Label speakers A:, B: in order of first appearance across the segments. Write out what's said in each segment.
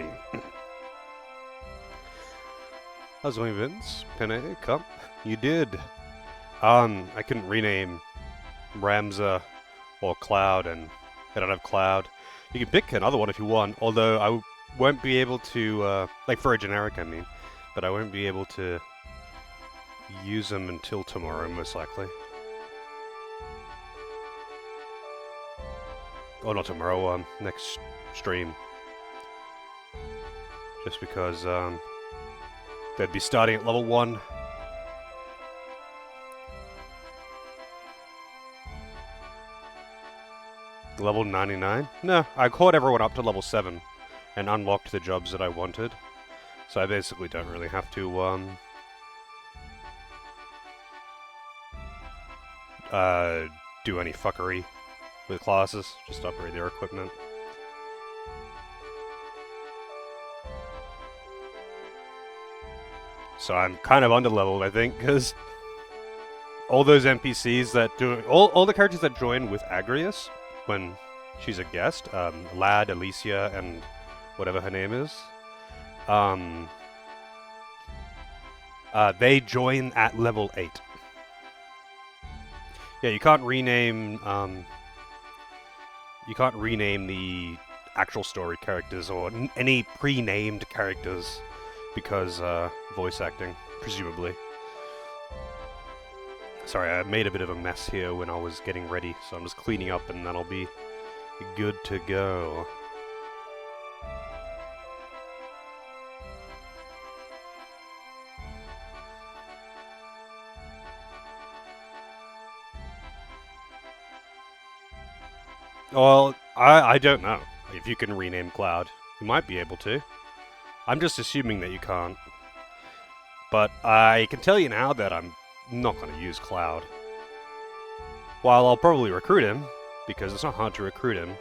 A: ready. How's it going, Vince? Pene, come. You did. I couldn't rename Ramza or Cloud, and I don't have Cloud. You can pick another one if you want, although I won't be able to, like for a generic, I mean, but I won't be able to use them until tomorrow, most likely. Or not tomorrow, next stream. Just because, they'd be starting at level 1. Level 99? No, I caught everyone up to level 7 and unlocked the jobs that I wanted. So I basically don't really have to, do any fuckery with classes. Just upgrade their equipment. So I'm kind of underleveled, I think, because all those NPCs that do... All the characters that join with Agrius when she's a guest, Lad, Alicia, and whatever her name is, they join at level 8. Yeah, you can't rename the actual story characters or any pre-named characters because voice acting, presumably. Sorry, I made a bit of a mess here when I was getting ready, so I'm just cleaning up and then I'll be good to go. Well, I don't know if you can rename Cloud. You might be able to. I'm just assuming that you can't. But I can tell you now that I'm not going to use Cloud. While I'll probably recruit him, because it's not hard to recruit him,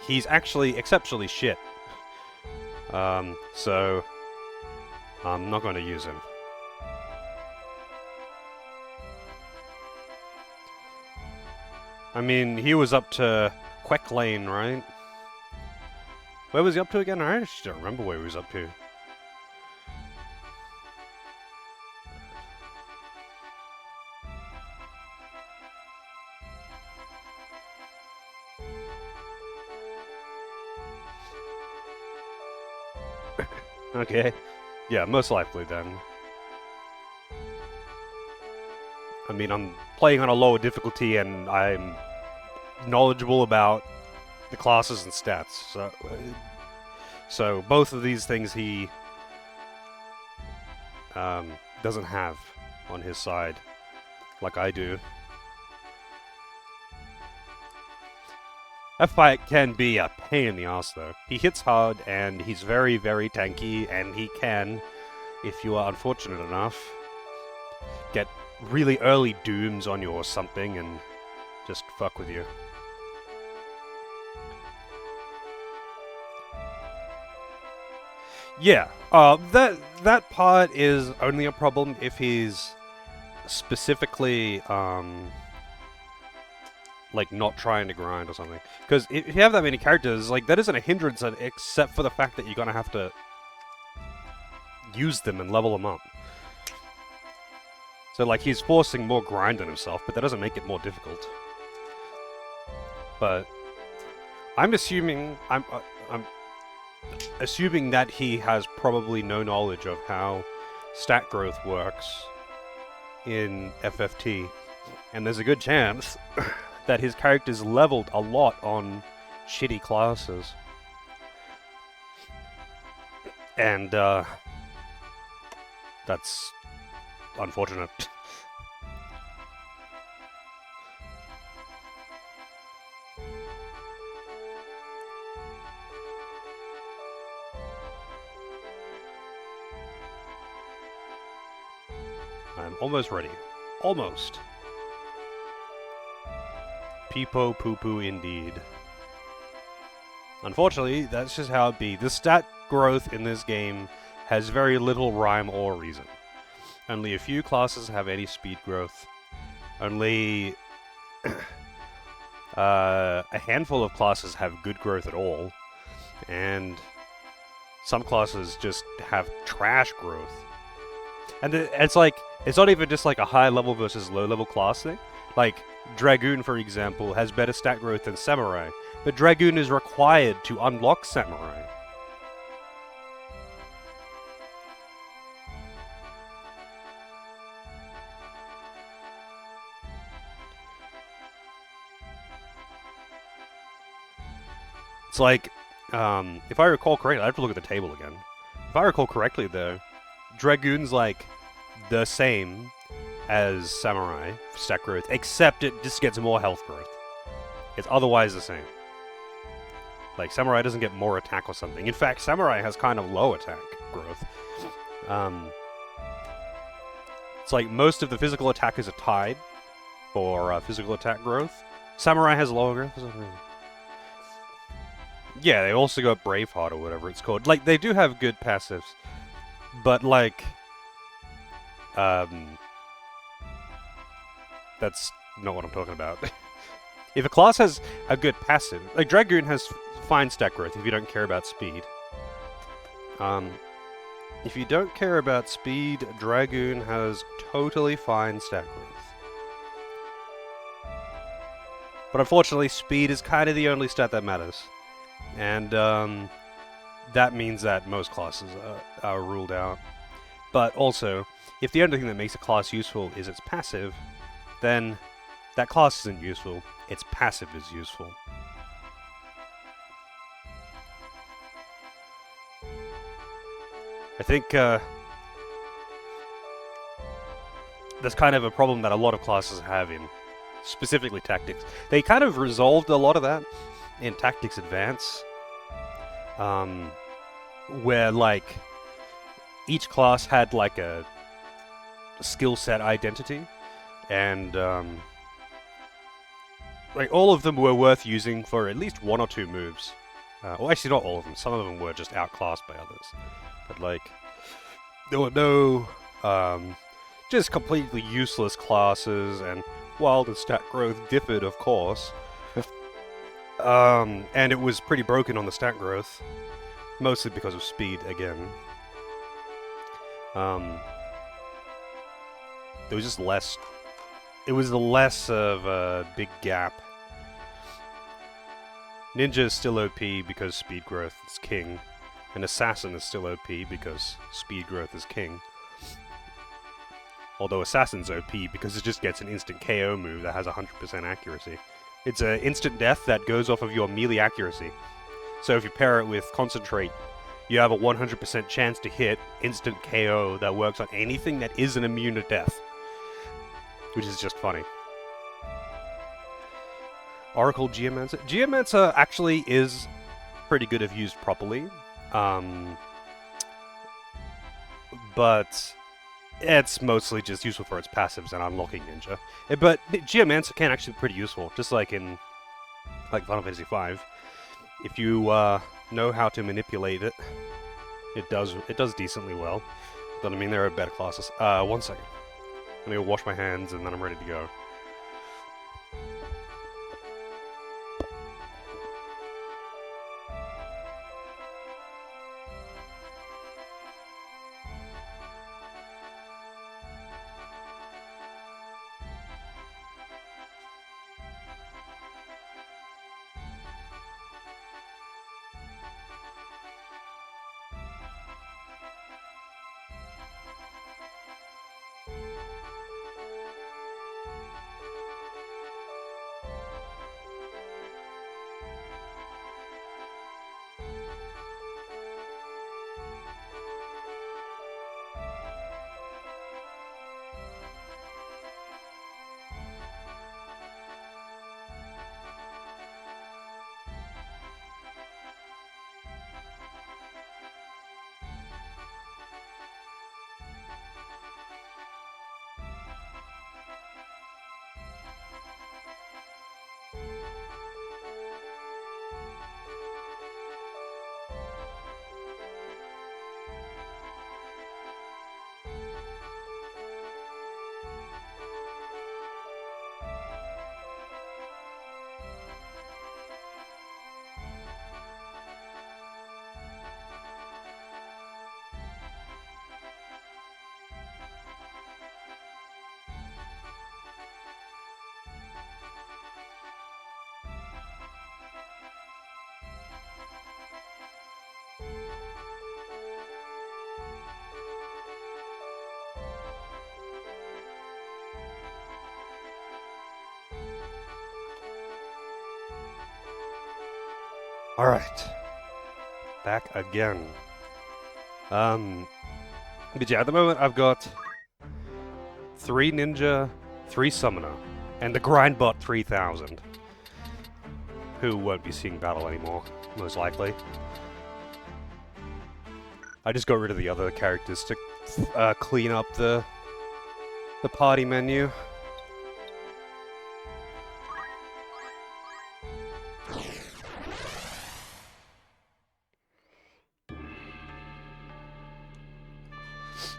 A: he's actually exceptionally shit. So I'm not going to use him. I mean, he was up to Queck Lane, right? Where was he up to again? I actually don't remember where he was up to. Okay. Yeah, most likely then. I mean, I'm playing on a lower difficulty and I'm knowledgeable about the classes and stats. So both of these things he doesn't have on his side, like I do. That fight can be a pain in the ass, though. He hits hard, and he's very, very tanky, and he can, if you are unfortunate enough, get really early dooms on you or something and just fuck with you. Yeah, that part is only a problem if he's specifically, like, not trying to grind or something. Because if you have that many characters, like, that isn't a hindrance except for the fact that you're gonna have to use them and level them up. So, like, he's forcing more grind on himself, but that doesn't make it more difficult. But I'm assuming that he has probably no knowledge of how stat growth works in FFT, and there's a good chance that his character's leveled a lot on shitty classes. And, that's unfortunate. I'm almost ready. Almost. Peepo poo poo indeed. Unfortunately, that's just how it be. The stat growth in this game has very little rhyme or reason. Only a few classes have any speed growth. Only a handful of classes have good growth at all. And Some classes just have trash growth. And it's like, it's not even just like a high level versus low level class thing. Like, Dragoon, for example, has better stat growth than Samurai, but Dragoon is required to unlock Samurai. It's like, if I recall correctly, I have to look at the table again. If I recall correctly, though, Dragoon's like the same as Samurai for stat growth, except it just gets more health growth. It's otherwise the same. Like, Samurai doesn't get more attack or something. In fact, Samurai has kind of low attack growth. It's like most of the physical attackers are tied for physical attack growth. Samurai has lower growth for some reason. Yeah, they also got Braveheart or whatever it's called. Like, they do have good passives, but like, that's not what I'm talking about. If a class has a good passive, like Dragoon has fine stat growth if you don't care about speed. If you don't care about speed, Dragoon has totally fine stat growth. But unfortunately, speed is kind of the only stat that matters. And that means that most classes are ruled out. But also, if the only thing that makes a class useful is its passive, then that class isn't useful. Its passive is useful. I think that's kind of a problem that a lot of classes have in specifically Tactics. They kind of resolved a lot of that in Tactics Advance, where like each class had like a skill set identity, and like all of them were worth using for at least one or two moves. Well, actually, not all of them. Some of them were just outclassed by others. But like, there were no just completely useless classes, and while the stat growth differed, of course, and it was pretty broken on the stat growth, mostly because of speed again. There was just less. It was less of a big gap. Ninja is still OP because speed growth is king, and Assassin is still OP because speed growth is king. Although Assassin's OP because it just gets an instant KO move that has 100% accuracy. It's an instant death that goes off of your melee accuracy. So if you pair it with Concentrate, you have a 100% chance to hit instant KO that works on anything that isn't immune to death. Which is just funny. Oracle Geomancer. Geomancer actually is pretty good if used properly. But it's mostly just useful for its passives and unlocking Ninja. But Geomancer can actually be pretty useful, just like in Final Fantasy V. If you know how to manipulate it, it does decently well. But I mean, there are better classes. 1 second. Let me wash my hands and then I'm ready to go. Alright. Back again. But yeah, at the moment I've got 3 ninja, 3 summoner, and the grindbot 3000. Who won't be seeing battle anymore, most likely. I just got rid of the other characters to clean up the party menu.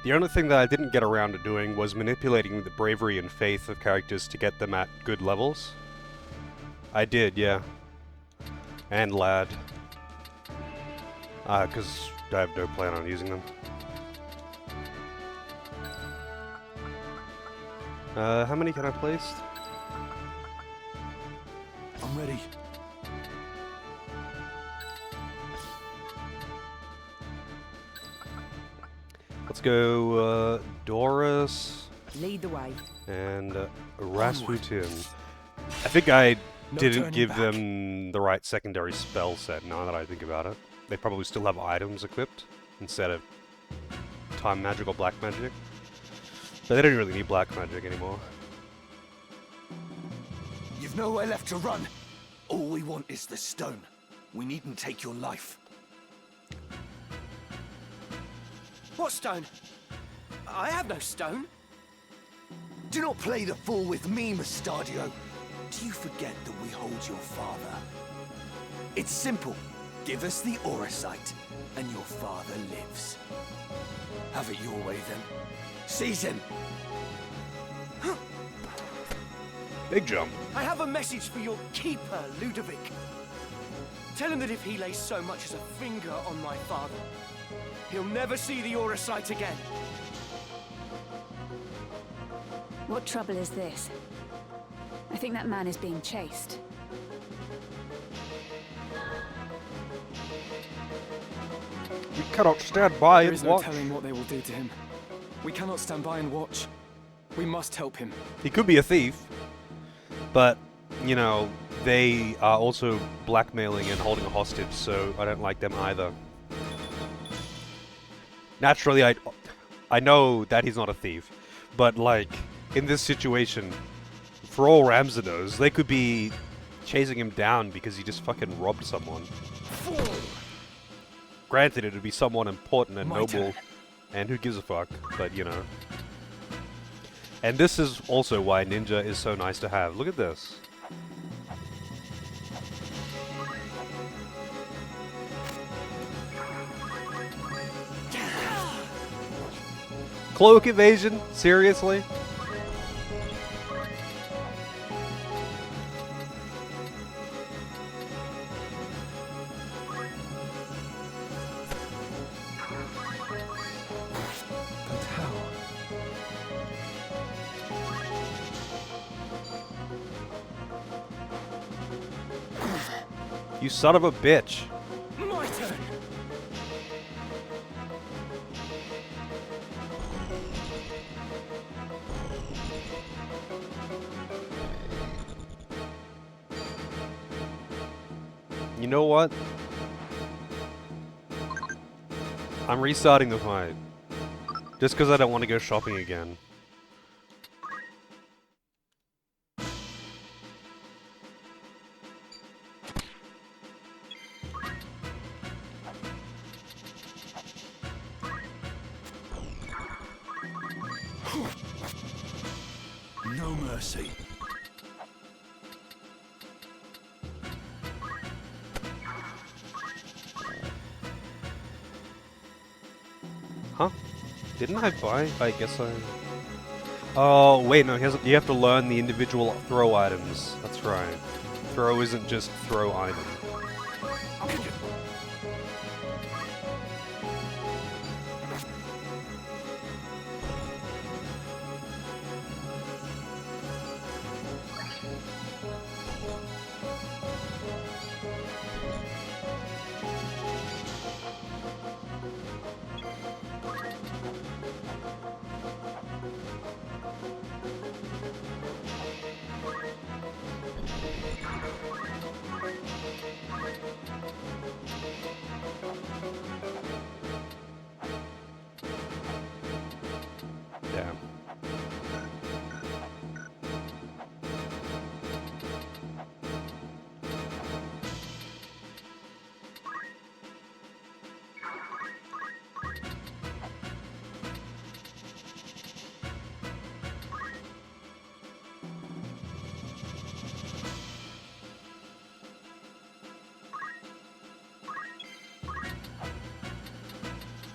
A: The only thing that I didn't get around to doing was manipulating the bravery and faith of characters to get them at good levels. I did, yeah. And lad. Because I have no plan on using them. How many can I place?
B: I'm ready.
A: Let's go, Doris.
C: Lead the way.
A: And Rasputin. I think I didn't
B: turning
A: give
B: back.
A: them the right secondary spell set, now that I think about it. They probably still have items equipped, instead of time magic or black magic. But they don't really need black magic anymore.
B: You've nowhere left to run. All we want is the stone. We needn't take your life.
D: What stone? I have no stone.
B: Do not play the fool with me, Mustadio. Do you forget that we hold your father? It's simple. Give us the Auracite, and your father lives. Have it your way, then. Seize him!
A: Big jump.
D: I have a message for your keeper, Ludovic. Tell him that if he lays so much as a finger on my father, he'll never see the Auracite again.
E: What trouble is this? I think that man is being chased.
A: You cannot stand by
F: There
A: and
F: is no
A: watch.
F: telling what they will do to him. We cannot stand by and watch. We must help him.
A: He could be a thief, but, you know, they are also blackmailing and holding a hostage, so I don't like them either. Naturally, I know that he's not a thief, but, like, in this situation, for all Ramza knows, they could be chasing him down because he just fucking robbed someone. Granted, it would be someone important and
F: My
A: noble,
F: turn.
A: and who gives a fuck, but, you know. And this is also why Ninja is so nice to have. Look at this. Cloak evasion? Seriously?
F: But how?
A: You son of a bitch.
D: My turn.
A: You know what? I'm restarting the fight. Just because I don't want to go shopping again.
B: No mercy.
A: Huh? Didn't I buy? I guess I... Oh, wait, no, you have to learn the individual throw items. That's right. Throw isn't just throw item.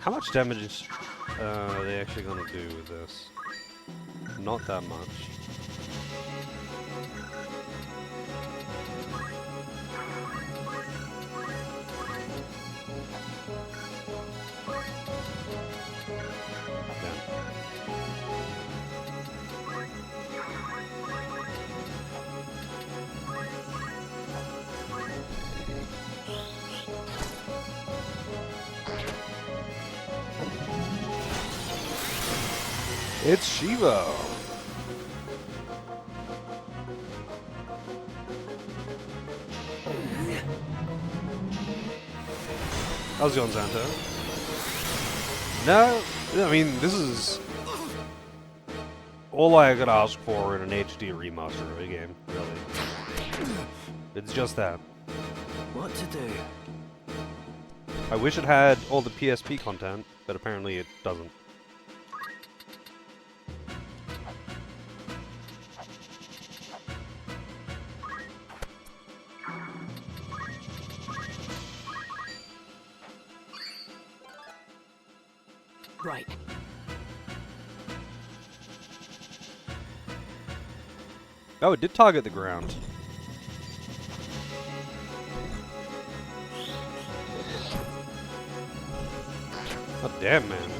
A: How much damage are they actually gonna do with this? Not that much. It's Shiva. How's it going, Xanto? No, I mean, this is all I could ask for in an HD remaster of a game, really. It's just that.
B: What to do?
A: I wish it had all the PSP content, but apparently it doesn't.
E: Right.
A: Oh, it did target the ground. Oh, damn, man.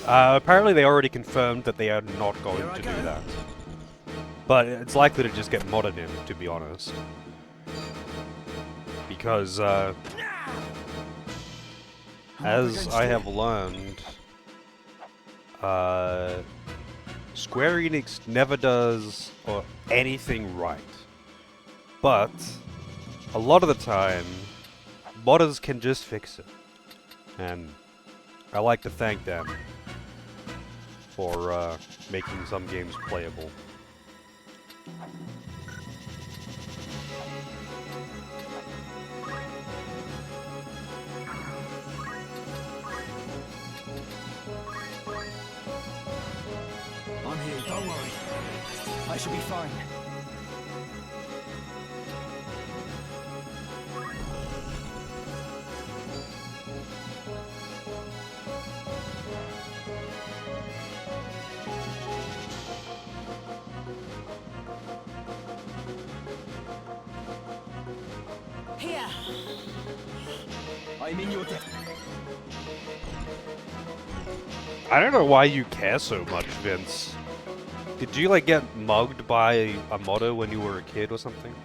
A: Apparently they already confirmed that they are not going to do that. But it's likely to just get modded in, to be honest. Because, as I have learned, Square Enix never does anything right. But, a lot of the time, modders can just fix it. And I like to thank them for making some games playable.
B: I'm here, don't worry.
D: I shall be fine.
E: Here!
D: I'm in your debt.
A: I don't know why you care so much, Vince. Did you, like, get mugged by a modder when you were a kid or something?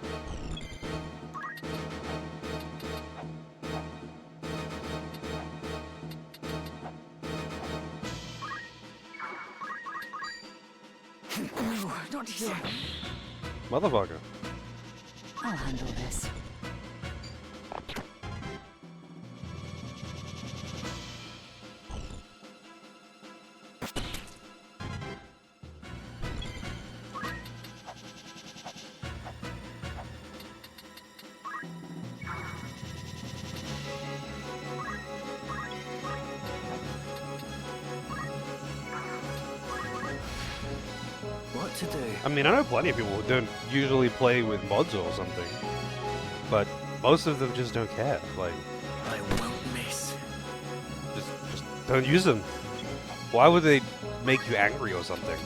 E: No, not here.
A: Motherfucker.
E: I'll handle this.
B: What to do?
A: I mean, I know plenty of people who don't usually play with mods or something, but most of them just don't care. Like,
B: I won't miss.
A: just don't use them. Why would they make you angry or something?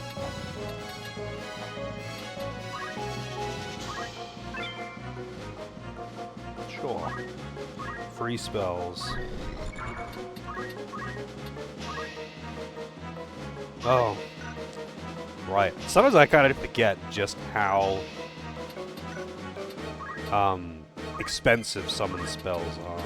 A: Sure. Free spells. Oh. Right. Sometimes I kind of forget just how expensive some of the spells are.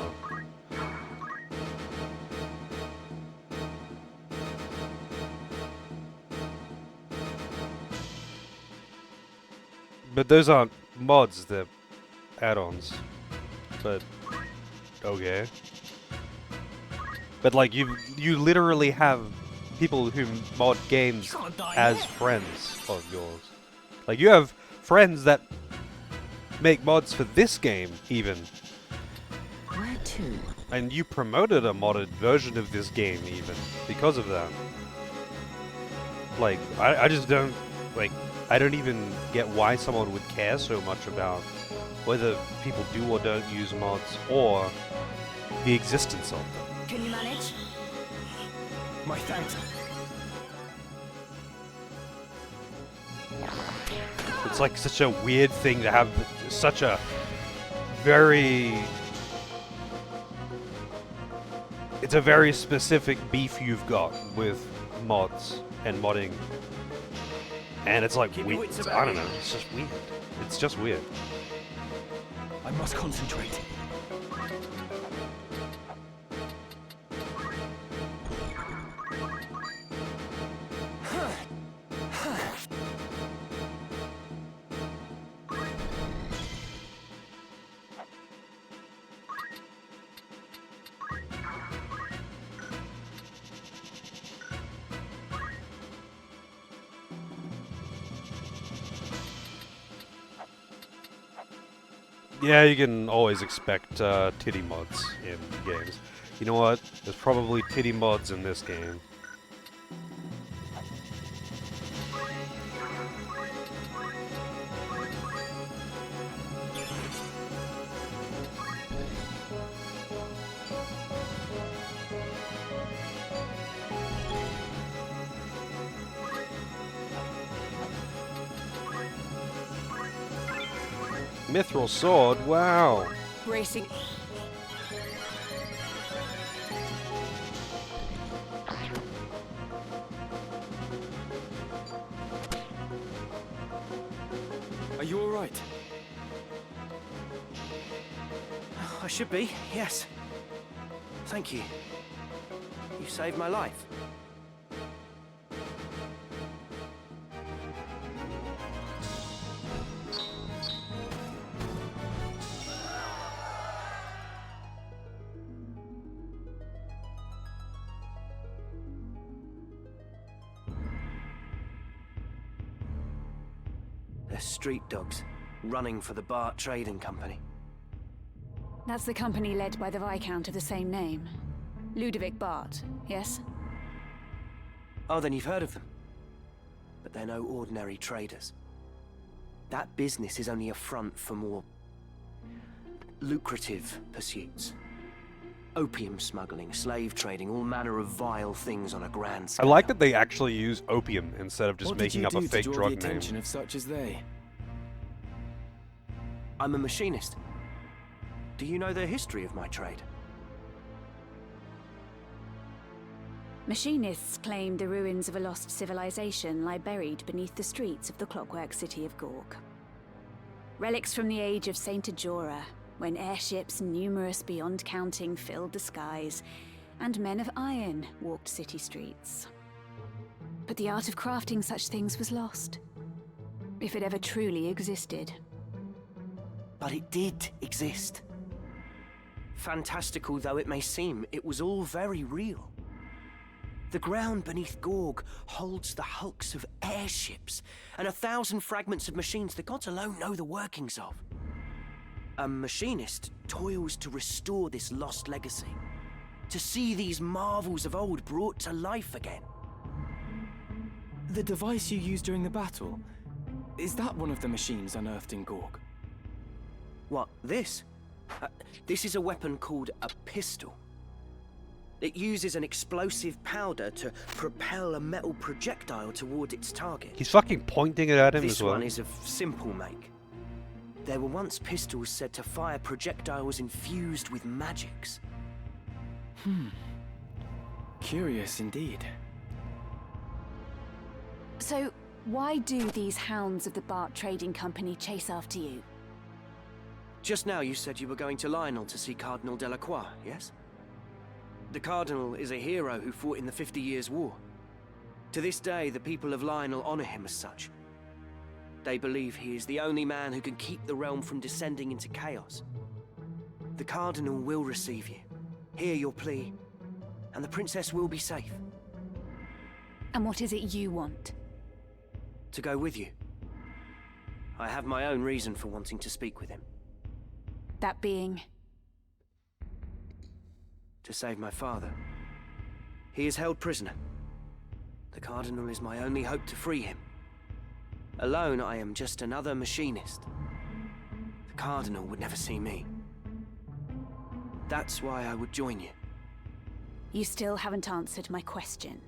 A: But those aren't mods, they're add-ons. but okay. But like you literally have people who mod games as friends of yours. Like you have friends that make mods for this game even.
C: Where to?
A: And you promoted a modded version of this game even because of that. Like I just don't like I don't even get why someone would care so much about whether people do or don't use mods or the existence of them.
E: Can you manage?
F: My thanks.
A: It's like such a weird thing to have such a very... It's a very specific beef you've got with mods and modding. And it's like, we, I don't know, it's just weird. It's just weird.
F: I must concentrate.
A: Yeah, you can always expect titty mods in games. You know what? There's probably titty mods in this game. Mithril sword, wow.
E: Bracing.
F: Are you alright?
D: I should be, yes. Thank you. You saved my life. They're street dogs, running for the Bart Trading Company.
E: That's the company led by the Viscount of the same name. Ludovic Bart, yes?
D: Oh, then you've heard of them. But they're no ordinary traders. That business is only a front for more lucrative pursuits. Opium smuggling, slave trading, all manner of vile things on a grand
A: I
D: scale.
A: like that they actually use opium instead of just
F: What did
A: making
F: you
A: up a
F: do
A: fake
F: to draw
A: drug
F: the attention
A: name.
F: of such as they?
D: I'm a machinist. Do you know the history of my trade?
E: Machinists claim the ruins of a lost civilization lie buried beneath the streets of the clockwork city of Gork. Relics from the age of Saint Ajora, when airships numerous beyond counting filled the skies, and men of iron walked city streets. But the art of crafting such things was lost, if it ever truly existed.
D: But it did exist. Fantastical though it may seem, it was all very real. The ground beneath Gorg holds the hulks of airships and 1,000 fragments of machines the gods alone know the workings of. A machinist toils to restore this lost legacy, to see these marvels of old brought to life again.
F: The device you used during the battle, is that one of the machines unearthed in Gorg?
D: What, this? This is a weapon called a pistol. It uses an explosive powder to propel a metal projectile toward its target.
A: He's fucking pointing it at him
D: This
A: as well.
D: one is of simple make. There were once pistols said to fire projectiles infused with magics.
F: Curious indeed.
E: So, why do these hounds of the Bart Trading Company chase after you?
D: Just now you said you were going to Lionel to see Cardinal Delacroix, yes? The Cardinal is a hero who fought in the 50 Years' War. To this day, the people of Lionel honor him as such. They believe he is the only man who can keep the realm from descending into chaos. The Cardinal will receive you, hear your plea, and the Princess will be safe.
E: And what is it you want?
D: To go with you. I have my own reason for wanting to speak with him.
E: That being?
D: To save my father. He is held prisoner. The Cardinal is my only hope to free him. Alone, I am just another machinist. The Cardinal would never see me. That's why I would join you.
E: You still haven't answered my question.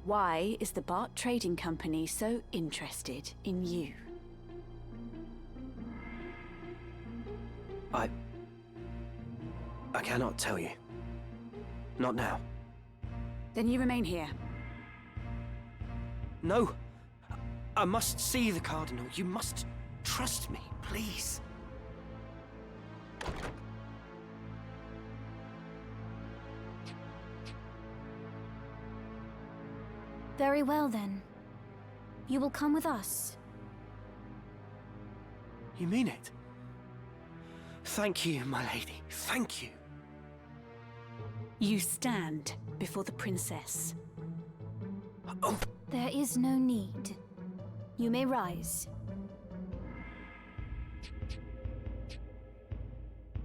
E: Why is the Bart Trading Company so interested in you?
D: I cannot tell you. Not now.
E: Then you remain here.
D: No! I must see the Cardinal. You must trust me, please.
G: Very well, then. You will come with us.
D: You mean it? Thank you, my lady. Thank you.
E: You stand before the princess.
D: Oh,
G: There is no need. You may rise.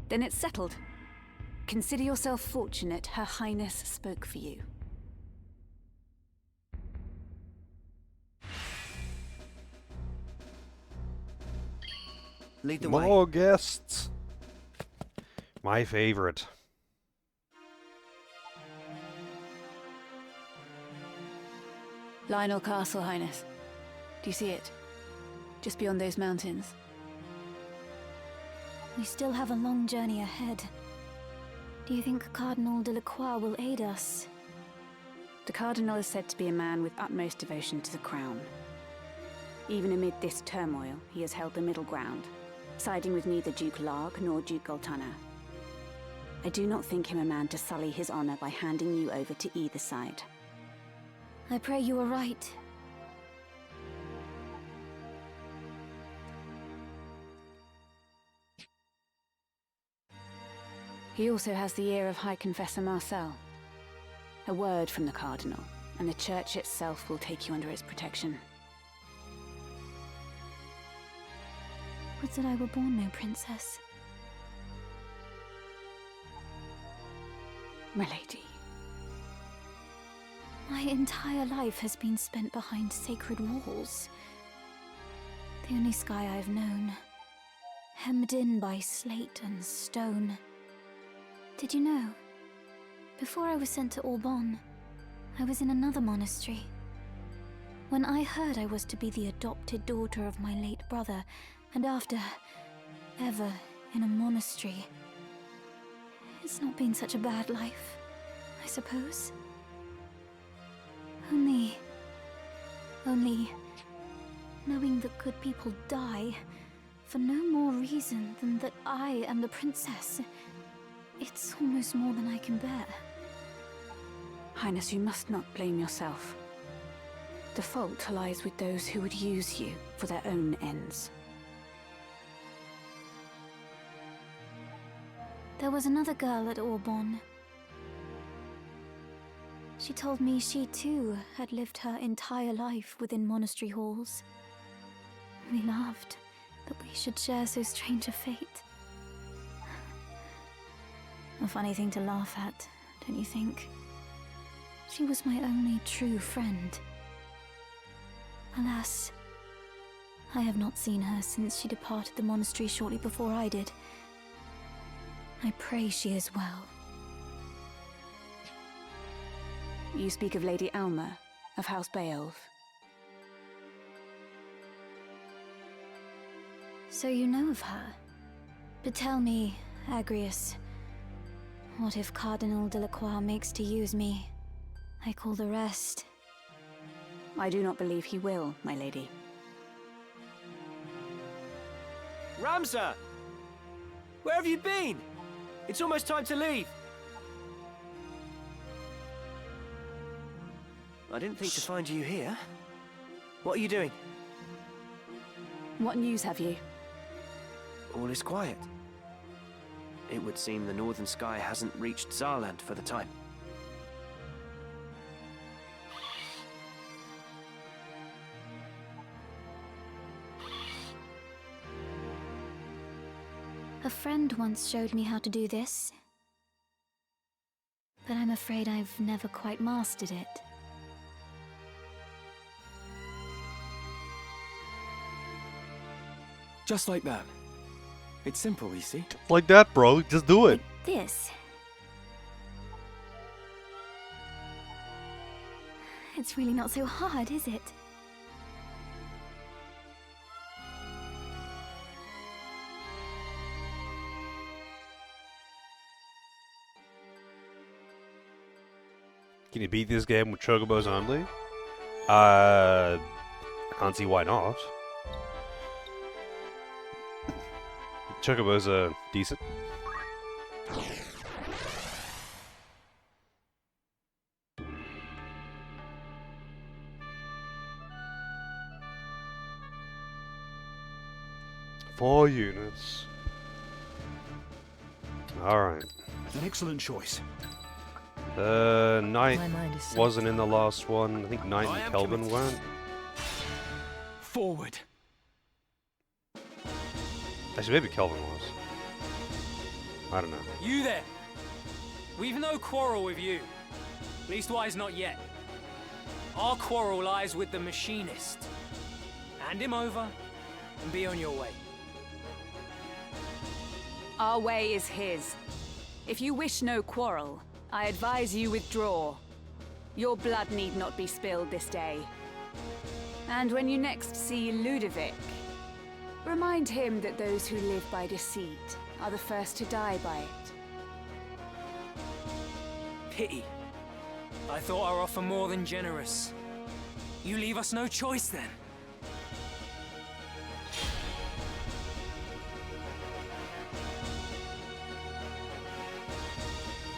E: Then it's settled. Consider yourself fortunate Her Highness spoke for you.
D: lead the way.
A: More guests. My favorite.
E: Lionel Castle, Highness. Do you see it? Just beyond those mountains.
G: We still have a long journey ahead. Do you think Cardinal Delacroix will aid us?
E: The Cardinal is said to be a man with utmost devotion to the crown. Even amid this turmoil, he has held the middle ground, siding with neither Duke Larg nor Duke Goltana. I do not think him a man to sully his honor by handing you over to either side.
G: I pray you are right.
E: He also has the ear of High Confessor Marcel. A word from the Cardinal, and the Church itself will take you under its protection.
G: Would that I were born no princess.
E: My lady.
G: My entire life has been spent behind sacred walls. The only sky I've known, hemmed in by slate and stone. Did you know? Before I was sent to Auban, I was in another monastery. When I heard I was to be the adopted daughter of my late brother, and after, ever in a monastery, it's not been such a bad life, I suppose. Only knowing that good people die for no more reason than that I am the princess, it's almost more than I can bear.
E: Highness, you must not blame yourself. The fault lies with those who would use you for their own ends.
G: There was another girl at Auban. She told me she too had lived her entire life within monastery halls. We laughed that we should share so strange a fate. A funny thing to laugh at, don't you think? She was my only true friend. Alas, I have not seen her since she departed the monastery shortly before I did. I pray she is well.
E: You speak of Lady Alma, of House Beowulf.
G: So you know of her? But tell me, Agrius, what if Cardinal Delacroix makes to use me? I call the rest.
E: I do not believe he will, my lady.
D: Ramza! Where have you been? It's almost time to leave. I didn't think to find you here. What are you doing?
E: What news have you?
D: All is quiet. It would seem the northern sky hasn't reached Zarland for the time.
G: A friend once showed me how to do this, but I'm afraid I've never quite mastered it.
F: Just like that. It's simple, you see.
A: Like that, bro. Just do it.
G: This. It's really not so hard, is it?
A: Can you beat this game with chocobos only? I can't see why not. Chocobos are decent. Four units. Alright.
B: An excellent choice.
C: My
A: Knight
C: mind is set.
A: wasn't in the last one. I think Knight
D: I
A: and
D: am
A: Kelvin
D: committed.
A: weren't.
F: Forward.
A: Actually, maybe Kelvin was. I don't know.
H: You there! We've no quarrel with you. Leastwise, not yet. Our quarrel lies with the machinist. Hand him over and be on your way.
E: Our way is his. If you wish no quarrel, I advise you withdraw. Your blood need not be spilled this day. And when you next see Ludovic, remind him that those who live by deceit are the first to die by it.
H: Pity. I thought our offer more than generous. You leave us no choice then.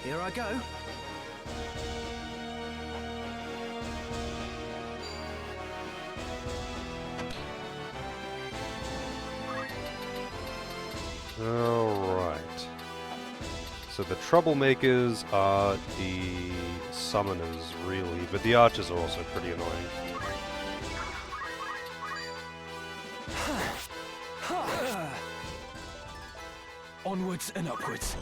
D: Here I go.
A: Alright. So the troublemakers are the summoners, really, but the archers are also pretty annoying.
F: Onwards and upwards.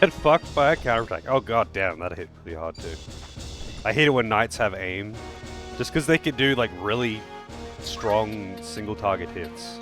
A: Get fucked by a counterattack. Oh god damn, that hit pretty hard too. I hate it when knights have aim. Just because they can do like really strong single target hits.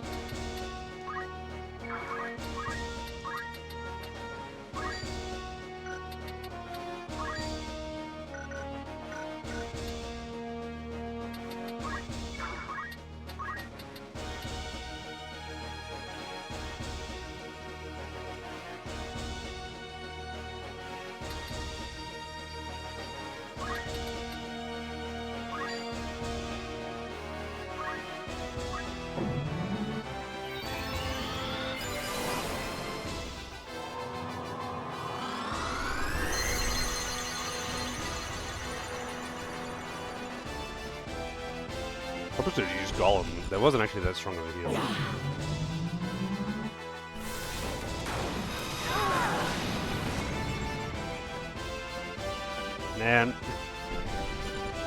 A: Probably should have used Golem. That wasn't actually that strong of a heal. Man.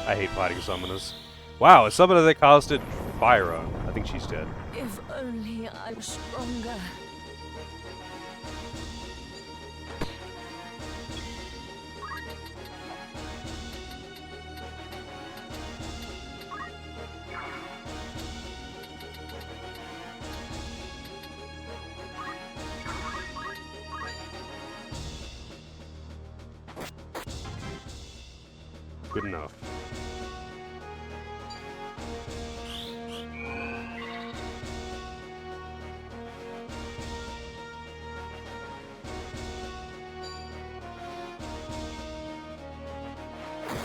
A: I hate fighting summoners. Wow, a summoner that casted Fire on. I think she's dead.
C: If only I was stronger.
A: Good enough.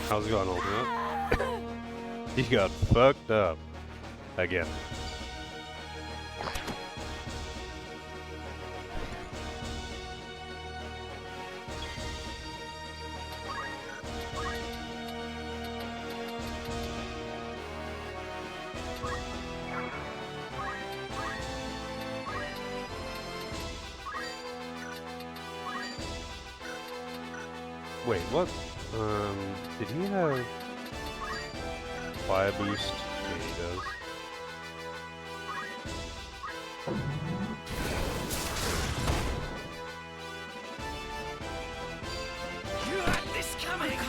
A: How's it going, Ultimate? He got fucked up. Again. Wait, what? Did he have fire boost? Yeah, he does.
B: You had this coming!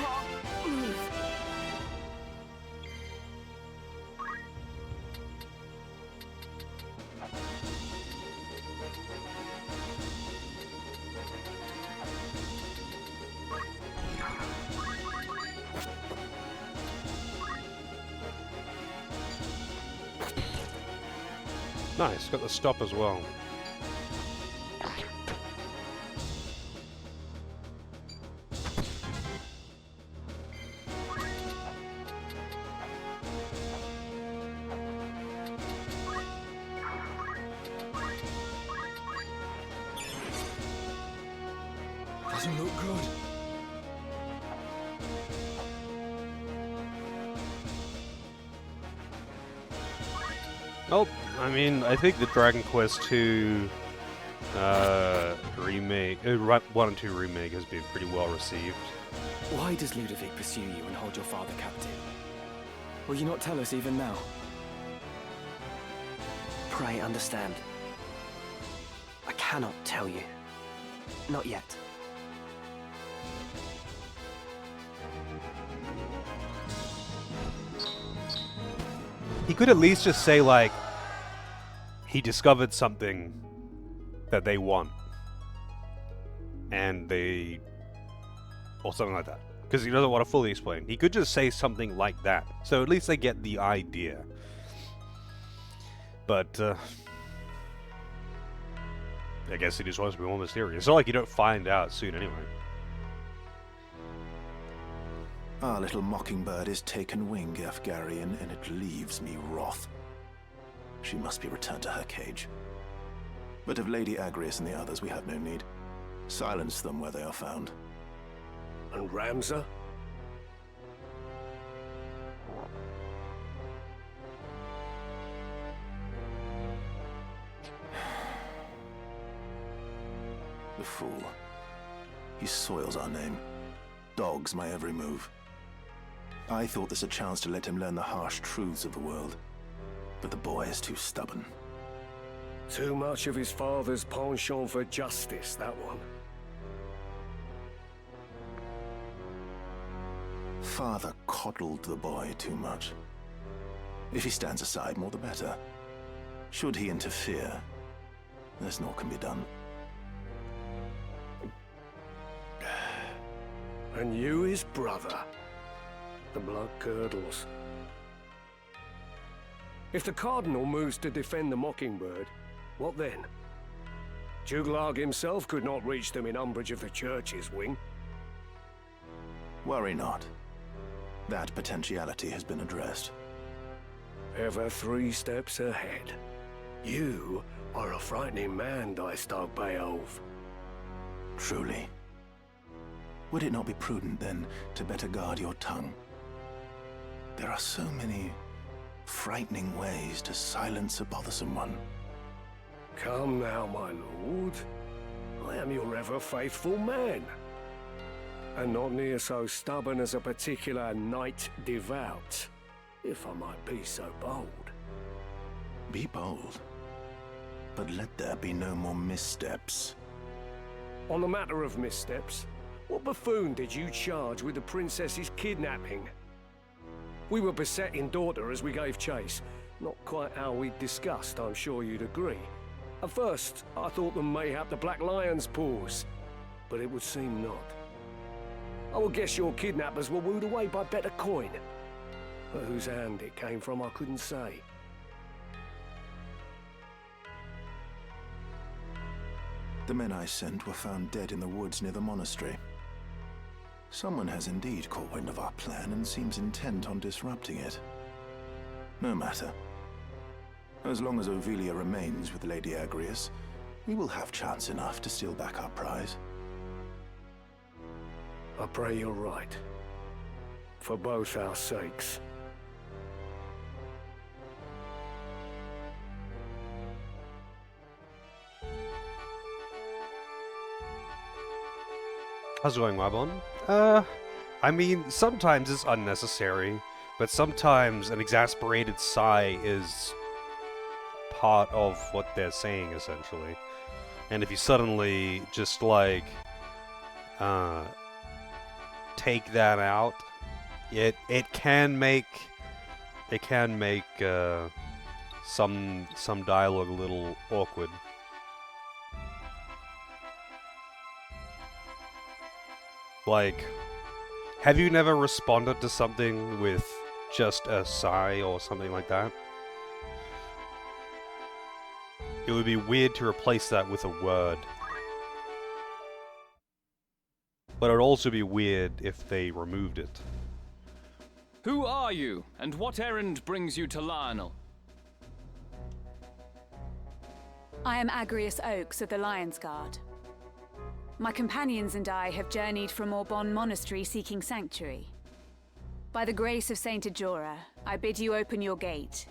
A: Nice, got the stop as well.
B: Doesn't look good.
A: Oh, I mean, I think the Dragon Quest II remake, 1 and 2 remake has been pretty well received.
F: Why does Ludovic pursue you and hold your father captive? Will you not tell us even now?
D: Pray understand. I cannot tell you. Not yet.
A: He could at least just say, like, he discovered something that they want. And they... or something like that. Because he doesn't want to fully explain. He could just say something like that. So at least they get the idea. But, I guess he just wants to be more mysterious. It's not like you don't find out soon anyway.
I: Our little mockingbird is taken wing, Efgarian, and it leaves me wroth. She must be returned to her cage. But of Lady Agrias and the others, we have no need. Silence them where they are found.
B: And Ramza?
I: The fool. He soils our name. Dogs my every move. I thought this a chance to let him learn the harsh truths of the world. But the boy is too stubborn.
B: Too much of his father's penchant for justice, that one.
I: Father coddled the boy too much. If he stands aside, more the better. Should he interfere, there's naught can be done.
B: And you his brother. The blood curdles. If the Cardinal moves to defend the Mockingbird, what then? Juglarg himself could not reach them in umbrage of the Church's wing.
I: Worry not. That potentiality has been addressed.
B: Ever 3 steps ahead. You are a frightening man, Dystog Beowulf.
I: Truly. Would it not be prudent, then, to better guard your tongue? There are so many frightening ways to silence a bothersome one.
B: Come now, my lord. I am your ever faithful man. And not near so stubborn as a particular knight devout, if I might be so bold.
I: Be bold, but let there be no more missteps.
B: On the matter of missteps, what buffoon did you charge with the princess's kidnapping? We were besetting daughter as we gave chase. Not quite how we'd discussed, I'm sure you'd agree. At first, I thought them mayhap the Black Lion's paws, but it would seem not. I would guess your kidnappers were wooed away by better coin. But whose hand it came from, I couldn't say.
I: The men I sent were found dead in the woods near the monastery. Someone has indeed caught wind of our plan and seems intent on disrupting it. No matter. As long as Ovelia remains with Lady Agrias, we will have chance enough to steal back our prize.
J: I pray you're right. For both our sakes.
A: How's it going, Wabon? I mean, sometimes it's unnecessary, but sometimes an exasperated sigh is part of what they're saying, essentially. And if you suddenly just, like, take that out, it can make some dialogue a little awkward. Like, have you never responded to something with just a sigh or something like that? It would be weird to replace that with a word. But it would also be weird if they removed it.
K: Who are you, and what errand brings you to Lionel?
E: I am Agrias Oaks of the Lion's Guard. My companions and I have journeyed from Orbon Monastery seeking sanctuary. By the grace of Saint Ajora, I bid you open your gate.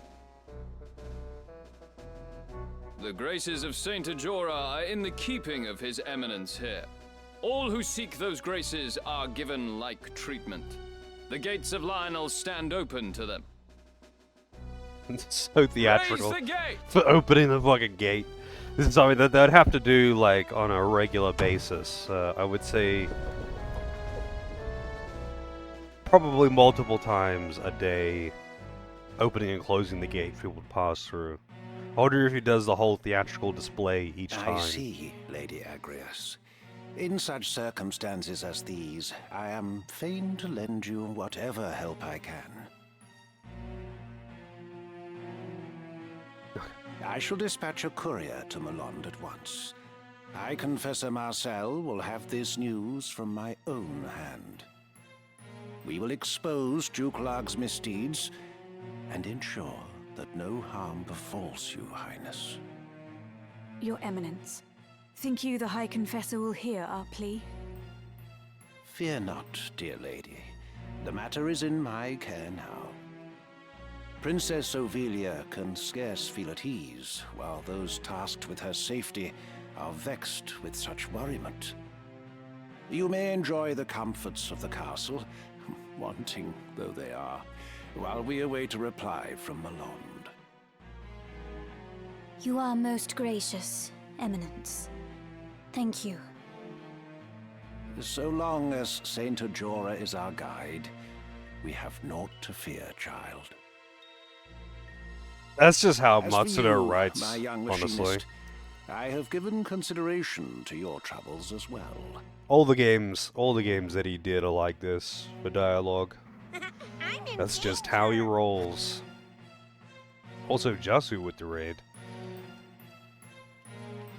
K: The graces of Saint Ajora are in the keeping of His Eminence here. All who seek those graces are given like treatment. The gates of Lionel stand open to them.
A: It's so theatrical.
K: Raise the gate!
A: For opening the fucking gate. This is something that they'd have to do, like, on a regular basis. I would say probably multiple times a day, opening and closing the gate people would pass through. I wonder if he does the whole theatrical display each time.
L: I see, Lady Agrias. In such circumstances as these, I am fain to lend you whatever help I can. I shall dispatch a courier to Malond at once. High Confessor Marcel will have this news from my own hand. We will expose Duke Larg's misdeeds and ensure that no harm befalls you, Highness.
E: Your Eminence, think you the High Confessor will hear our plea?
L: Fear not, dear lady. The matter is in my care now. Princess Ovelia can scarce feel at ease, while those tasked with her safety are vexed with such worriment. You may enjoy the comforts of the castle, wanting though they are, while we await a reply from Malond.
G: You are most gracious, Eminence. Thank you.
L: So long as Saint Ajora is our guide, we have naught to fear, child.
A: That's just how
L: As for
A: Matsuda
L: you,
A: writes,
L: my young
A: honestly.
L: machinist, I have given consideration to your troubles as well.
A: All the games that he did are like this, for dialogue. That's just how he rolls. Also, Jasu with the raid.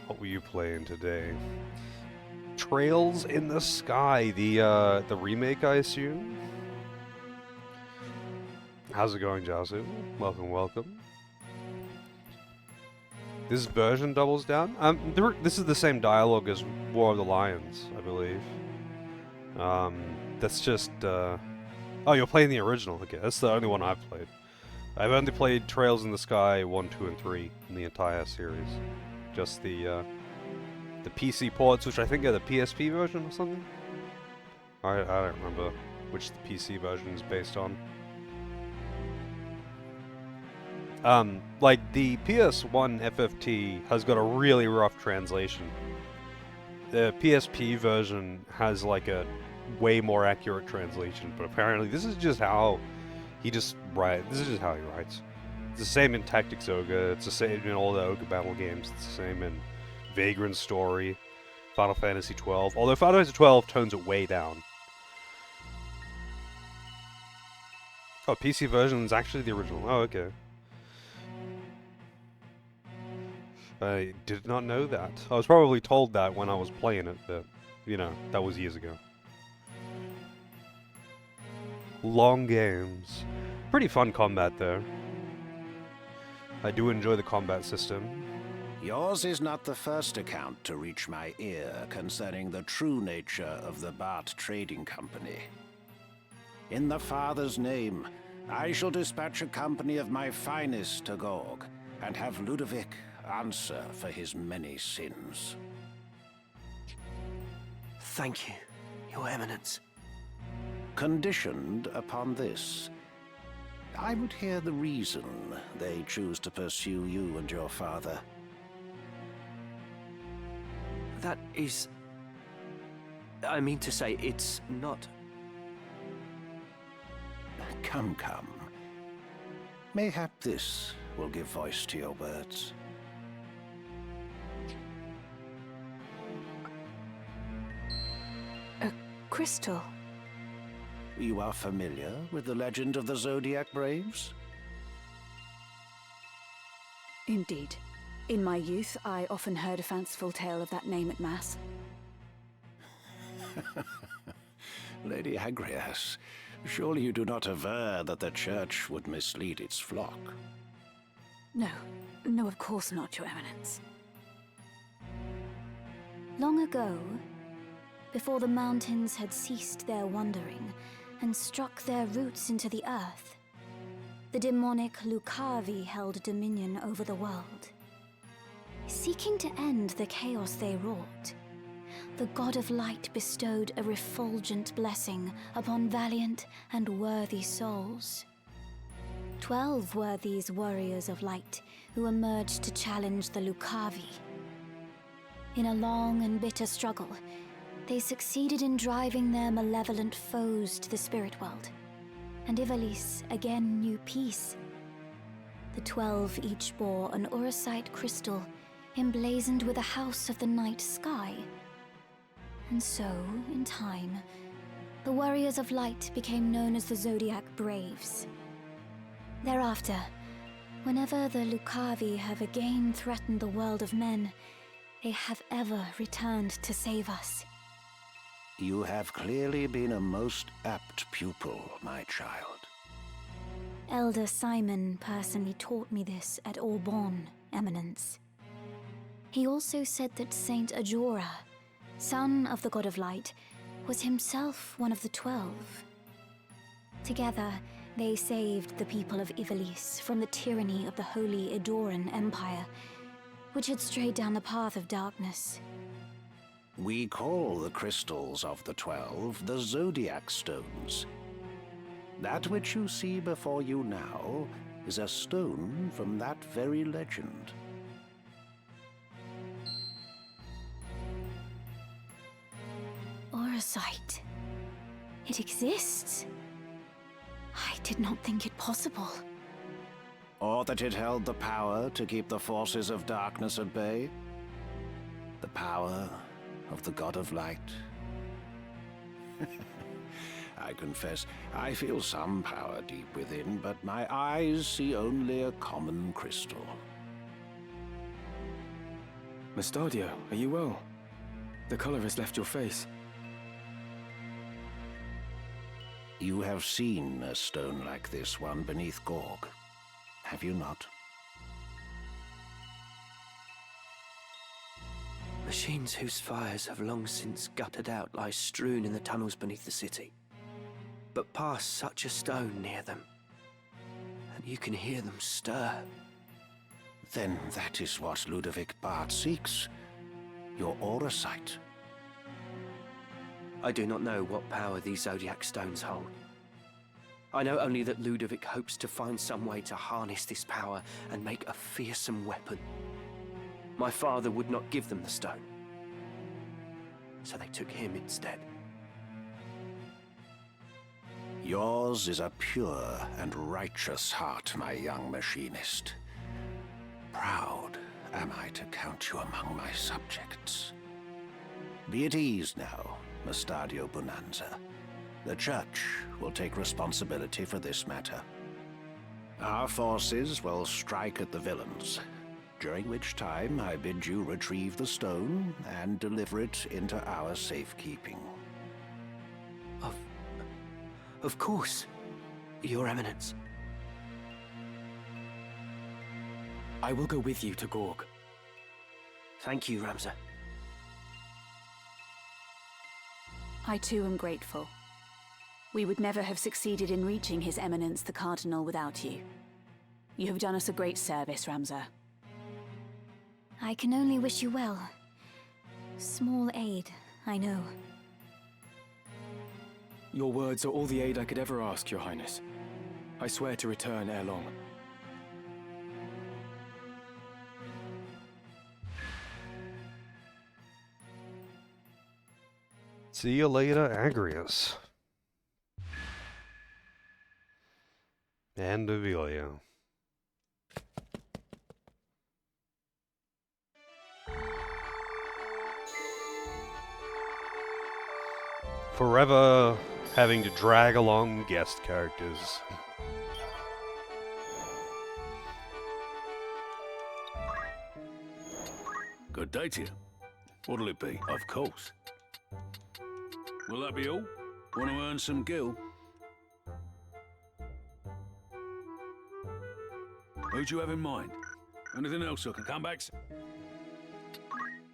A: What were you playing today? Trails in the Sky, the remake, I assume? How's it going, Jasu? Welcome, welcome. This version doubles down? This is the same dialogue as War of the Lions, I believe. That's just, Oh, you're playing the original. Okay, that's the only one I've played. I've only played Trails in the Sky 1, 2, and 3 in the entire series. Just the PC ports, which I think are the PSP version or something? I don't remember which the PC version is based on. Like, the PS1 FFT has got a really rough translation. The PSP version has, like, a way more accurate translation, but apparently this is just how he just writes. This is just how he writes. It's the same in Tactics Ogre, it's the same in all the Ogre Battle games, it's the same in Vagrant Story, Final Fantasy XII, although Final Fantasy XII tones it way down. Oh, PC version is actually the original. Oh, okay. I did not know that. I was probably told that when I was playing it, but, you know, that was years ago. long games. Pretty fun combat there. I do enjoy the combat system.
L: Yours is not the first account to reach my ear concerning the true nature of the Bart Trading Company. In the Father's name, I shall dispatch a company of my finest to Gorg, and have Ludovic answer for his many sins.
D: Thank you, Your Eminence.
L: Conditioned upon this, I would hear the reason they choose to pursue you and your father.
D: That is... I mean to say, it's not...
L: Come, come. Mayhap this will give voice to your words.
E: A crystal.
L: You are familiar with the legend of the Zodiac Braves?
E: Indeed. In my youth, I often heard a fanciful tale of that name at Mass.
L: Lady Agrias, surely you do not aver that the Church would mislead its flock?
E: No. No, of course not, Your Eminence.
G: Long ago, before the mountains had ceased their wandering and struck their roots into the earth, the demonic Lucavi held dominion over the world. Seeking to end the chaos they wrought, the God of Light bestowed a refulgent blessing upon valiant and worthy souls. 12 were these warriors of light who emerged to challenge the Lucavi. In a long and bitter struggle, they succeeded in driving their malevolent foes to the spirit world, and Ivalice again knew peace. The 12 each bore an Orosite crystal emblazoned with a house of the night sky. And so, in time, the Warriors of Light became known as the Zodiac Braves. Thereafter, whenever the Lucavi have again threatened the world of men, they have ever returned to save us.
L: You have clearly been a most apt pupil, my child.
G: Elder Simon personally taught me this at Aubonne, Eminence. He also said that Saint Ajora, son of the God of Light, was himself one of the 12. Together, they saved the people of Ivalice from the tyranny of the Holy Edoran Empire, which had strayed down the path of darkness.
L: We call the crystals of the 12 the Zodiac Stones. That which you see before you now is a stone from that very legend.
G: Orosite. It exists. I did not think it possible.
L: Or that it held the power to keep the forces of darkness at bay? The power of the God of Light? I confess, I feel some power deep within, but my eyes see only a common crystal.
F: Mustadio, are you well? The color has left your face.
L: You have seen a stone like this one beneath Gorg, have you not?
D: Machines whose fires have long since guttered out lie strewn in the tunnels beneath the city. But pass such a stone near them, and you can hear them stir.
L: Then that is what Ludovic Bart seeks. Your Orosite.
D: I do not know what power these Zodiac Stones hold. I know only that Ludovic hopes to find some way to harness this power and make a fearsome weapon. My father would not give them the stone, so they took him instead.
L: Yours is a pure and righteous heart, my young machinist. Proud am I to count you among my subjects. Be at ease now, Mustadio Bonanza. The Church will take responsibility for this matter. Our forces will strike at the villains, during which time I bid you retrieve the stone and deliver it into our safekeeping.
D: Of course, Your Eminence.
F: I will go with you to Gorg.
D: Thank you, Ramza.
E: I too am grateful. We would never have succeeded in reaching His Eminence the Cardinal without you. You have done us a great service, Ramza.
G: I can only wish you well. Small aid, I know.
F: Your words are all the aid I could ever ask, Your Highness. I swear to return ere long.
A: See you later, Agrius. And Ivalice. Forever having to drag along guest characters.
M: Good day to you. What'll it be? Of course. Will that be all? Want to earn some gil? Who'd you have in mind? Anything else I can come back?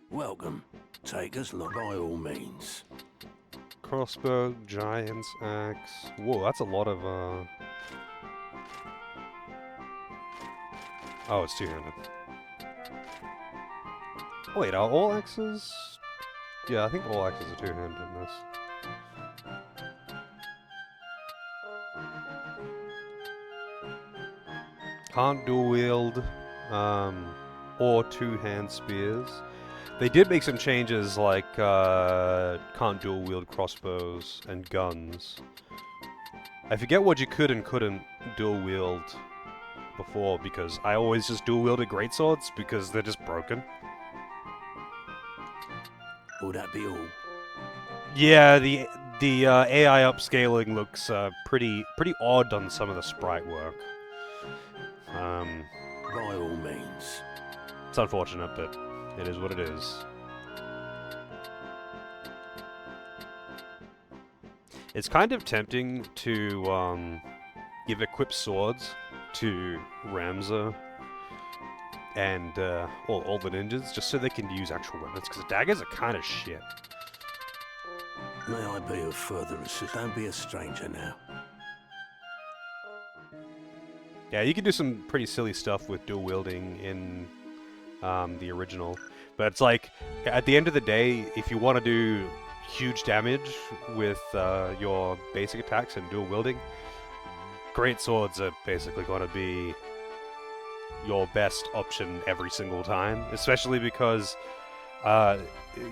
J: Welcome. Take us look by all means.
A: Crossbow, giant's axe. Whoa, that's a lot of, Oh, it's two-handed. Oh, wait, are all axes? Yeah, I think all axes are two-handed in this. Can't dual wield, or two-hand spears. They did make some changes, like, can't dual wield crossbows and guns. I forget what you could and couldn't dual wield before, because I always just dual wielded greatswords, because they're just broken.
J: Will that be all?
A: Yeah, the AI upscaling looks pretty odd on some of the sprite work.
J: By all means.
A: It's unfortunate, but it is what it is. It's kind of tempting to give equipped swords to Ramza and all the ninjas, just so they can use actual weapons, because daggers are kind of shit.
J: May I be of further assistance? Don't be a stranger now.
A: Yeah, you can do some pretty silly stuff with dual wielding in the original, but it's like, at the end of the day, if you want to do huge damage with your basic attacks and dual wielding, great swords are basically going to be your best option every single time, especially because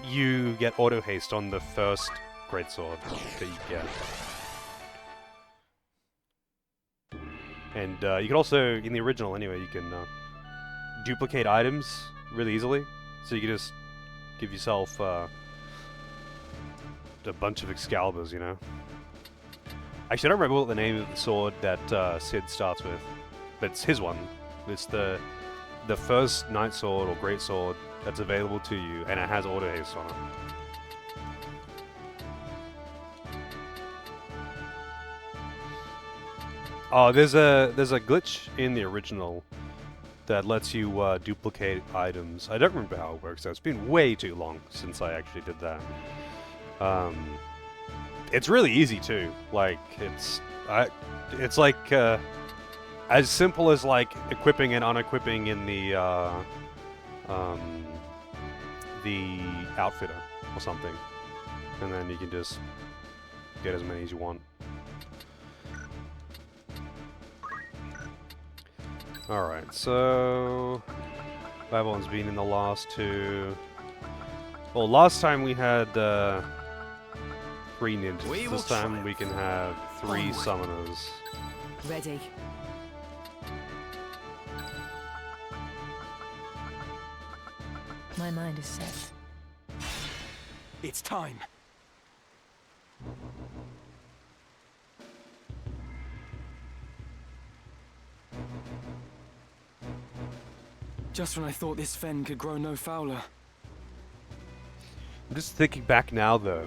A: you get auto haste on the first great sword that you get. And you can also, in the original anyway, you can duplicate items really easily. So you can just give yourself a bunch of Excaliburs, you know. Actually, I don't remember what the name of the sword that Sid starts with, but it's his one. It's the first Night Sword or Great Sword that's available to you, and it has auto haste on it. Oh, there's a glitch in the original that lets you duplicate items. I don't remember how it works though. It's been way too long since I actually did that. It's really easy too. Like it's like as simple as like equipping and unequipping in the outfitter or something, and then you can just get as many as you want. Alright, so Babylon's been in the last two. Well, last time we had 3 ninjas. This time we can have 3 summoners.
C: Ready. My mind is set.
F: It's time. Just when I thought this fen could grow no fouler.
A: I'm just thinking back now, though.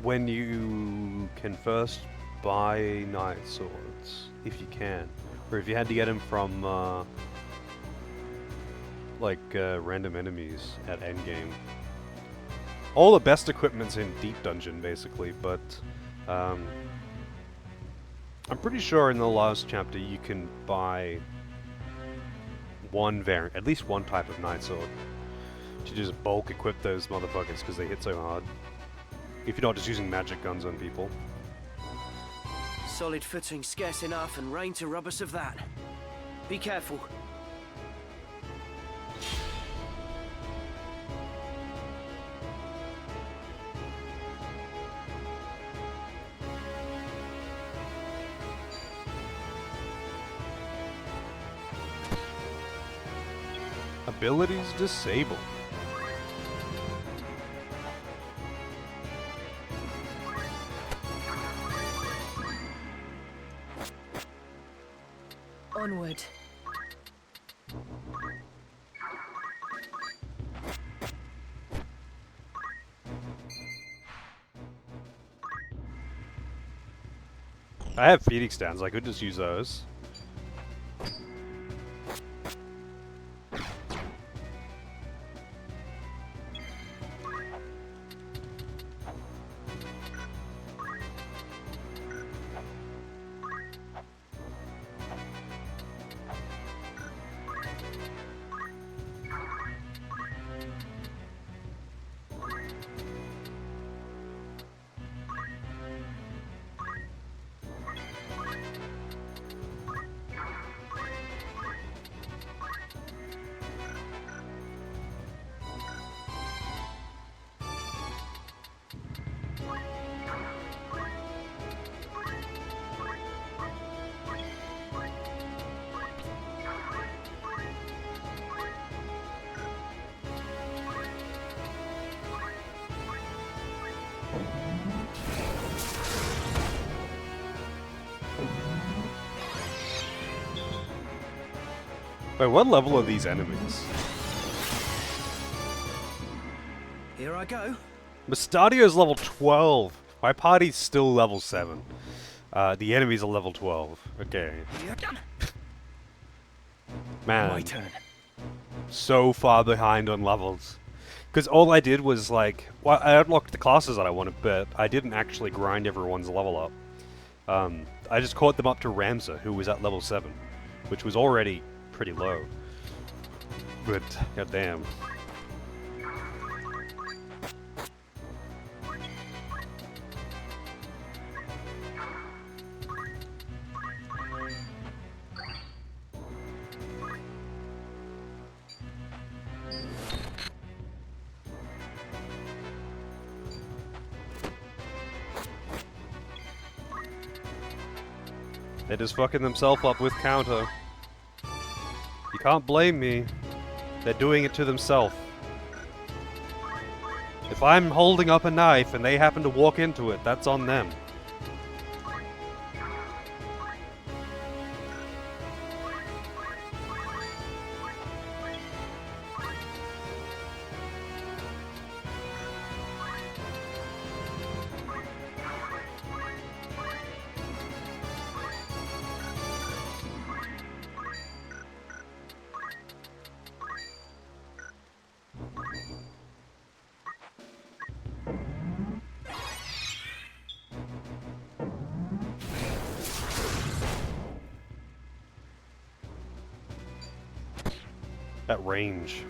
A: When you can first buy Night Swords, if you can. Or if you had to get them from, random enemies at endgame. All the best equipment's in Deep Dungeon, basically, but, I'm pretty sure in the last chapter you can buy one variant, at least one type of Night Sword. To just bulk equip those motherfuckers because they hit so hard. If you're not just using magic guns on people.
D: Solid footing scarce enough and rain to rob us of that. Be careful.
A: Abilities disabled.
C: Onward.
A: I have Phoenix stands, I could just use those. Wait, what level are these enemies?
D: Here I go.
A: Mustadio's level 12. My party's still level 7. The enemies are level 12. Okay. Man.
F: My turn.
A: So far behind on levels. Because all I did was like... Well, I unlocked the classes that I wanted, but I didn't actually grind everyone's level up. I just caught them up to Ramza, who was at level 7. Which was already pretty low. But, goddamn. They're just fucking themselves up with counter. You can't blame me. They're doing it to themselves. If I'm holding up a knife and they happen to walk into it, that's on them. At range.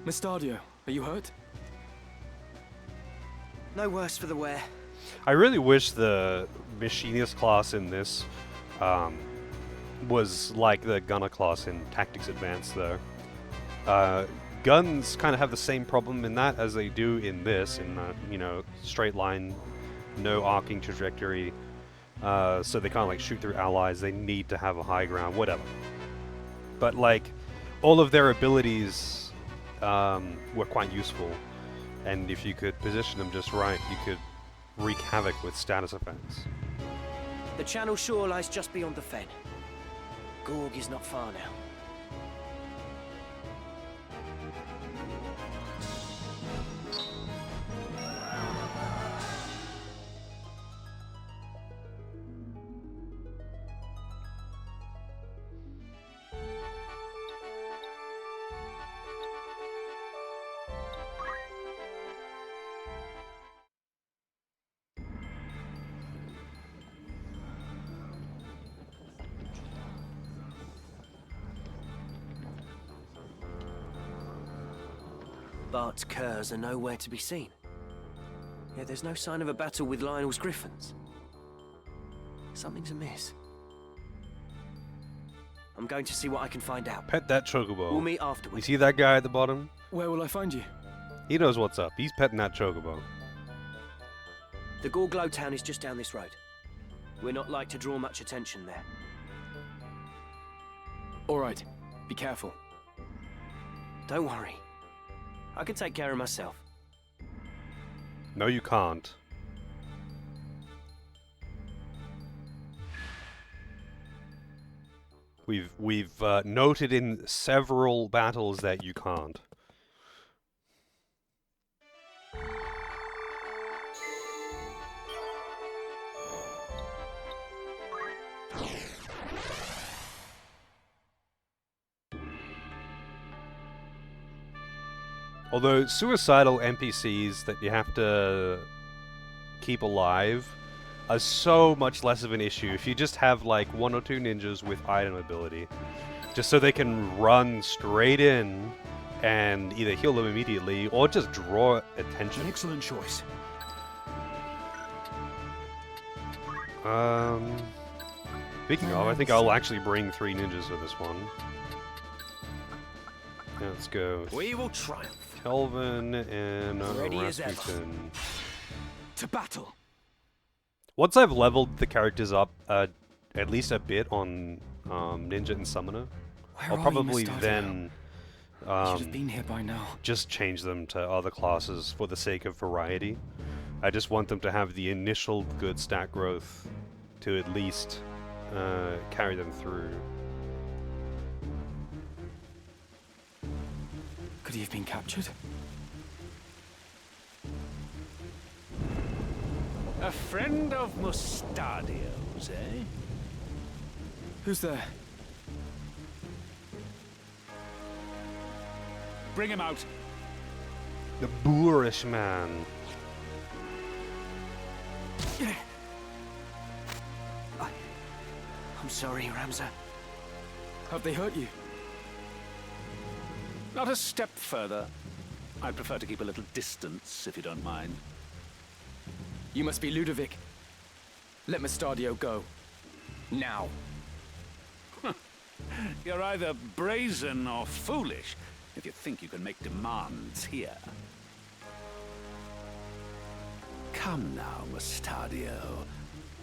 F: Mustadio, are you hurt?
D: No worse for the wear.
A: I really wish the machinist class in this was like the gunner class in Tactics Advanced, though. Guns kind of have the same problem in that as they do in this, in you know, straight line, no arcing trajectory. So they can't like shoot through allies. They need to have a high ground, whatever. But like, all of their abilities were quite useful, and if you could position them just right, you could wreak havoc with status effects.
D: The channel shore lies just beyond the fen. Gorg is not far now. Bart's curs are nowhere to be seen. Yet there's no sign of a battle with Lionel's griffins. Something's amiss. I'm going to see what I can find out.
A: Pet that chocobo.
D: We'll meet
A: You
D: afterwards.
A: see that guy at the bottom?
F: Where will I find you?
A: He knows what's up. He's petting that chocobo.
D: The Gorglow town is just down this road. We're not like to draw much attention there.
F: All right. Be careful.
D: Don't worry. I can take care of myself.
A: No, you can't. We've noted in several battles that you can't. Although suicidal NPCs that you have to keep alive are so much less of an issue if you just have like 1 or 2 ninjas with item ability. Just so they can run straight in and either heal them immediately or just draw attention.
B: Excellent choice.
A: Speaking of, I think I'll actually bring 3 ninjas for this one. Yeah, let's go.
B: We will triumph.
A: Kelvin and
B: Ready as ever.
A: Rasputin.
B: To battle.
A: Once I've leveled the characters up at least a bit on Ninja and Summoner, I'll probably then
F: Should have been here by now.
A: just change them to other classes for the sake of variety. I just want them to have the initial good stat growth to at least carry them through.
F: Could he have been captured?
M: A friend of Mustardio's, eh?
F: Who's there?
M: Bring him out.
A: The boorish man.
D: I'm sorry, Ramza.
F: Have they hurt you?
M: Not a step further. I'd prefer to keep a little distance, if you don't mind.
F: You must be Ludovic. Let Mustardio go. Now.
M: You're either brazen or foolish if you think you can make demands here. Come now, Mustardio.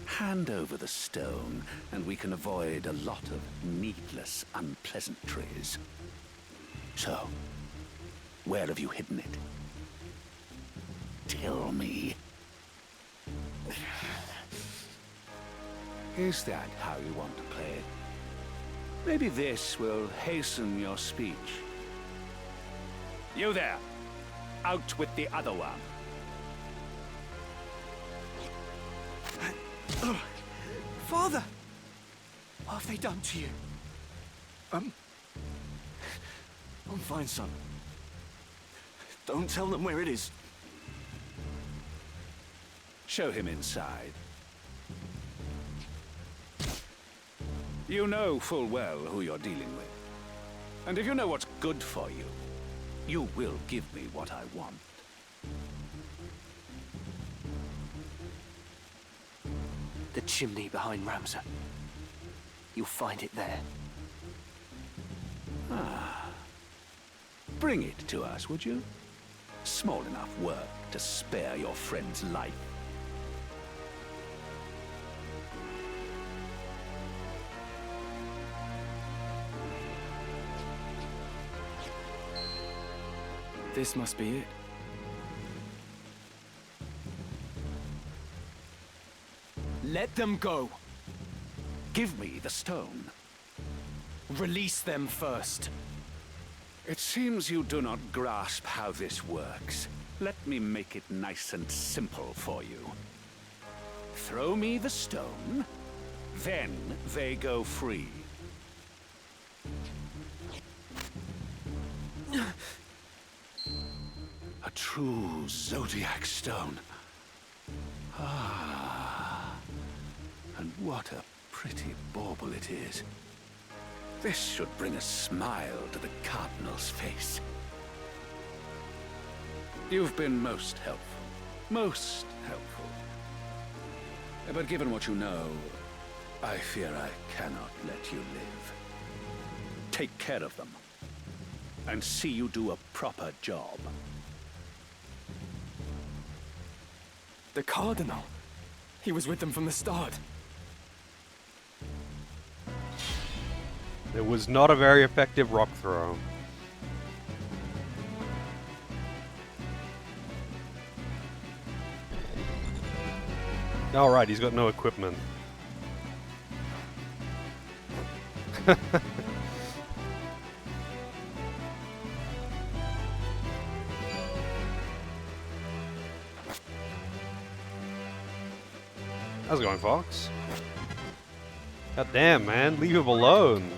M: Hand over the stone, and we can avoid a lot of needless unpleasantries. So, where have you hidden it? Tell me. Is that how you want to play it? Maybe this will hasten your speech. You there! Out with the other one.
B: Father! What have they done to you? I'm fine, son. Don't tell them where it is.
M: Show him inside. You know full well who you're dealing with. And if you know what's good for you, you will give me what I want.
D: The chimney behind Ramza. You'll find it there.
M: Ah. Bring it to us, would you? Small enough work to spare your friend's life.
F: This must be it. Let them go.
M: Give me the stone.
F: Release them first.
M: It seems you do not grasp how this works. Let me make it nice and simple for you. Throw me the stone, then they go free. A true Zodiac stone. Ah, and what a pretty bauble it is. This should bring a smile to the Cardinal's face. You've been most helpful. Most helpful. But given what you know, I fear I cannot let you live. Take care of them. And see you do a proper job.
F: The Cardinal. He was with them from the start.
A: It was not a very effective rock throw. Alright, he's got no equipment. How's it going, Fox? God damn, man. Leave him alone.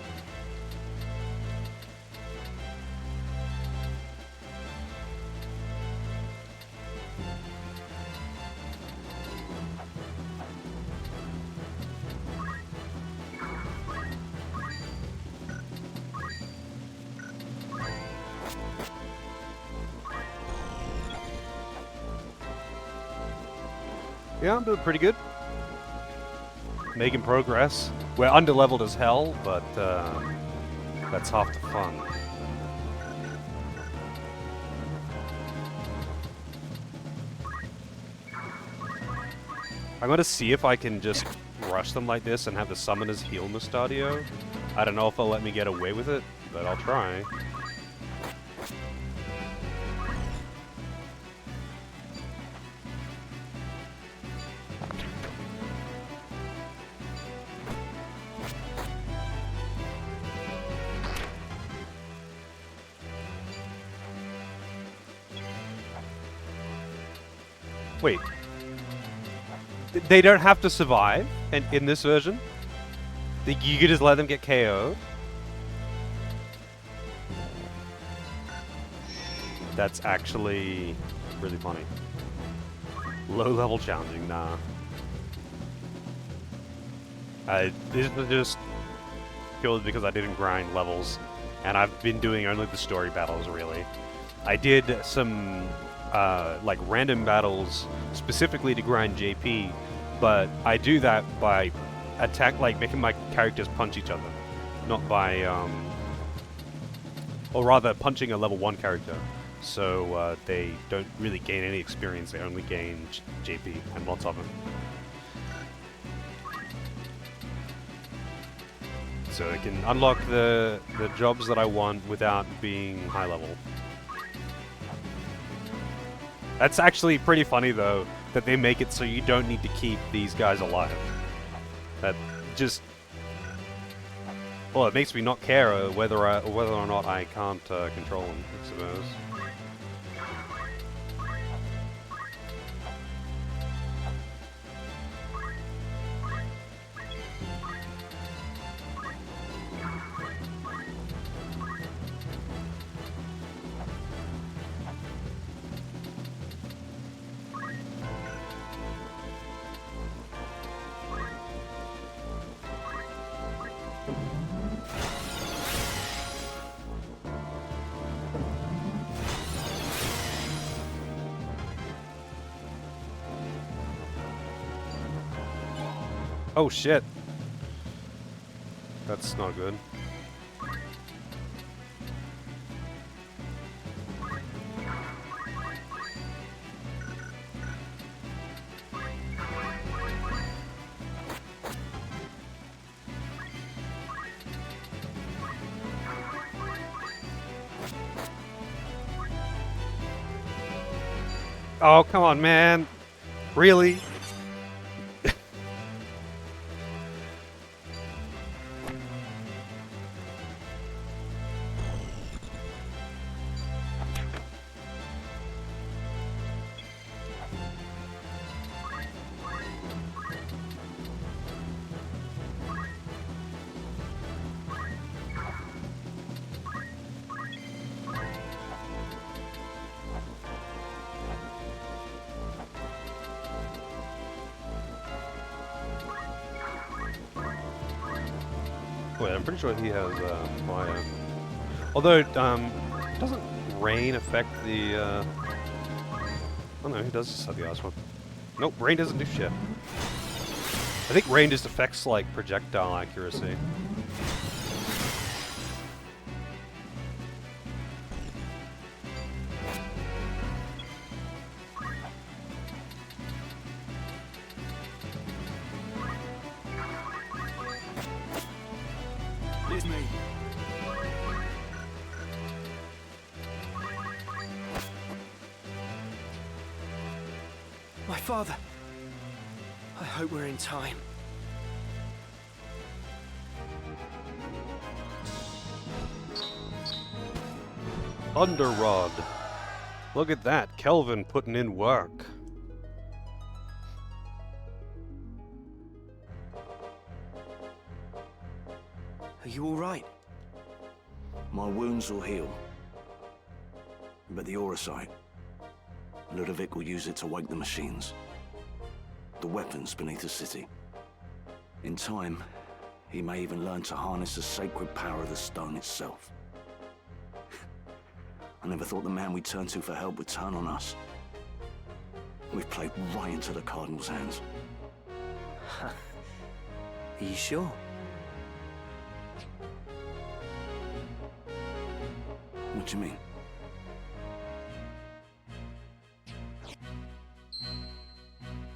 A: Yeah, I'm doing pretty good. Making progress. We're underleveled as hell, but that's half the fun. I'm gonna see if I can just rush them like this and have the summoners heal Mustadio. I don't know if they'll let me get away with it, but I'll try. Wait. They don't have to survive in this version? You could just let them get KO'd? That's actually really funny. Low level challenging, nah. This is just purely because I didn't grind levels, and I've been doing only the story battles, really. I did some like random battles specifically to grind JP, but I do that by making my characters punch each other, not by or rather punching a level 1 character, so they don't really gain any experience, they only gain JP, and lots of them. So I can unlock the jobs that I want without being high level. That's actually pretty funny, though, that they make it so you don't need to keep these guys alive. That just... Well, it makes me not care whether or not I can't control them, I suppose. Oh shit. That's not good. Oh, come on, man. Really? Wait, I'm pretty sure he has fire. Although, doesn't rain affect the Oh no, he does just have the last one. Nope, rain doesn't do shit. I think rain just affects, like, projectile accuracy.
F: It's me.
D: My father. I hope we're in time.
A: Thunder Rod. Look at that, Kelvin putting in work.
D: Are you all right?
I: My wounds will heal. But the Aurosite, Ludovic will use it to wake the machines. The weapons beneath the city. In time, he may even learn to harness the sacred power of the stone itself. I never thought the man we turned to for help would turn on us. We've played right into the Cardinal's hands.
D: Are you sure?
I: What do you mean?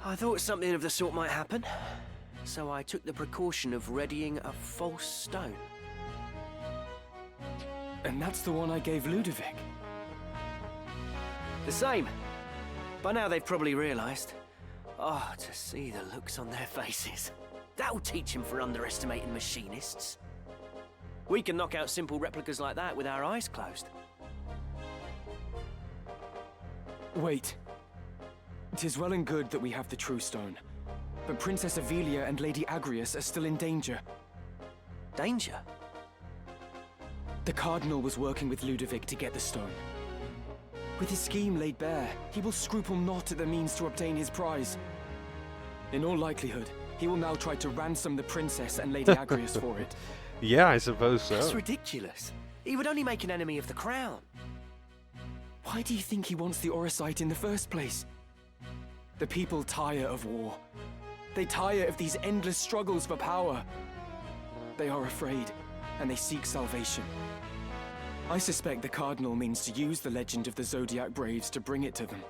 D: I thought something of the sort might happen, so I took the precaution of readying a false stone.
F: And that's the one I gave Ludovic.
D: The same. By now they've probably realised. Oh, to see the looks on their faces. That'll teach them for underestimating machinists. We can knock out simple replicas like that with our eyes closed.
F: Wait. 'Tis well and good that we have the true stone. But Princess Ivalice and Lady Agrias are still in danger.
D: Danger?
F: The Cardinal was working with Ludovic to get the stone. With his scheme laid bare, he will scruple not at the means to obtain his prize. In all likelihood, he will now try to ransom the princess and Lady Agrias for it.
A: Yeah, I suppose so.
D: That's ridiculous. He would only make an enemy of the crown.
F: Why do you think he wants the Aurosite in the first place? The people tire of war. They tire of these endless struggles for power. They are afraid, and they seek salvation. I suspect the Cardinal means to use the legend of the Zodiac Braves to bring it to them.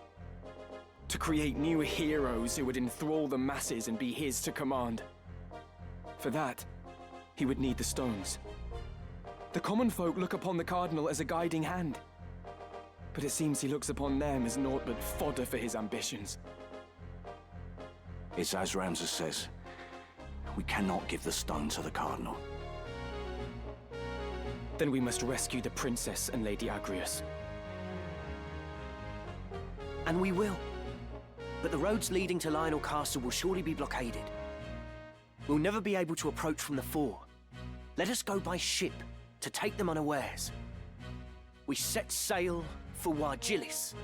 F: To create new heroes who would enthrall the masses and be his to command. For that, he would need the stones. The common folk look upon the Cardinal as a guiding hand. But it seems he looks upon them as naught but fodder for his ambitions.
I: It's as Ramses says. We cannot give the stone to the Cardinal.
F: Then we must rescue the princess and Lady Agrias.
D: And we will. But the roads leading to Lionel Castle will surely be blockaded. We'll never be able to approach from the fore. Let us go by ship to take them unawares. We set sail for Ivalice.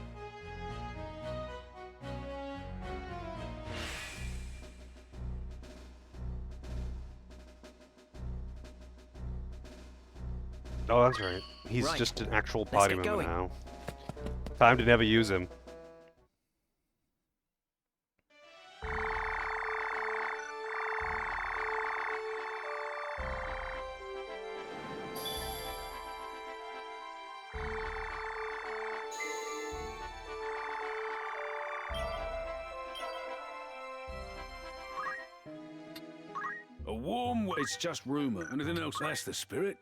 A: Oh, that's right. He's
D: Right.
A: just an actual
D: Let's
A: party
D: get
A: member
D: going.
A: now. Time to never use him.
M: A warm... It's just rumour. Anything else? That's the spirit.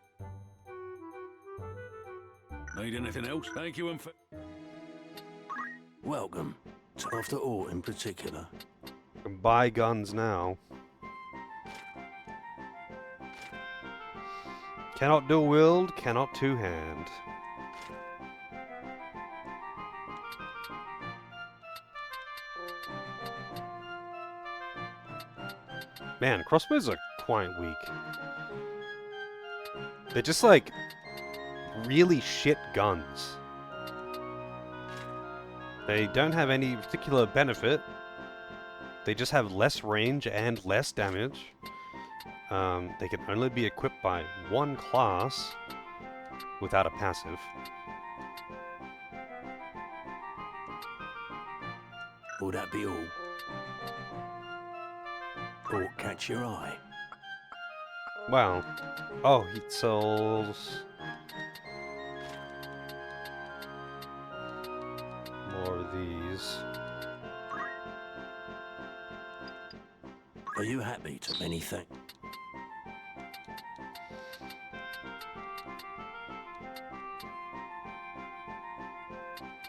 M: Need anything else? Thank you and for...
I: Welcome to After All in particular.
A: Can buy guns now. Cannot dual wield, cannot two hand. Man, crossbows are quite weak. They're just like really shit guns. They don't have any particular benefit. They just have less range and less damage. They can only be equipped by one class without a passive.
J: Will that be all? Or catch your eye?
A: Wow. Oh, he sells more of these.
J: Are you happy to anything?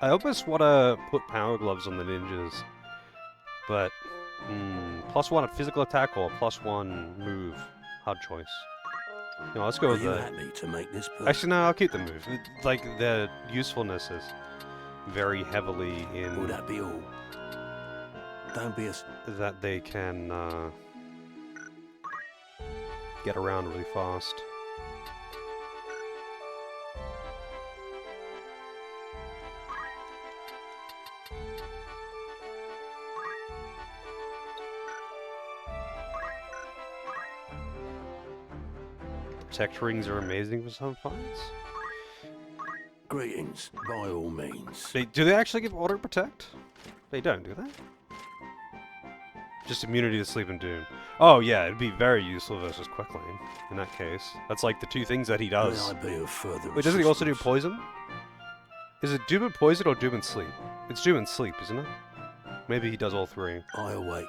A: I almost want to put power gloves on the ninjas, but +1 at physical attack or +1 move. Hard choice. You know, let's go
J: Are
A: with
J: you
A: the.
J: happy to make this person?
A: Actually, no, I'll keep the move. Like the usefulness is very heavily in.
J: Will that be all? Don't be a...
A: That they can get around really fast. Protect rings are amazing for some fights.
J: Greetings, by all means.
A: Do they actually give auto protect? They don't, do they? Just immunity to sleep and doom. Oh yeah, it'd be very useful versus Quicklane in that case. That's like the two things that he does.
J: May I be of further
A: Wait, doesn't he also do
J: assistance?
A: poison? Is it doom and poison or doom and sleep? It's doom and sleep, isn't it? Maybe he does all three.
J: I await.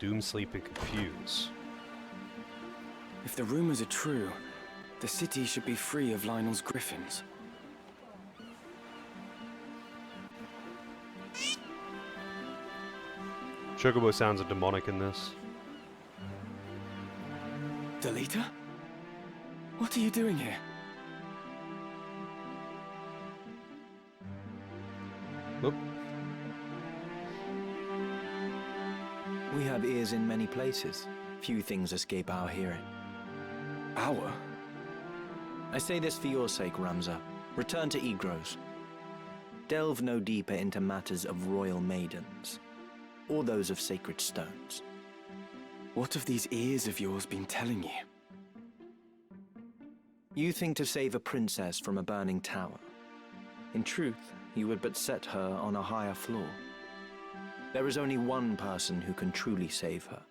A: Doom, sleep, and confuse.
F: If the rumors are true, the city should be free of Lionel's griffins.
A: Chocobo sounds are demonic in this.
F: Delita? What are you doing here?
A: Oop.
N: We have ears in many places. Few things escape our hearing.
F: Our?
N: I say this for your sake, Ramza. Return to Igros. Delve no deeper into matters of royal maidens, or those of sacred stones.
F: What have these ears of yours been telling you?
N: You think to save a princess from a burning tower. In truth, you would but set her on a higher floor. There is only one person who can truly save her,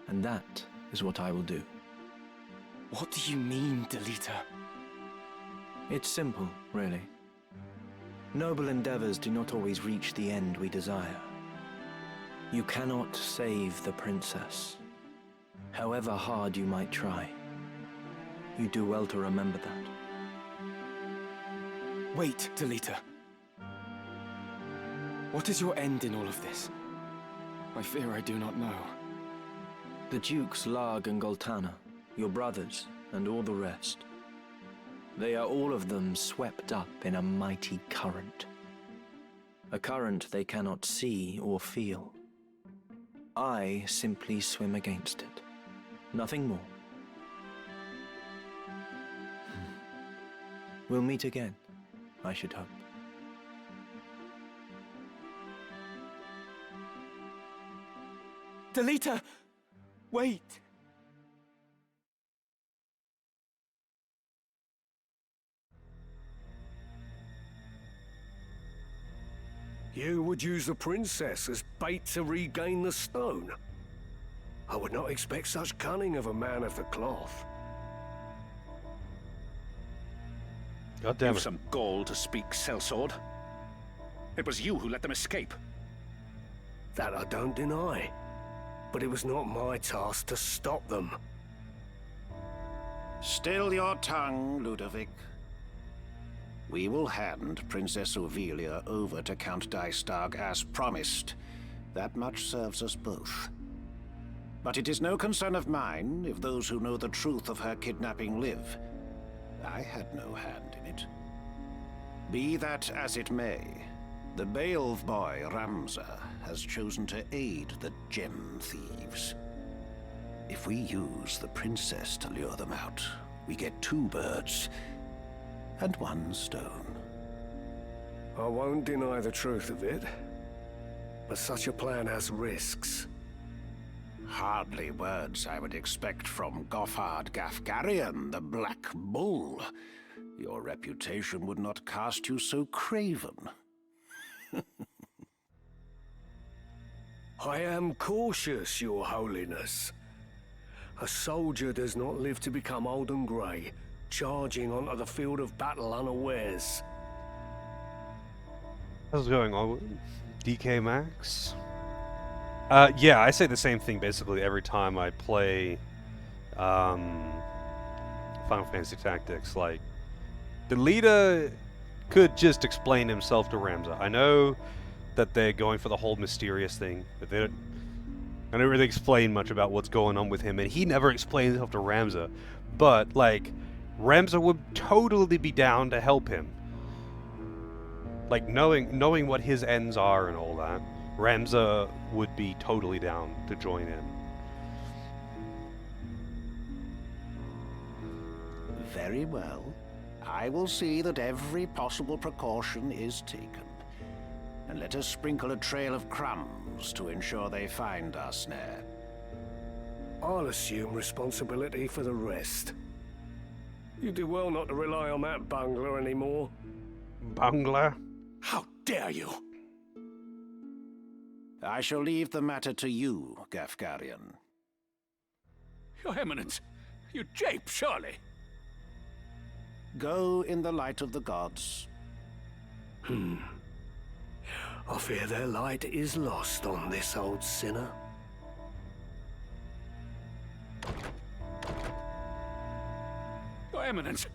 N: and that is what I will do.
F: What do you mean, Delita?
N: It's simple, really. Noble endeavors do not always reach the end we desire. You cannot save the princess, however hard you might try. You do well to remember that.
F: Wait, Delita. What is your end in all of this? I fear I do not know.
N: The Dukes Larg and Goltana, your brothers, and all the rest. They are all of them swept up in a mighty current. A current they cannot see or feel. I simply swim against it. Nothing more. We'll meet again, I should hope.
F: Delita! Wait!
J: You would use the princess as bait to regain the stone? I would not expect such cunning of a man of the cloth.
A: God damn
M: You've
A: it.
M: some gall to speak, sellsword. It was you who let them escape.
J: That I don't deny. But it was not my task to stop them.
L: Still your tongue, Ludovic. We will hand Princess Ovelia over to Count Dystag as promised. That much serves us both. But it is no concern of mine if those who know the truth of her kidnapping live. I had no hand in it. Be that as it may, the Beowulf boy, Ramza, has chosen to aid the gem thieves. If we use the princess to lure them out, we get 2 birds and 1 stone.
J: I won't deny the truth of it. but such a plan has risks.
L: Hardly words I would expect from Goffard Gafgarian, the Black Bull. Your reputation would not cast you so craven.
J: I am cautious, Your Holiness. A soldier does not live to become old and grey, charging onto the field of battle unawares.
A: How's it going, Owen? DK Max? Yeah, I say the same thing basically every time I play Final Fantasy Tactics. Like, the leader could just explain himself to Ramza. I know that they're going for the whole mysterious thing, but they don't really explain much about what's going on with him, and he never explains himself to Ramza. But, like, Ramza would totally be down to help him. Like, knowing what his ends are and all that, Ramza would be totally down to join in.
L: Very well. I will see that every possible precaution is taken. And let us sprinkle a trail of crumbs to ensure they find our snare.
J: I'll assume responsibility for the rest. You do well not to rely on that bungler anymore.
A: Bungler?
J: How dare you!
L: I shall leave the matter to you, Gafgarian.
M: Your Eminence, you jape, surely.
L: Go in the light of the gods.
J: I fear their light is lost on this old sinner.
M: Your Eminence,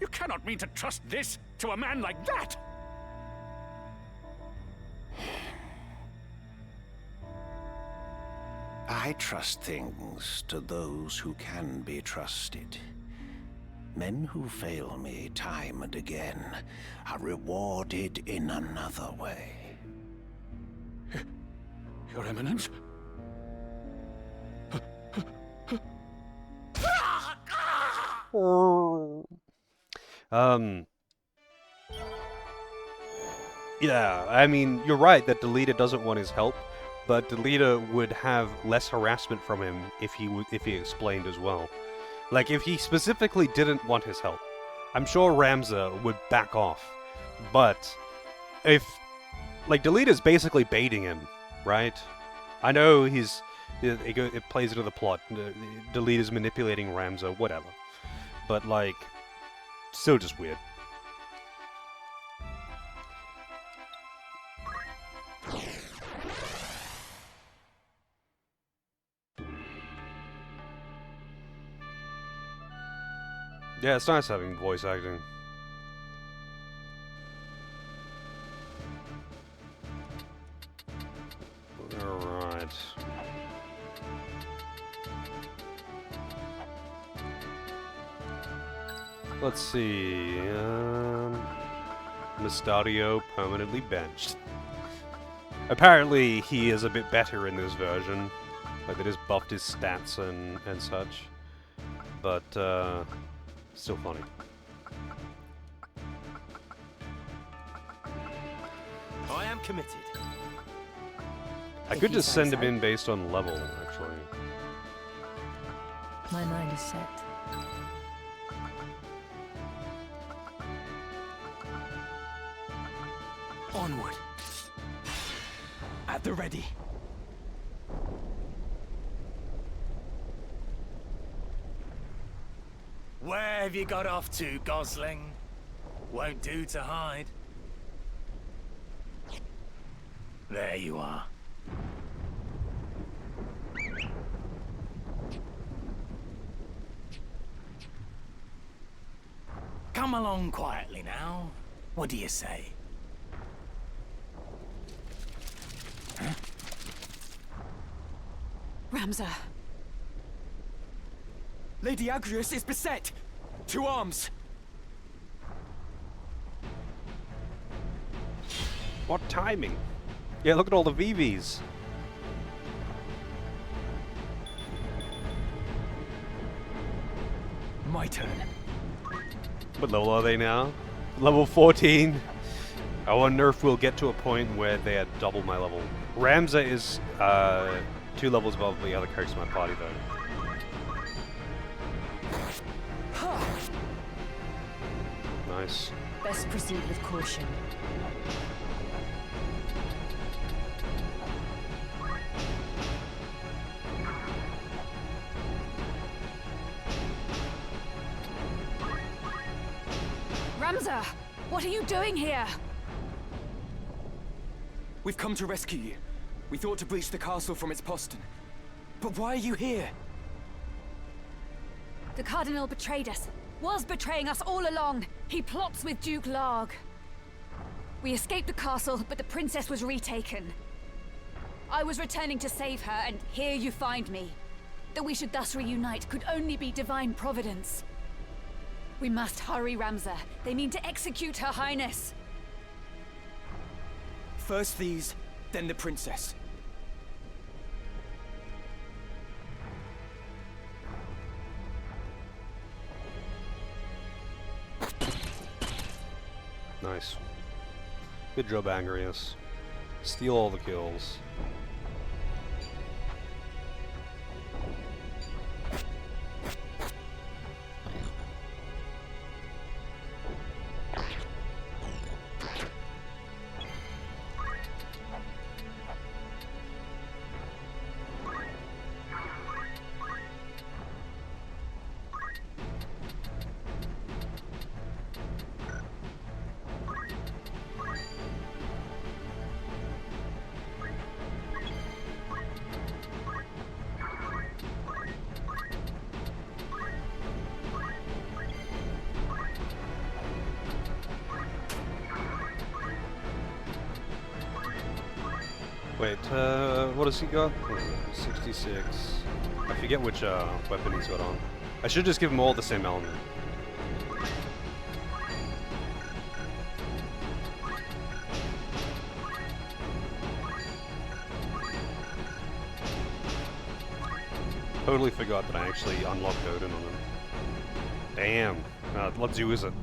M: you cannot mean to trust this to a man like that!
L: I trust things to those who can be trusted. Men who fail me time and again are rewarded in another way.
M: Your Eminence?
A: Yeah, I mean, you're right that Delita doesn't want his help, but Delita would have less harassment from him if he explained as well. Like, if he specifically didn't want his help, I'm sure Ramza would back off. But if, like, Delita's basically baiting him, right? I know it plays into the plot. Delita's manipulating Ramza, whatever. But, like, still just weird. Yeah, it's nice having voice acting. Alright. Let's see. Mystadio permanently benched. Apparently, he is a bit better in this version. Like, they just buffed his stats and such. But, still funny.
B: I am committed.
A: I could just send him in based on level, actually.
C: My mind is set.
B: Onward. At the ready. Where have you got off to, Gosling? Won't do to hide. There you are. Come along quietly now. What do you say? Huh?
F: Ramza. Lady Agrius is beset! To arms!
A: What timing? Yeah, look at all the VVs.
F: My turn.
A: What level are they now? Level 14. I wonder if we'll get to a point where they are double my level. Ramza is 2 levels above the other characters in my party, though. Nice.
C: Best proceed with caution.
E: Ramza! What are you doing here?
F: We've come to rescue you. We thought to breach the castle from its postern. But why are you here?
E: The Cardinal betrayed us. Was betraying us all along. He plots with Duke Larg. We escaped the castle, but the princess was retaken. I was returning to save her, and here you find me. That we should thus reunite could only be divine providence. We must hurry, Ramza. They mean to execute Her Highness.
F: First these, then the princess.
A: Nice. Good job, Angrius. Steal all the kills. Wait, what has he got? 66. I forget which weapon he's got on. I should just give them all the same element. Totally forgot that I actually unlocked Odin on him. Damn. Let's use it.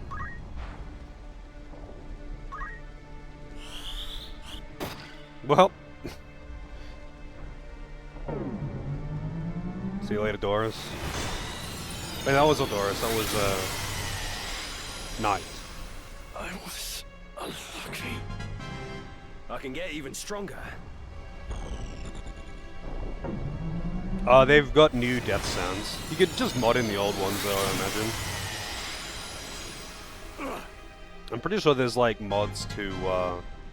A: Well. See you later, Doris. Wait, that was Doris. That was, Knight.
J: I was unlucky. I can get even stronger.
A: They've got new death sounds. You could just mod in the old ones, though, I imagine. I'm pretty sure there's, like, mods to,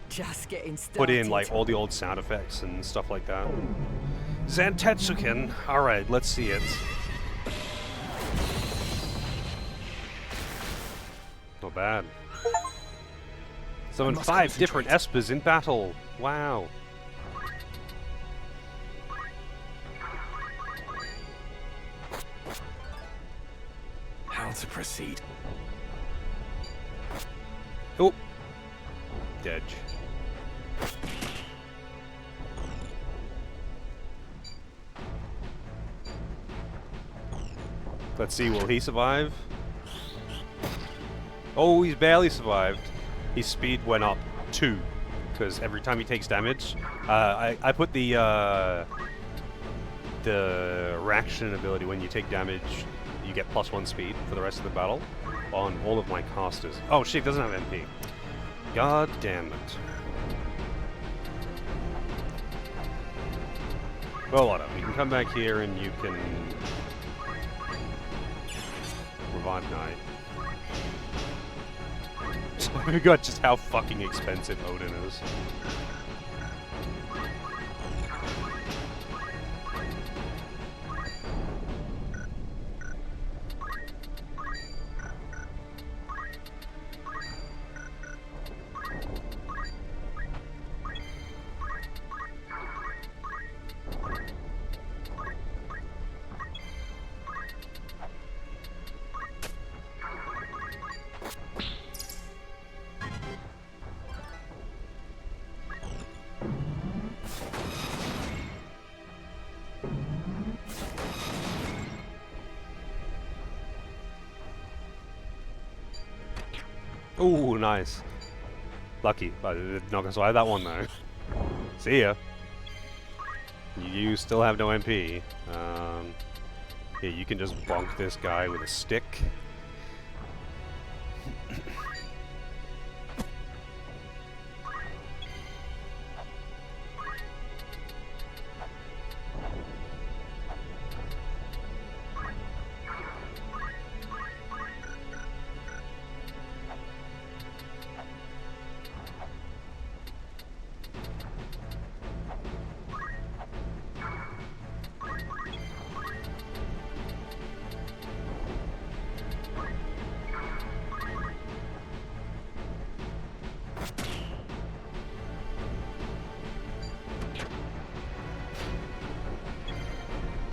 C: Just getting started.
A: put in, like, all the old sound effects and stuff like that. Zantetsuken. Alright, let's see it. Not bad. Summon 5 different espers in battle. Wow.
J: How to proceed?
A: Oh. Dead. Let's see, will he survive? Oh, he's barely survived. His speed went up 2, because every time he takes damage, I put the reaction ability when you take damage, you get +1 speed for the rest of the battle on all of my casters. Oh shit, doesn't have MP. God damn it. Well, whatever. You can come back here and you can revive Knight. I forgot just how fucking expensive Odin is. Ooh, nice. Lucky, but not gonna survive that one though. See ya. You still have no MP. Yeah, you can just bonk this guy with a stick.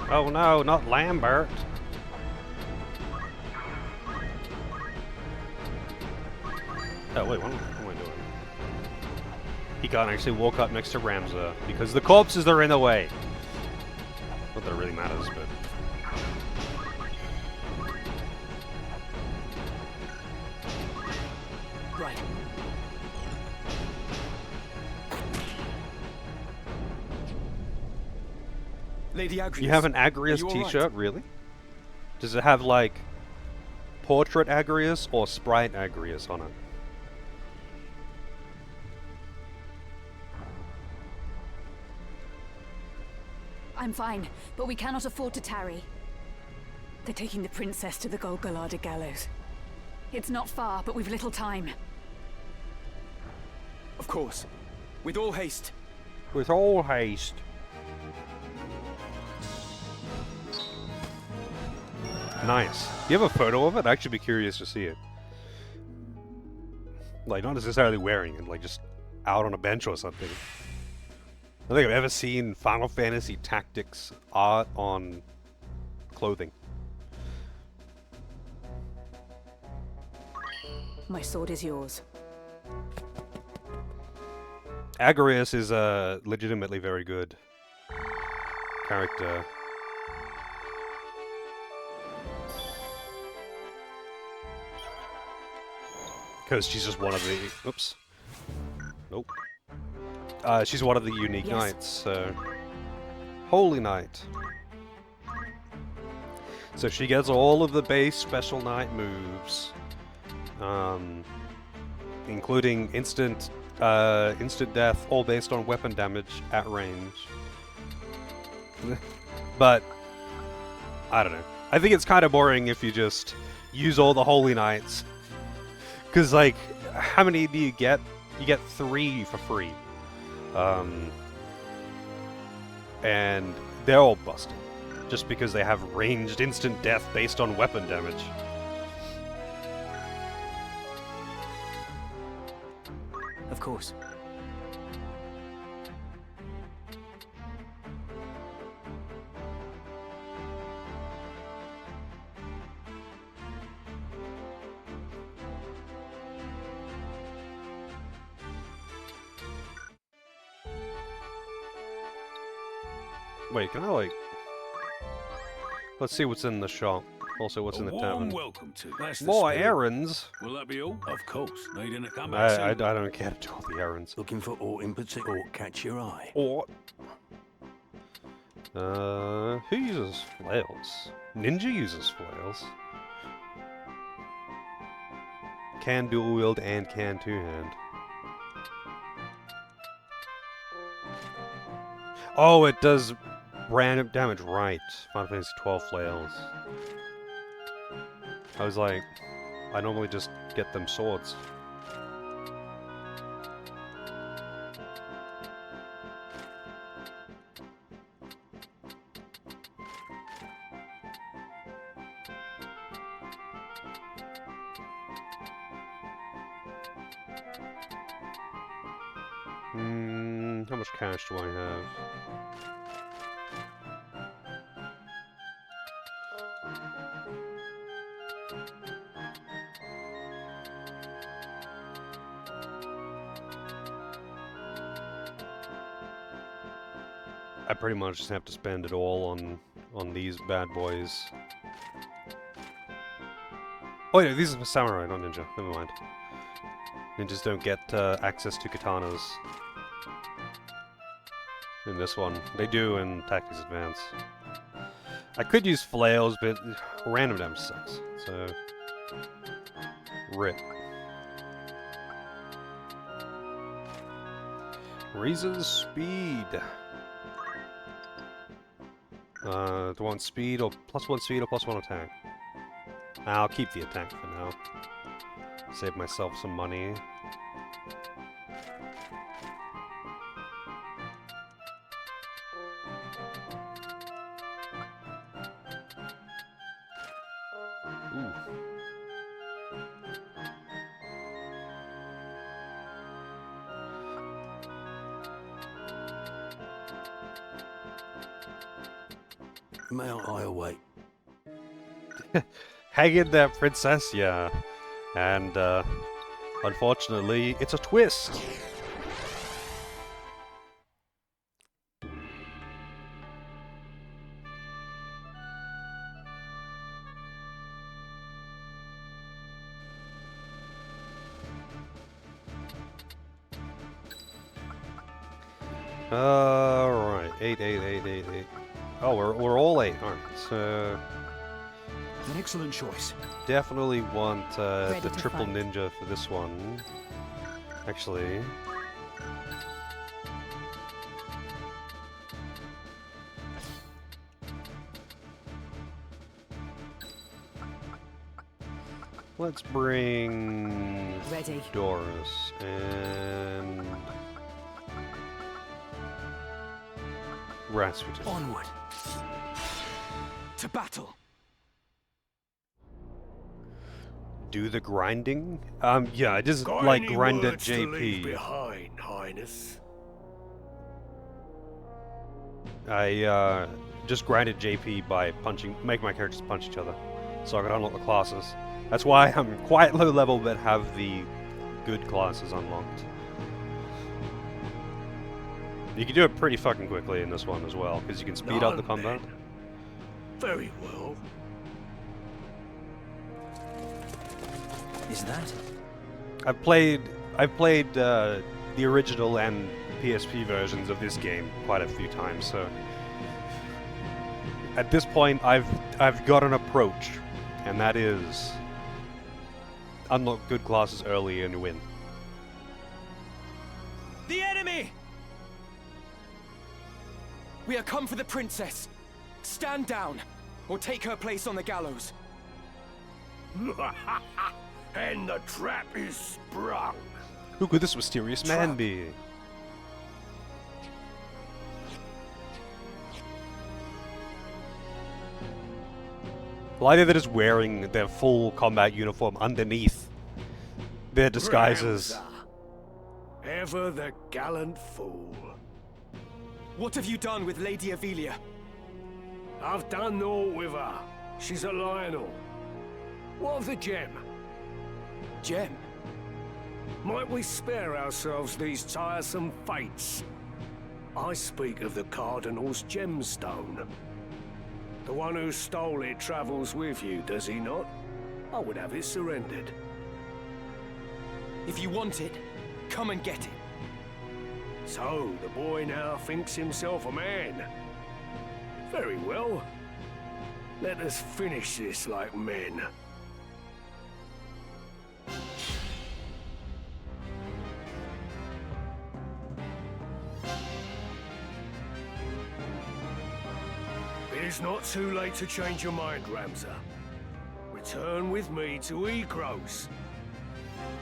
A: Oh no, not Lambert. Oh wait, what am I doing? He can't actually walk up next to Ramza because the corpses are in the way. Not that it really matters, but...
C: Right.
F: Lady Agrias.
A: You have an Agrias t-shirt, really? Does it have, like, Portrait Agrias or Sprite Agrias on it?
E: I'm fine, but we cannot afford to tarry. They're taking the princess to the Golgolada gallows. It's not far, but we've little time.
F: Of course. With all haste.
A: With all haste. Nice. Do you have a photo of it? I'd actually be curious to see it. Like, not necessarily wearing it, like just out on a bench or something. I don't think I've ever seen Final Fantasy Tactics art on clothing.
E: My sword is yours.
A: Agrias is a legitimately very good character. Because she's just one of the... Oops. Nope. She's one of the unique knights, so... Holy Knight. So she gets all of the base special knight moves. Including instant death, all based on weapon damage at range. But... I don't know. I think it's kind of boring if you just use all the Holy Knights. Because, like, how many do you get? You get 3 for free. And they're all busted. Just because they have ranged instant death based on weapon damage.
D: Of course.
A: Wait, can I, like... Let's see what's in the shop. Also, what's in the tavern.
M: Welcome to. That's the
A: More
M: spirit.
A: errands?
M: Will that be all? Of course. Needing to come
A: I
M: back
A: don't care to do all the errands.
B: Looking for aught in particular catch your eye?
A: Or... who uses flails? Ninja uses flails. Can dual wield and can two-hand. Oh, it does random damage, right. Final Fantasy 12 flails. I was like, I normally just get them swords. How much cash do I have? I pretty much just have to spend it all on these bad boys. Oh yeah, these are for samurai, not ninja. Never mind. Ninjas don't get access to katanas. in this one. They do in Tactics Advance. I could use flails, but random damage sucks. So, rip. Raises speed. Do I want speed or +1 speed or +1 attack? I'll keep the attack for now. Save myself some money. Ooh.
J: May I await?
A: Hang in there, princess, yeah. And, unfortunately, it's a twist. Alright, 8, 8, 8, 8, 8. Oh, we're all 8, aren't we? So...
B: An excellent choice.
A: Definitely want the
C: to
A: triple
C: fight.
A: ninja for this one. Actually... Let's bring...
C: Ready.
A: Doris and... Rasputin.
B: Onward.
F: To battle!
A: Do the grinding? Yeah, I just
J: Got
A: like
J: any
A: grind at
J: words to leave
A: JP.
J: behind, Highness?
A: I just grinded JP by make my characters punch each other, so I could unlock the classes. That's why I'm quite low level, but have the good classes unlocked. You can do it pretty fucking quickly in this one as well, because you can speed up the
J: None,
A: combat.
J: then. Very well.
D: Is that?
A: I've played the original and PSP versions of this game quite a few times, so at this point I've got an approach, and that is unlock good classes early and win.
F: The enemy! We are come for the princess. Stand down, or take her place on the gallows.
J: And the trap is sprung.
A: Who could this mysterious man
F: Trap.
A: be? Well, either they're just wearing their full combat uniform underneath their disguises.
J: Ramza, ever the gallant fool.
F: What have you done with Lady Ivalice?
J: I've done naught with her. She's a Lionel. What of the gem?
F: Gem?
J: Might we spare ourselves these tiresome fates? I speak of the Cardinal's gemstone. The one who stole it travels with you, does he not? I would have it surrendered.
F: If you want it, come and get it.
J: So, the boy now thinks himself a man. Very well. Let us finish this like men. It is not too late to change your mind, Ramza. Return with me to Egros.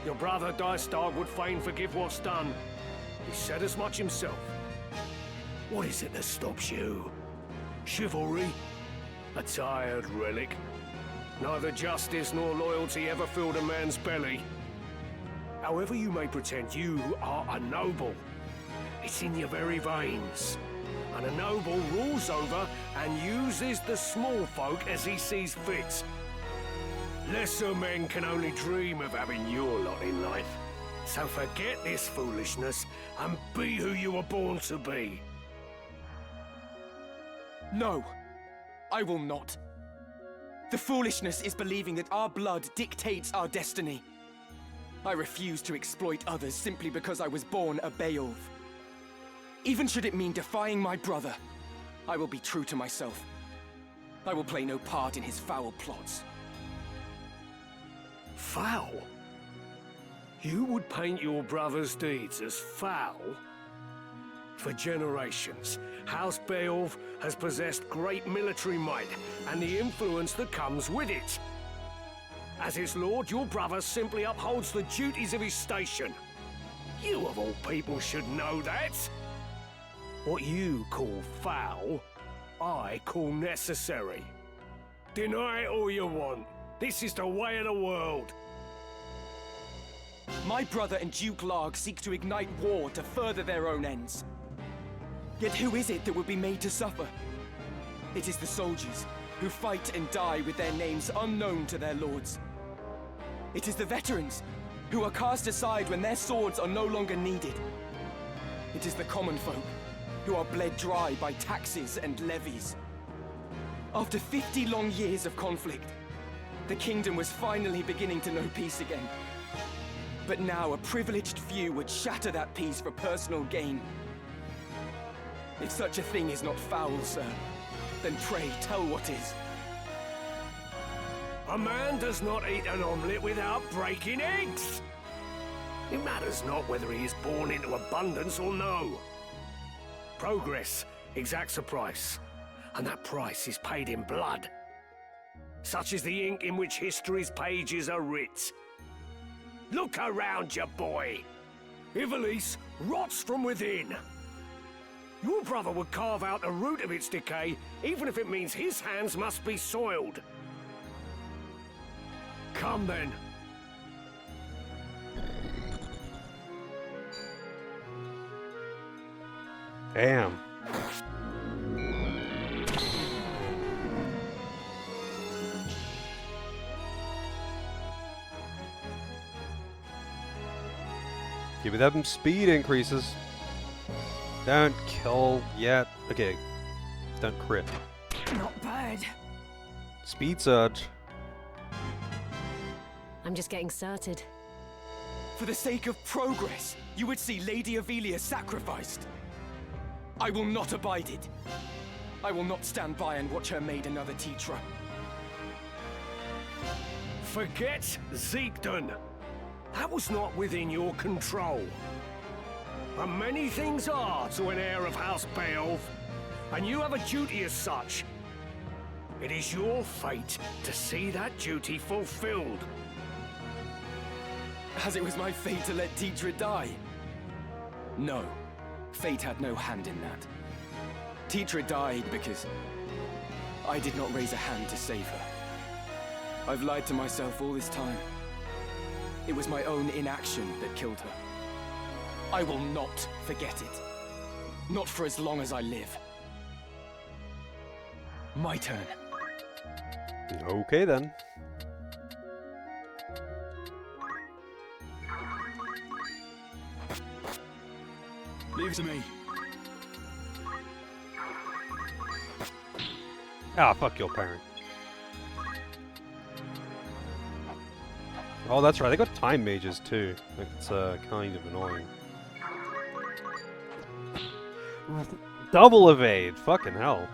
J: Your brother Dystard would fain forgive what's done. He said as much himself. What is it that stops you? Chivalry? A tired relic? Neither justice nor loyalty ever filled a man's belly. However you may pretend, you are a noble. It's in your very veins. And a noble rules over and uses the small folk as he sees fit. Lesser men can only dream of having your lot in life. So forget this foolishness and be who you were born to be.
F: No, I will not. The foolishness is believing that our blood dictates our destiny. I refuse to exploit others simply because I was born a Beowulf. Even should it mean defying my brother, I will be true to myself. I will play no part in his foul plots.
J: Foul? You would paint your brother's deeds as foul? For generations, House Beowulf has possessed great military might and the influence that comes with it. As its lord, your brother simply upholds the duties of his station. You of all people should know that. What you call foul, I call necessary. Deny it all you want. This is the way of the world.
F: My brother and Duke Larg seek to ignite war to further their own ends. Yet who is it that will be made to suffer? It is the soldiers, who fight and die with their names unknown to their lords. It is the veterans, who are cast aside when their swords are no longer needed. It is the common folk, who are bled dry by taxes and levies. After 50 long years of conflict, the kingdom was finally beginning to know peace again. But now a privileged few would shatter that peace for personal gain. If such a thing is not foul, sir, then pray tell what is.
J: A man does not eat an omelette without breaking eggs. It matters not whether he is born into abundance or no. Progress exacts a price, and that price is paid in blood. Such is the ink in which history's pages are writ. Look around you, boy. Ivalice rots from within. Your brother would carve out the root of its decay, even if it means his hands must be soiled. Come then.
A: Damn. Give me them speed increases. Don't kill yet. Okay. Don't crit.
C: Not bad.
A: Speed surge.
C: I'm just getting started.
F: For the sake of progress, you would see Lady Ivalice sacrificed. I will not abide it. I will not stand by and watch her made another Tetra.
J: Forget Zeekden. That was not within your control. But many things are to an heir of House Beowulf, and you have a duty as such. It is your fate to see that duty fulfilled.
F: As it was my fate to let Tetra die? No, fate had no hand in that. Tetra died because I did not raise a hand to save her. I've lied to myself all this time. It was my own inaction that killed her. I will not forget it. Not for as long as I live. My turn.
A: Okay then.
O: Leave it to me.
A: Ah, fuck your parent. Oh, that's right. They got time mages too. Like, it's kind of annoying. Double evade. Fucking hell.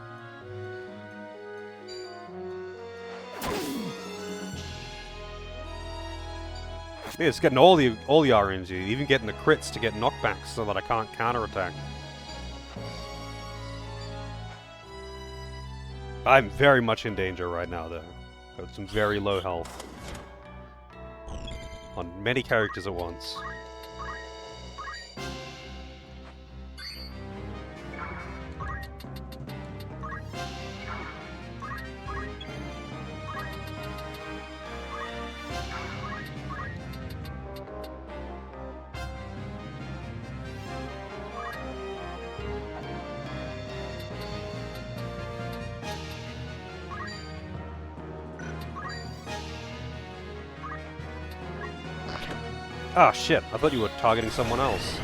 A: Yeah, it's getting all the RNG, even getting the crits to get knockbacks so that I can't counterattack. I'm very much in danger right now, though. Got some very low health. On many characters at once. Ah, shit. I thought you were targeting someone else.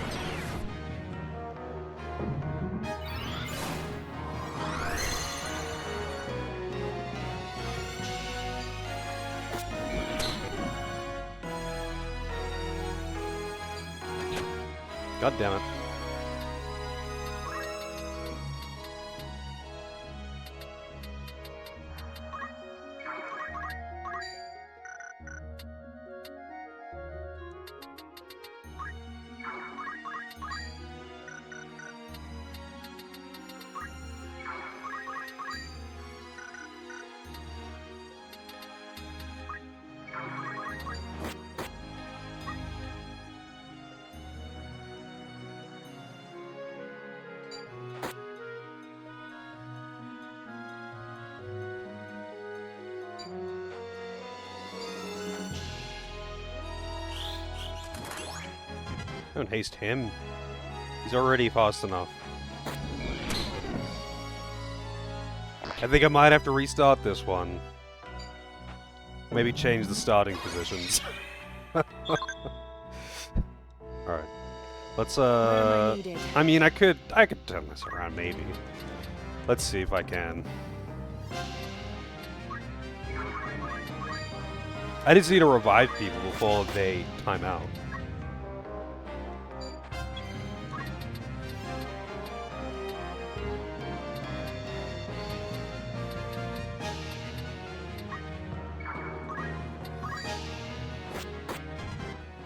A: God damn it. Don't haste him. He's already fast enough. I think I might have to restart this one. Maybe change the starting positions. Alright. Let's, I mean, I could turn this around, maybe. Let's see if I can. I just need to revive people before they time out.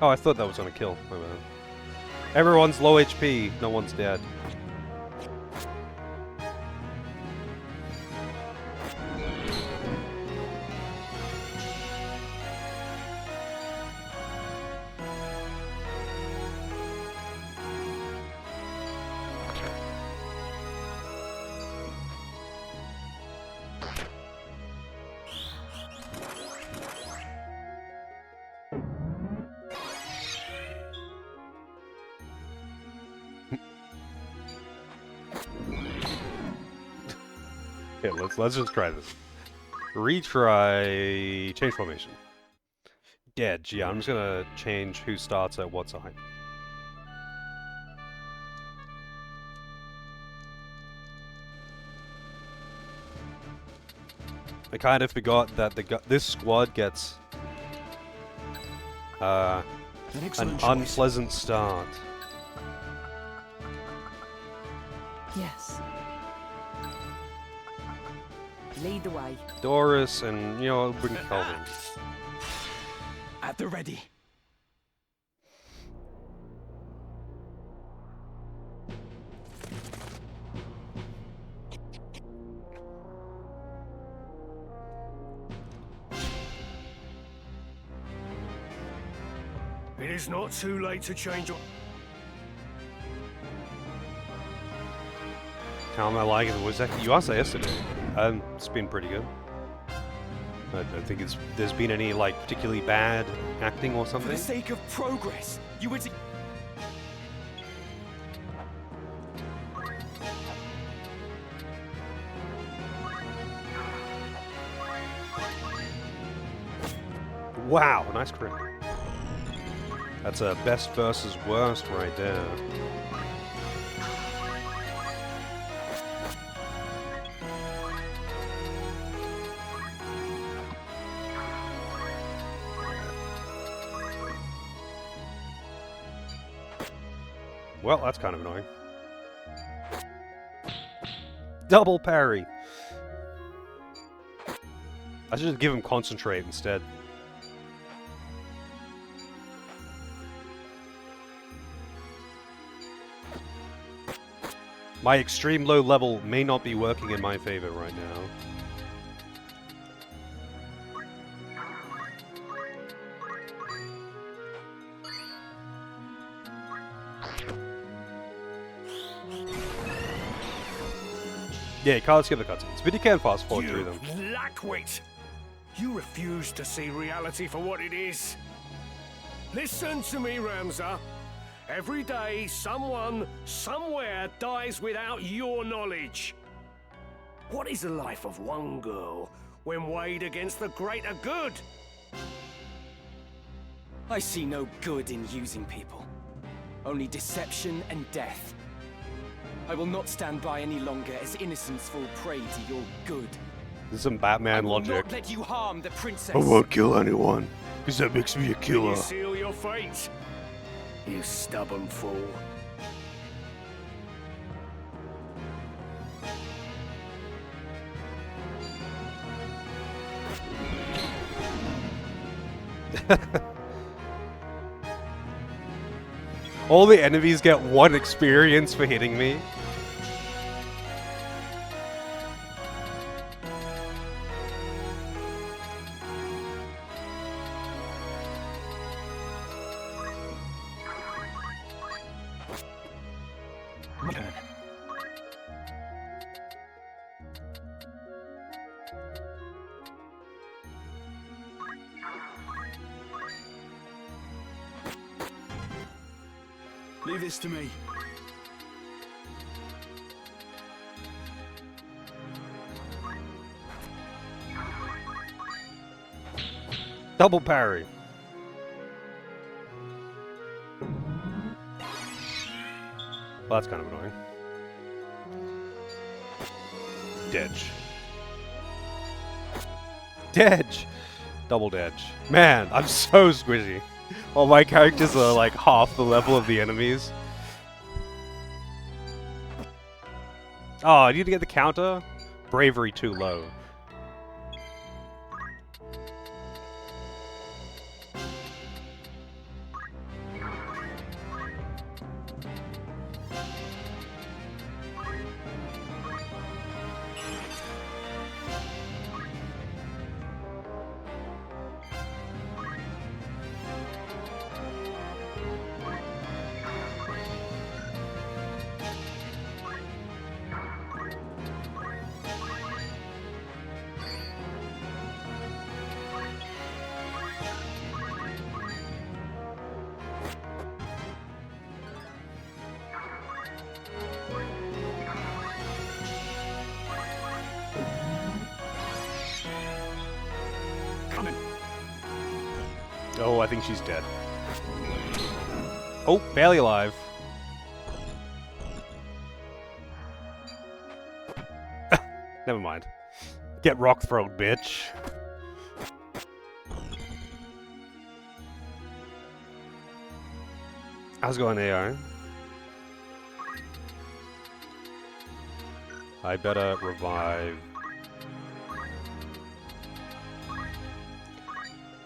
A: Oh, I thought that was gonna kill. My bad. Everyone's low HP, no one's dead. Okay, let's just try this. Retry change formation. Dead. Yeah, I'm just gonna change who starts at what side. I kind of forgot that this squad gets an unpleasant start.
C: Yes. Lead the way.
A: Doris and, you know, bring Kelvin.
F: At the ready.
J: It is not too late to change your...
A: How am I liking it? Was that you asked that yesterday? It's been pretty good. I don't think there's been any like particularly bad acting or something.
F: For the sake of progress, you would.
A: Wow, nice crit. That's a best versus worst right there. Well, that's kind of annoying. Double parry! I should just give him concentrate instead. My extreme low level may not be working in my favor right now. Yeah, you can't skip the cutscenes, but you can fast forward through them.
J: Lackwit! You refuse to see reality for what it is. Listen to me, Ramza. Every day, someone, somewhere, dies without your knowledge. What is the life of one girl when weighed against the greater good?
F: I see no good in using people. Only deception and death. I will not stand by any longer as innocents fall prey to your good.
A: This is some Batman logic.
F: I will not let you harm the princess.
A: I won't kill anyone, because that makes me a
J: Will
A: killer.
J: you seal your fate? You stubborn fool.
A: All the enemies get 1 experience for hitting me.
O: Leave this to me.
A: Double parry. Well, that's kind of annoying. Dedge. Dedge! Double Dedge. Man, I'm so squishy. All my characters are like half the level of the enemies. Oh, I need to get the counter? Bravery too low. Oh, I think she's dead. Oh, barely alive. Never mind. Get rock thrown, bitch. How's it going, AI? I better revive.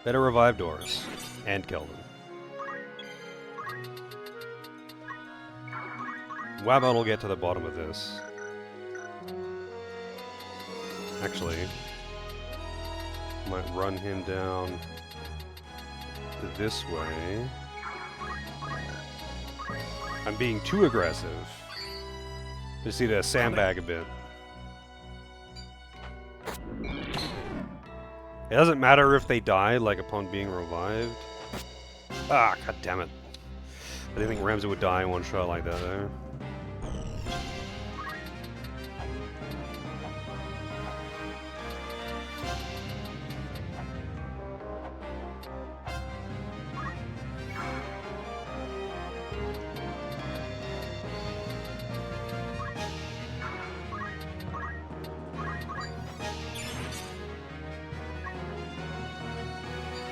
A: Better revive Doris. And kill them. Wabot will get to the bottom of this. Actually, might run him down this way. I'm being too aggressive. Just need to sandbag a bit. It doesn't matter if they die, like, upon being revived. Ah, god damn it. I didn't think Ramsey would die in one shot like that, though.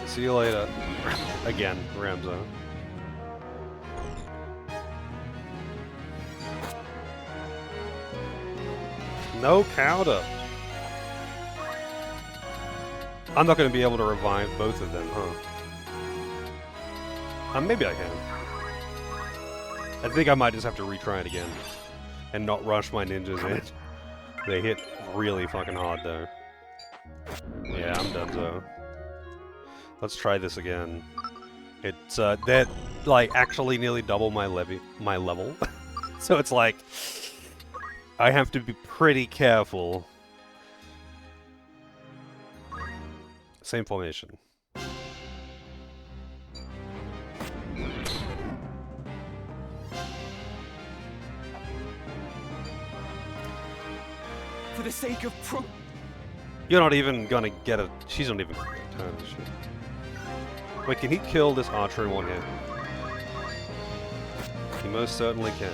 A: See you later. Again, Ramza. No counter. I'm not going to be able to revive both of them, huh? Maybe I can. I think I might just have to retry it again. And not rush my ninjas in. They hit really fucking hard, though. Yeah, I'm done, so. Let's try this again. It's, that, like, actually nearly double my level. So it's like, I have to be pretty careful. Same formation.
F: For the sake of
A: You're not even gonna get a... She's not even gonna get a turn, is she? Wait, can he kill this archer in one hit? He most certainly can.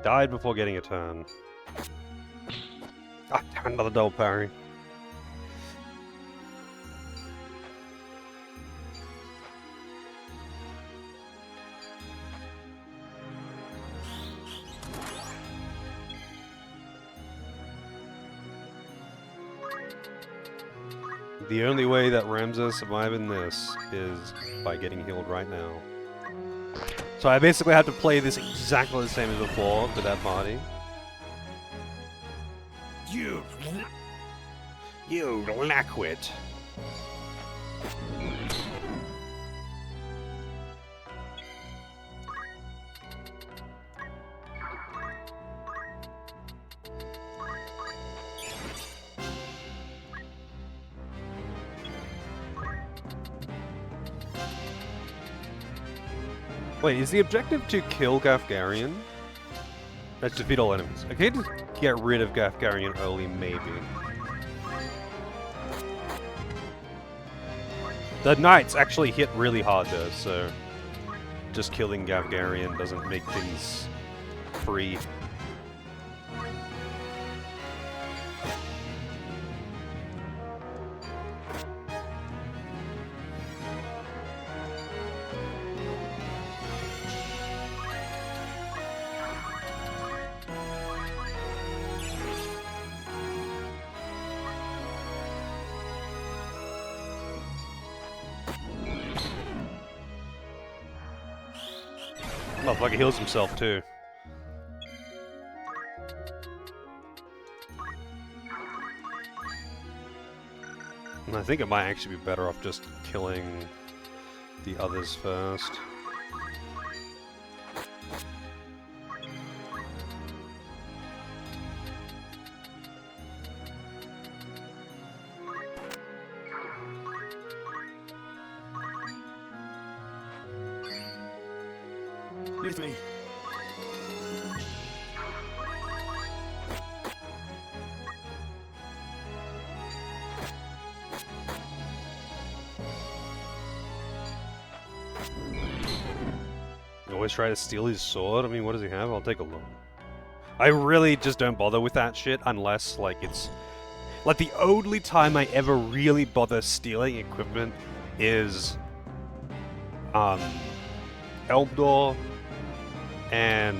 A: Died before getting a turn. Ah, damn, another double parry. The only way that Ramza surviving this is by getting healed right now. So I basically have to play this exactly the same as before for that party. You lackwit. Wait, is the objective to kill Gafgarian? That's defeat all enemies. I can just get rid of Gafgarian early, maybe. The knights actually hit really hard though, so just killing Gafgarian doesn't make things free. Motherfucker heals himself too. And I think it might actually be better off just killing the others first.
O: With me.
A: Always try to steal his sword? I mean, what does he have? I'll take a look. I really just don't bother with that shit unless, like, it's... Like, the only time I ever really bother stealing equipment is... Elbdor and...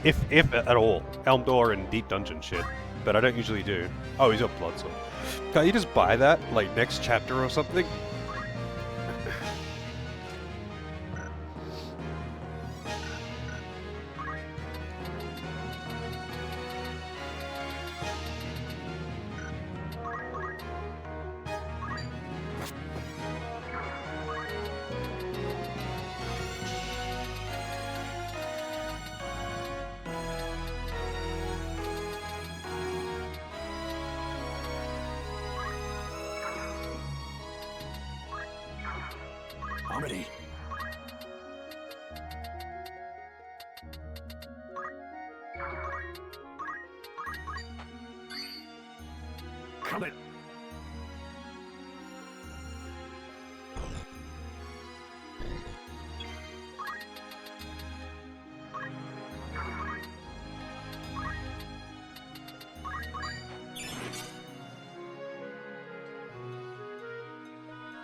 A: If at all. Elmdor and Deep Dungeon shit. But I don't usually do. Oh, he's got blood sword. Can't you just buy that, like, next chapter or something?
O: I'm ready. Coming.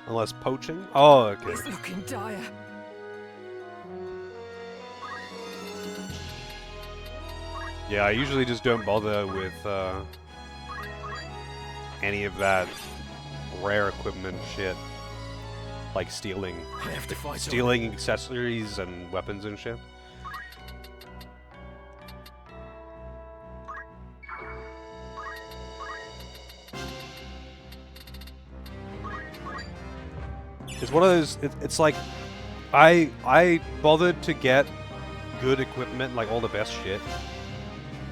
A: Unless poaching? Oh, okay.
C: It's looking dire.
A: Yeah, I usually just don't bother with any of that rare equipment shit. Like stealing.
O: I have to fight
A: stealing accessories and weapons and shit. It's one of those. It's like I bothered to get good equipment, like all the best shit,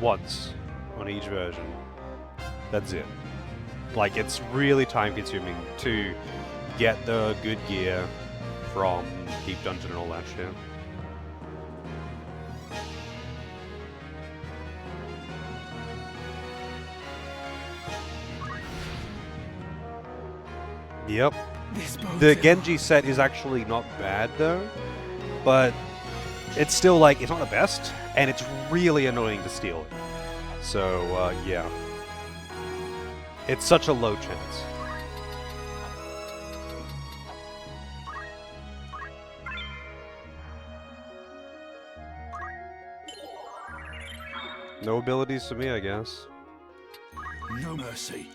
A: once on each version. That's it. Like it's really time consuming to get the good gear from Deep Dungeon and all that shit. Yep. The Genji set is actually not bad though, but it's still like, it's not the best, and it's really annoying to steal it. So, yeah. It's such a low chance. No abilities to me, I guess.
O: No mercy.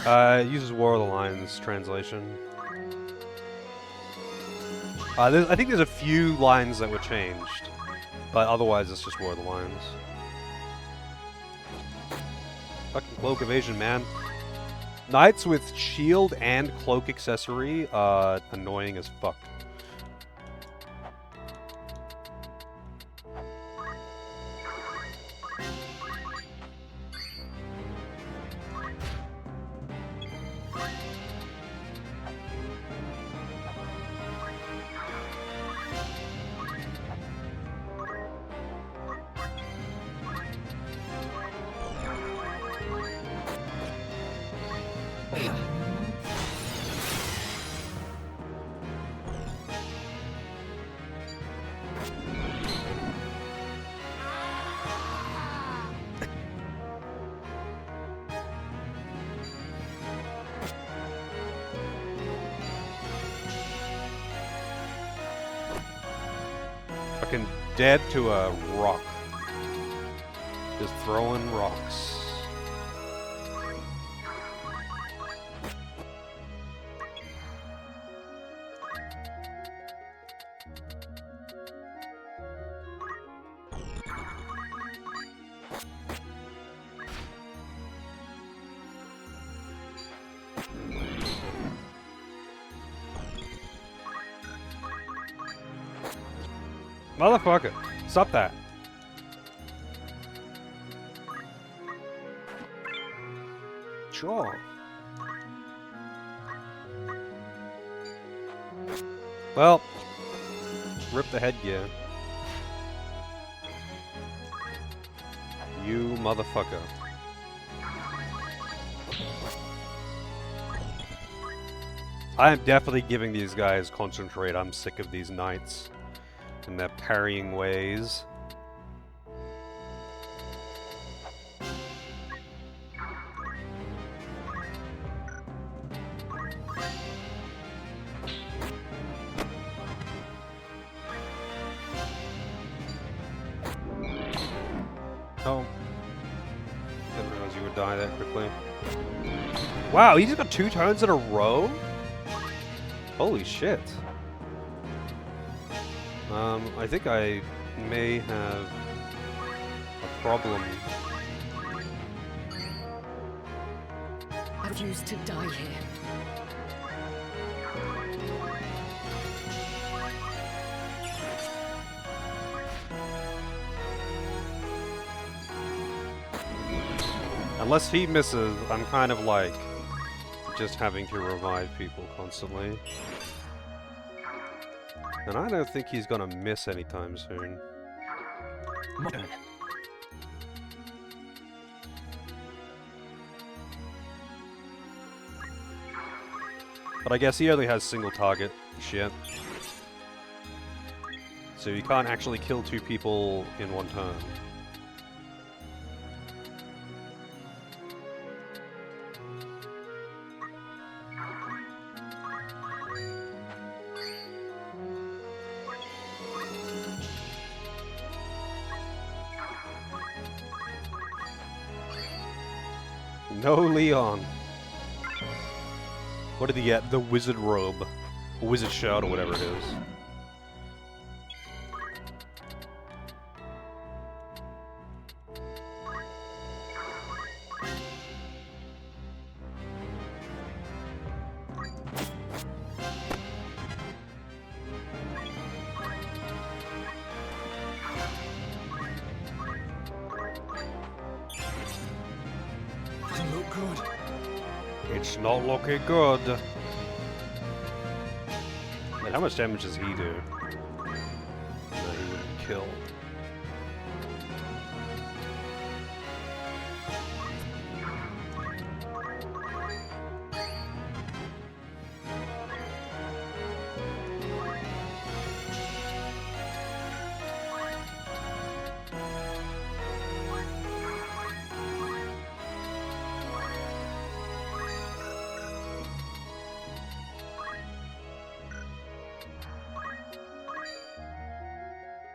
A: It uses War of the Lions translation. I think there's a few lines that were changed, but otherwise it's just War of the Lions. Fucking cloak evasion, man. Knights with shield and cloak accessory, annoying as fuck. Fucking dead to a rock. Just throwing rocks. Motherfucker, stop that. Sure. Well, rip the headgear. You motherfucker. I am definitely giving these guys concentrate. I'm sick of these knights and their parrying ways. Oh. Didn't realize you would die that quickly. Wow, he just got 2 turns in a row? Holy shit. I think I may have a problem.
C: I refuse to die here.
A: Unless he misses, I'm kind of like just having to revive people constantly. And I don't think he's gonna miss anytime soon. But I guess he only has single target shit. So you can't actually kill 2 people in one turn. No Leon. What did he get? The wizard robe. Or wizard shirt or whatever it is.
O: Doesn't look good.
A: It's not looking good. Wait, how much damage does he do? No, he wouldn't kill.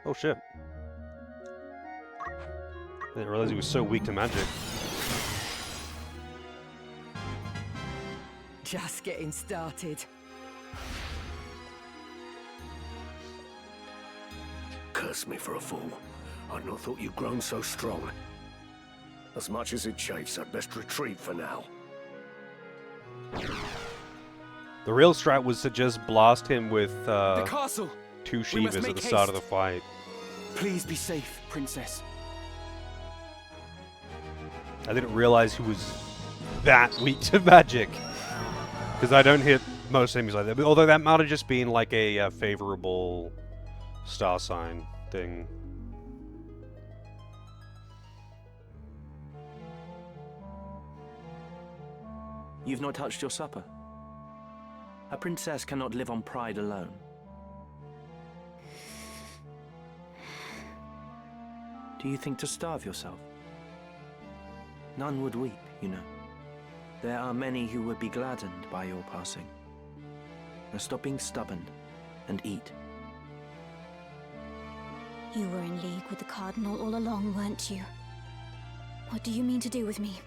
A: Oh shit. I didn't realize he was so weak to magic.
C: Just getting started.
J: Curse me for a fool. I'd not thought you'd grown so strong. As much as it chafes, I'd best retreat for now.
A: The real strat was to just blast him with
F: The castle!
A: 2
F: We must
A: Shivas at
F: make
A: the start of
F: haste.
A: the fight.
F: Please be safe, Princess.
A: I didn't realize he was that weak to magic. Because I don't hit most enemies like that. Although that might have just been like a favorable star sign thing.
N: You've not touched your supper. A princess cannot live on pride alone. Do you think to starve yourself? None would weep, you know. There are many who would be gladdened by your passing. Now stop being stubborn and eat.
G: You were in league with the Cardinal all along, weren't you? What do you mean to do with me?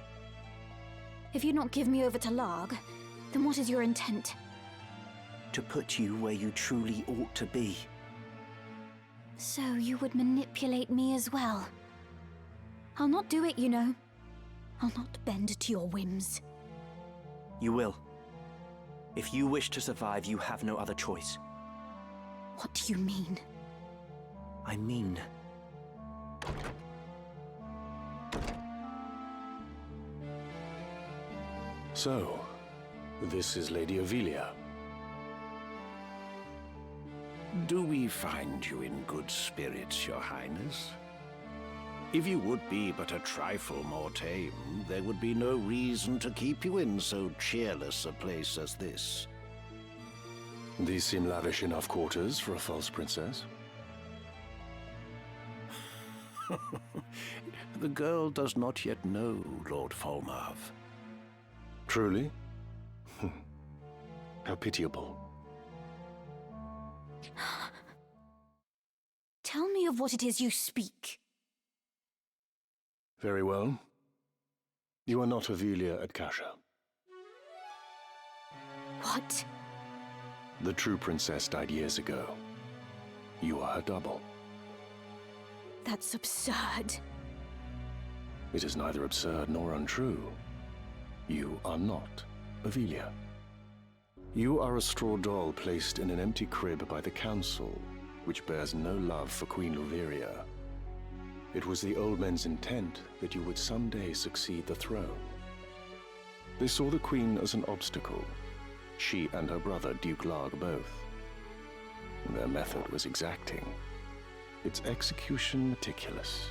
G: If you not give me over to Larg, then what is your intent?
N: To put you where you truly ought to be.
G: So you would manipulate me as well? I'll not do it, you know. I'll not bend to your whims.
N: You will. If you wish to survive, you have no other choice.
G: What do you mean?
N: I mean...
J: So, this is Lady Ivalice.
L: Do we find you in good spirits, Your Highness? If you would be but a trifle more tame, there would be no reason to keep you in so cheerless a place as this.
J: These seem lavish enough quarters for a false princess.
L: The girl does not yet know Lord Falmarv.
J: Truly? How pitiable.
G: Tell me of what it is you speak.
J: Very well. You are not Ivalice at Kasha.
G: What?
J: The true princess died years ago. You are her double.
G: That's absurd.
J: It is neither absurd nor untrue. You are not Ivalice. You are a straw doll placed in an empty crib by the council, which bears no love for Queen Luveria. It was the old men's intent that you would someday succeed the throne. They saw the queen as an obstacle, she and her brother Duke Larg both. Their method was exacting, its execution meticulous.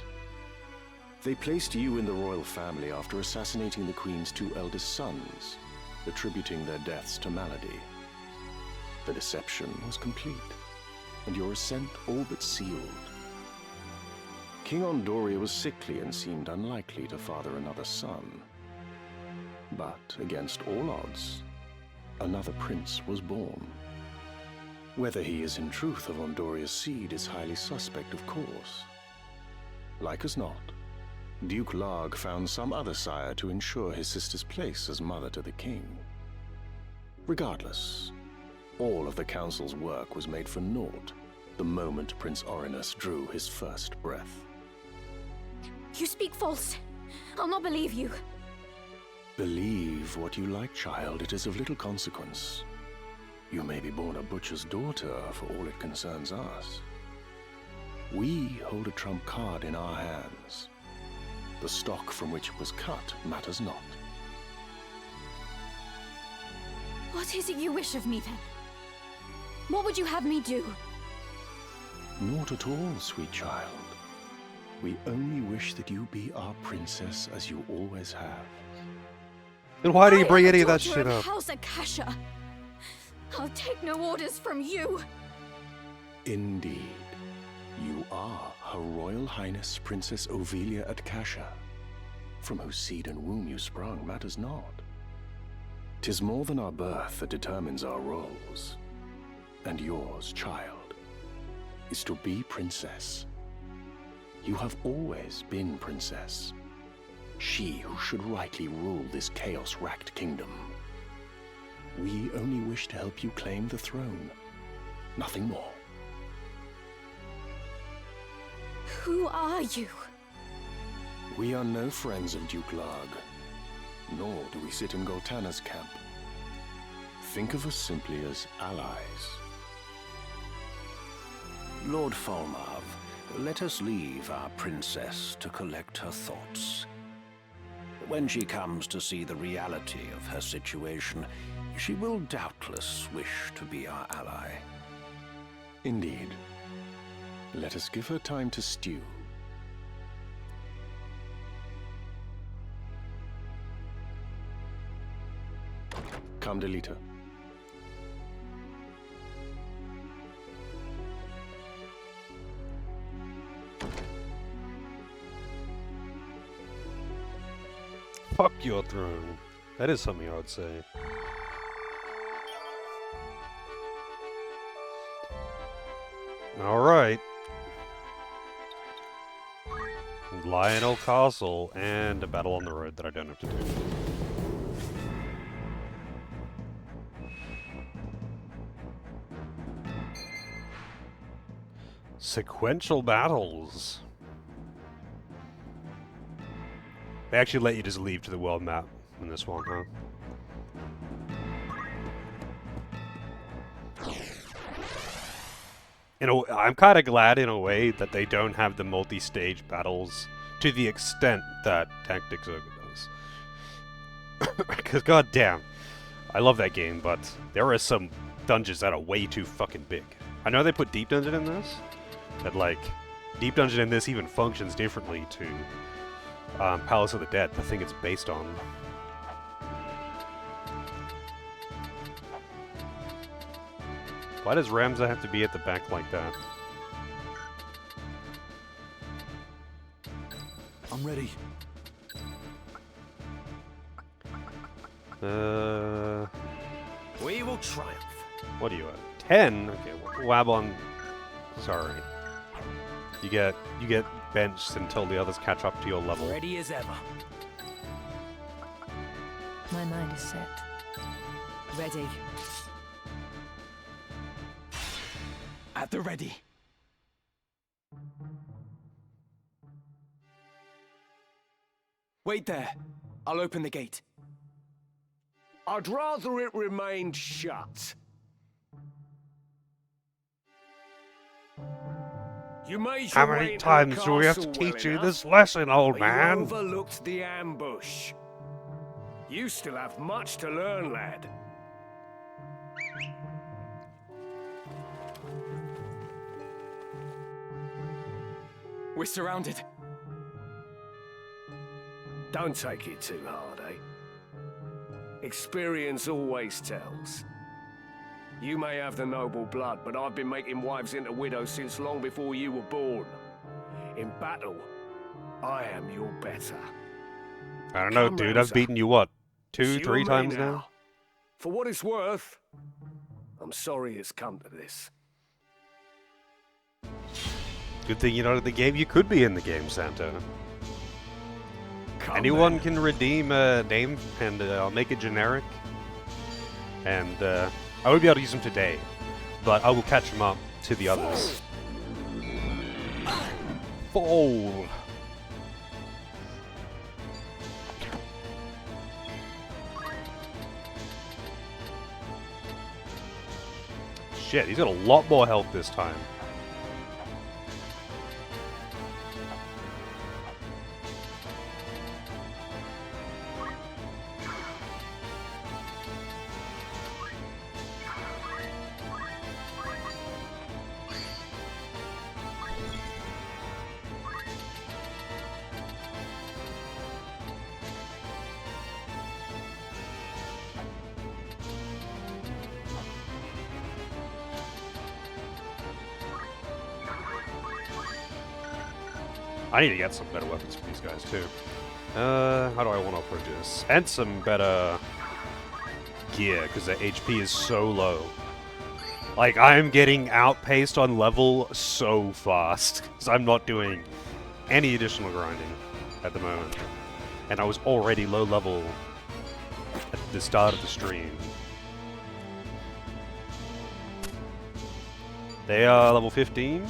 J: They placed you in the royal family after assassinating the queen's 2 eldest sons, attributing their deaths to malady. The deception was complete, and your ascent all but sealed. King Ondoria was sickly and seemed unlikely to father another son. But against all odds, another prince was born. Whether he is in truth of Ondoria's seed is highly suspect, of course. Like as not, Duke Larg found some other sire to ensure his sister's place as mother to the king. Regardless, all of the council's work was made for naught the moment Prince Orinus drew his first breath.
G: You speak false. I'll not believe you.
J: Believe what you like, child. It is of little consequence. You may be born a butcher's daughter for all it concerns us. We hold a trump card in our hands. The stock from which it was cut matters not.
G: What is it you wish of me, then? What would you have me do?
J: Not at all, sweet child. We only wish that you be our princess as you always have.
A: Then why do you bring any of that
G: Daughter
A: shit
G: of
A: up?
G: House Akasha. I'll take no orders from you.
J: Indeed. You are Her Royal Highness Princess Ivalice at Kasha. From whose seed and womb you sprung matters not. 'Tis more than our birth that determines our roles. And yours, child,
P: is to be princess. You have always been princess. She who should rightly rule this chaos-racked kingdom. We only wish to help you claim the throne. Nothing more.
G: Who are you?
P: We are no friends of Duke Larg, nor do we sit in Goltana's camp. Think of us simply as allies.
L: Lord Folmarv, let us leave our princess to collect her thoughts. When she comes to see the reality of her situation, she will doubtless wish to be our ally.
P: Indeed. Let us give her time to stew. Come, Delita.
A: Fuck your throne. That is something I would say. Alright. Lionel Castle and a battle on the road that I don't have to do. Sequential battles. They actually let you just leave to the world map in this one, huh? I'm kind of glad in a way that they don't have the multi-stage battles to the extent that Tactics Ogre does. Because goddamn, I love that game, but there are some dungeons that are way too fucking big. I know they put Deep Dungeon in this, but like, Deep Dungeon in this even functions differently to Palace of the Dead, the thing it's based on. Why does Ramza have to be at the back like that?
B: I'm ready.
J: We will triumph.
A: What are you at? 10? Okay, Wabon. Sorry. You get benched until the others catch up to your level.
H: Ready as ever.
C: My mind is set. Ready.
F: At the ready. Wait there. I'll open the gate.
J: I'd rather it remained shut. You made
A: How
J: your way
A: many
J: into
A: times
J: the
A: do we have to
J: castle well
A: teach you
J: enough,
A: this lesson, old
J: but
A: man?
J: You overlooked the ambush. You still have much to learn, lad.
F: We're surrounded.
J: Don't take it too hard, eh? Experience always tells. You may have the noble blood, but I've been making wives into widows since long before you were born. In battle, I am your better.
A: I don't know,
J: Come,
A: dude. I've
J: Ramza.
A: beaten you, what,
J: It's
A: 2,
J: you
A: 3
J: and me
A: times now?
J: For what it's worth, I'm sorry it's come to this.
A: Good thing you're not in the game. You could be in the game, Santa.
J: Come
A: Anyone
J: then.
A: can redeem a name, and I'll make it generic. And I won't be able to use them today, but I will catch them up to the others. Fall. Shit, he's got a lot more health this time. I need to get some better weapons for these guys too. How do I want to approach this? And some better gear, because their HP is so low. Like, I'm getting outpaced on level so fast, because I'm not doing any additional grinding at the moment. And I was already low level at the start of the stream. They are level 15.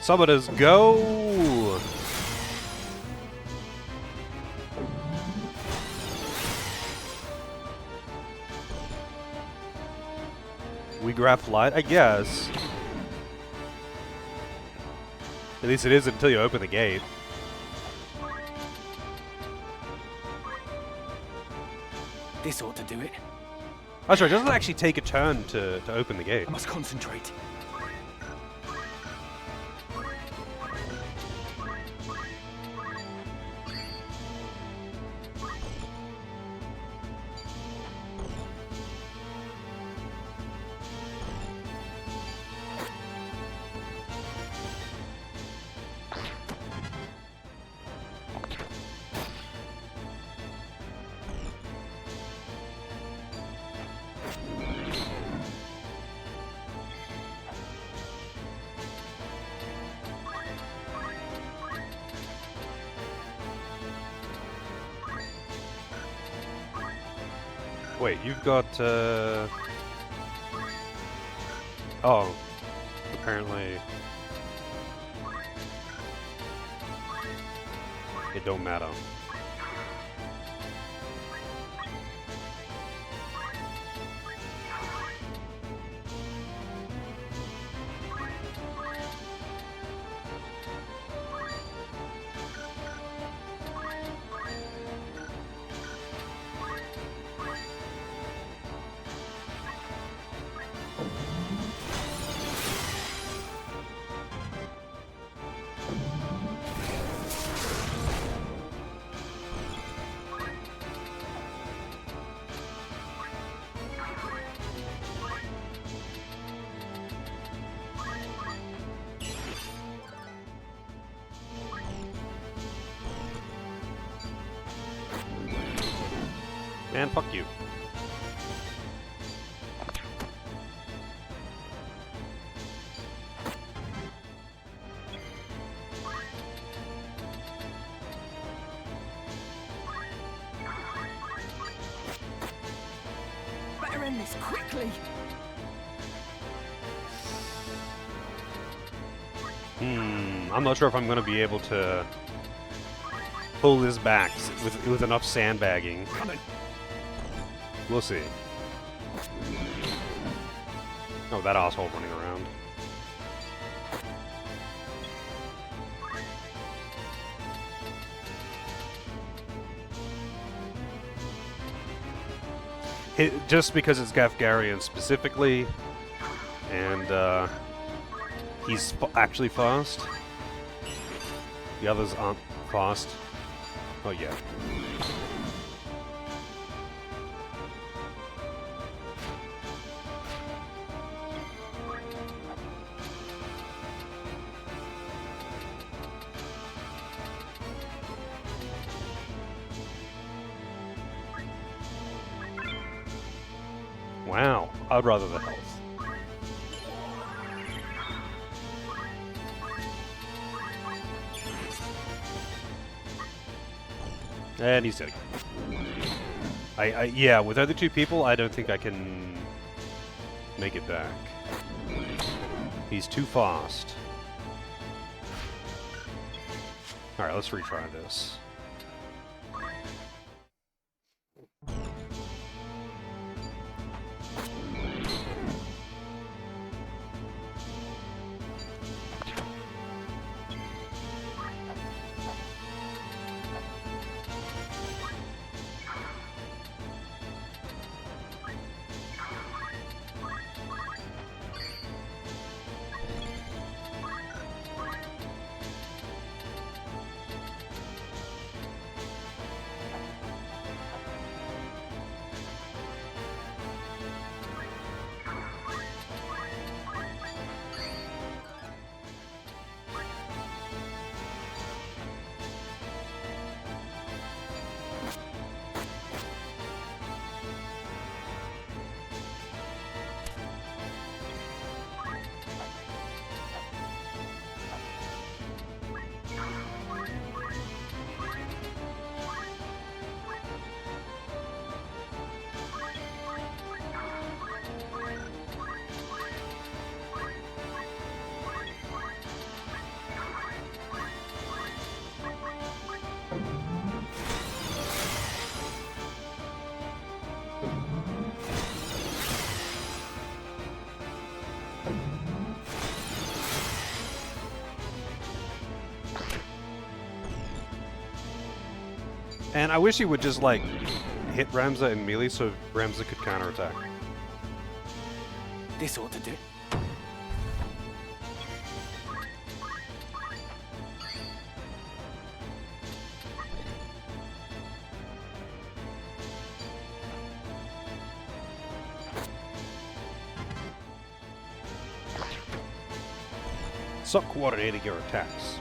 A: Summoners, go! We graph light, I guess. At least it is until you open the gate.
F: This ought to do it.
A: Oh, sorry, it doesn't actually take a turn to open the gate.
F: I must concentrate.
A: Wait, you've got, Oh, apparently... It don't matter. Man, fuck you.
C: Better end this quickly.
A: I'm not sure if I'm going to be able to pull this back with enough sandbagging. We'll see. Oh, that asshole running around. Just because it's Gafgarian specifically, and he's actually fast. The others aren't fast. Oh yeah. Wow, I'd rather the health. And he's dead. Yeah, with other two people, I don't think I can make it back. He's too fast. Alright, let's retry this. And I wish he would just, like, hit Ramza in melee so Ramza could counterattack.
F: This ought to do it.
A: Stop coordinating your attacks.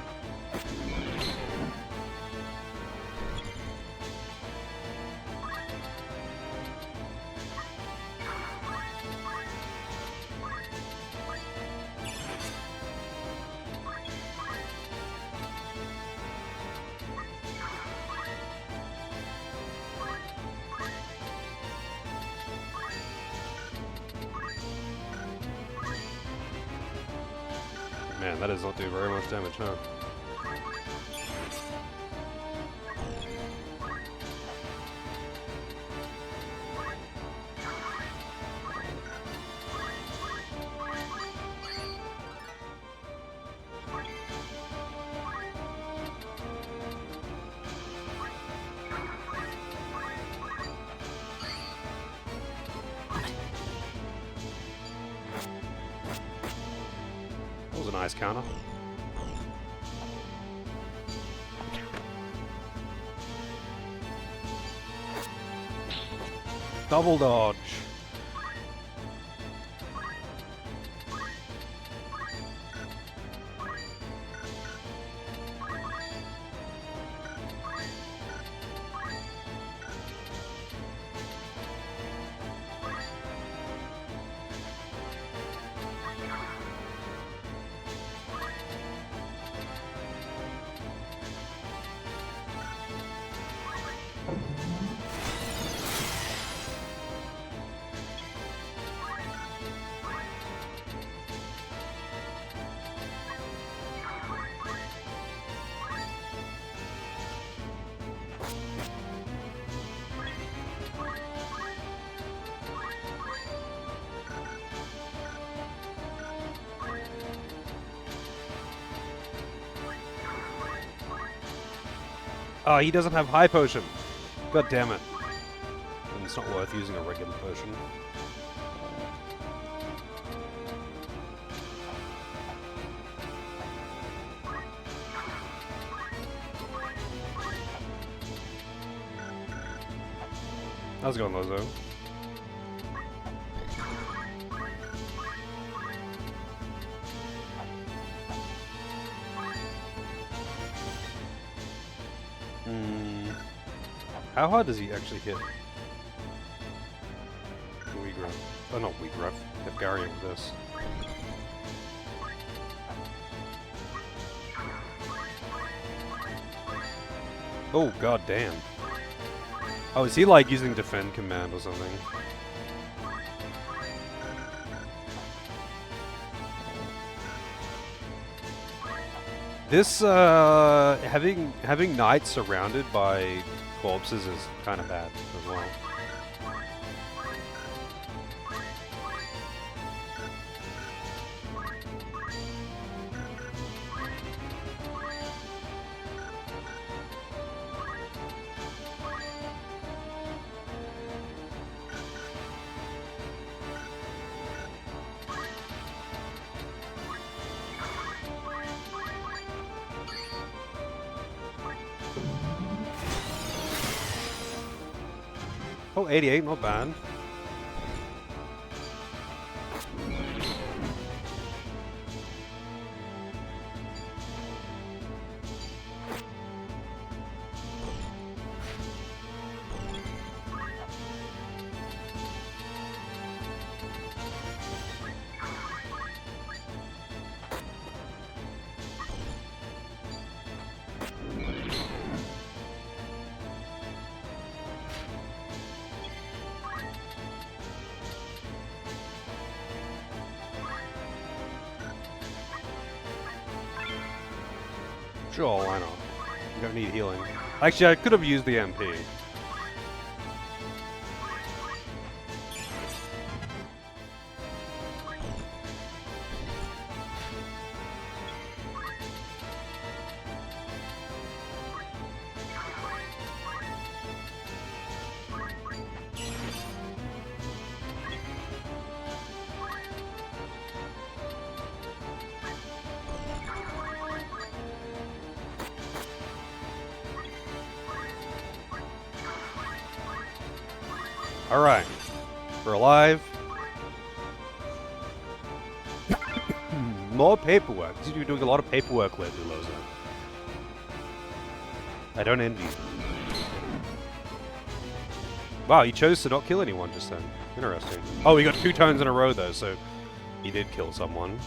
A: Man, that does not do very much damage, huh? That was a nice counter. Double dodge. Oh, he doesn't have high potion. God damn it. And it's not worth using a regular potion. How's it going, Lozo? How hard does he actually hit? Weegraf. Oh, not Weegraf. Nefgarian with this. Oh, god damn. Oh, is he like using defend command or something? This, having knights surrounded by corpses is kind of bad as well. Oh, 88, not bad. Sure, why not? You don't need healing. Actually, I could have used the MP. Alright. We're alive. More paperwork. You seem to be doing a lot of paperwork lately, Loza. I don't envy you. Wow, he chose to not kill anyone just then. Interesting. Oh, he got 2 turns in a row though, so he did kill someone.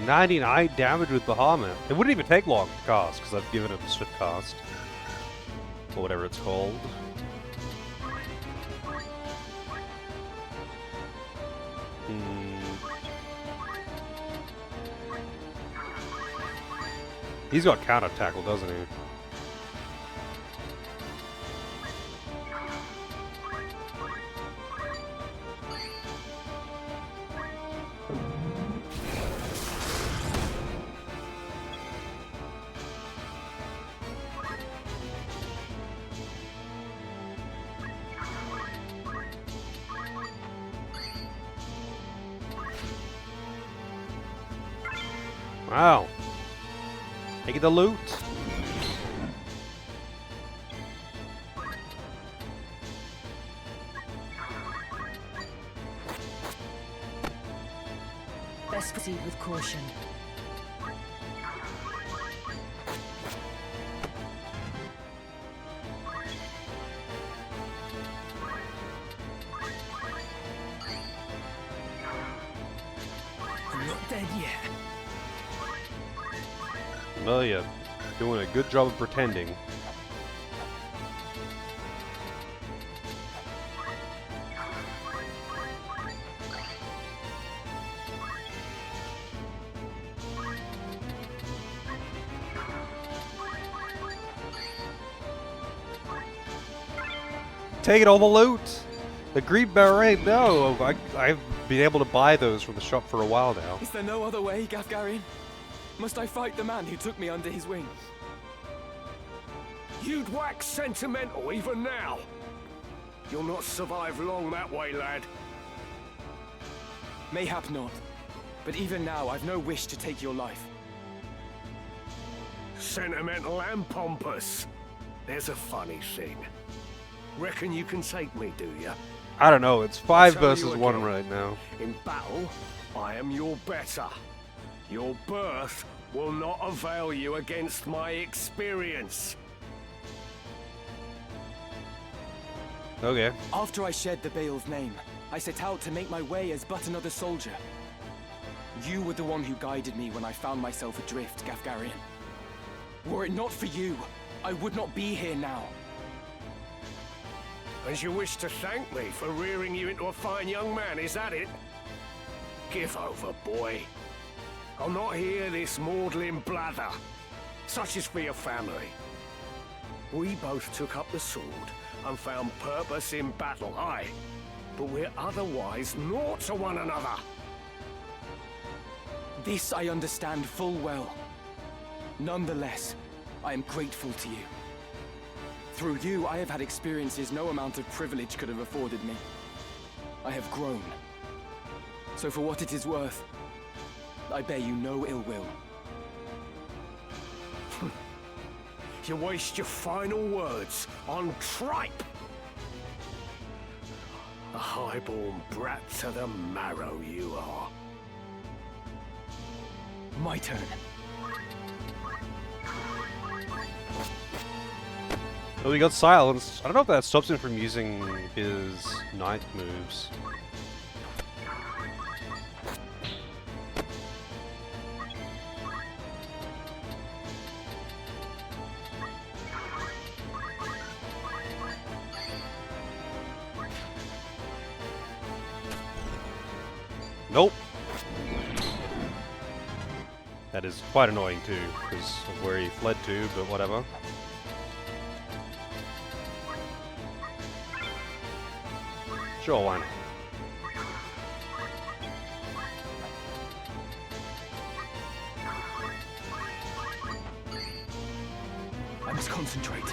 A: $99 damage with Bahamut. It wouldn't even take long to cast, because I've given him Swift Cast. Or whatever it's called. He's got counter tackle, doesn't he? Wow. Take the loot.
C: Best proceed with caution.
B: I'm not dead yet.
A: Well, yeah, doing a good job of pretending. Taking all the loot! The green beret, no! I've been able to buy those from the shop for a while now.
F: Is there no other way, Gafgarian? Must I fight the man who took me under his wing?
J: You'd wax sentimental even now. You'll not survive long that way, lad.
F: Mayhap not. But even now, I've no wish to take your life.
J: Sentimental and pompous. There's a funny thing. Reckon you can take me, do ya?
A: I don't know, it's 5
J: I'll tell
A: versus
J: you
A: 1
J: again.
A: right now.
J: In battle, I am your better. Your birth will not avail you against my experience.
A: Okay.
F: After I shed the Bale's name, I set out to make my way as but another soldier. You were the one who guided me when I found myself adrift, Gafgarian. Were it not for you, I would not be here now.
J: And you wish to thank me for rearing you into a fine young man, is that it? Give over, boy. I'll not hear this maudlin blather. Such is for your family. We both took up the sword and found purpose in battle, aye. But we're otherwise naught to one another.
F: This I understand full well. Nonetheless, I am grateful to you. Through you, I have had experiences no amount of privilege could have afforded me. I have grown. So for what it is worth, I bear you no ill will.
J: You waste your final words on tripe! A highborn brat to the marrow you are.
F: My turn.
A: Oh, he got silenced. I don't know if that stops him from using his ninth moves. Nope. That is quite annoying too, because of where he fled to, but whatever. Sure, why not?
F: I must concentrate.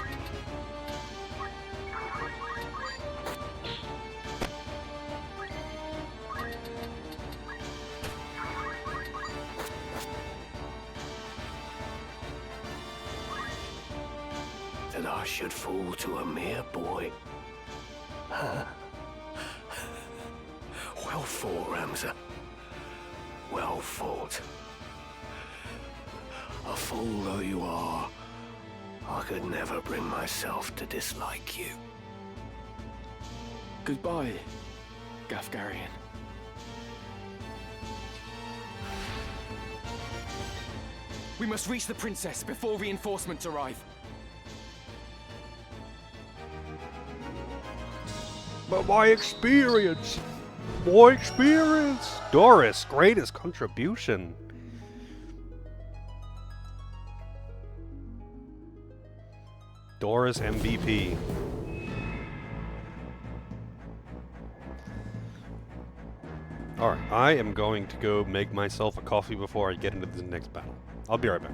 J: That I should fall to a mere boy. Well fought, Ramza. Well fought. A fool though you are, I could never bring myself to dislike you.
F: Goodbye, Gafgarian. We must reach the princess before reinforcements arrive.
A: But my experience! My experience! Doris, greatest contribution. Doris MVP. Alright, I am going to go make myself a coffee before I get into the next battle. I'll be right back.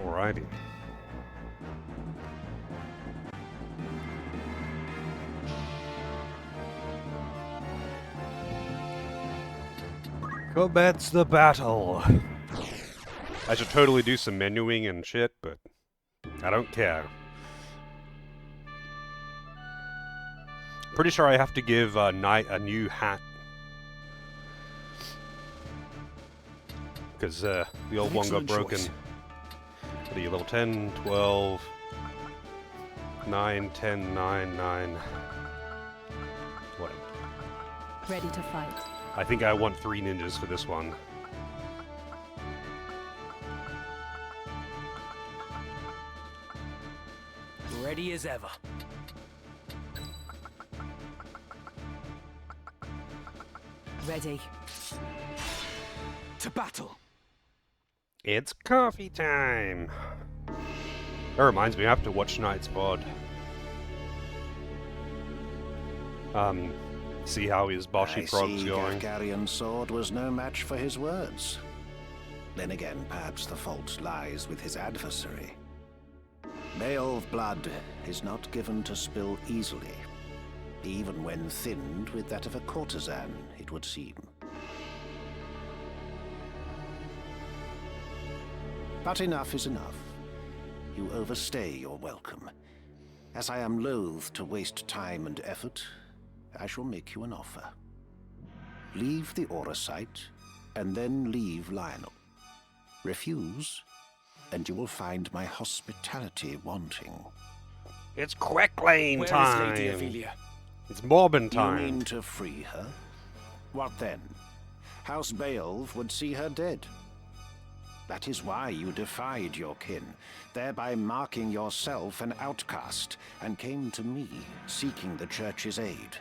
A: Alrighty. Commence the battle. I should totally do some menuing and shit, but I don't care. Pretty sure I have to give Knight a new hat. Because the old one got broken. What are you, level 10, 12, 9, 10, 9, 9. What?
C: Ready to fight.
A: I think I want 3 ninjas for this one.
H: Ready as ever.
C: Ready.
F: To battle.
A: It's coffee time. That reminds me, I have to watch Knight's pod. See how his Boshy Prog's going.
L: Garion's sword was no match for his words. Then again, perhaps the fault lies with his adversary. Beowulf blood is not given to spill easily, even when thinned with that of a courtesan, it would seem. But enough is enough. You overstay your welcome. As I am loath to waste time and effort, I shall make you an offer. Leave the Aurosite, and then leave Lionel. Refuse, and you will find my hospitality wanting.
A: It's Quecklane time!
F: Where is Lady Ivalice?
A: It's Morbin time!
L: You mean to free her? What then? House Beowulf would see her dead. That is why you defied your kin, thereby marking yourself an outcast, and came to me, seeking the Church's aid.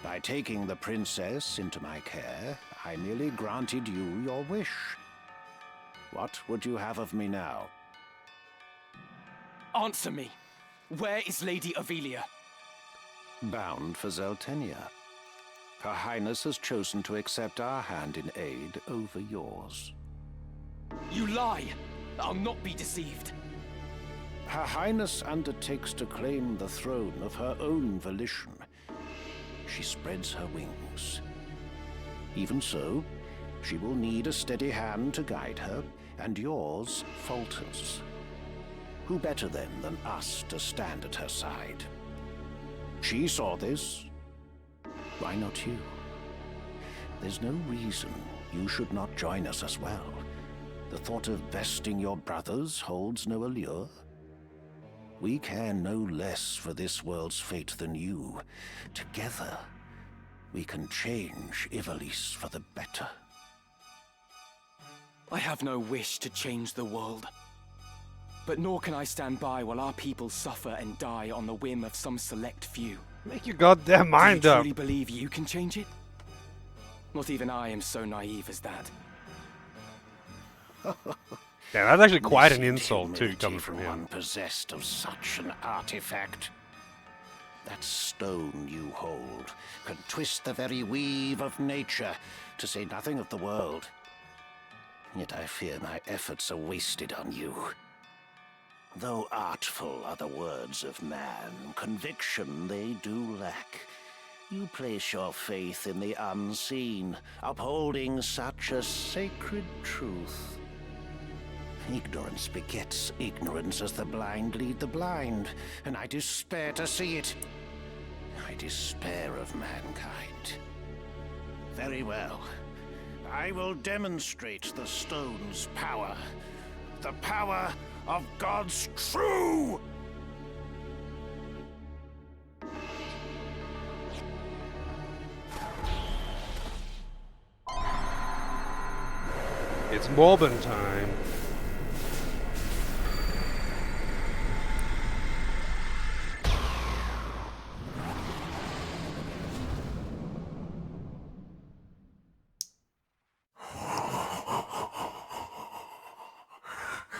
L: By taking the princess into my care, I merely granted you your wish. What would you have of me now?
F: Answer me. Where is Lady Ivalice?
L: Bound for Zeltenia. Her Highness has chosen to accept our hand in aid over yours.
F: You lie! I'll not be deceived.
L: Her Highness undertakes to claim the throne of her own volition. She spreads her wings. Even so, she will need a steady hand to guide her, and yours falters. Who better then than us to stand at her side? She saw this. Why not you? There's no reason you should not join us as well. The thought of besting your brothers holds no allure. We care no less for this world's fate than you. Together, we can change Ivalice for the better.
F: I have no wish to change the world. But nor can I stand by while our people suffer and die on the whim of some select few.
A: Make your goddamn mind
F: Do you
A: up!
F: truly believe you can change it? Not even I am so naive as that.
A: Yeah, that's actually quite an insult too, coming from him.
L: One possessed of such an artifact. That stone you hold can twist the very weave of nature, to say nothing of the world. Yet I fear my efforts are wasted on you. Though artful are the words of man, conviction they do lack. You place your faith in the unseen, upholding such a sacred truth. Ignorance begets ignorance as the blind lead the blind, and I despair to see it. I despair of mankind. Very well. I will demonstrate the stone's power. The power of God's true!
A: It's Morbin time.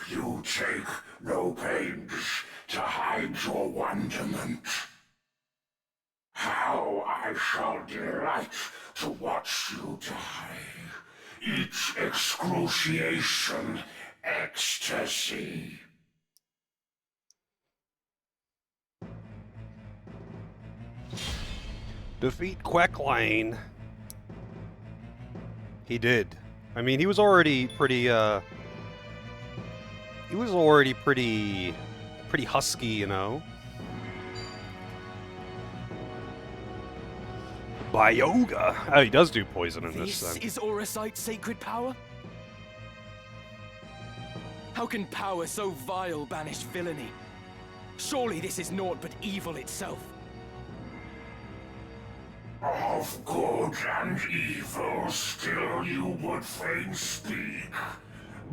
Q: You take no pains to hide your wonderment. How I shall delight to watch you die. Each excruciation ecstasy.
A: Defeat Quecklane. He did. I mean, he was already pretty, pretty husky, you know? Bioga! Oh, he does do poison in this,
F: This
A: then.
F: is Auracite's sacred power? How can power so vile banish villainy? Surely this is naught but evil itself.
Q: Of good and evil still you would fain speak.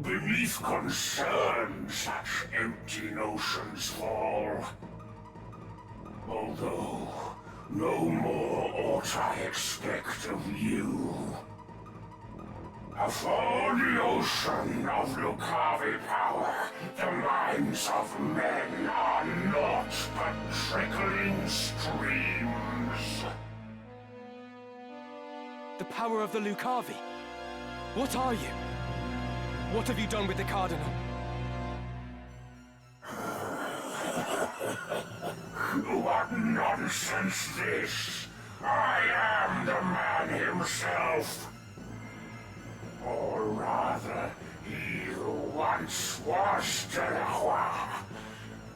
Q: Beneath concern such empty notions fall. Although no more ought I expect of you. Afore the ocean of Lucavi power, the minds of men are naught but trickling streams.
F: The power of the Lucavi? What are you? What have you done with the Cardinal?
Q: What nonsense this! I am the man himself. Or rather, he who once was Delacroix.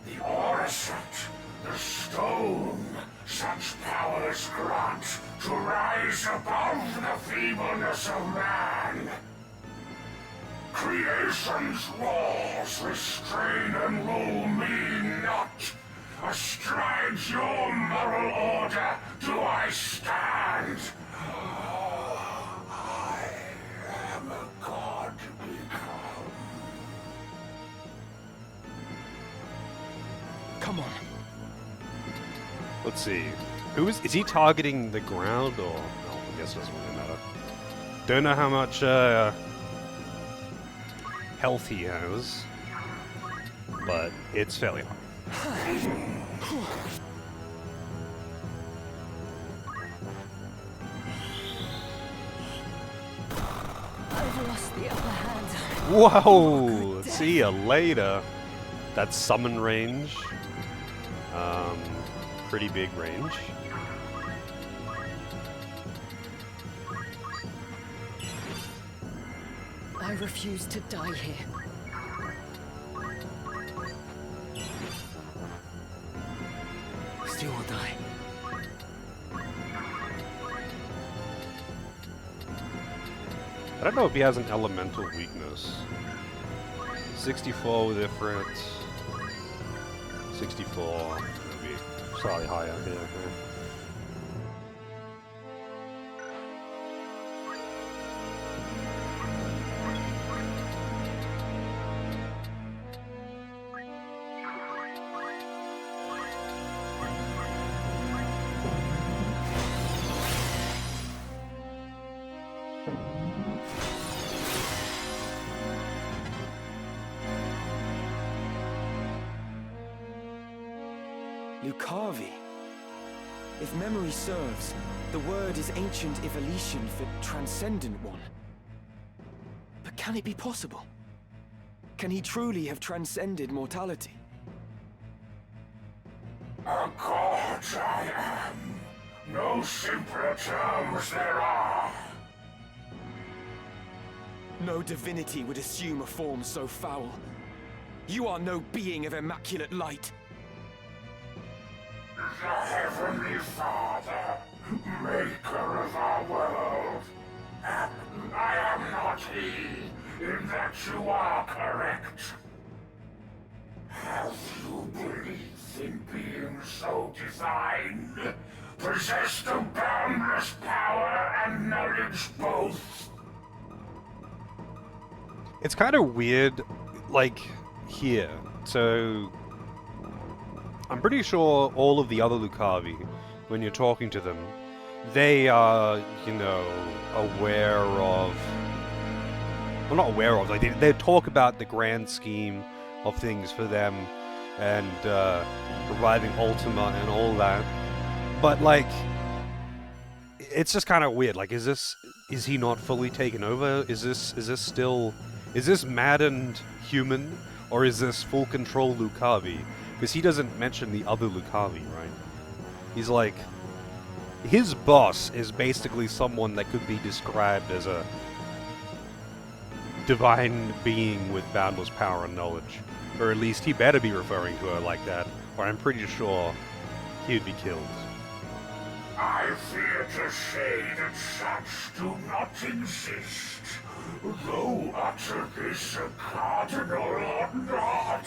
Q: The Auracite, the stone, such powers grant to rise above the feebleness of man. Creation's laws restrain and rule me not. Astride your moral order do I stand. I am a god become.
F: Come on.
A: Let's see. Is he targeting the ground, or... Oh, I guess it doesn't really matter. Don't know how much, health he has, but it's fairly high.
C: I've lost the upper hand.
A: Whoa! See ya later. That's summon range. Pretty big range.
C: I refuse to die here.
B: Still will die.
A: I don't know if he has an elemental weakness. 64 with different. 64. Maybe slightly higher here. Okay.
F: Lucavi. If memory serves, the word is ancient Ivalician for transcendent one. But can it be possible? Can he truly have transcended mortality?
Q: A god I am. No simpler terms there are.
F: No divinity would assume a form so foul. You are no being of immaculate light.
Q: The Heavenly Father, maker of our world. I am not he, in that you are correct. Have you belief in being so divine? Possessed of boundless power and knowledge both?
A: It's kind of weird, like, here. So, I'm pretty sure all of the other Lucavi, when you're talking to them, they are, you know, aware of... Well, not aware of, like, they talk about the grand scheme of things for them, and reviving Ultima and all that. But, like, it's just kind of weird. Like, is he not fully taken over? Is this still Is this maddened human, or is this full control Lucavi? Because he doesn't mention the other Lucavi, right? He's like... His boss is basically someone that could be described as a divine being with boundless power and knowledge. Or at least he better be referring to her like that, or I'm pretty sure he'd be killed.
Q: I fear to say that such do not exist, though utter this a cardinal or not.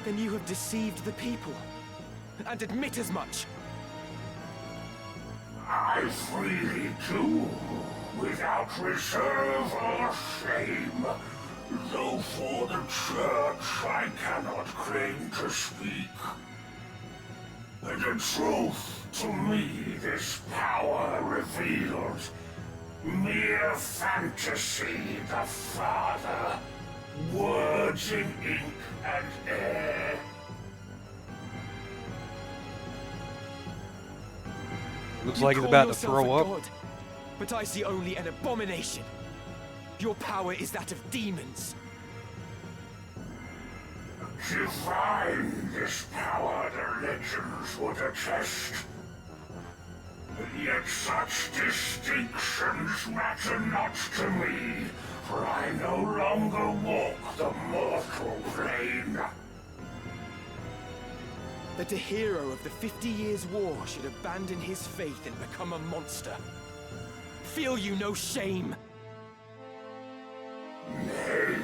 F: Then you have deceived the people, and admit as much.
Q: I freely do, without reserve or shame. Though for the Church I cannot claim to speak. And in truth, to me this power revealed mere fantasy, the Father, words in ink and air.
A: Looks
F: You
A: like he's
F: call
A: about to
F: yourself
A: throw
F: a
A: up.
F: god, but I see only an abomination. Your power is that of demons.
Q: Divine this power the legends would attest. Yet such distinctions matter not to me, for I no longer walk the mortal plane.
F: That a hero of the 50 Years' War should abandon his faith and become a monster. Feel you no shame?
Q: Nay,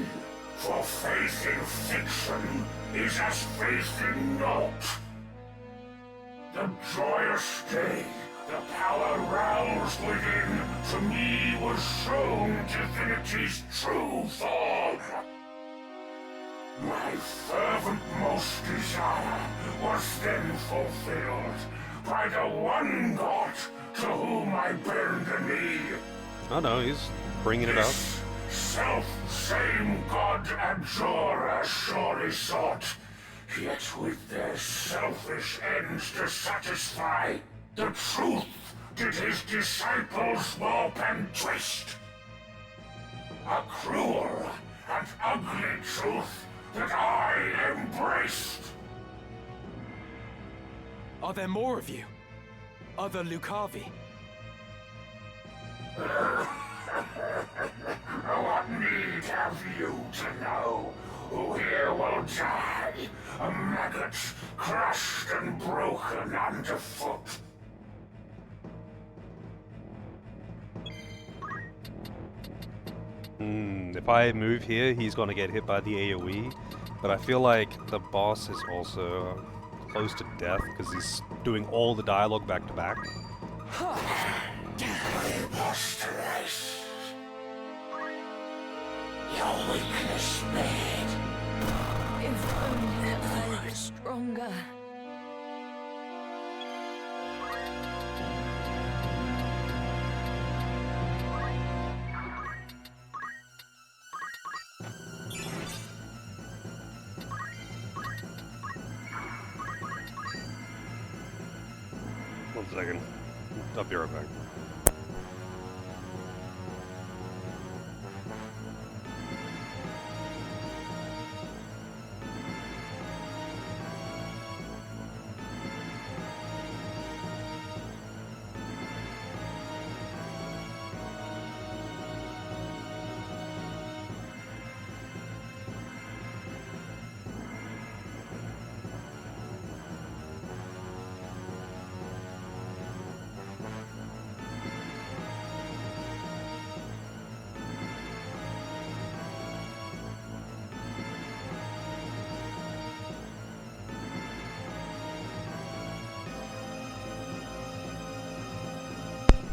Q: for faith in fiction is as faith in naught. The joyous day, the power roused within, to me was shown divinity's true form. My fervent most desire was then fulfilled by the one God to whom I bend the knee.
A: Oh no, he's bringing it up.
Q: Self-same God Abjora surely sought, yet with their selfish ends to satisfy, the truth did his disciples warp and twist. A cruel and ugly truth that I embraced.
F: Are there more of you? Other Lucavi?
Q: What need have you to know? Who here will die? A maggot, crushed and broken underfoot.
A: If I move here, he's gonna get hit by the AoE. But I feel like the boss is also close to death because he's doing all the dialogue back to back.
Q: Preposterous. Your weakness made.
C: If only I were stronger.
A: One second. I'll be right back.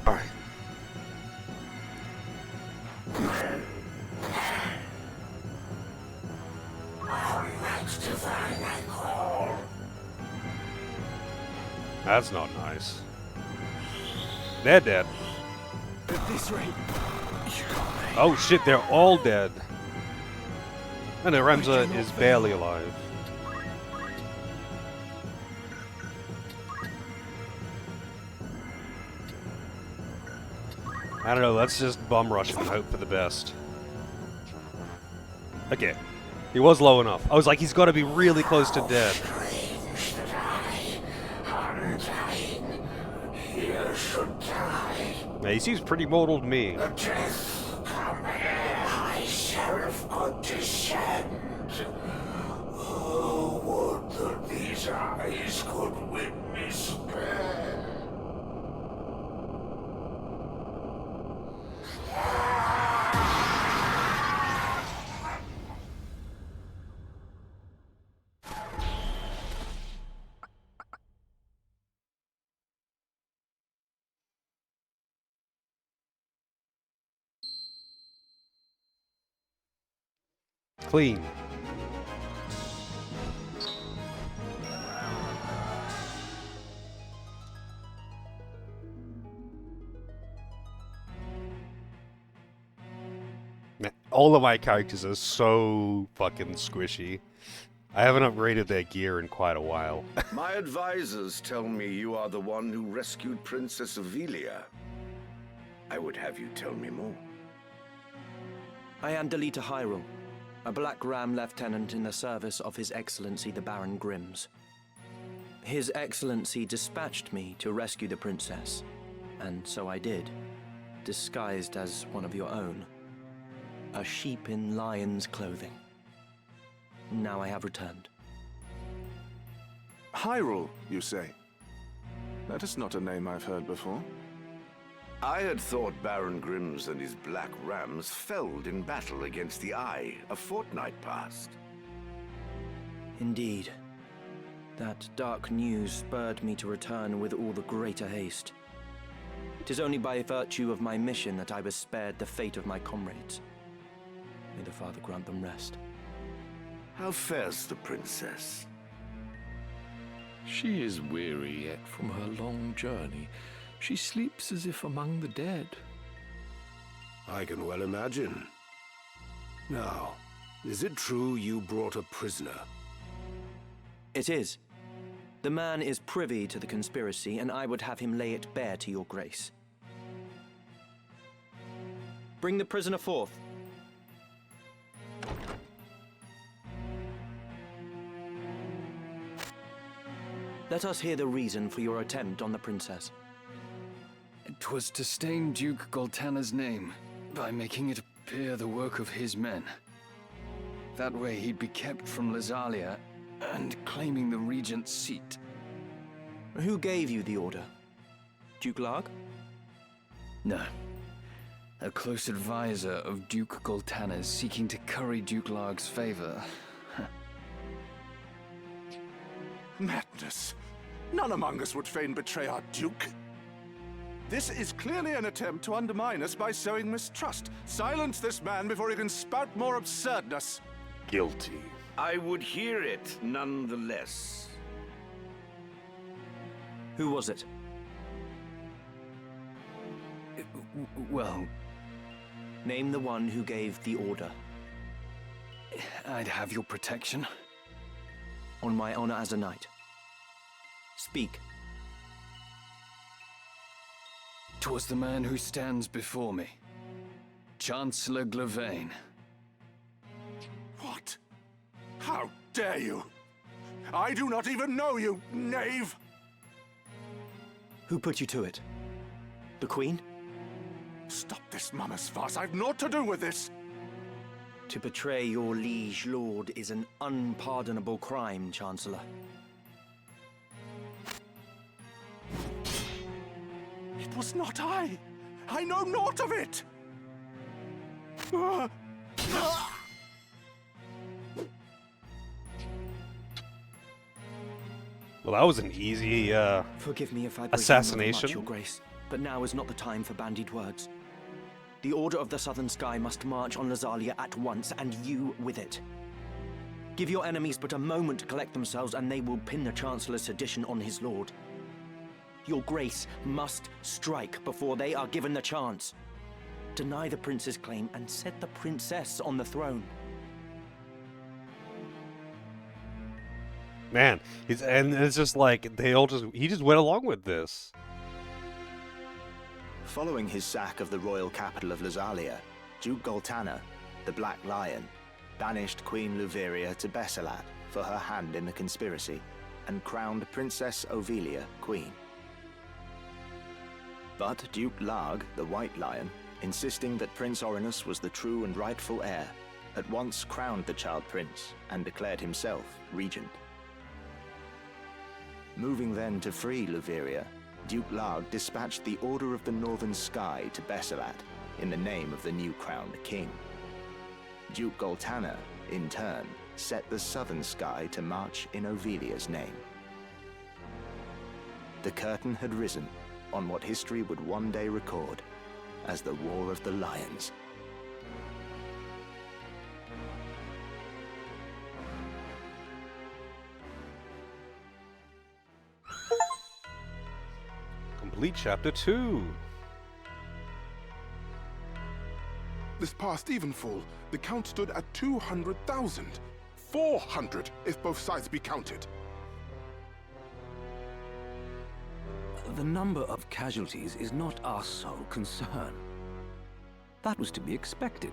A: Alright. That's not nice. They're dead.
F: At this rate,
A: Oh shit, they're all dead. And Ramza is barely alive. I don't know, let's just bum rush him and hope for the best. Okay. He was low enough. I was like, he's got to be really close to dead. Yeah, he seems pretty mortal to me.
Q: Come here, high sheriff, good to shed. Oh, would that these eyes could witness pain.
A: Clean. Man, all of my characters are so fucking squishy. I haven't upgraded their gear in quite a while.
R: My advisors tell me you are the one who rescued Princess Ivalice. I would have you tell me more.
D: I am Delita Hyrule, a Black Ram lieutenant in the service of His Excellency the Baron Grimms. His Excellency dispatched me to rescue the princess, and so I did, disguised as one of your own. A sheep in lion's clothing. Now I have returned.
I: Hyrule, you say? That is not a name I've heard before.
R: I had thought Baron Grimms and his Black Rams felled in battle against the Eye a fortnight past.
D: Indeed. That dark news spurred me to return with all the greater haste. It is only by virtue of my mission that I was spared the fate of my comrades. May the Father grant them rest.
R: How fares the princess?
S: She is weary yet from her long journey. She sleeps as if among the dead.
T: I can well imagine. Now, is it true you brought a prisoner?
D: It is. The man is privy to the conspiracy, and I would have him lay it bare to your grace. Bring the prisoner forth. Let us hear the reason for your attempt on the princess.
F: 'Twas to stain Duke Goltana's name by making it appear the work of his men. That way he'd be kept from Lazalia and claiming the regent's seat.
D: Who gave you the order? Duke Larg?
F: No. A close advisor of Duke Goltana's seeking to curry Duke Larg's favor.
I: Madness. None among us would fain betray our Duke. This is clearly an attempt to undermine us by sowing mistrust. Silence this man before he can spout more absurdness.
T: Guilty.
R: I would hear it nonetheless.
D: Who was it?
F: Well...
D: Name the one who gave the order.
F: I'd have your protection.
D: On my honor as a knight. Speak.
F: 'Twas the man who stands before me. Chancellor Glavain.
I: What? How dare you? I do not even know you, knave!
D: Who put you to it? The Queen?
I: Stop this mummer's farce. I've naught to do with this.
D: To betray your liege lord is an unpardonable crime, Chancellor.
I: It was not I. I know naught of it.
A: Well, that was an easy
D: Forgive me if I break
A: assassination.
D: much, Your Grace, but now is not the time for bandied words. The Order of the Southern Sky must march on Lazalia at once, and you with it. Give your enemies but a moment to collect themselves, and they will pin the Chancellor's sedition on his lord. Your Grace must strike before they are given the chance. Deny the prince's claim and set the princess on the throne.
A: Man, and it's just like he just went along with this.
U: Following his sack of the royal capital of Lazalia, Duke Goltana, the Black Lion, banished Queen Luveria to Besselat for her hand in the conspiracy, and crowned Princess Ovelia queen. But Duke Larg, the White Lion, insisting that Prince Orinus was the true and rightful heir, at once crowned the child prince and declared himself regent. Moving then to free Luveria, Duke Larg dispatched the Order of the Northern Sky to Besselat in the name of the new crowned king. Duke Goltana, in turn, set the Southern Sky to march in Ovelia's name. The curtain had risen on what history would one day record as the War of the Lions.
A: Complete Chapter 2.
V: This past evenfall, the count stood at 200,000. 400 if both sides be counted.
M: The number of casualties is not our sole concern. That was to be expected.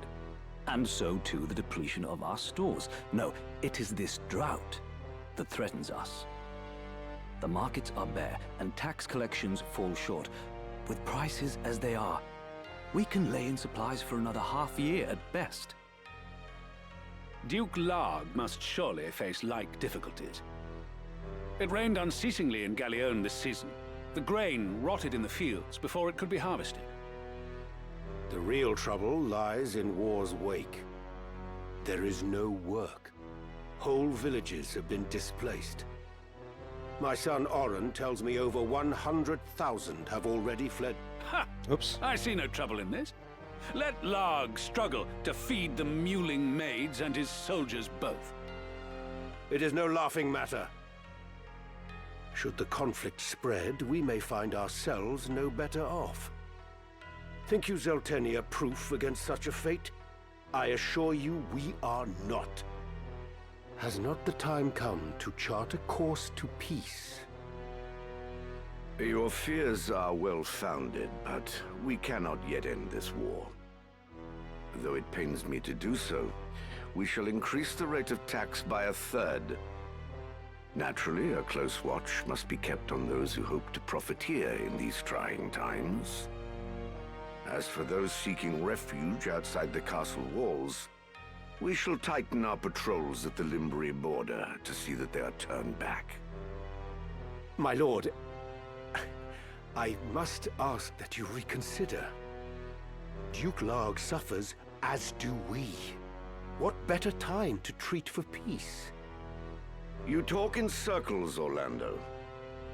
M: And so too the depletion of our stores. No, it is this drought that threatens us. The markets are bare, and tax collections fall short. With prices as they are, we can lay in supplies for another half-year at best.
W: Duke Larg must surely face like difficulties. It rained unceasingly in Galleon this season. The grain rotted in the fields before it could be harvested.
T: The real trouble lies in war's wake. There is no work. Whole villages have been displaced. My son Oren tells me over 100,000 have already fled.
W: Ha!
A: Oops.
W: I see no trouble in this. Let Larg struggle to feed the mewling maids and his soldiers both.
T: It is no laughing matter. Should the conflict spread, we may find ourselves no better off. Think you Zeltenia proof against such a fate? I assure you we are not. Has not the time come to chart a course to peace?
R: Your fears are well-founded, but we cannot yet end this war. Though it pains me to do so, we shall increase the rate of tax by 1/3. Naturally, a close watch must be kept on those who hope to profiteer in these trying times. As for those seeking refuge outside the castle walls, we shall tighten our patrols at the Limbri border to see that they are turned back.
T: My lord, I must ask that you reconsider. Duke Larg suffers, as do we. What better time to treat for peace?
R: You talk in circles, Orlando.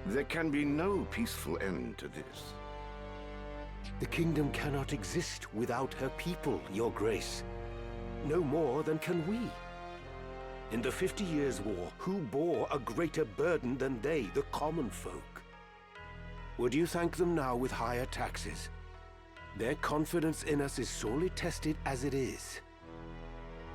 R: There can be no peaceful end to this.
T: The kingdom cannot exist without her people, Your Grace. No more than can we. In the 50 Years' War, who bore a greater burden than they, the common folk? Would you thank them now with higher taxes? Their confidence in us is sorely tested as it is.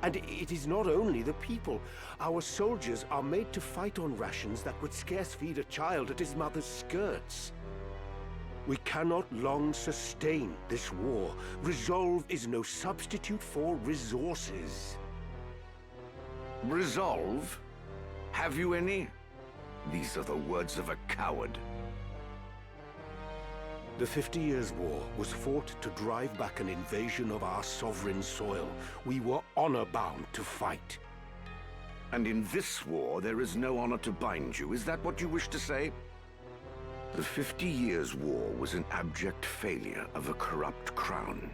T: And it is not only the people. Our soldiers are made to fight on rations that would scarce feed a child at his mother's skirts. We cannot long sustain this war. Resolve is no substitute for resources.
R: Resolve? Have you any? These are the words of a coward.
T: The 50 Years' War was fought to drive back an invasion of our sovereign soil. We were honor-bound to fight.
R: And in this war, there is no honor to bind you. Is that what you wish to say? The 50 Years' War was an abject failure of a corrupt crown.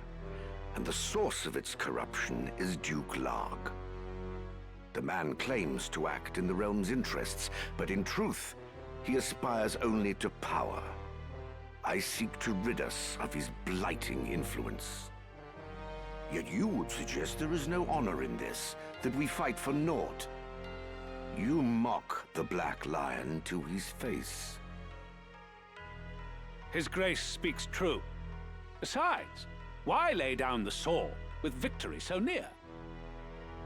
R: And the source of its corruption is Duke Larg. The man claims to act in the realm's interests, but in truth, he aspires only to power. I seek to rid us of his blighting influence. Yet you would suggest there is no honor in this, that we fight for naught. You mock the Black Lion to his face.
W: His Grace speaks true. Besides, why lay down the sword with victory so near?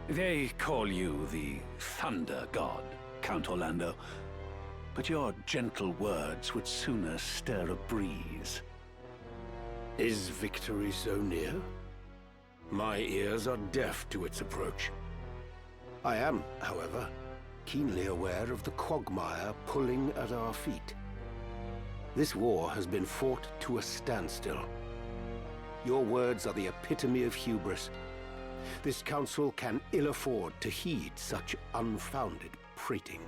W: They call you the Thunder God, Count Orlando. But your gentle words would sooner stir a breeze.
J: Is victory so near? My ears are deaf to its approach. I am, however, keenly aware of the quagmire pulling at our feet. This war has been fought to a standstill. Your words are the epitome of hubris. This council can ill afford to heed such unfounded prating.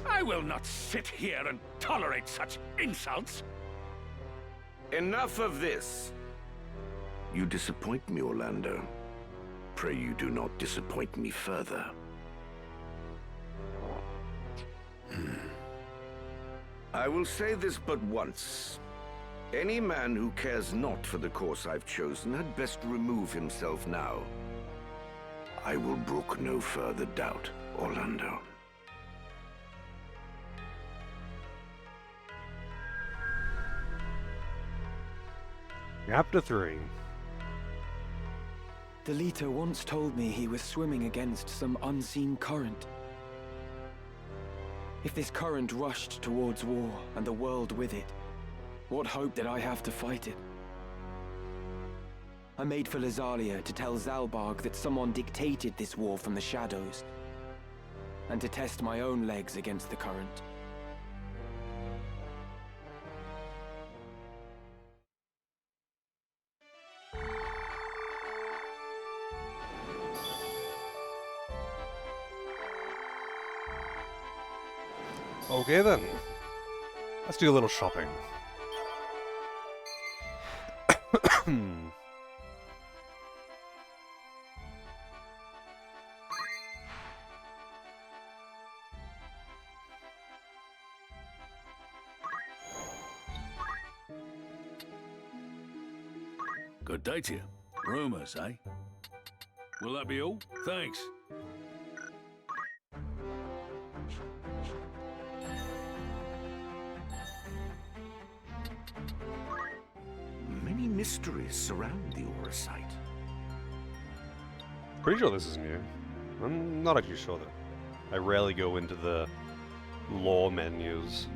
W: I will not sit here and tolerate such insults.
R: Enough of this. You disappoint me, Orlando. Pray you do not disappoint me further. I will say this but once. Any man who cares not for the course I've chosen had best remove himself now. I will brook no further doubt, Orlando.
A: Chapter 3.
F: The leader once told me he was swimming against some unseen current. If this current rushed towards war, and the world with it, what hope did I have to fight it? I made for Lazalia to tell Zalbarg that someone dictated this war from the shadows, and to test my own legs against the current.
A: Okay then. Let's do a little shopping.
W: Good day to you. Rumors, eh? Will that be all? Thanks.
R: Many mysteries surround the Aurosite.
A: Pretty sure this is new. I'm not actually sure though. I rarely go into the lore menus.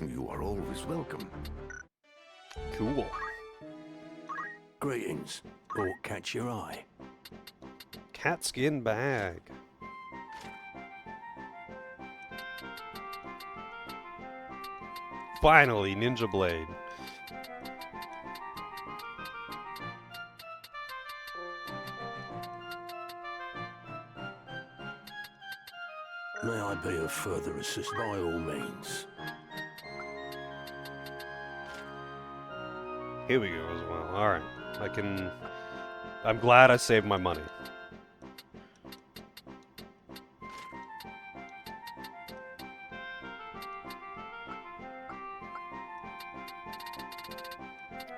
R: You are always welcome.
A: Cool.
J: Greetings. Or catch your eye.
A: Cat skin bag. Finally, Ninja Blade.
J: May I be of further assist by all means?
A: Here we go as well. Alright. I'm glad I saved my money.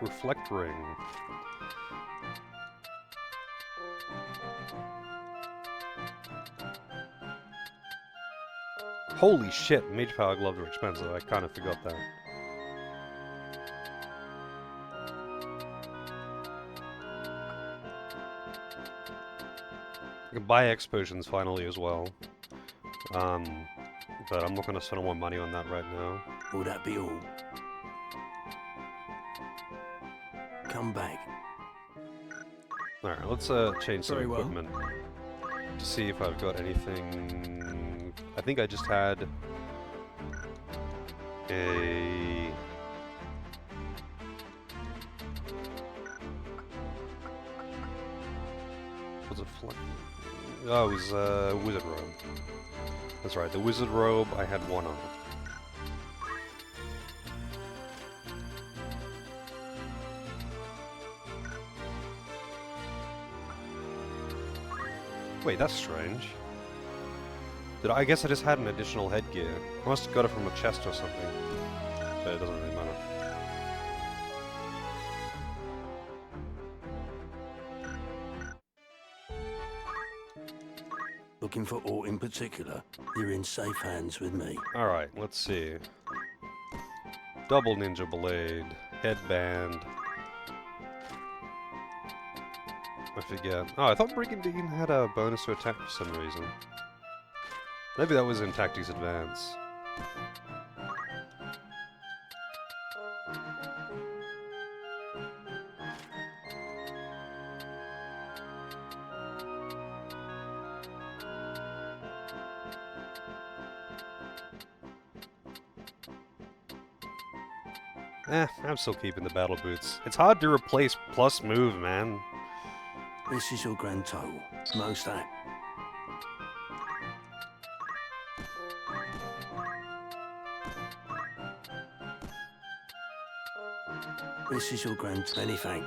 A: Reflect ring. Holy shit, mage power gloves are expensive. I kind of forgot that. I can buy X potions finally as well. But I'm not going to spend all my money on that right now.
J: Will that be all? Come back.
A: Alright, let's change some equipment to see if I've got anything. I think I just had a... Was it Oh, it was wizard robe. That's right, the wizard robe I had one of. Wait, that's strange. I guess I just had an additional headgear. I must have got it from a chest or something. But it doesn't really matter.
J: Looking for aught in particular? You're in safe hands with me.
A: Alright, let's see. Double Ninja Blade. Headband. I forget. Oh, I thought Brigandine had a bonus to attack for some reason. Maybe that was in Tactics Advance. I'm still keeping the battle boots. It's hard to replace plus move, man.
J: This is your grand total. Most that. This is your grand anything.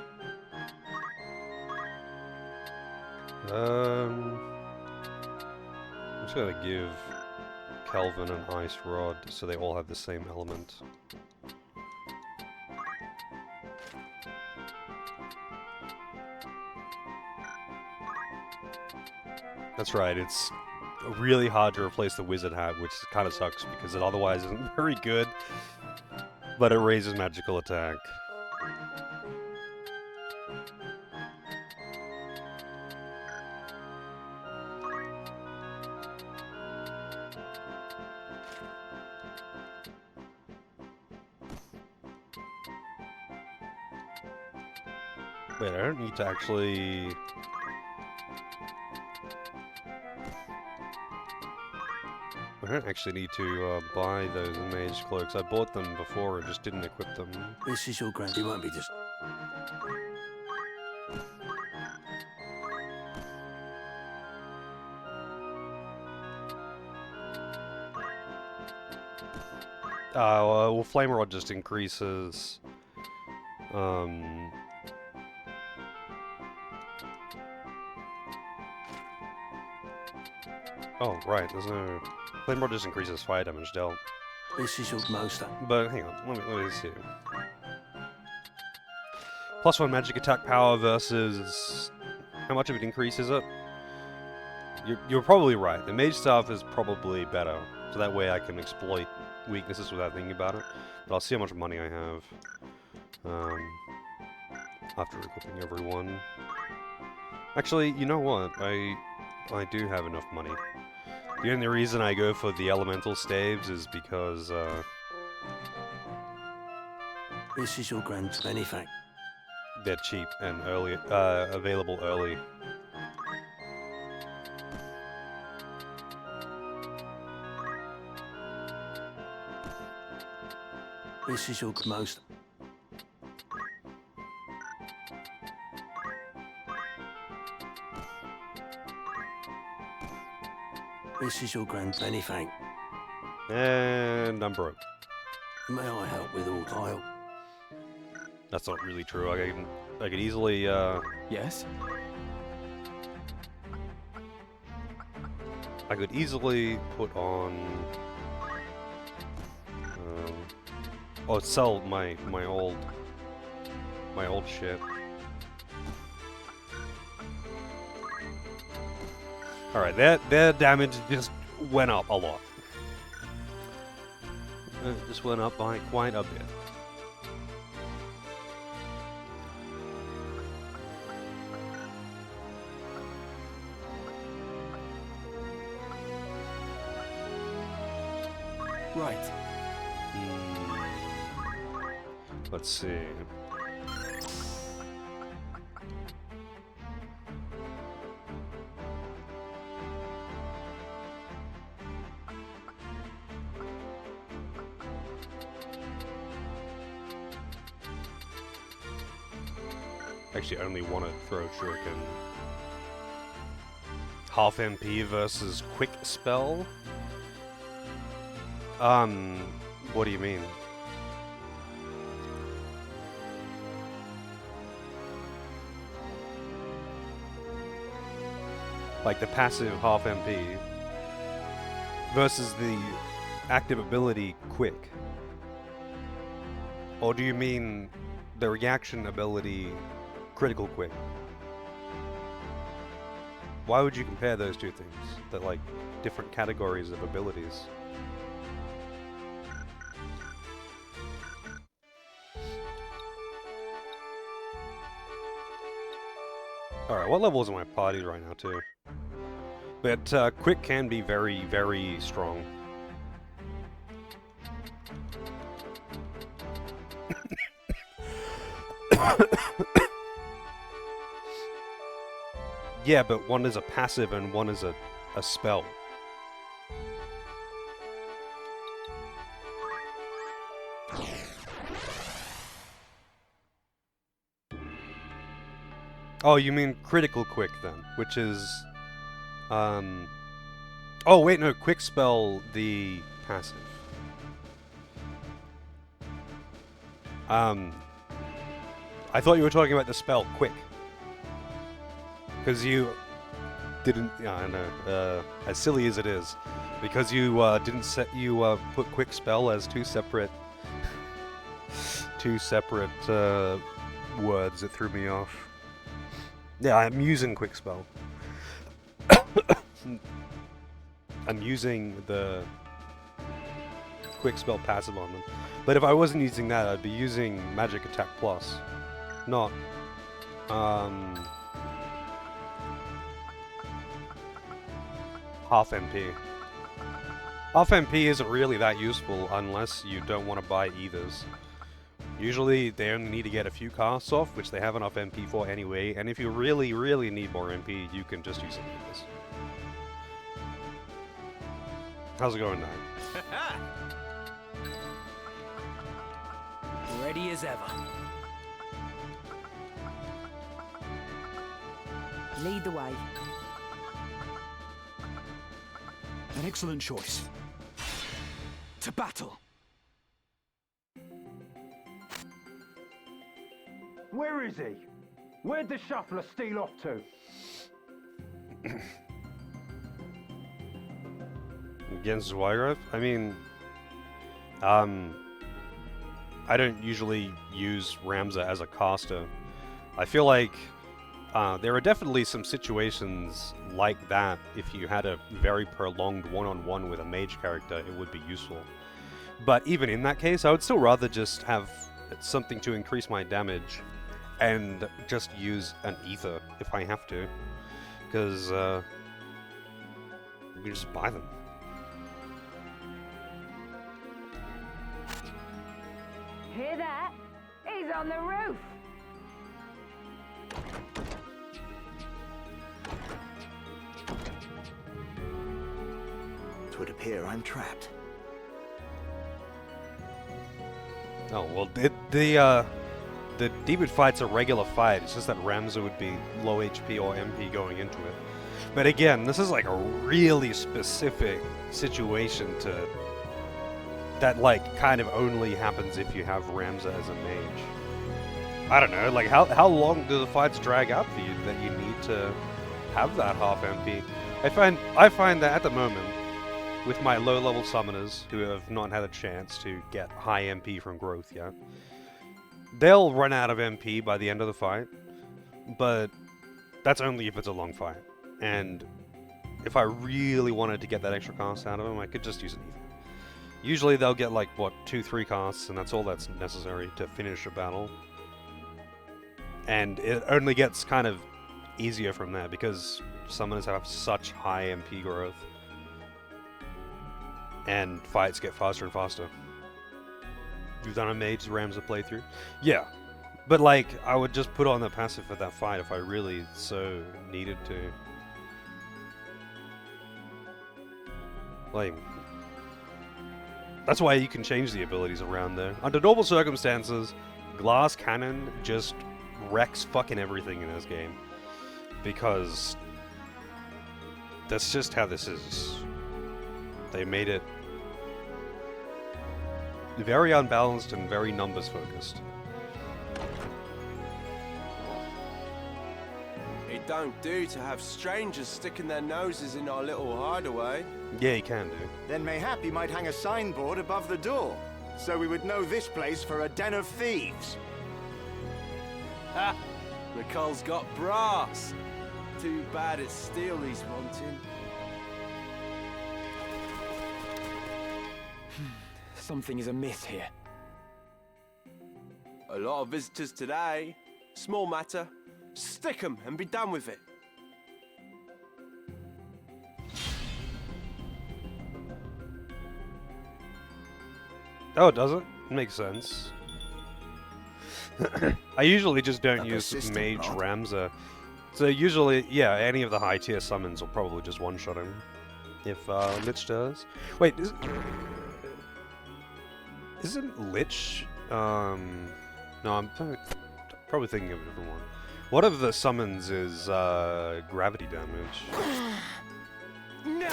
A: I'm just gonna give Calvin an ice rod so they all have the same element. That's right, it's really hard to replace the wizard hat, which kind of sucks because it otherwise isn't very good, but it raises magical attack. Wait, I don't need to actually... I don't actually need to buy those mage cloaks. I bought them before and just didn't equip them.
J: This is your grand. You won't be just.
A: Well, Flame Rod just increases. Oh, right, there's no... Flame Rod just increases fire damage dealt.
J: This is your most.
A: But hang on, let me see. +1 magic attack power versus... How much of an increase is it? You're probably right. The mage staff is probably better. So that way I can exploit weaknesses without thinking about it. But I'll see how much money I have. After equipping everyone. Actually, you know what? I do have enough money. The only reason I go for the elemental staves is because,
J: This is your grand anything.
A: They're cheap and early, available early.
J: This is your most. This is your grand anything.
A: And I'm broke.
J: May I help with all tile?
A: That's not really true. I could easily,
F: Yes?
A: I could easily put on... oh, sell my old shit. Alright, their damage just went up a lot. It just went up by quite a bit.
F: Right.
A: Let's see. Actually, I only want to throw Shuriken. Half MP versus quick spell? What do you mean? Like the passive half MP versus the active ability quick? Or do you mean the reaction ability critical quick? Why would you compare those two things? They're like different categories of abilities. Alright, what levels are my party right now, too? But Quick can be very, very strong. Yeah, but one is a passive and one is a spell. Oh, you mean critical quick then, which is oh wait, no, quick spell the passive. I thought you were talking about the spell quick. Because you didn't, yeah, I know, as silly as it is, because you didn't set, you put quick spell as two separate words. It threw me off. Yeah, I'm using quick spell. I'm using the quick spell passive on them. But if I wasn't using that, I'd be using magic attack plus, not half MP. Half MP isn't really that useful unless you don't want to buy ethers. Usually they only need to get a few casts off, which they have enough MP for anyway, and if you really, really need more MP, you can just use some ethers. How's it going now?
H: Ready as ever.
C: Lead the way.
B: An excellent choice.
F: To battle!
J: Where is he? Where'd the shuffler steal off to?
A: Against Wygrove? I mean, I don't usually use Ramza as a caster. I feel like there are definitely some situations like that. If you had a very prolonged one-on-one with a mage character, it would be useful. But even in that case, I would still rather just have something to increase my damage and just use an ether if I have to. Because you can just buy them.
E: Hear that? He's on the roof!
U: It would appear I'm trapped.
A: Oh, well, the demon fight's a regular fight. It's just that Ramza would be low HP or MP going into it. But again, this is like a really specific situation that like kind of only happens if you have Ramza as a mage. I don't know, like how long do the fights drag out for you that you need to have that half MP? I find that at the moment, with my low level summoners who have not had a chance to get high MP from growth yet, they'll run out of MP by the end of the fight, but that's only if it's a long fight. And if I really wanted to get that extra cast out of them, I could just use an ether. Usually they'll get like, what, 2-3 casts, and that's all that's necessary to finish a battle. And it only gets kind of easier from there, because summoners have such high MP growth. And fights get faster and faster. You've done a mage Ramza playthrough? Yeah. But like, I would just put on the passive for that fight if I really so needed to. Like, that's why you can change the abilities around there. Under normal circumstances, Glass Cannon just wrecks fucking everything in this game. Because that's just how this is. They made it very unbalanced and very numbers focused.
K: It don't do to have strangers sticking their noses in our little hideaway.
A: Yeah, you can do.
O: Then mayhap you might hang a signboard above the door, so we would know this place for a den of thieves.
K: Ha! Nicole's got brass. too bad it's steel he's wanting.
F: Something is amiss here.
K: A lot of visitors today. Small matter. Stick 'em and be done with it.
A: Oh, it doesn't? It makes sense. I usually just don't use Mage Ramza. So usually, yeah, any of the high tier summons will probably just one-shot him. If Lich does. Wait, isn't Lich... No, I'm probably thinking of a different one. One of the summons is gravity damage.
F: No!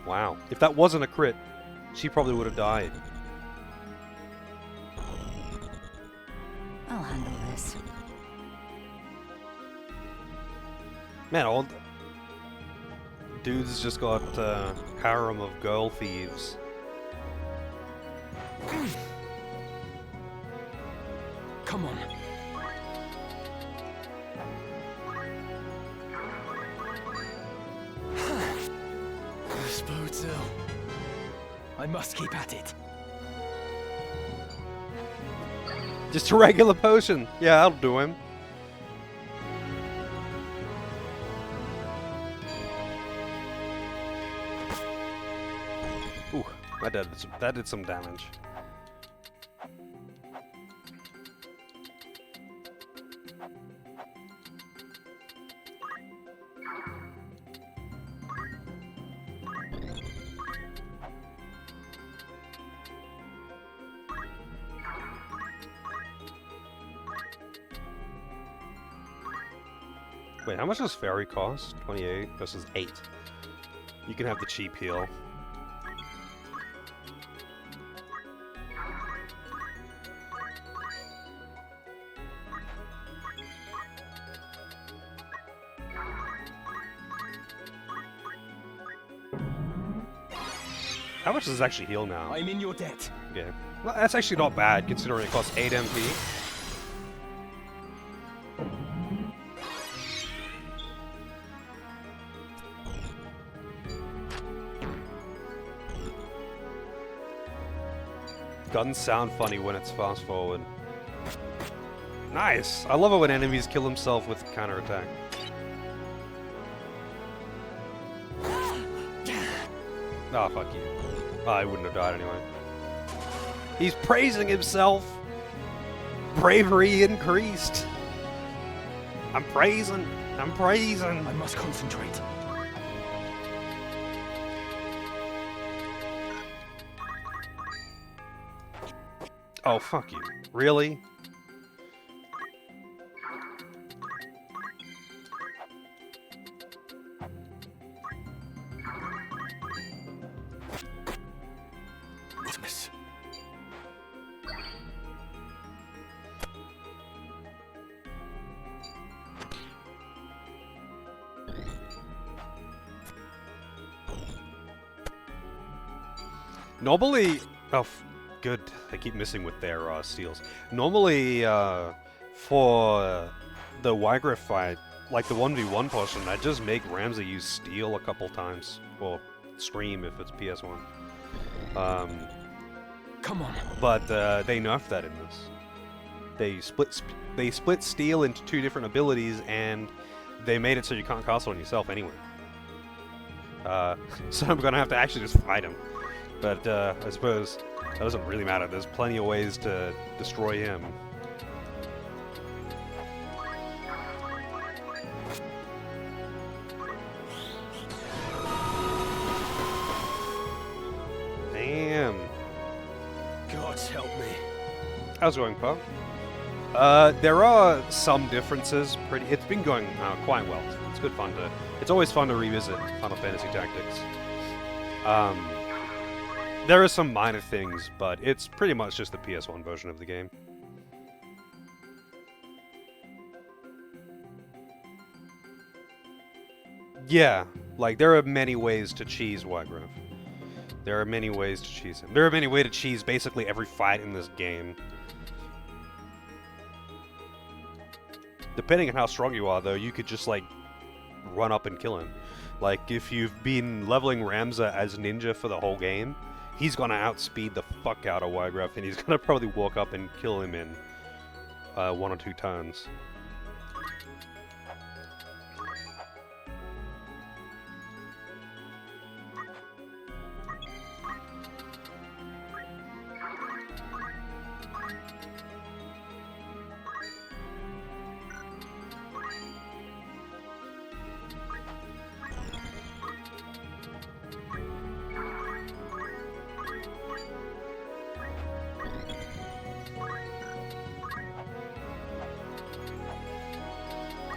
A: Wow. If that wasn't a crit, she probably would have died.
C: I'll handle this.
A: Man, old dude's just got harem of girl thieves.
F: Come on. This bodes ill. I must keep at it.
A: Just a regular potion. Yeah, that'll do him. Ooh, that did some damage. Wait, how much does Fairy cost? 28 versus 8. You can have the cheap heal. How much does this actually heal now?
F: I'm in your debt.
A: Yeah. Well, that's actually not bad, considering it costs 8 MP. Guns sound funny when it's fast forward. Nice! I love it when enemies kill themselves with counterattack. Ah, fuck you. I wouldn't have died anyway. He's praising himself! Bravery increased! I'm praising! I'm praising!
F: I must concentrate.
A: Oh, fuck you. Really?
F: Witness.
A: Normally... Oh, good. I keep missing with their steals. Normally, for the Wygriff fight, like the 1v1 portion, I just make Ramza use steel a couple times. Or Scream if it's PS1.
F: Come on.
A: But they nerfed that in this. They split steel into 2 different abilities, and they made it so you can't cast it on yourself anyway. So I'm gonna have to actually just fight him. But I suppose that doesn't really matter. There's plenty of ways to destroy him. Damn.
F: God help me.
A: How's it going, Pop? There are some differences. It's been going quite well. It's good fun to. It's always fun to revisit Final Fantasy Tactics. There are some minor things, but it's pretty much just the PS1 version of the game. Yeah, like there are many ways to cheese Wygriff. There are many ways to cheese him. There are many ways to cheese basically every fight in this game. Depending on how strong you are, though, you could just, like, run up and kill him. Like, if you've been leveling Ramza as ninja for the whole game, he's gonna outspeed the fuck out of Wygraf, and he's gonna probably walk up and kill him in 1 or 2 turns.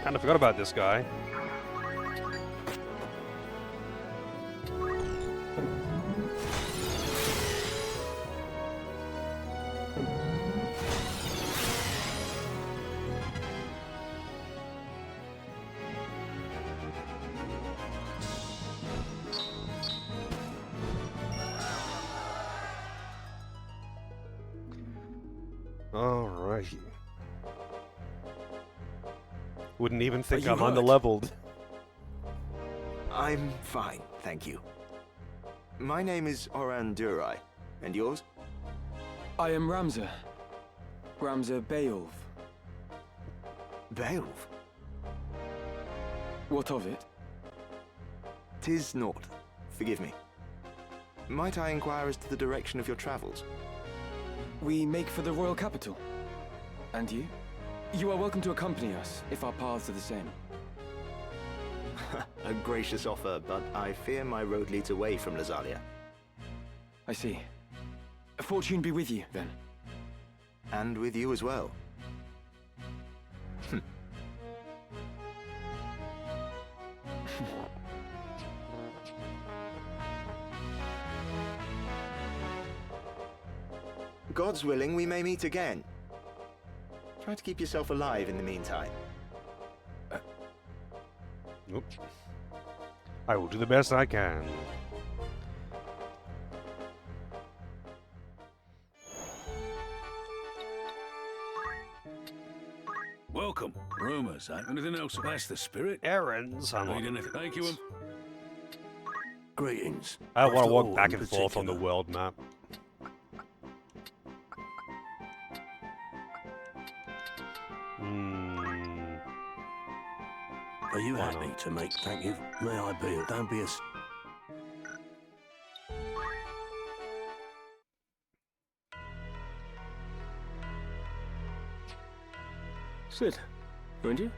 A: Kinda forgot about this guy. Alright. Wouldn't even think I'm under-leveled.
U: I'm fine, thank you. My name is Oran Durai, and yours?
F: I am Ramza. Ramza Beowulf.
U: Beowulf?
F: What of it?
U: 'Tis naught. Forgive me. Might I inquire as to the direction of your travels?
F: We make for the royal capital. And you? You are welcome to accompany us, if our paths are the same.
U: A gracious offer, but I fear my road leads away from Lazalia.
F: I see. Fortune be with you, then.
U: And with you as well. God's willing, we may meet again. Try to keep yourself alive in the meantime.
A: Nope. I will do the best I can.
W: Welcome. Rumors. Anything else? That's the spirit.
A: Errands.
W: Need anything? Thank you.
J: Greetings.
A: I don't want to
J: After
A: walk
J: all,
A: back
J: in
A: and forth on the
J: particular.
A: world map.
J: Are you happy to make? Thank you. May I be? Don't be a.
G: Sit, won't you?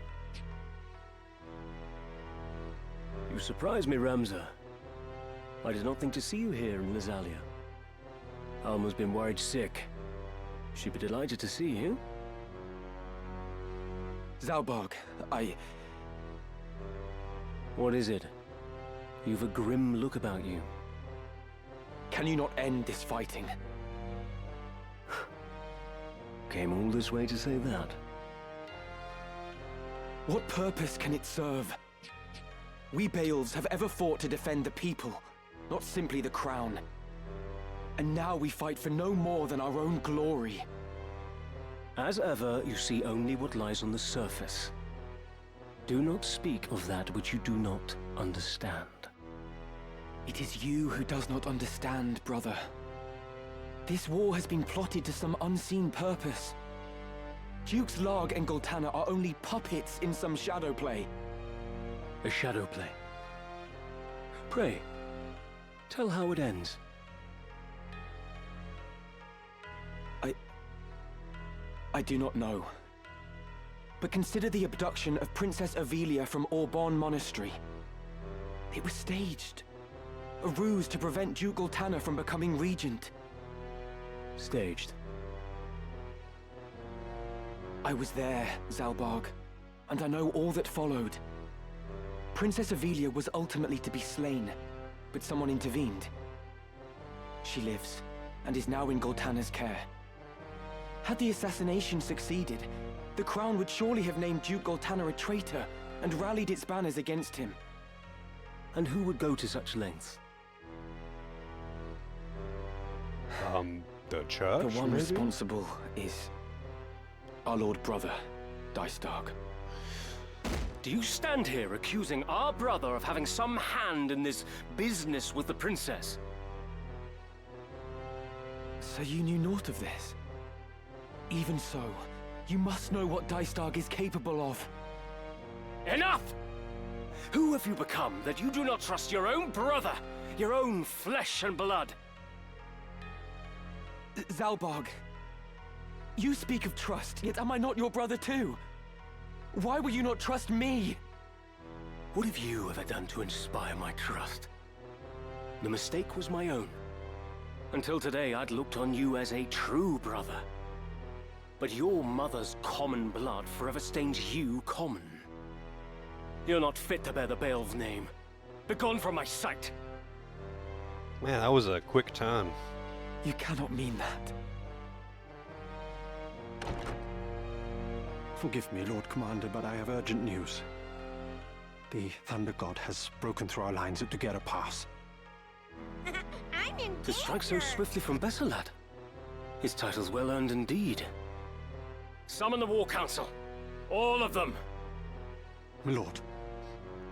G: You surprise me, Ramza. I did not think to see you here in Lazalia. Alma's been worried sick. She'd be delighted to see you.
F: Zalbarg,
G: What is it? You've a grim look about you.
F: Can you not end this fighting?
G: Came all this way to say that.
F: What purpose can it serve? We Beowulfs have ever fought to defend the people, not simply the crown. And now we fight for no more than our own glory.
G: As ever, you see only what lies on the surface. Do not speak of that which you do not understand.
F: It is you who does not understand, brother. This war has been plotted to some unseen purpose. Dukes Larg and Goltana are only puppets in some shadow play.
G: A shadow play. Pray, tell how it ends.
F: I do not know. But consider the abduction of Princess Ivalice from Auburn Monastery. It was staged. A ruse to prevent Duke Goltana from becoming regent.
G: Staged.
F: I was there, Zalbarg, and I know all that followed. Princess Ivalice was ultimately to be slain, but someone intervened. She lives, and is now in Goltana's care. Had the assassination succeeded, the crown would surely have named Duke Goltana a traitor and rallied its banners against him.
G: And who would go to such lengths?
A: The church?
F: The one
A: maybe?
F: responsible is our Lord Brother, Dystarg.
J: Do you stand here accusing our brother of having some hand in this business with the princess?
F: So you knew naught of this? Even so, you must know what Dystag is capable of.
J: Enough! Who have you become that you do not trust your own brother, your own flesh and blood?
F: Zalbarg, you speak of trust, yet am I not your brother too? Why will you not trust me?
J: What have you ever done to inspire my trust? The mistake was my own. Until today, I'd looked on you as a true brother. But your mother's common blood forever stains you common. You're not fit to bear the Bael's name. Begone from my sight!
A: Man, that was a quick turn.
F: You cannot mean that.
T: Forgive me, Lord Commander, but I have urgent news. The Thunder God has broken through our lines at Dugera Pass.
E: I'm in
J: To strike so swiftly from Besselad. His title's well earned indeed. Summon the War Council. All of them.
T: My lord.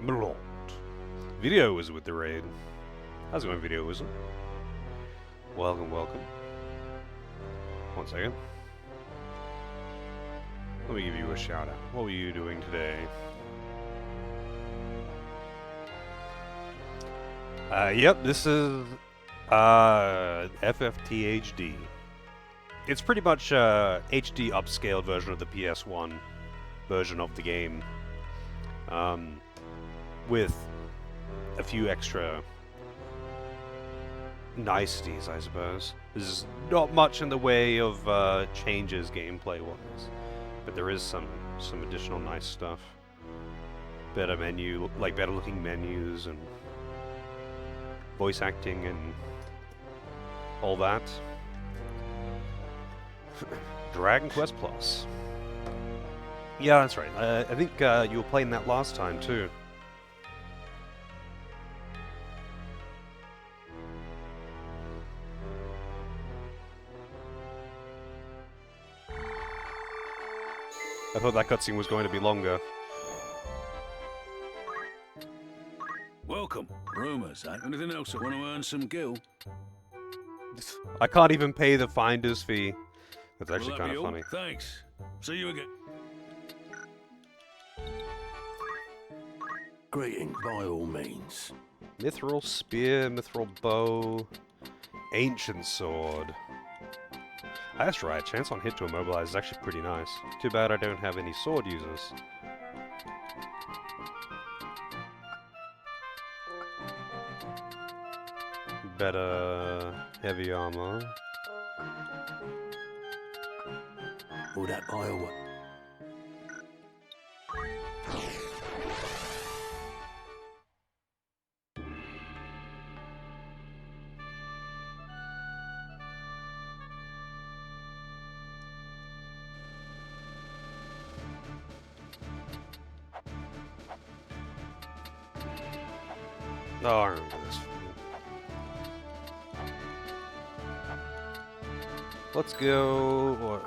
A: My lord. Video was with the raid. How's it going, Video Wizard? Welcome, welcome. One second. Let me give you a shout out. What were you doing today? Yep, this is FFT HD. It's pretty much HD upscaled version of the PS1 version of the game, with a few extra niceties, I suppose. There's not much in the way of changes gameplay-wise, but there is some additional nice stuff. Better menu, like better looking menus and voice acting and all that. Dragon Quest Plus. Yeah, that's right. I think you were playing that last time too. I thought that cutscene was going to be longer.
W: Welcome. Rumors, eh? Anything else that want to earn some gil?
A: I can't even pay the finder's fee. That's actually
W: Will that
A: kind
W: be
A: of
W: all?
A: funny.
W: Thanks. See you again.
J: Greeting by all means.
A: Mithril spear, mithril bow, ancient sword. That's right, chance on hit to immobilize is actually pretty nice. Too bad I don't have any sword users. Better heavy armor.
J: Will that buy or what?
A: Oh, I remember this. Let's go.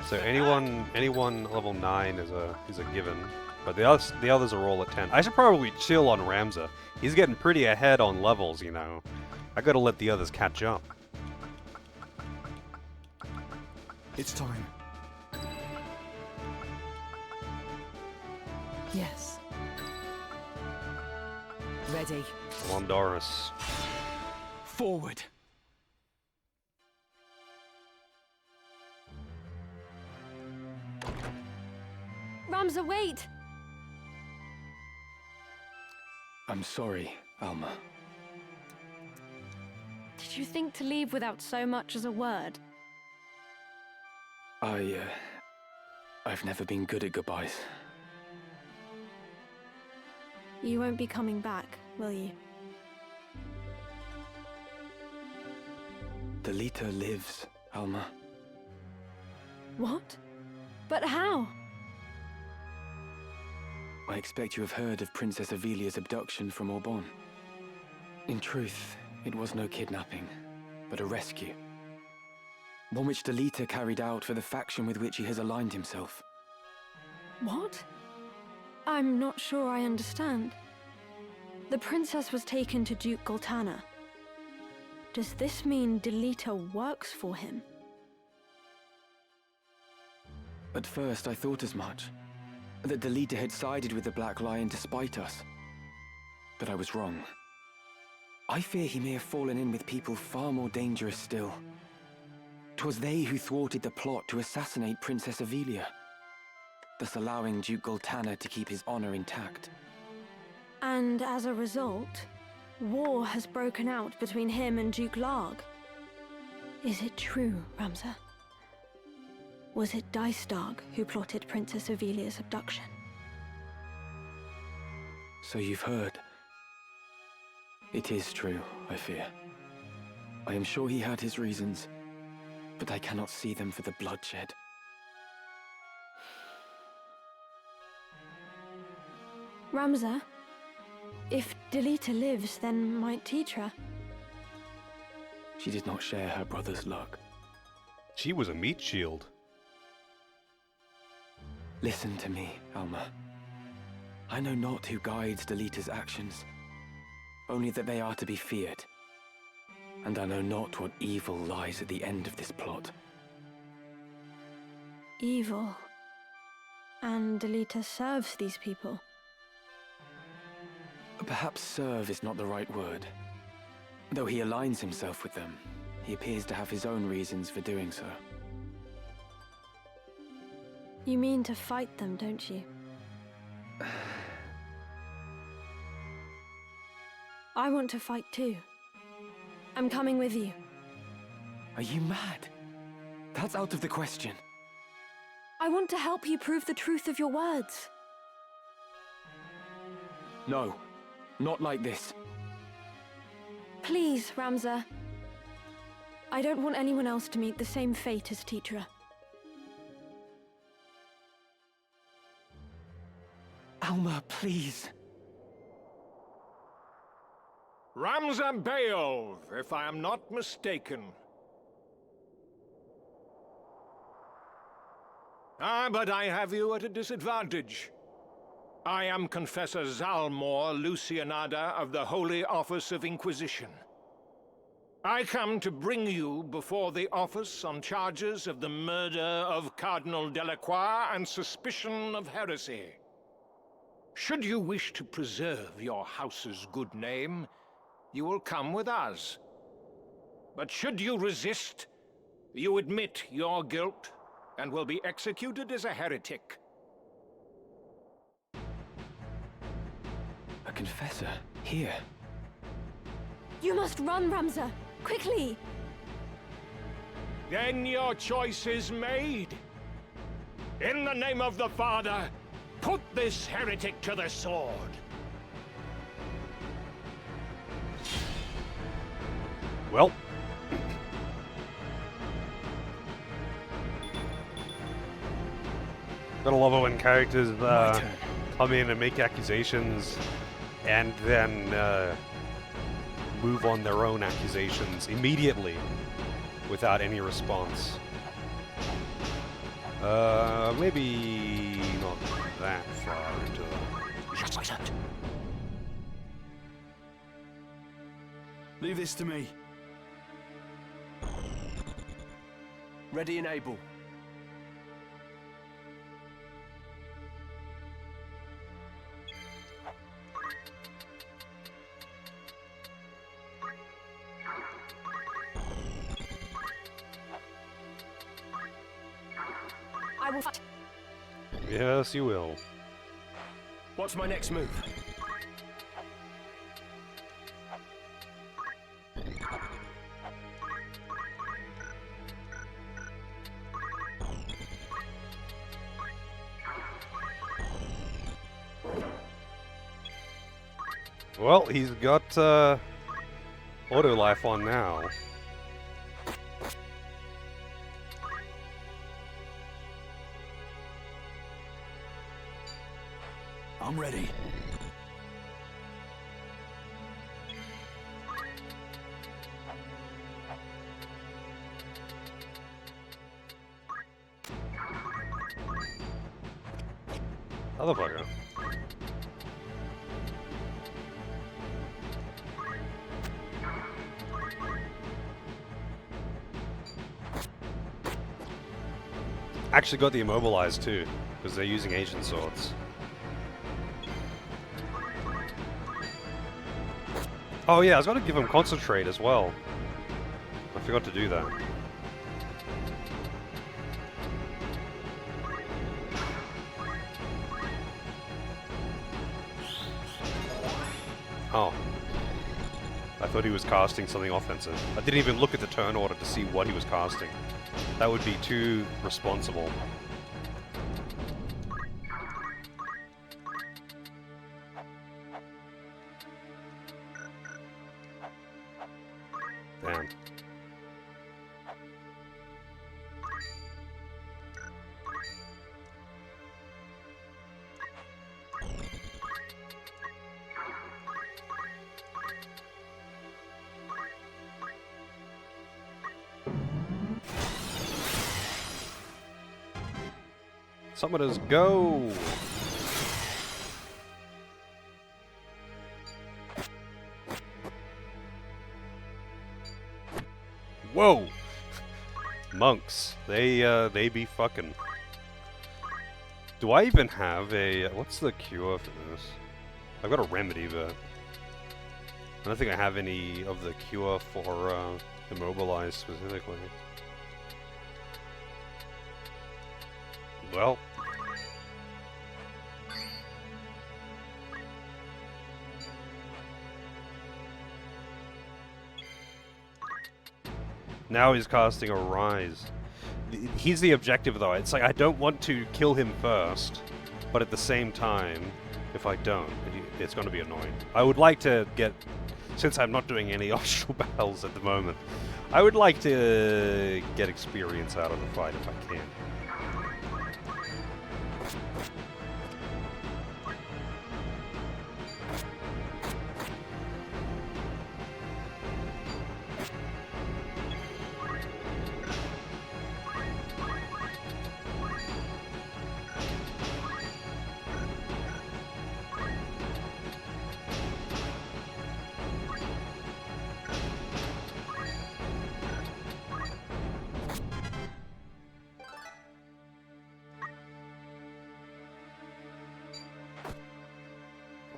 A: So anyone level 9 is a given, but the others are all at 10. I should probably chill on Ramza. He's getting pretty ahead on levels, you know. I gotta let the others catch up.
F: It's time.
C: Yes. Ready.
A: Come on, Doris.
F: Forward.
E: Ramza, wait!
F: I'm sorry, Alma.
E: Did you think to leave without so much as a word?
F: I've never been good at goodbyes.
E: You won't be coming back, will you?
F: The Lita lives, Alma.
E: What? But how?
F: I expect you have heard of Princess Ivalice's abduction from Orbonne. In truth, it was no kidnapping, but a rescue. One which Delita carried out for the faction with which he has aligned himself.
E: What?
L: I'm not sure I understand. The princess was taken to Duke Goltana. Does this mean Delita works for him?
F: At first, I thought as much. That Delita had sided with the Black Lion to spite us. But I was wrong. I fear he may have fallen in with people far more dangerous still. 'Twas they who thwarted the plot to assassinate Princess Ivalice, thus allowing Duke Goltana to keep his honor intact.
L: And as a result, war has broken out between him and Duke Larg. Is it true, Ramza? Was it Dystarg who plotted Princess Ivalice's abduction?
F: So you've heard. It is true, I fear. I am sure he had his reasons, but I cannot see them for the bloodshed.
L: Ramza, if Delita lives, then might Tetra?
F: She did not share her brother's luck.
A: She was a meat shield.
F: Listen to me, Alma. I know not who guides Delita's actions, only that they are to be feared. And I know not what evil lies at the end of this plot.
L: Evil. And Delita serves these people.
F: Perhaps serve is not the right word. Though he aligns himself with them, he appears to have his own reasons for doing so.
L: You mean to fight them, don't you? I want to fight too. I'm coming with you.
F: Are you mad? That's out of the question.
L: I want to help you prove the truth of your words.
F: No, not like this.
L: Please, Ramza. I don't want anyone else to meet the same fate as Tetra.
F: Alma, please.
J: Ramza Beov, if I am not mistaken. Ah, but I have you at a disadvantage. I am Confessor Zalmor Lucianada of the Holy Office of Inquisition. I come to bring you before the office on charges of the murder of Cardinal Delacroix and suspicion of heresy. Should you wish to preserve your house's good name, you will come with us. But should you resist, you admit your guilt and will be executed as a heretic.
F: A confessor? Here?
L: You must run, Ramza! Quickly!
J: Then your choice is made. In the name of the Father, put this heretic to the sword.
A: Well. Gotta love it when characters come in and make accusations and then move on their own accusations immediately without any response. Maybe not that far into...
B: Leave this to me.
K: Ready and able.
L: I will fight.
A: Yes, you will.
J: What's my next move?
A: Well, he's got auto life on now.
B: I'm ready.
A: Motherfucker. actually got the immobilized too, because they're using ancient swords. Oh yeah, I was going to give him concentrate as well. I forgot to do that. Oh. I thought he was casting something offensive. I didn't even look at the turn order to see what he was casting. That would be too responsible. Damn. Summoners, go! Whoa! Monks, they be fucking. Do I even have a... what's the cure for this? I've got a remedy, but... I don't think I have any of the cure for, immobilize specifically. Well... now he's casting a rise. He's the objective though. It's like I don't want to kill him first, but at the same time, if I don't, it's going to be annoying. I would like to get, since I'm not doing any offshore battles at the moment, I would like to get experience out of the fight if I can.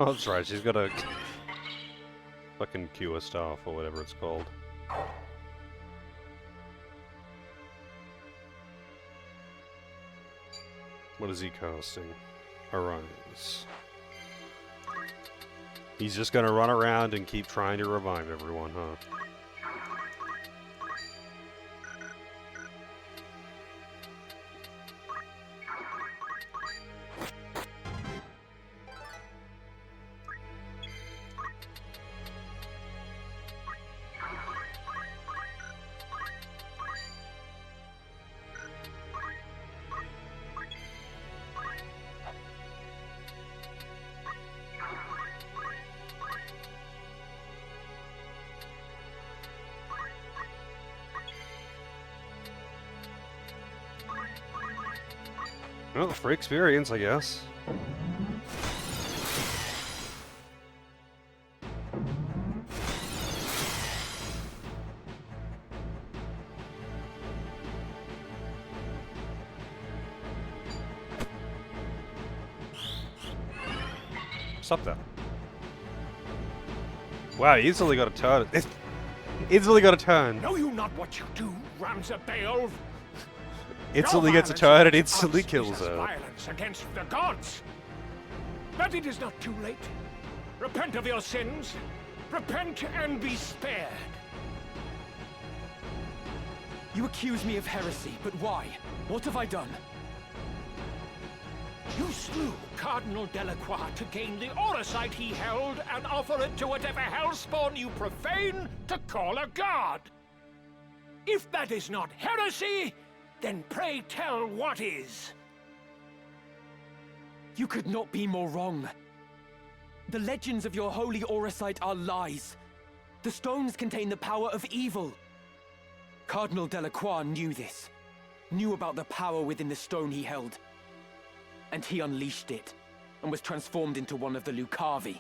A: Oh, that's right, she's got a fucking cure staff or whatever it's called. What is he casting? Arise. He's just gonna run around and keep trying to revive everyone, huh? Well, for experience, I guess. Stop that. Wow, he instantly got a turn. Instantly got a turn.
J: Know you not what you do, Ramza Beowulf?
A: Instantly gets a turn and instantly kills her.
J: Violence against the gods. But it is not too late. Repent of your sins. Repent and be spared.
F: You accuse me of heresy, but why? What have I done?
J: You slew Cardinal Delacroix to gain the Orosight he held and offer it to whatever hellspawn you profane to call a god. If that is not heresy, then pray tell what is.
F: You could not be more wrong. The legends of your holy Orosight are lies. The stones contain the power of evil. Cardinal Delacroix knew this. Knew about the power within the stone he held. And he unleashed it, and was transformed into one of the Lucavi.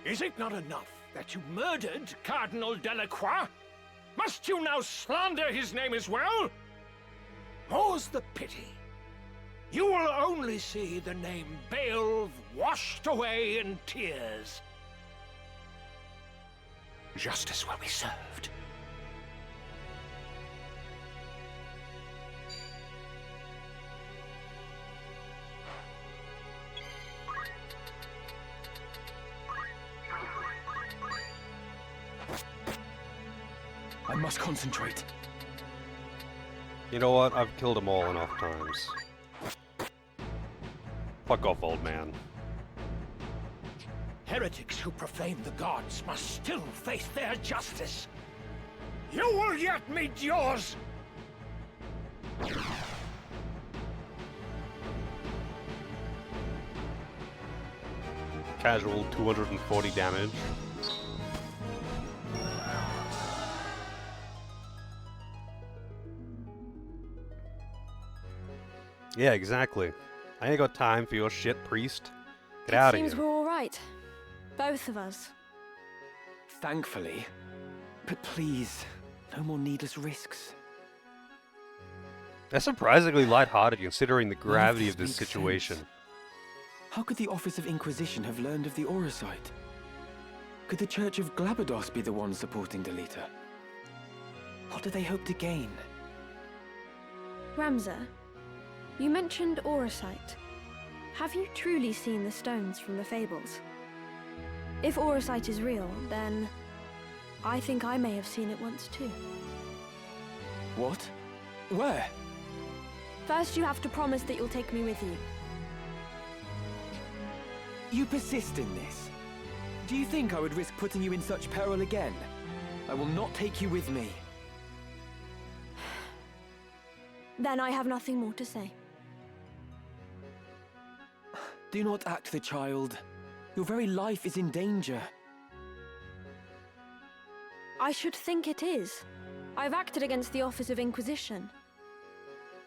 J: Is it not enough that you murdered Cardinal Delacroix? Must you now slander his name as well? More's the pity. You will only see the name Beowulf washed away in tears. Justice will be served.
F: I must concentrate.
A: You know what? I've killed them all enough times. Fuck off, old man.
J: Heretics who profane the gods must still face their justice. You will yet meet yours!
A: Casual 240 damage. Yeah, exactly. I ain't got time for your shit, priest. Get out of here.
L: Seems we're all right. Both of us.
F: Thankfully. But please, no more needless risks.
A: That's surprisingly lighthearted considering the gravity of this situation.
F: How could the Office of Inquisition have learned of the Orosite? Could the Church of Glabados be the one supporting Delita? What do they hope to gain?
L: Ramza, you mentioned Orosite. Have you truly seen the stones from the fables? If Orosite is real, then I think I may have seen it once too.
F: What? Where?
L: First, you have to promise that you'll take me with you.
F: You persist in this. Do you think I would risk putting you in such peril again? I will not take you with me.
L: Then I have nothing more to say.
F: Do not act the child. Your very life is in danger.
L: I should think it is. I've acted against the Office of Inquisition.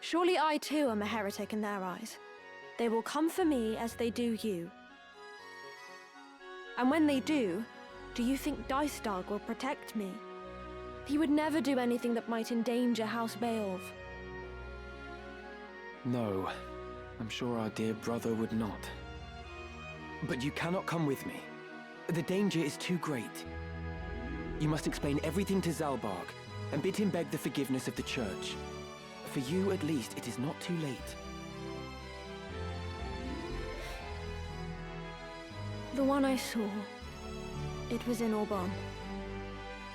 L: Surely I too am a heretic in their eyes. They will come for me as they do you. And when they do you think Dicedog will protect me? He would never do anything that might endanger House Beowulf.
F: No, I'm sure our dear brother would not. But you cannot come with me. The danger is too great. You must explain everything to Zalbarg and bid him beg the forgiveness of the Church. For you, at least, it is not too late.
L: The one I saw, it was in Aubon.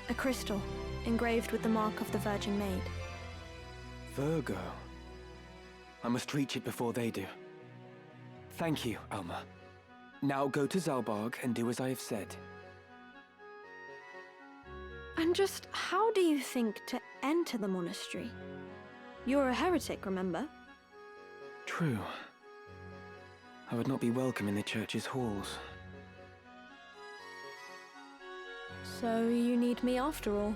L: A crystal, engraved with the mark of the Virgin Maid.
F: Virgo. I must reach it before they do. Thank you, Alma. Now go to Zalbarg and do as I have said.
L: And just how do you think to enter the monastery? You're a heretic, remember?
F: True. I would not be welcome in the church's halls.
L: So you need me after all?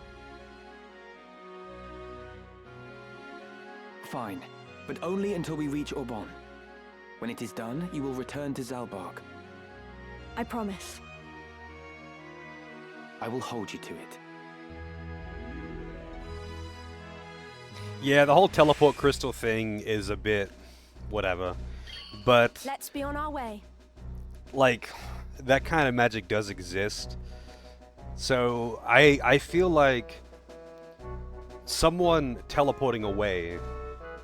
F: Fine, but only until we reach Aubon. When it is done, you will return to Zalbarg.
L: I promise.
F: I will hold you to it.
A: Yeah, the whole teleport crystal thing is a bit whatever. But
L: Let's be on our way.
A: like that kind of magic does exist. So I feel like someone teleporting away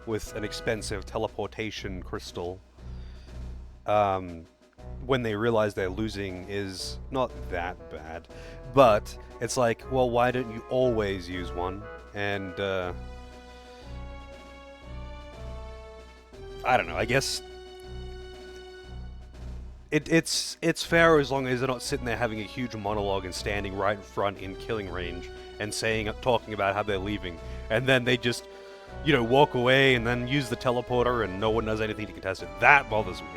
A: with an expensive teleportation crystal when they realize they're losing is not that bad. But it's like, well, why don't you always use one? And I don't know, I guess it's fair as long as they're not sitting there having a huge monologue and standing right in front in killing range and talking about how they're leaving, and then they just, you know, walk away and then use the teleporter and no one does anything to contest it. That bothers me.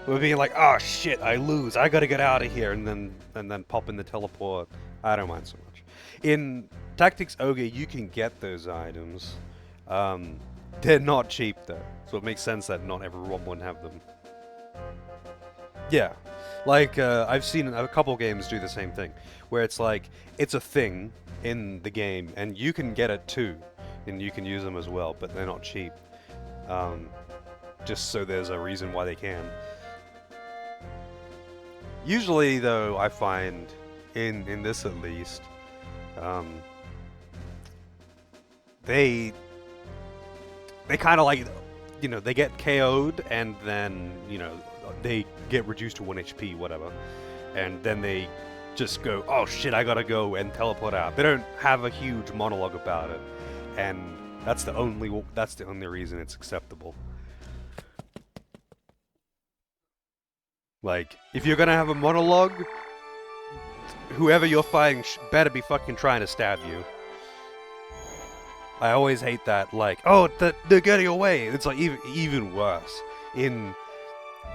A: We're being like, oh shit, I lose, I gotta get out of here, and then pop in the teleport. I don't mind so much. In Tactics Ogre, you can get those items. They're not cheap though, so it makes sense that not everyone would have them. Yeah, like I've seen a couple games do the same thing, where it's like, it's a thing in the game, and you can get it too, and you can use them as well, but they're not cheap. Just so there's a reason why they can. Usually, though, I find, in this at least, they kind of like, you know, they get KO'd and then, you know, they get reduced to 1 HP, whatever. And then they just go, oh shit, I gotta go, and teleport out. They don't have a huge monologue about it. And that's the only reason it's acceptable. Like, if you're gonna have a monologue, whoever you're fighting better be fucking trying to stab you. I always hate that, like, oh, they're getting away. It's like even worse.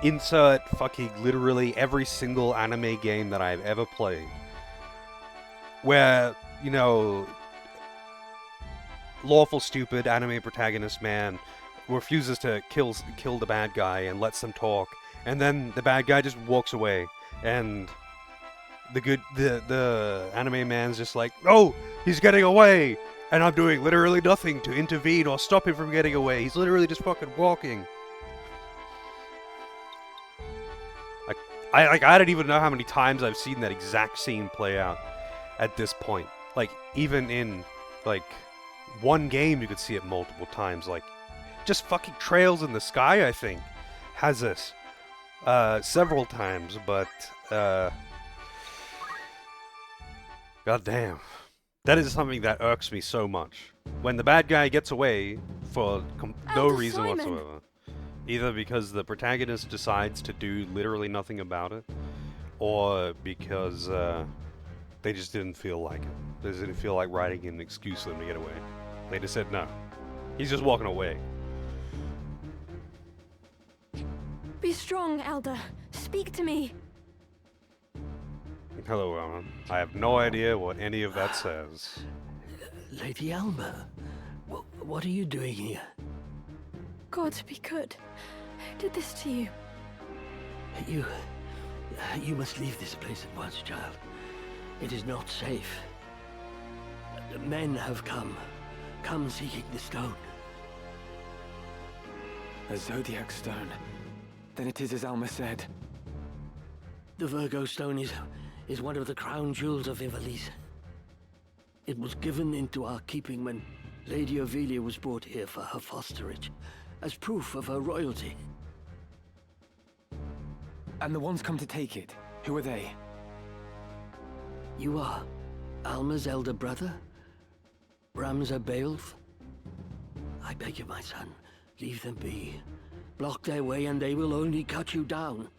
A: Insert fucking literally every single anime game that I've ever played, where, you know, lawful stupid anime protagonist man refuses to kill the bad guy and lets them talk, and then the bad guy just walks away, and the anime man's just like, oh, he's getting away, and I'm doing literally nothing to intervene or stop him from getting away. He's literally just fucking walking. I don't even know how many times I've seen that exact scene play out at this point. Like, even in, like, one game you could see it multiple times. Like, just fucking Trails in the Sky, I think, has this several times, but, goddamn. That is something that irks me so much. When the bad guy gets away for no reason whatsoever. Either because the protagonist decides to do literally nothing about it, or because they just didn't feel like it. They just didn't feel like writing an excuse for them to get away. They just said, no. He's just walking away.
L: Be strong, Elder. Speak to me.
A: Hello, Roman. I have no idea what any of that says.
N: Lady Alma, what are you doing here?
L: God be good. Who did this to you?
N: You must leave this place at once, child. It is not safe. Men have come seeking the stone.
F: A Zodiac stone. Then it is as Alma said.
N: The Virgo stone is one of the crown jewels of Ivalice. It was given into our keeping when Lady Ivalice was brought here for her fosterage, as proof of her royalty.
F: And the ones come to take it, who are they?
N: You are Alma's elder brother, Ramza Beowulf. I beg you, my son, leave them be. Block their way and they will only cut you down.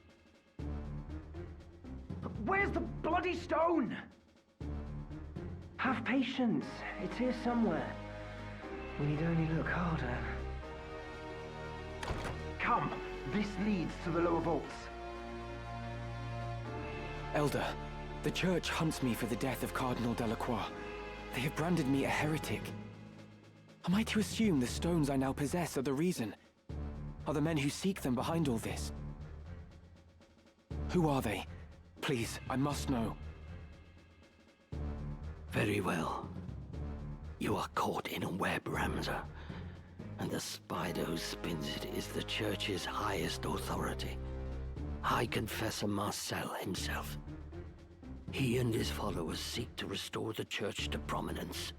D: Where's the bloody stone? Have patience. It's here somewhere. We need only look harder. Come, this leads to the lower vaults.
F: Elder, the church hunts me for the death of Cardinal Delacroix. They have branded me a heretic. Am I to assume the stones I now possess are the reason? Are the men who seek them behind all this? Who are they? Please, I must know.
N: Very well. You are caught in a web, Ramza. And the spider who spins it is the church's highest authority. High Confessor Marcel himself. He and his followers seek to restore the church to prominence.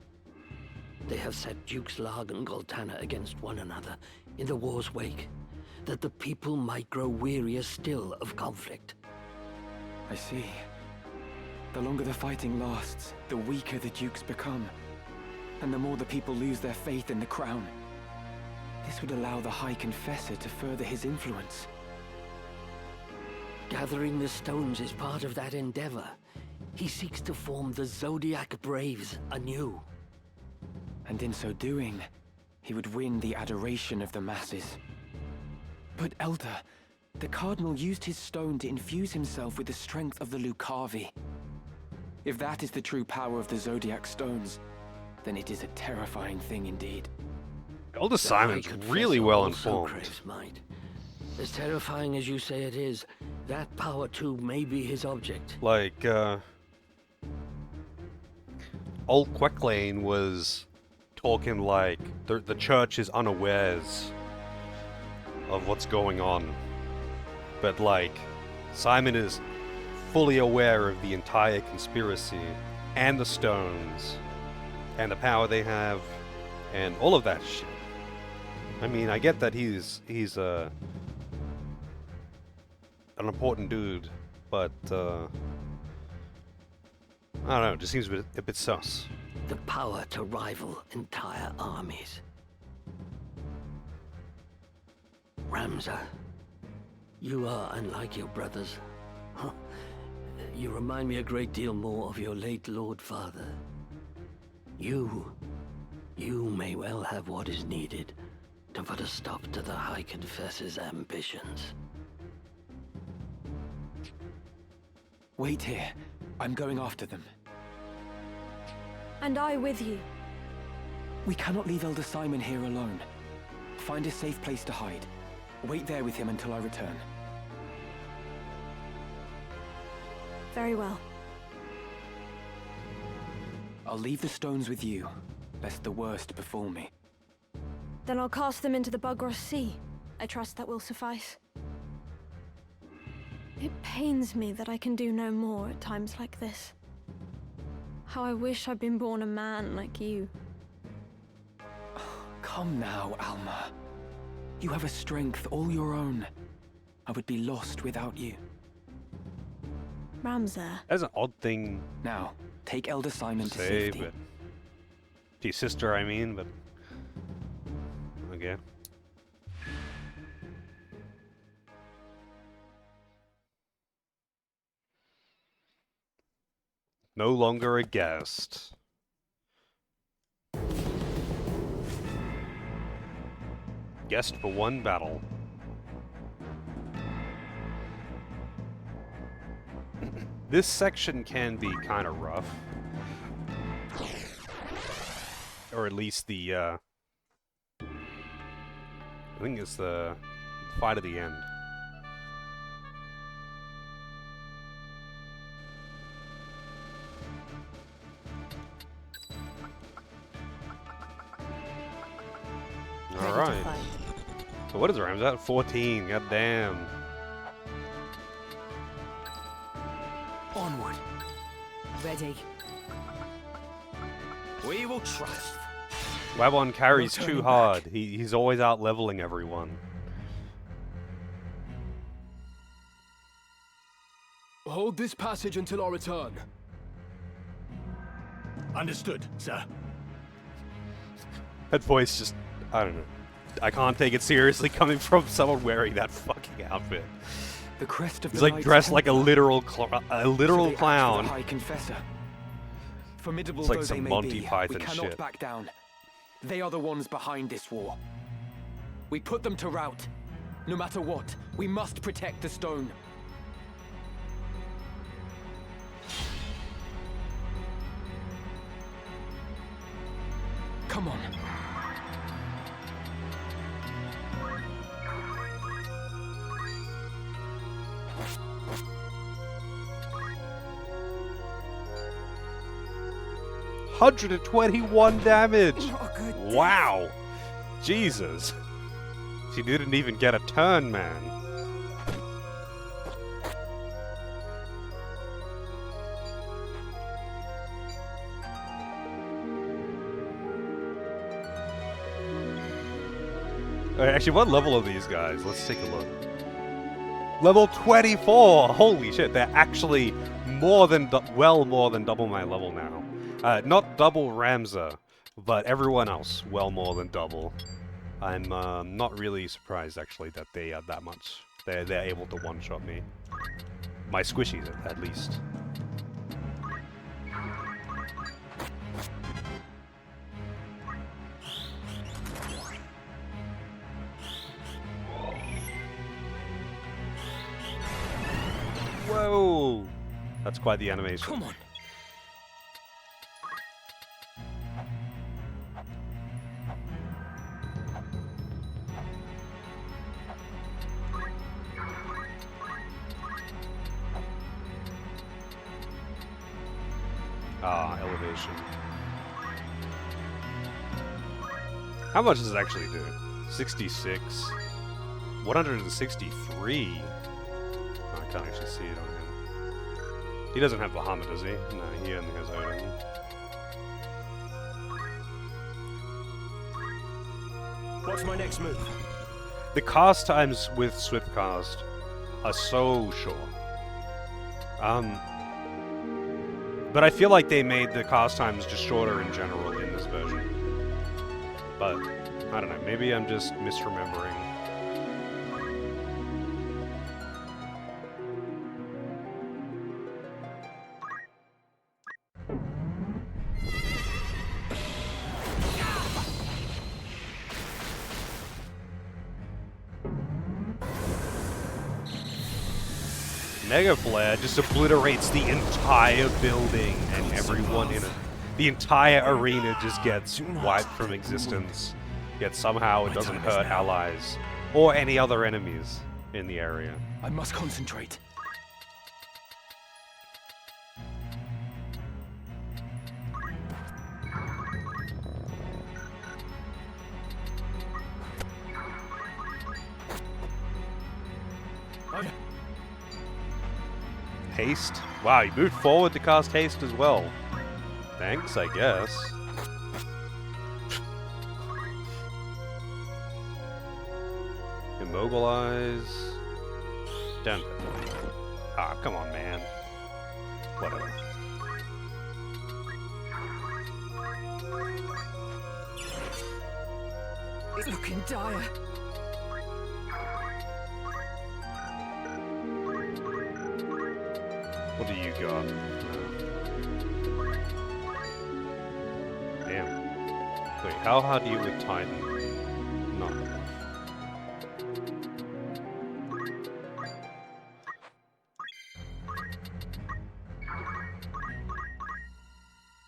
N: They have set Dukes Larg and Goltana against one another in the war's wake, that the people might grow wearier still of conflict.
F: I see. The longer the fighting lasts, the weaker the dukes become, and the more the people lose their faith in the crown. This would allow the High Confessor to further his influence.
N: Gathering the stones is part of that endeavor. He seeks to form the Zodiac Braves anew.
F: And in so doing, he would win the adoration of the masses. But Elder, the Cardinal used his stone to infuse himself with the strength of the Lucavi. If that is the true power of the Zodiac stones, then it is a terrifying thing indeed.
A: Elder Simon's really well informed.
N: Craves might. As terrifying as you say it is, that power too may be his object.
A: Like, Old Queclane was talking like the church is unawares of what's going on. But like, Simon is fully aware of the entire conspiracy and the stones and the power they have and all of that shit. I mean, I get that he's an important dude, but I don't know, it just seems a bit sus.
N: The power to rival entire armies. Ramza, you are unlike your brothers. You remind me a great deal more of your late Lord Father. You may well have what is needed to put a stop to the High Confessor's ambitions.
F: Wait here. I'm going after them.
L: And I with you.
F: We cannot leave Elder Simon here alone. Find a safe place to hide. Wait there with him until I return.
L: Very well.
F: I'll leave the stones with you, lest the worst befall me.
L: Then I'll cast them into the Bugros Sea. I trust that will suffice. It pains me that I can do no more at times like this. How I wish I'd been born a man like you.
F: Come now, Alma. You have a strength all your own. I would be lost without you.
L: Ramza.
A: That's an odd thing.
F: Now, take Elder Simon to
A: say,
F: safety.
A: But to your sister, I mean, but okay. No longer a guest. Guest for one battle. This section can be kind of rough. Or at least the, I think it's the fight at the end. Alright. So what is Rams at? 14, god damn.
B: Onward.
C: Ready.
B: We will trust.
A: Wabon carries
B: No
A: too
B: turning
A: hard. He's always out leveling everyone.
P: Hold this passage until our return.
J: Understood, sir.
A: That voice just, I don't know. I can't take it seriously coming from someone wearing that fucking outfit.
F: The crest of
A: He's
F: the
A: like
F: Knights
A: dressed like a
F: Templar.
A: literal
F: So they act for
A: clown.
F: the High Confessor. Formidable
A: It's like
F: though
A: some
F: they may
A: Monty
F: be,
A: Python
F: we cannot
A: shit.
F: back down. They are the ones behind this war. We put them to rout. No matter what, we must protect the stone. Come on.
A: $121 damage! Wow! Jesus. She didn't even get a turn, man. Alright, actually, what level are these guys? Let's take a look. Level 24! Holy shit, they're actually more than, well more than double my level now. Not double Ramza, but everyone else well more than double. I'm not really surprised, actually, that they are that much. They're able to one-shot me. My squishies, at least. Whoa! That's quite the animation.
B: Come on.
A: Ah, elevation. How much does it actually do? 66. 163. Oh, I can't actually see it on him. He doesn't have Bahamut, does he? No, he only has Odin.
D: What's my next move?
A: The cast times with Swiftcast are so short. But I feel like they made the cast times just shorter in general in this version. But, I don't know, maybe I'm just misremembering. Mega Flare just obliterates the entire building and everyone in it. The entire arena just gets wiped from existence. Yet somehow it doesn't hurt allies or any other enemies in the area.
F: I must concentrate.
A: Haste? Wow, you moved forward to cast haste as well. Thanks, I guess. Immobilize. Done. Ah, come on, man. Whatever.
C: It's looking dire.
A: What do you got? Damn. Wait, how hard are you with Titan? Not enough.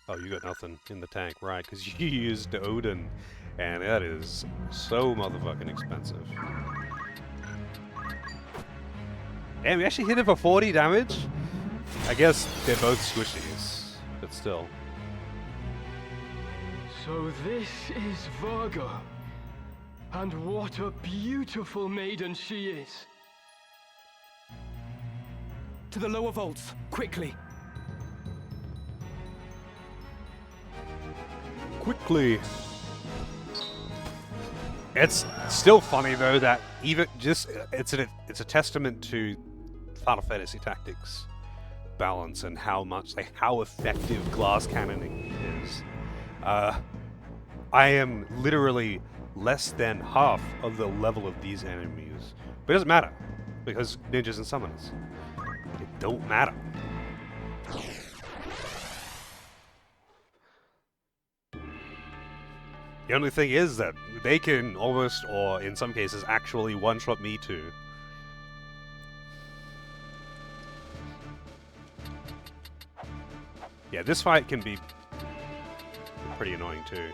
A: Oh, you got nothing in the tank, right? Because you used Odin, and that is so motherfucking expensive. Damn, we actually hit it for 40 damage? I guess they're both squishies, but still.
P: So this is Virgo. And what a beautiful maiden she is.
F: To the lower vaults, quickly.
A: Quickly. It's still funny though that even just it's a testament to Final Fantasy Tactics balance and how effective glass cannoning is. I am literally less than half of the level of these enemies, but it doesn't matter because ninjas and summoners. It don't matter. The only thing is that they can almost, or in some cases, actually one-shot me too. Yeah, this fight can be pretty annoying too.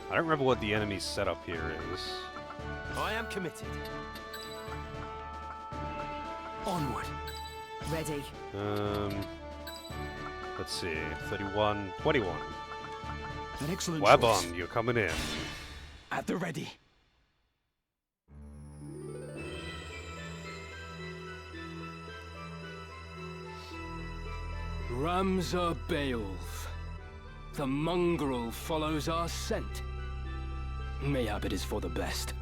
A: I don't remember what the enemy setup here is.
D: I am committed. Onward.
C: Ready.
A: Let's see, 31, 21.
F: An excellent
A: Wabon, you're coming in.
F: At the ready.
P: Ramza Beowulf. The mongrel follows our scent. Mayhap it is for the best.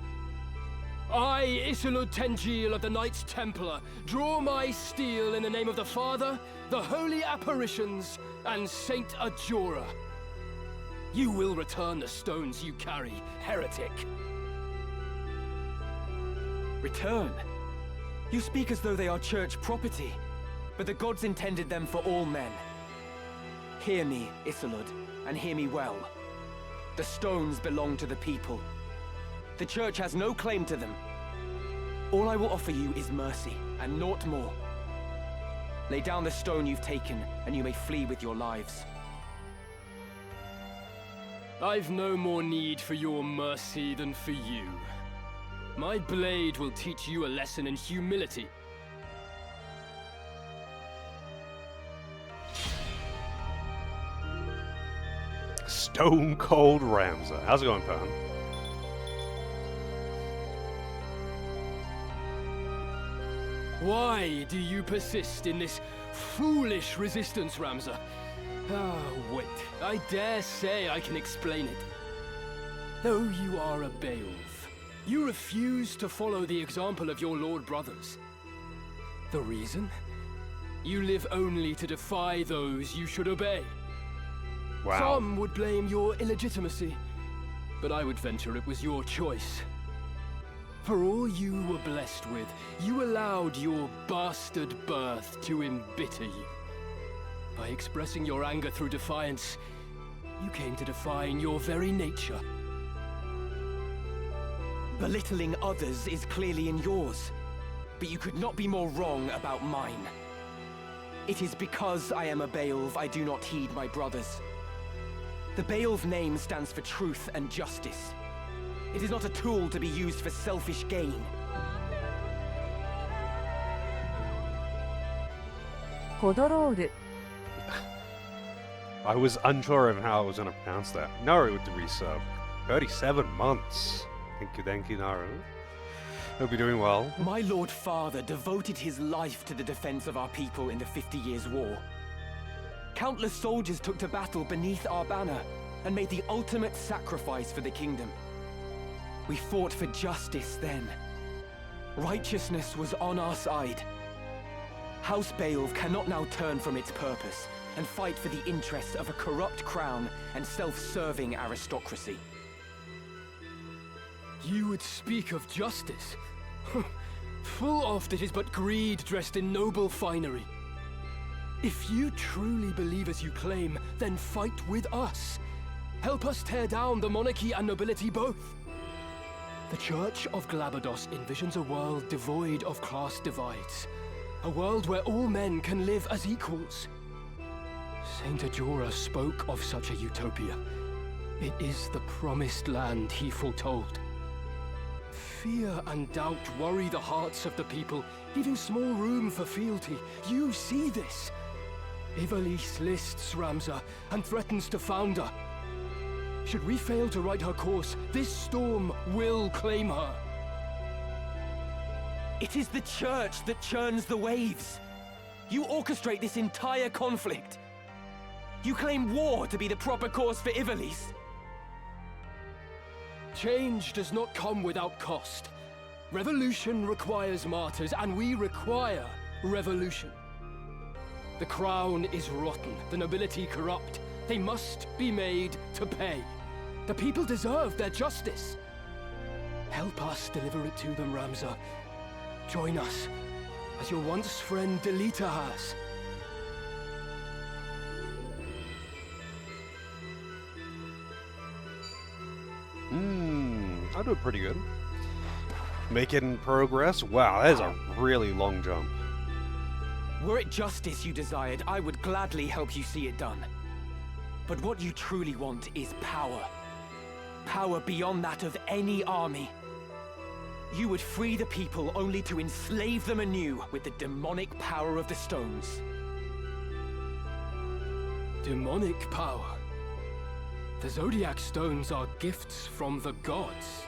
P: I, Isilud Tengil of the Knights Templar, draw my steel in the name of the Father, the Holy Apparitions, and Saint Ajora. You will return the stones you carry, heretic.
F: Return? You speak as though they are church property, but the gods intended them for all men. Hear me, Isilud, and hear me well. The stones belong to the people. The church has no claim to them. All I will offer you is mercy, and naught more. Lay down the stone you've taken, and you may flee with your lives.
P: I've no more need for your mercy than for you. My blade will teach you a lesson in humility.
A: Stone Cold Ramza. How's it going, Pan?
P: Why do you persist in this foolish resistance, Ramza? Ah, wait. I dare say I can explain it. Though you are a Beowulf, you refuse to follow the example of your lord brothers. The reason? You live only to defy those you should obey.
A: Wow.
P: Some would blame your illegitimacy, but I would venture it was your choice. For all you were blessed with, you allowed your bastard birth to embitter you. By expressing your anger through defiance, you came to define your very nature.
D: Belittling others is clearly in yours, but you could not be more wrong about mine. It is because I am a Beowulf I do not heed my brothers. The Beowulf name stands for truth and justice. It is not a tool to be used for selfish gain.
A: I was unsure of how I was going to pronounce that. Naru with the resub. 37 months. Thank you, Naru. Hope you're doing well.
D: My Lord Father devoted his life to the defense of our people in the 50 Years' War. Countless soldiers took to battle beneath our banner and made the ultimate sacrifice for the kingdom. We fought for justice then. Righteousness was on our side. House Beowulf cannot now turn from its purpose and fight for the interests of a corrupt crown and self-serving aristocracy.
P: You would speak of justice? Full oft it is but greed dressed in noble finery. If you truly believe as you claim, then fight with us. Help us tear down the monarchy and nobility both. The Church of Glabados envisions a world devoid of class divides. A world where all men can live as equals. Saint Ajora spoke of such a utopia. It is the promised land he foretold. Fear and doubt worry the hearts of the people, leaving small room for fealty. You see this. Ivalice lists Ramza and threatens to founder. Should we fail to right her course, this storm will claim her.
D: It is the church that churns the waves. You orchestrate this entire conflict. You claim war to be the proper course for Ivalice.
P: Change does not come without cost. Revolution requires martyrs, and we require revolution. The crown is rotten, the nobility corrupt. They must be made to pay. The people deserve their justice. Help us deliver it to them, Ramza. Join us, as your once friend Delita has.
A: I do pretty good. Making progress? Wow, that is a really long jump.
D: Were it justice you desired, I would gladly help you see it done. But what you truly want is power. Power beyond that of any army. You would free the people only to enslave them anew with the demonic power of the stones.
P: Demonic power? The Zodiac Stones are gifts from the gods.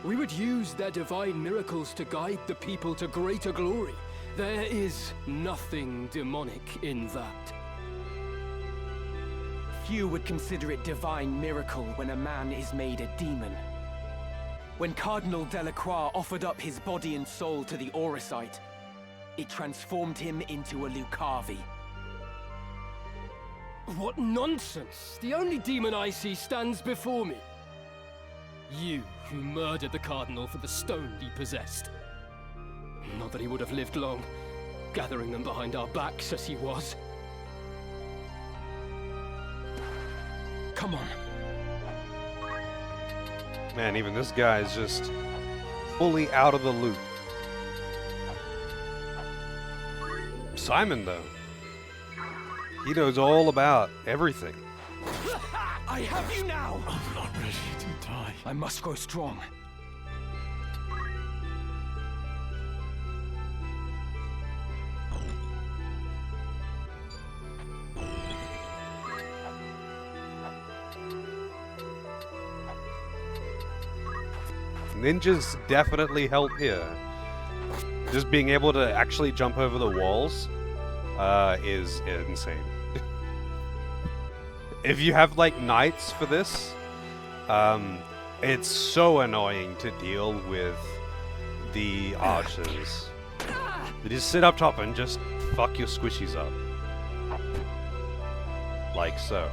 P: We would use their divine miracles to guide the people to greater glory. There is nothing demonic in that.
D: Few would consider it divine miracle when a man is made a demon. When Cardinal Delacroix offered up his body and soul to the Auracite, it transformed him into a Lucavi.
P: What nonsense! The only demon I see stands before me. You, who murdered the Cardinal for the stone he possessed. Not that he would have lived long, gathering them behind our backs as he was. Come on.
A: Man, even this guy is just fully out of the loop. Simon, though, he knows all about everything.
D: I have you now! I'm not ready to die. I must grow strong.
A: Ninjas definitely help here. Just being able to actually jump over the walls is insane. If you have like knights for this, it's so annoying to deal with the archers. They just sit up top and just fuck your squishies up. Like so.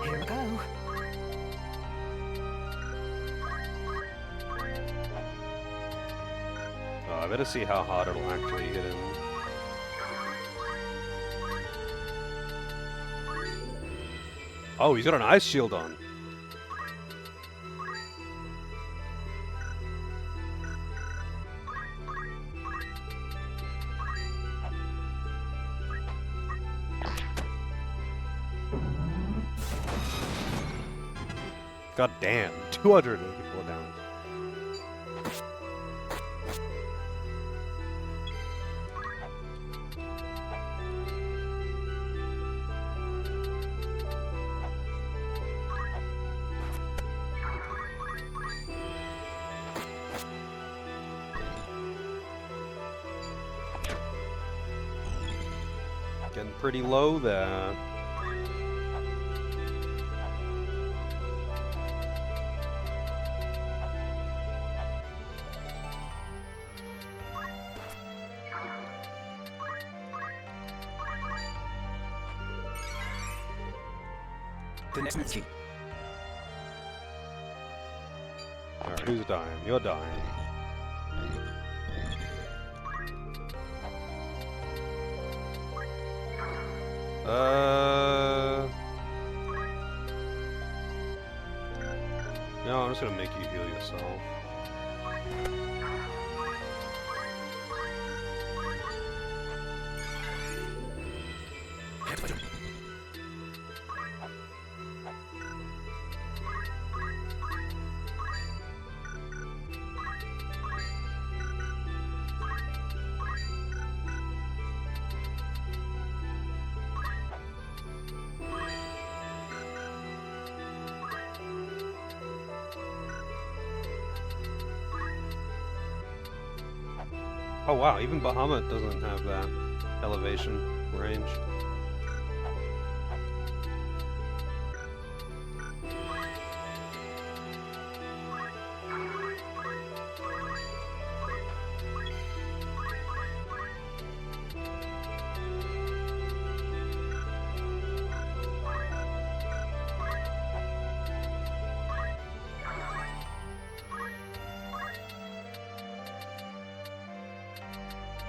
D: Here we go.
A: Oh, I better see how hard it'll actually hit him. Oh, he's got an ice shield on. God damn, 284 damage. Getting pretty low there.
D: The next key.
A: Alright, who's dying? You're dying. No, I'm just gonna make you heal yourself. Oh wow, even Bahamut doesn't have that elevation range.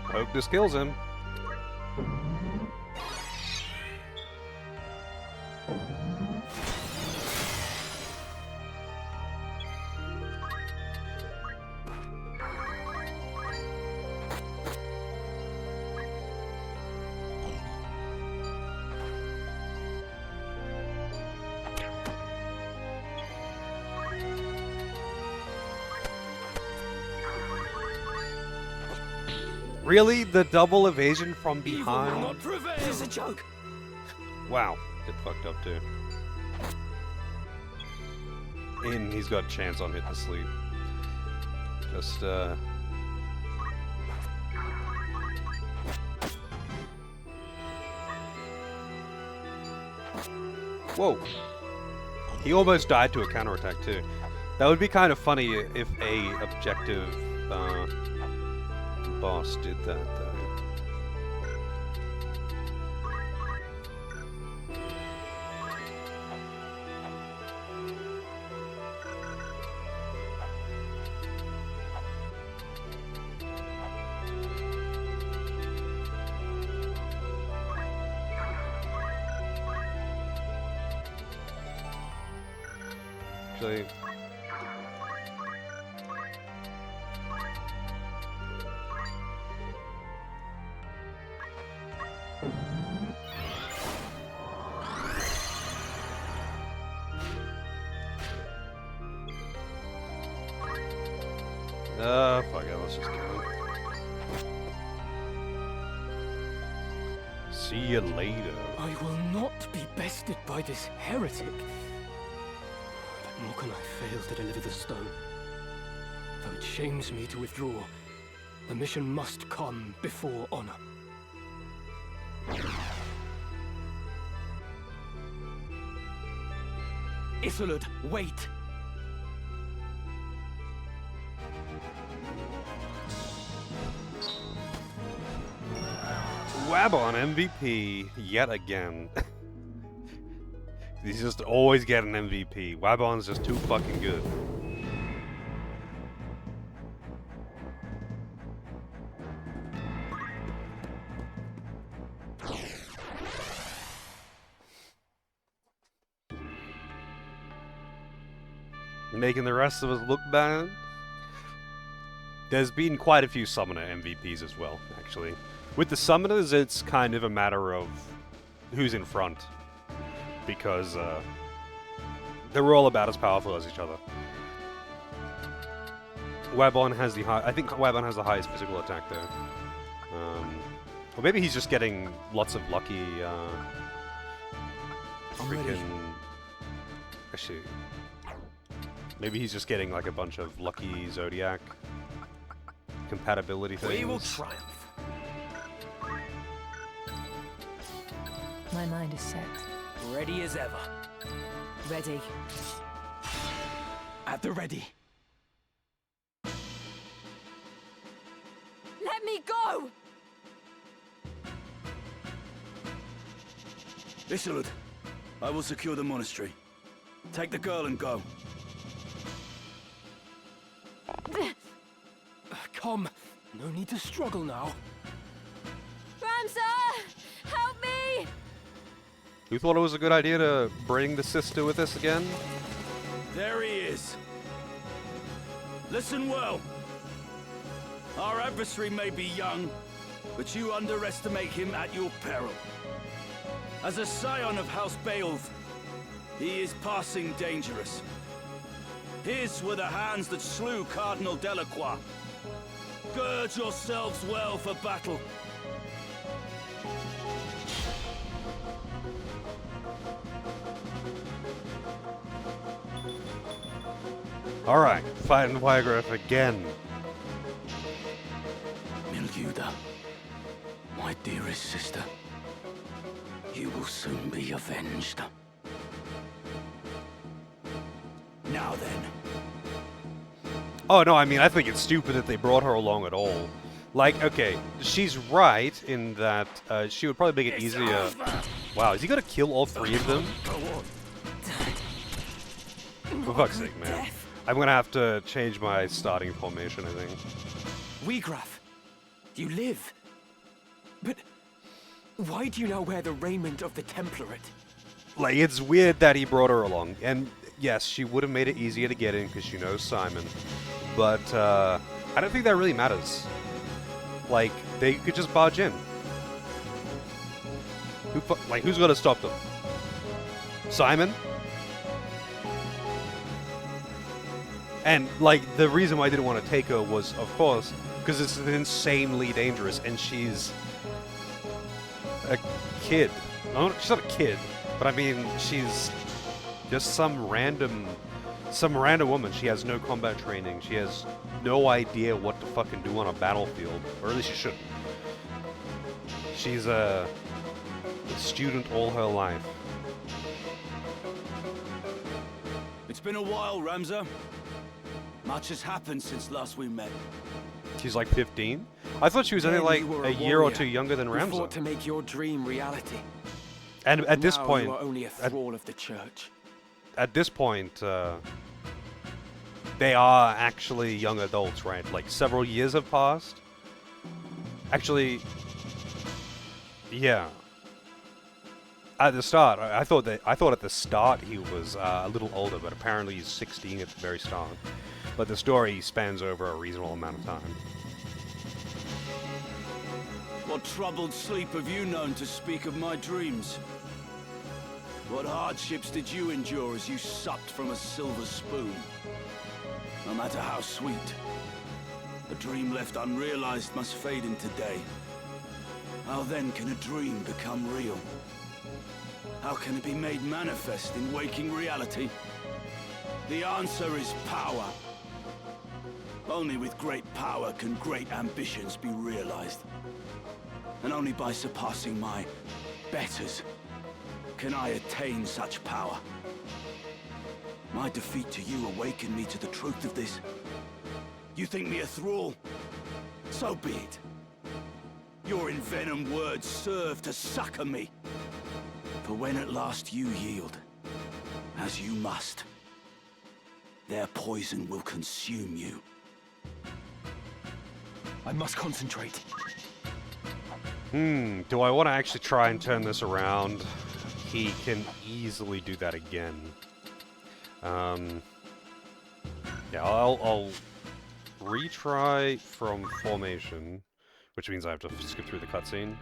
A: Hope this kills him. Really? The double evasion from behind?
D: This is a joke.
A: Wow, get fucked up too. And he's got a chance on hit to sleep. Just whoa. He almost died to a counterattack too. That would be kind of funny if a objective boss did that though. Actually, Fuck it, let's just kill him. See you later.
P: I will not be bested by this heretic. But nor can I fail to deliver the stone. Though it shames me to withdraw, the mission must come before honor. Isolde, wait!
A: Wabon MVP yet again. He's just always getting MVP. Wabon's just too fucking good. Making the rest of us look bad. There's been quite a few summoner MVPs as well, actually. With the summoners, it's kind of a matter of who's in front, because they're all about as powerful as each other. Wabon has the I think Wabon has the highest physical attack there. Or maybe he's just getting lots of lucky. Freaking. Actually, maybe he's just getting like a bunch of lucky Zodiac compatibility things.
D: We will triumph.
C: My mind is set.
D: Ready as ever.
C: Ready.
F: At the ready.
L: Let me go!
I: Isolde, I will secure the monastery. Take the girl and go.
P: Come. No need to struggle now.
L: Ramza! Help me!
A: Who thought it was a good idea to bring the sister with us again?
I: There he is. Listen well. Our adversary may be young, but you underestimate him at your peril. As a scion of House Beowulf, he is passing dangerous. His were the hands that slew Cardinal Delacroix. Gird yourselves well for battle.
A: Alright, fighting Wygrif again.
N: Milguda, my dearest sister, you will soon be avenged. Now then.
A: Oh no, I mean, I think it's stupid that they brought her along at all. Like, okay, she's right in that she would probably make it easier. Wow, is he gonna kill all three of them? For fuck's sake, man. I'm gonna have to change my starting formation, I think.
F: Wygraf, you live. But why do you now wear the raiment of the Template?
A: Like, it's weird that he brought her along. And yes, she would have made it easier to get in because she knows Simon. But I don't think that really matters. Like, they could just barge in. Who's gonna stop them? Simon? And, like, the reason why I didn't want to take her was, of course, because it's insanely dangerous, and she's a kid. No, she's not a kid, but I mean, she's just some random woman. She has no combat training. She has no idea what to fucking do on a battlefield, or at least she shouldn't. She's a student all her life.
I: It's been a while, Ramza. Much has happened since last we met.
A: She's like 15? I thought she was only like a year or two younger than
F: You fought
A: Ramza.
F: to make your dream reality.
A: And at this
F: Now
A: point,
F: you are only a thrall of the church.
A: at this point, they are actually young adults, right? Like several years have passed. Actually, yeah. At the start, I thought at the start he was a little older, but apparently he's 16 at the very start. But the story spans over a reasonable amount of time.
I: What troubled sleep have you known to speak of my dreams? What hardships did you endure as you supped from a silver spoon? No matter how sweet, A dream left unrealized must fade into day. How then can a dream become real? How can it be made manifest in waking reality? The answer is power. Only with great power can great ambitions be realized. And only by surpassing my betters can I attain such power. My defeat to you awakened me to the truth of this. You think me a thrall? So be it. Your envenomed words serve to succor me. For when at last you yield, as you must, their poison will consume you.
F: I must concentrate.
A: Do I want to actually try and turn this around? He can easily do that again. Yeah, I'll retry from formation, which means I have to skip through the cutscene.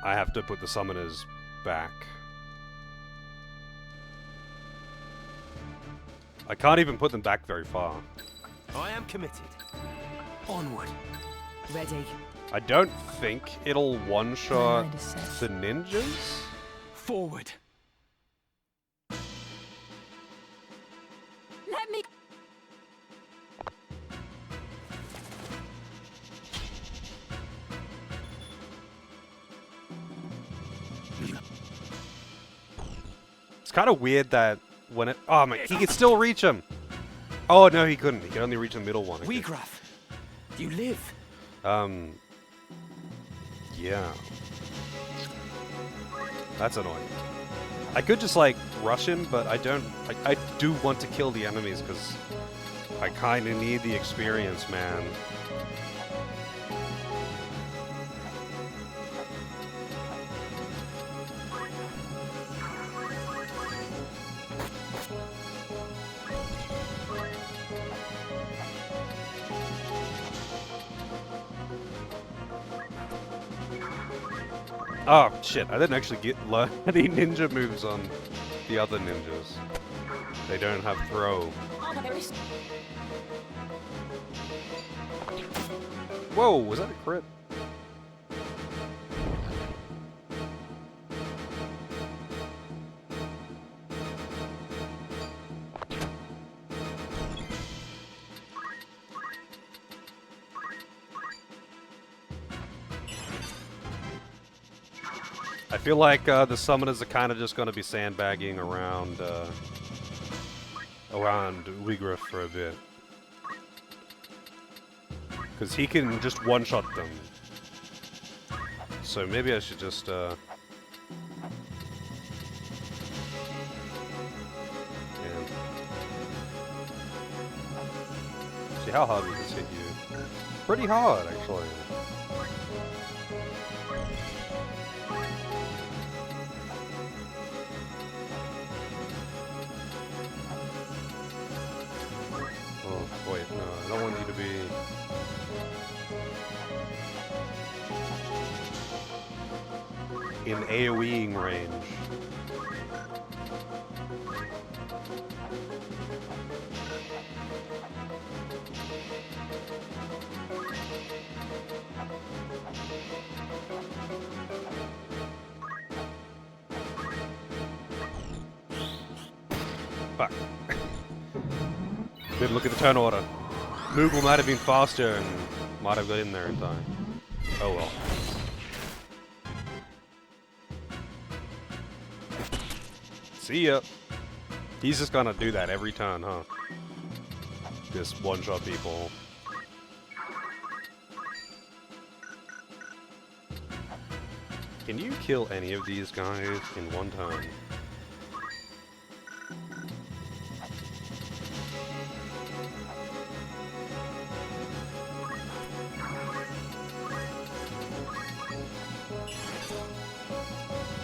A: I have to put the summoners back. I can't even put them back very far.
D: I am committed. Onward.
C: Ready.
A: I don't think it'll one-shot the ninjas?
F: Forward.
C: Let me.
A: It's kind of weird that when it... Oh my... He could still reach him! Oh, no, he couldn't. He could only reach the middle one.
D: Weegraf, you live.
A: Yeah. That's annoying. I could just, like, rush him, but I don't... I do want to kill the enemies, because I kind of need the experience, man. Oh, shit. I didn't actually learn any ninja moves on the other ninjas. They don't have throw. Whoa, was that a crit? I feel like the summoners are kind of just going to be sandbagging around Weegraf for a bit. Because he can just one-shot them. So maybe I should just... Yeah. See, how hard would this hit you? Pretty hard, actually. Oh, wait, no, I don't want you to be... in AoEing range. Fuck. Didn't look at the turn order. Moogle might have been faster and might have got in there in time. Oh well. See ya. He's just gonna do that every turn, huh? Just one-shot people. Can you kill any of these guys in one turn?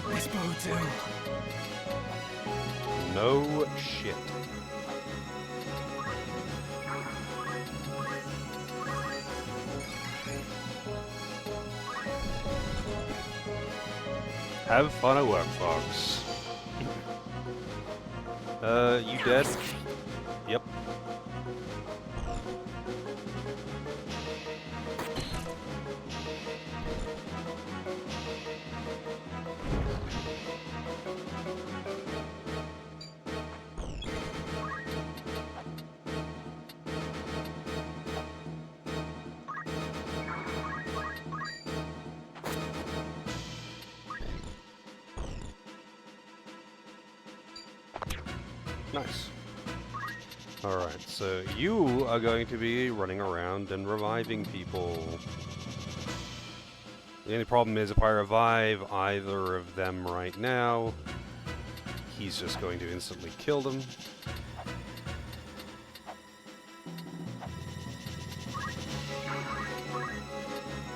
F: This bodes ill.
A: No shit. Have fun at work, folks. You dead? Yep. Nice. Alright, so you are going to be running around and reviving people. The only problem is if I revive either of them right now, he's just going to instantly kill them.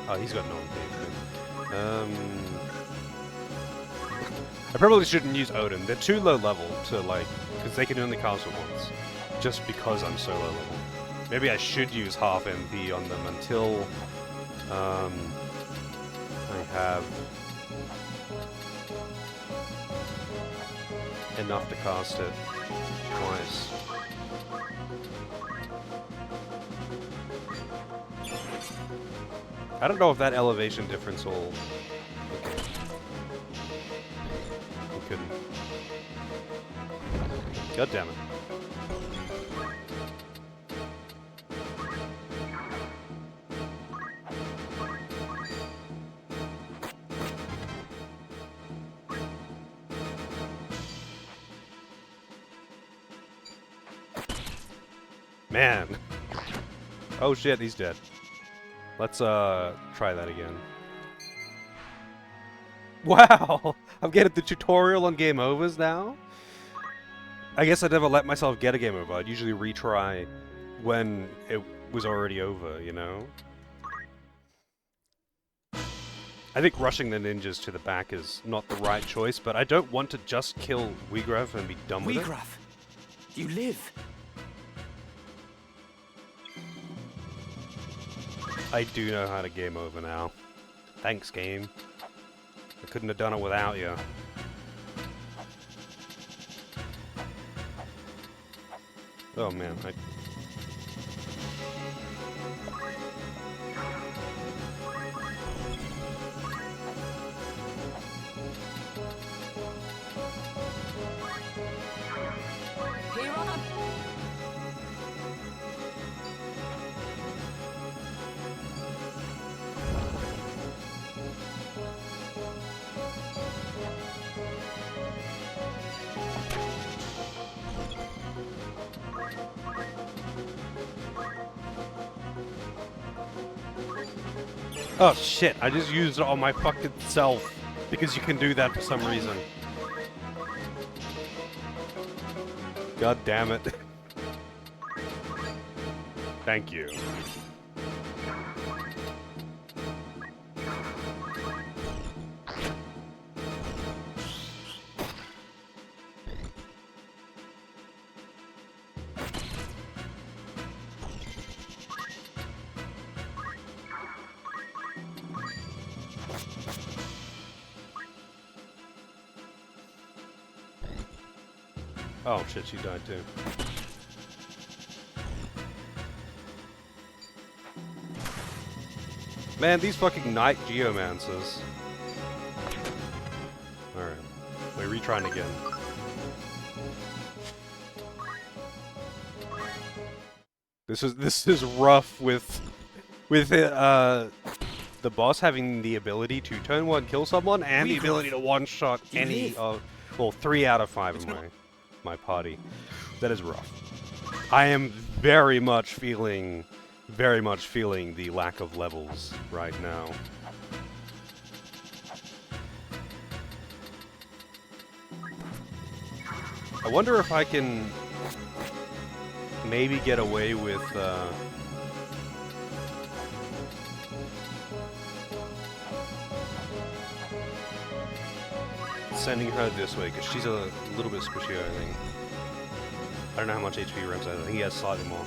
A: Oh, he's got no engagement. I probably shouldn't use Odin. They're too low level to, like, because they can only cast it once. Just because I'm so low level. Maybe I should use half MP on them until I have enough to cast it twice. I don't know if that elevation difference will... Okay. We couldn't. God damn it. Man. Oh shit, he's dead. Let's try that again. Wow! I'm getting the tutorial on game overs now? I guess I never let myself get a game over. I'd usually retry when it was already over, you know? I think rushing the ninjas to the back is not the right choice, but I don't want to just kill Wigraf and be done with it.
D: Wigraf! You live!
A: I do know how to game over now. Thanks, game. I couldn't have done it without you. Oh man, Oh shit, I just used it on my fucking self because you can do that for some reason. God damn it. Thank you. Oh shit, she died too. Man, these fucking night geomancers. Alright. We're retrying again. This is rough with the boss having the ability to turn one, kill someone, and the ability to one-shot any of, well, 3 out of 5 of my party. That is rough. I am very much feeling the lack of levels right now. I wonder if I can maybe get away with sending her this way, because she's a little bit squishier, I think. I don't know how much HP Rips has. I think he has slightly more.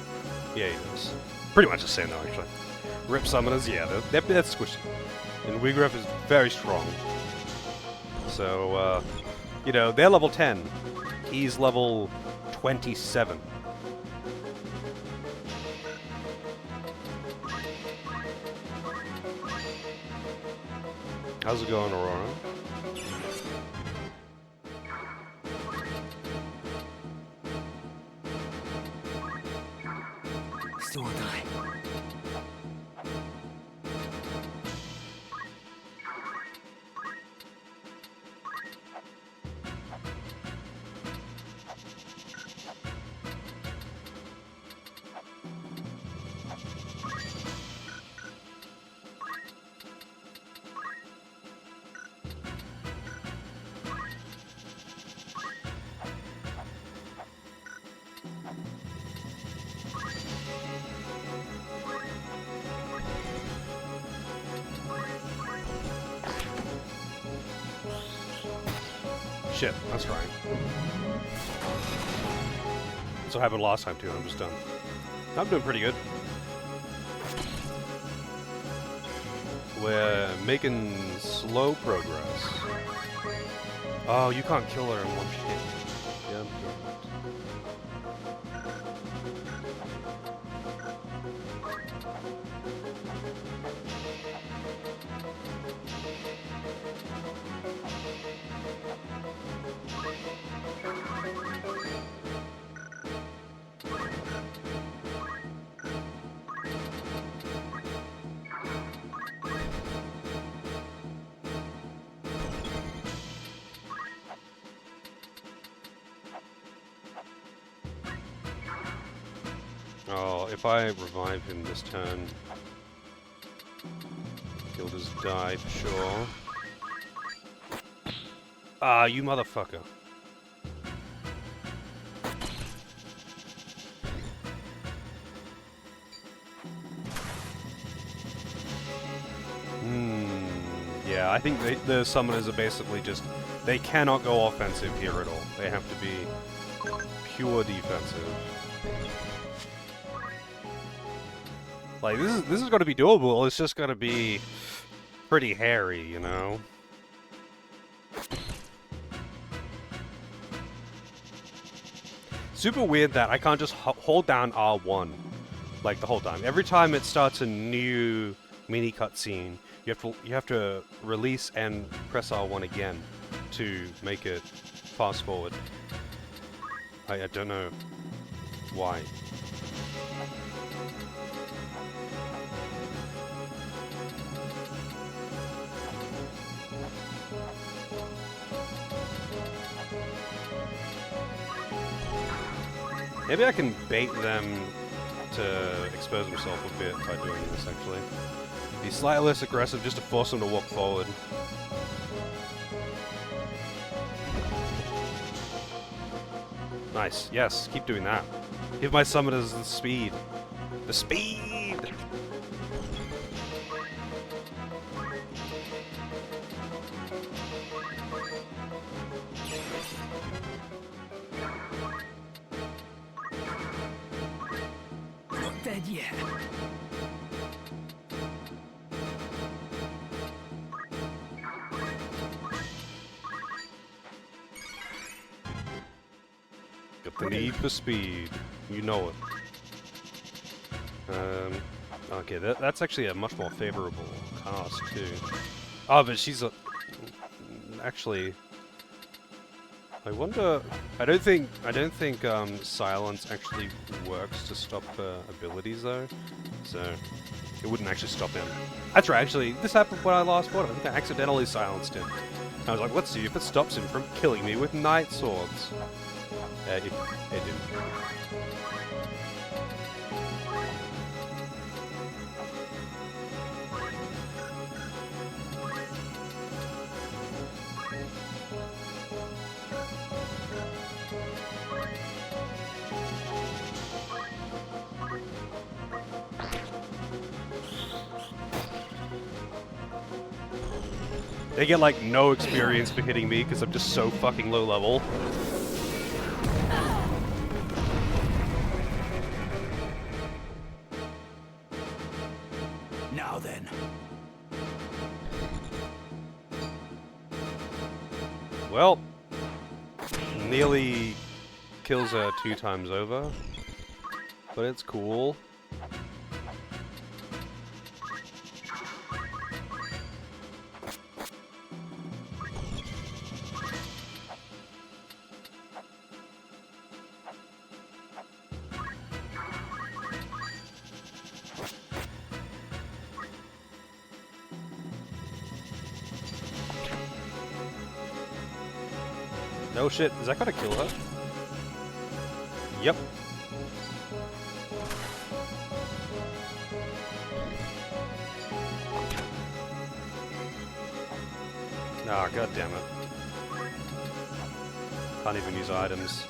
A: Yeah, he does. Pretty much the same, though, actually. Rip Summoners, yeah, that's squishy. And Wigraf is very strong. So, you know, they're level 10. He's level 27. How's it going, Aurora?
D: Still won't die.
A: Shit, that's right. That's what happened last time too, I'm just done. I'm doing pretty good. We're making slow progress. Oh, you can't kill her in one hit. Yeah, I'm good. Oh, if I revive him this turn, he'll just die for sure. Ah, you motherfucker. Yeah, I think the summoners are basically just... They cannot go offensive here at all. They have to be pure defensive. Like, this is gonna be doable, it's just gonna be pretty hairy, you know? Super weird that I can't just hold down R1, like, the whole time. Every time it starts a new mini cutscene, you have to release and press R1 again to make it fast forward. I don't know why. Maybe I can bait them to expose themselves a bit by doing this, actually. Be slightly less aggressive just to force them to walk forward. Nice. Yes, keep doing that. Give my summoners the speed. The speed!
F: Not dead yet.
A: Got the need for speed. You know it. Okay, that's actually a much more favorable cast too. Oh, but she's a... Actually... I wonder... I don't think silence actually works to stop abilities though. So... It wouldn't actually stop him. That's right, actually, this happened when I last fought him. I think I accidentally silenced him. I was like, let's see if it stops him from killing me with night swords. It didn't. They get like no experience for hitting me because I'm just so fucking low level.
I: Now then.
A: Well, nearly kills her 2 times over, but it's cool. No shit, is that gonna kill her? Yep. Ah, god damn it. Can't even use items.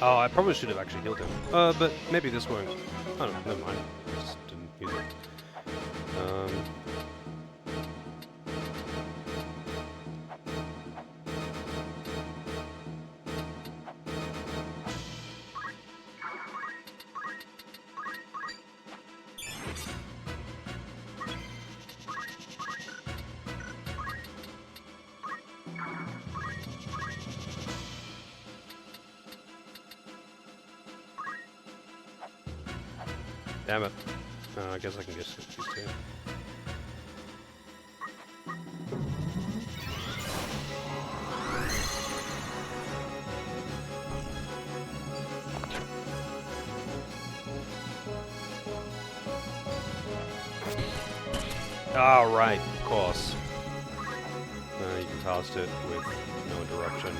A: Oh, I probably should have actually healed him. But maybe this won't. Oh, no, never mind. Just didn't use it. Damn it. I guess I can just skip these two. Oh, right, of course. You can cast it with no interruption.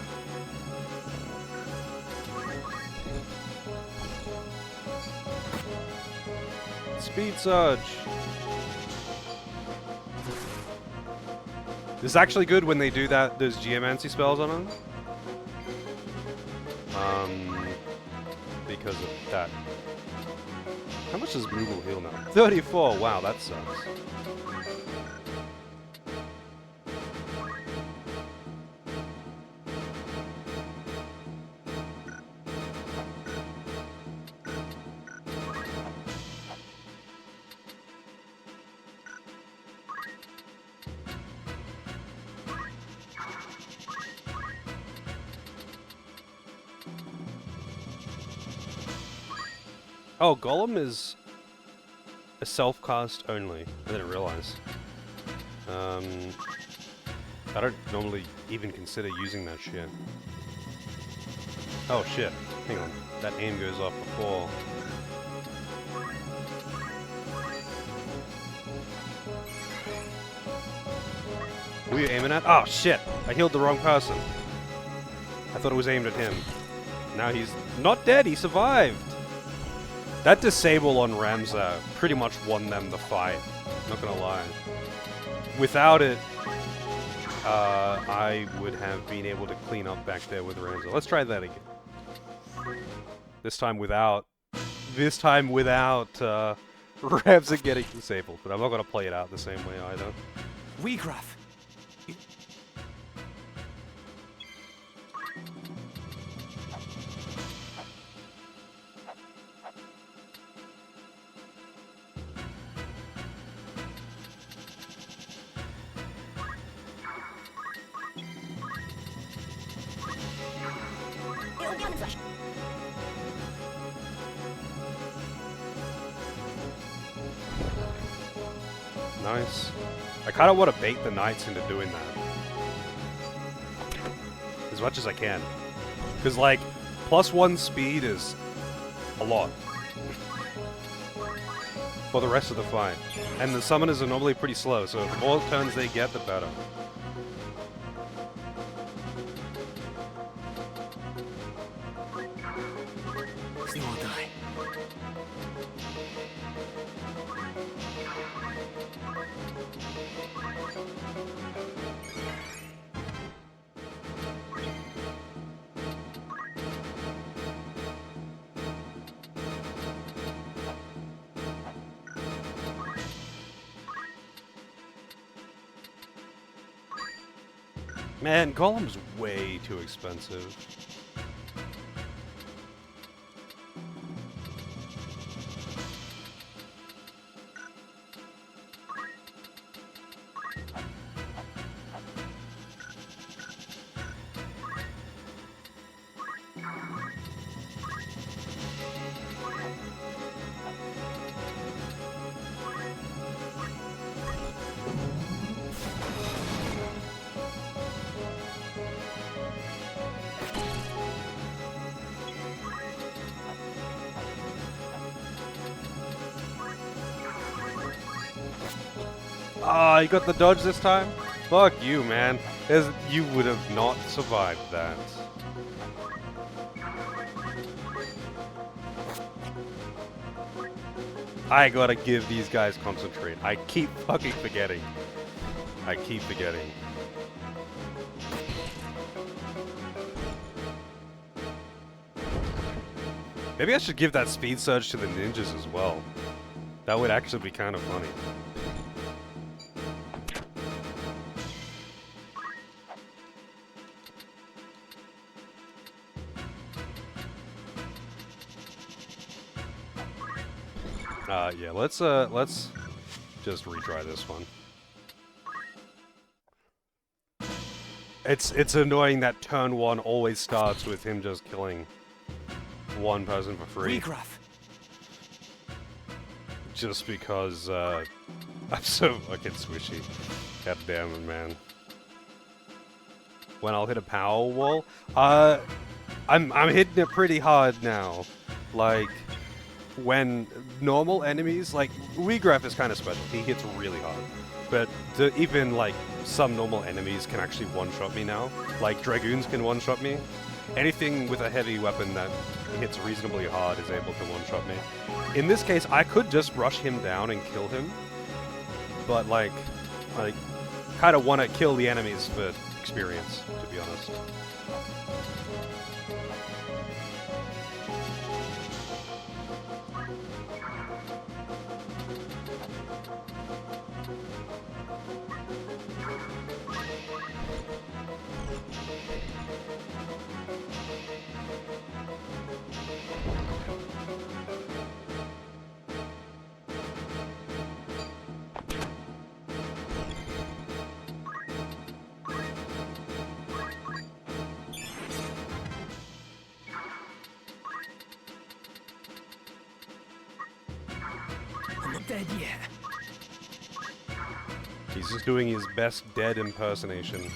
A: Speed Surge! This is actually good when they do that, those geomancy spells on them. Because of that. How much does Moogle heal now? 34! Wow, that sucks. Oh, Golem is a self-cast only. I didn't realize. I don't normally even consider using that shit. Oh shit, hang on. That aim goes off before. Who are you aiming at? Oh shit, I healed the wrong person. I thought it was aimed at him. Now he's not dead, he survived! That disable on Ramza pretty much won them the fight, not gonna lie. Without it, I would have been able to clean up back there with Ramza. Let's try that again. This time without Ramza getting disabled, but I'm not gonna play it out the same way either.
F: Weegraf!
A: Nice. I kind of want to bait the knights into doing that. As much as I can. Because, like, +1 speed is a lot. For the rest of the fight. And the summoners are normally pretty slow, so the more turns they get, the better.
F: You will die.
A: Man, Golem's way too expensive. Ah, you got the dodge this time? Fuck you, man. You would have not survived that. I gotta give these guys concentrate. I keep fucking forgetting. I keep forgetting. Maybe I should give that speed surge to the ninjas as well. That would actually be kind of funny. Yeah, let's just retry this one. It's annoying that turn 1 always starts with him just killing one person for free. Just because I'm so fucking squishy. God damn it, man. When I'll hit a power wall, I'm hitting it pretty hard now. Like, when normal enemies, like, Weegraf is kind of special. He hits really hard. But even, like, some normal enemies can actually one-shot me now. Like, Dragoons can one-shot me. Anything with a heavy weapon that hits reasonably hard is able to one-shot me. In this case, I could just rush him down and kill him. But, like kind of want to kill the enemies for experience, to be honest.
F: I'm not dead yet.
A: He's just doing his best dead impersonation.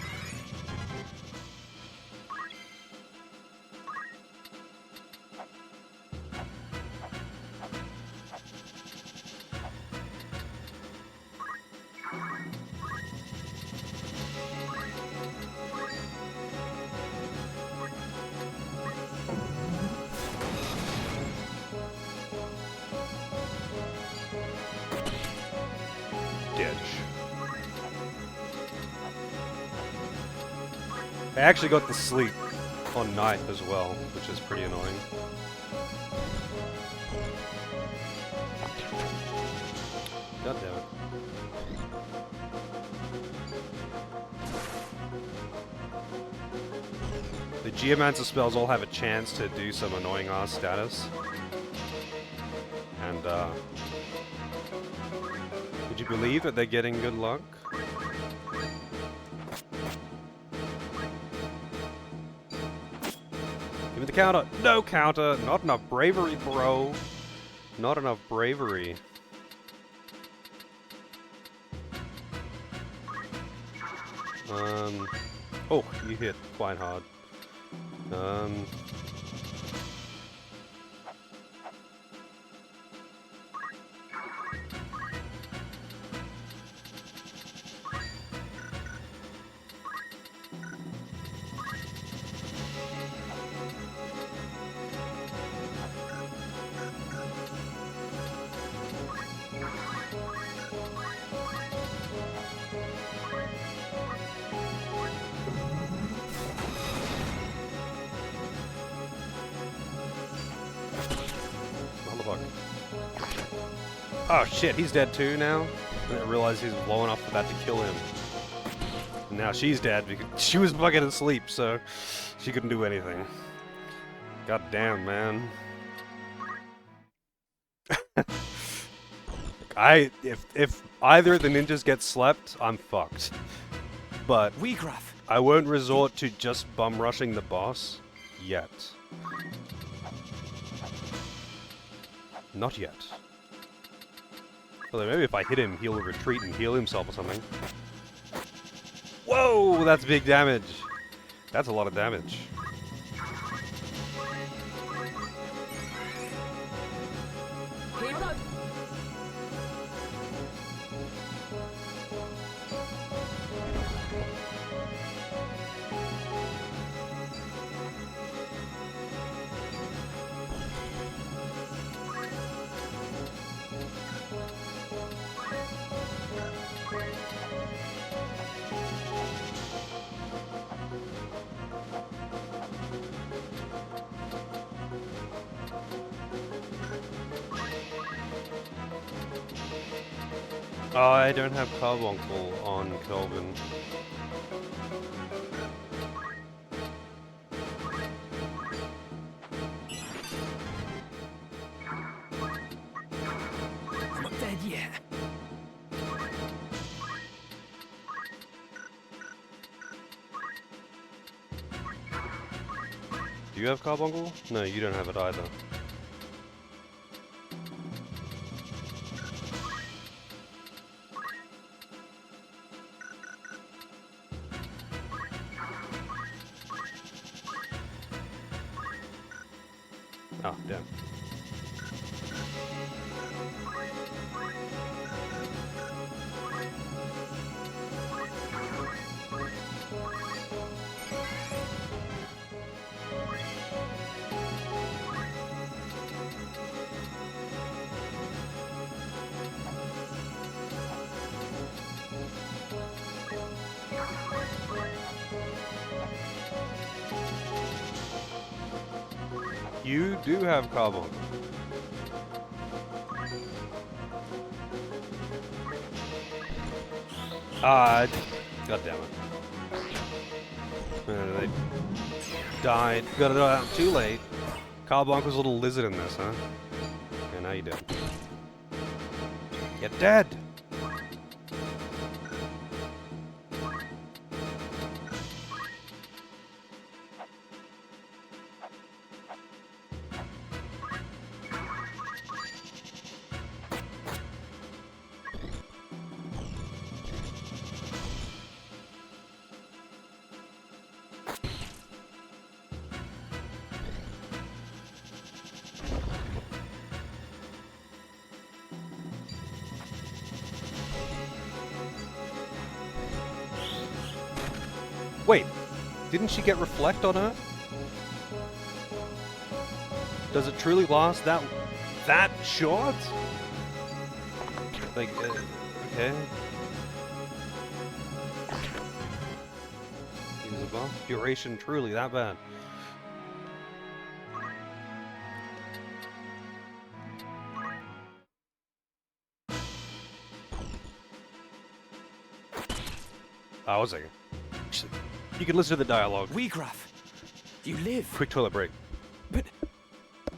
A: I actually got the sleep on night as well, which is pretty annoying. God damn it. The Geomancer spells all have a chance to do some annoying ass status. And would you believe that they're getting good luck? Give me the counter! No counter! Not enough bravery, bro! Not enough bravery. Oh, you hit quite hard. Oh shit, he's dead too now? I didn't realize he was blowing up for that to kill him. And now she's dead because she was fucking asleep, so she couldn't do anything. God damn, man. If either of the ninjas get slept, I'm fucked. But I won't resort to just bum rushing the boss yet. Not yet. Although maybe if I hit him, he'll retreat and heal himself or something. Whoa, that's big damage. That's a lot of damage. I don't have Carbuncle on Kelvin.
F: I'm not dead yet.
A: Do you have Carbuncle? No, you don't have it either. Oh, damn. You do have Carbuncle. God damn it. They died. Got it out too late. Carbuncle's a little lizard in this, huh? Yeah, now you did. You're dead! Wait, didn't she get reflect on her? Does it truly last that short? Like, okay. Use a buff. Duration truly that bad. Oh, one second. You can listen to the dialogue.
F: Wheagraff, you live.
A: Quick toilet break.
F: But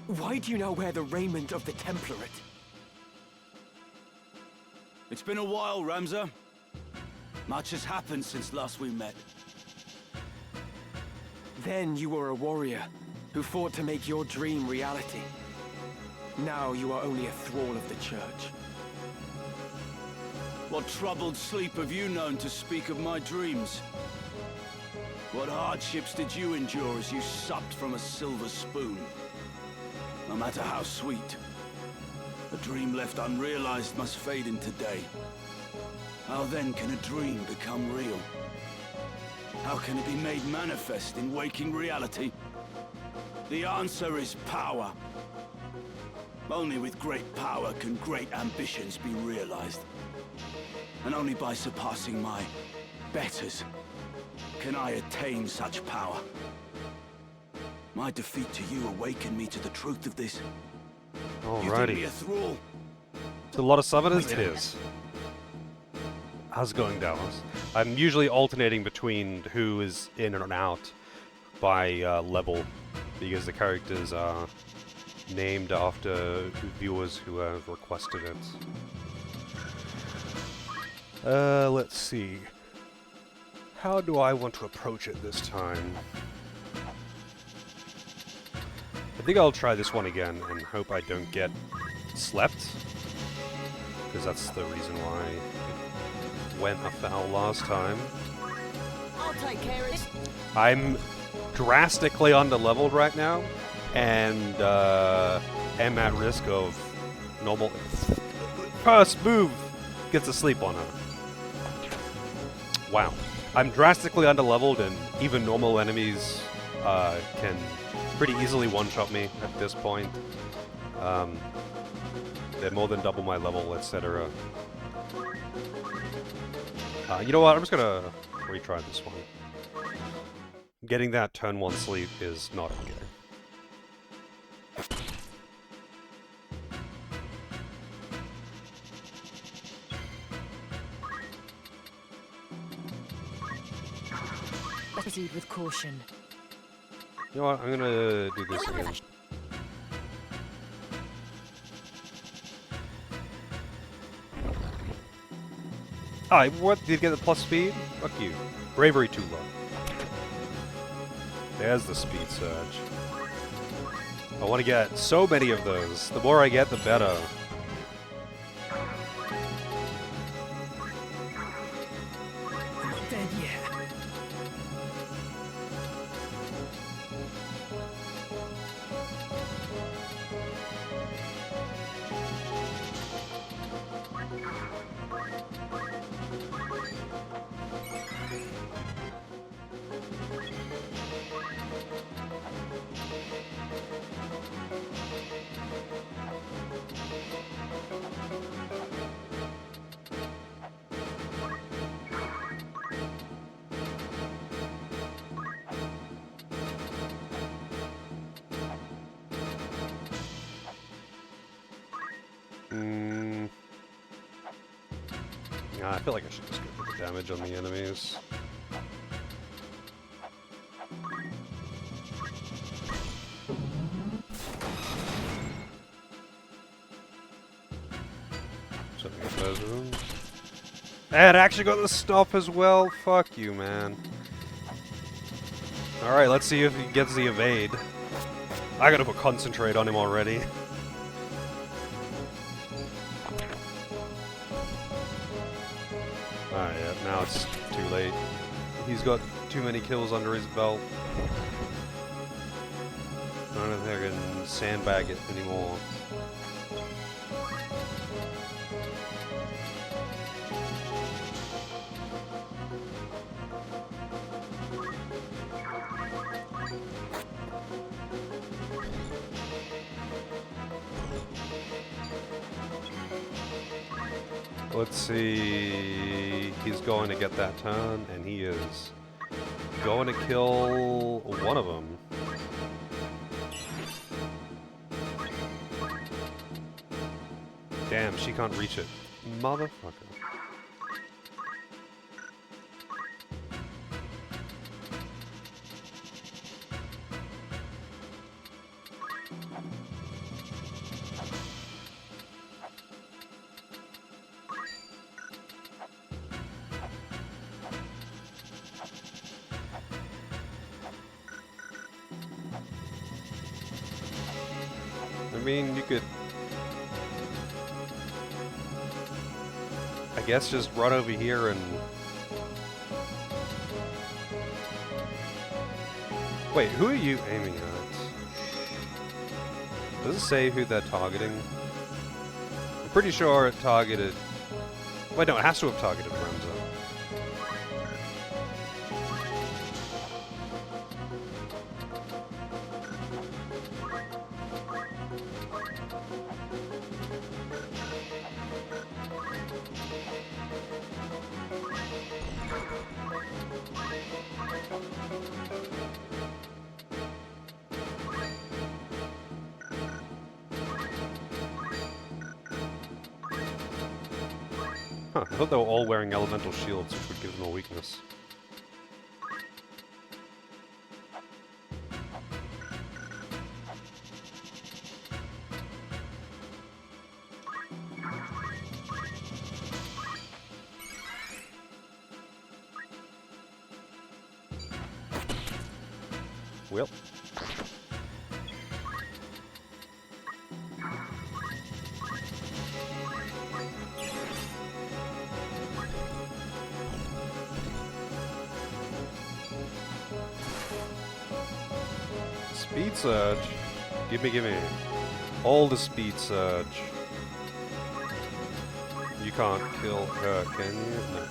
F: why do you now wear the raiment of the Template?
I: It's been a while, Ramza. Much has happened since last we met.
F: Then you were a warrior who fought to make your dream reality. Now you are only a thrall of the Church.
I: What troubled sleep have you known to speak of my dreams? What hardships did you endure as you supped from a silver spoon? No matter how sweet, a dream left unrealized must fade into day. How then can a dream become real? How can it be made manifest in waking reality? The answer is power. Only with great power can great ambitions be realized. And only by surpassing my betters can I attain such power. My defeat to you awakened me to the truth of this. You think me a thrall?
A: It's a lot of summoners? It is. How's it going, Dallas? I'm usually alternating between who is in and out by level, because the characters are named after viewers who have requested it. Let's see. How do I want to approach it this time? I think I'll try this one again and hope I don't get slept, because that's the reason why it went afoul last time.
C: I'll take care of this.
A: I'm drastically underleveled right now, and am at risk of normal. First move gets a sleep on her. Wow. I'm drastically underleveled, and even normal enemies can pretty easily one-shot me at this point. They're more than double my level, etc. You know what? I'm just gonna retry this one. Getting that turn 1 sleep is not okay.
C: Proceed with caution.
A: You know what? I'm gonna do this again. Alright, what? Did you get the plus speed? Fuck you. Bravery too low. There's the speed surge. I want to get so many of those. The more I get, the better.
F: I'm not dead yet.
A: Yeah, I feel like I should just go for the damage on the enemies. So we get those rooms. And actually got the stop as well. Fuck you, man. Alright, let's see if he gets the evade. I gotta put concentrate on him already. Ah, yeah, now it's too late. He's got too many kills under his belt. I don't think I can sandbag it anymore. Let's see, he's going to get that turn, and he is going to kill one of them. Damn, she can't reach it. Motherfucker. I mean, you could, I guess, just run over here and... Wait, who are you aiming at? Does it say who they're targeting? I'm pretty sure it targeted... Wait, no, it has to have targeted Ramza. Huh, I thought they were all wearing elemental shields, which would give them a weakness. Well. Speed surge. Gimme. All the speed surge. You can't kill her, can you? No.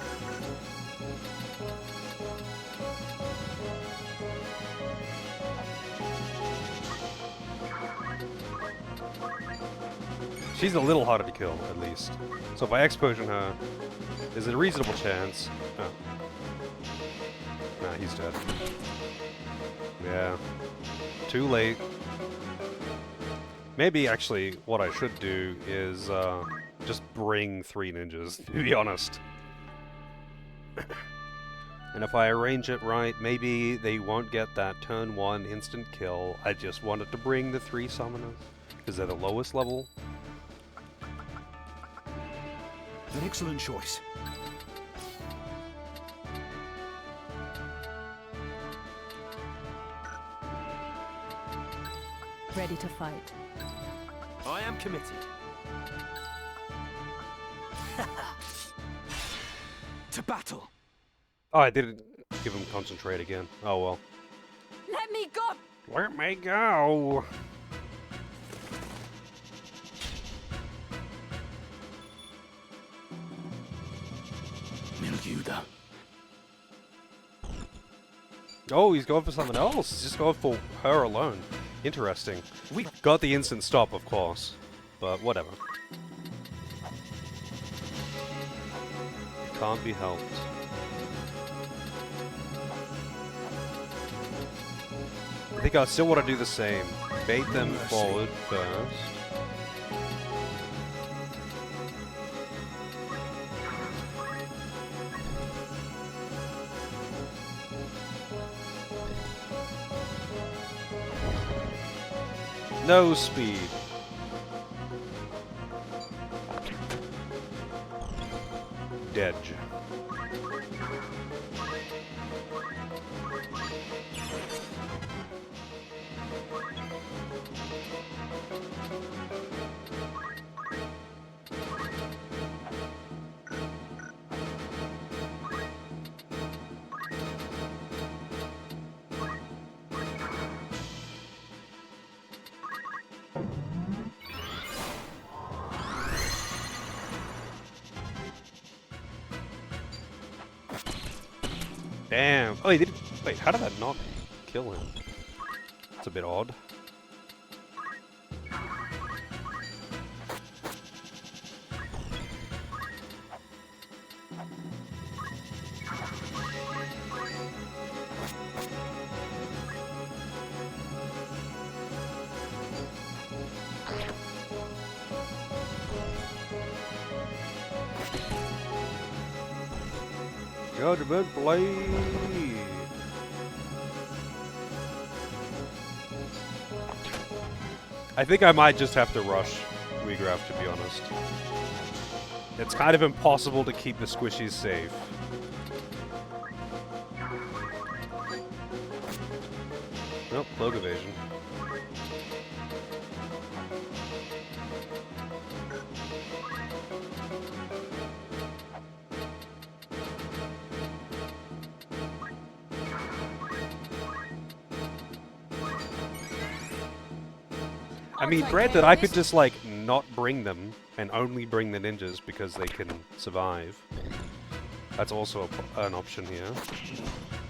A: She's a little harder to kill, at least. So if I X-Potion her, there's a reasonable chance. Oh. Nah, he's dead. Yeah. Too late. Maybe, actually, what I should do is, just bring 3 ninjas, to be honest. And if I arrange it right, maybe they won't get that turn 1 instant kill. I just wanted to bring the 3 summoners, because they're the lowest level.
Q: An excellent choice.
C: Ready to fight.
D: I am committed.
F: To battle!
A: Oh, I didn't give him concentrate again. Oh well.
C: Let me go!
A: Let me go!
N: Milguda.
A: Oh, he's going for something else. He's just going for her alone. Interesting. We got the instant stop, of course. But whatever. It can't be helped. I think I still want to do the same. Bait them forward first. No speed. Dead. Damn. Oh, he didn't. Wait, how did that not kill him? It's a bit odd. Judgment Blade! I think I might just have to rush Regraph, to be honest. It's kind of impossible to keep the squishies safe. Nope, cloak evasion. I mean, granted, I could just, like, not bring them and only bring the ninjas because they can survive. That's also an option here.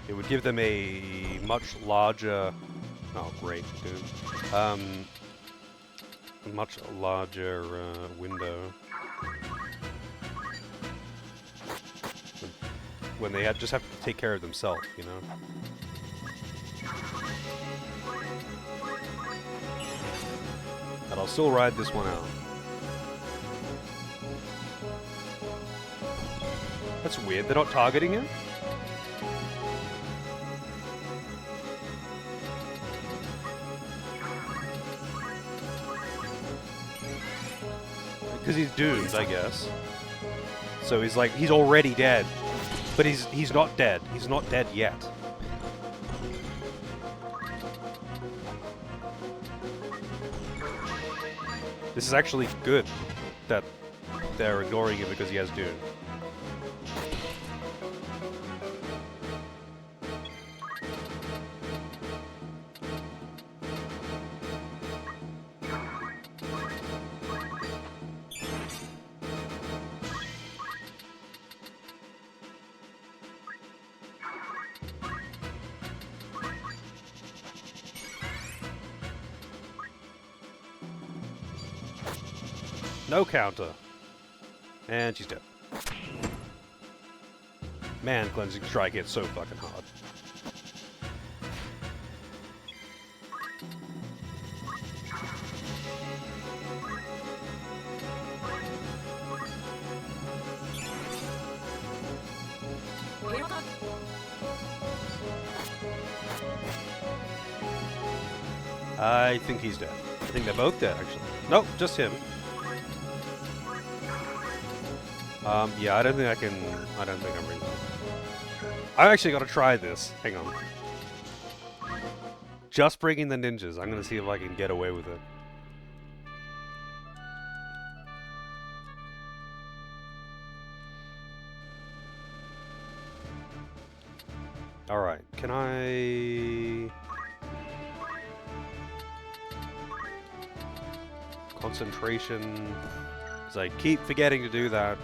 A: It would give them a much larger... Oh, great, dude. A much larger window. When they just have to take care of themselves, you know? But I'll still ride this one out. That's weird, they're not targeting him? Because he's doomed, I guess. So he's like, he's already dead. But he's not dead. He's not dead yet. This is actually good that they're ignoring him because he has Dune. No counter. And she's dead. Man, Cleansing Strike hits so fucking hard. I think he's dead. I think they're both dead, actually. Nope, just him. Yeah, I don't think I'm ready. I actually got to try this. Hang on. Just bringing the ninjas. I'm going to see if I can get away with it. Alright, can I... Concentration... Because I keep forgetting to do that.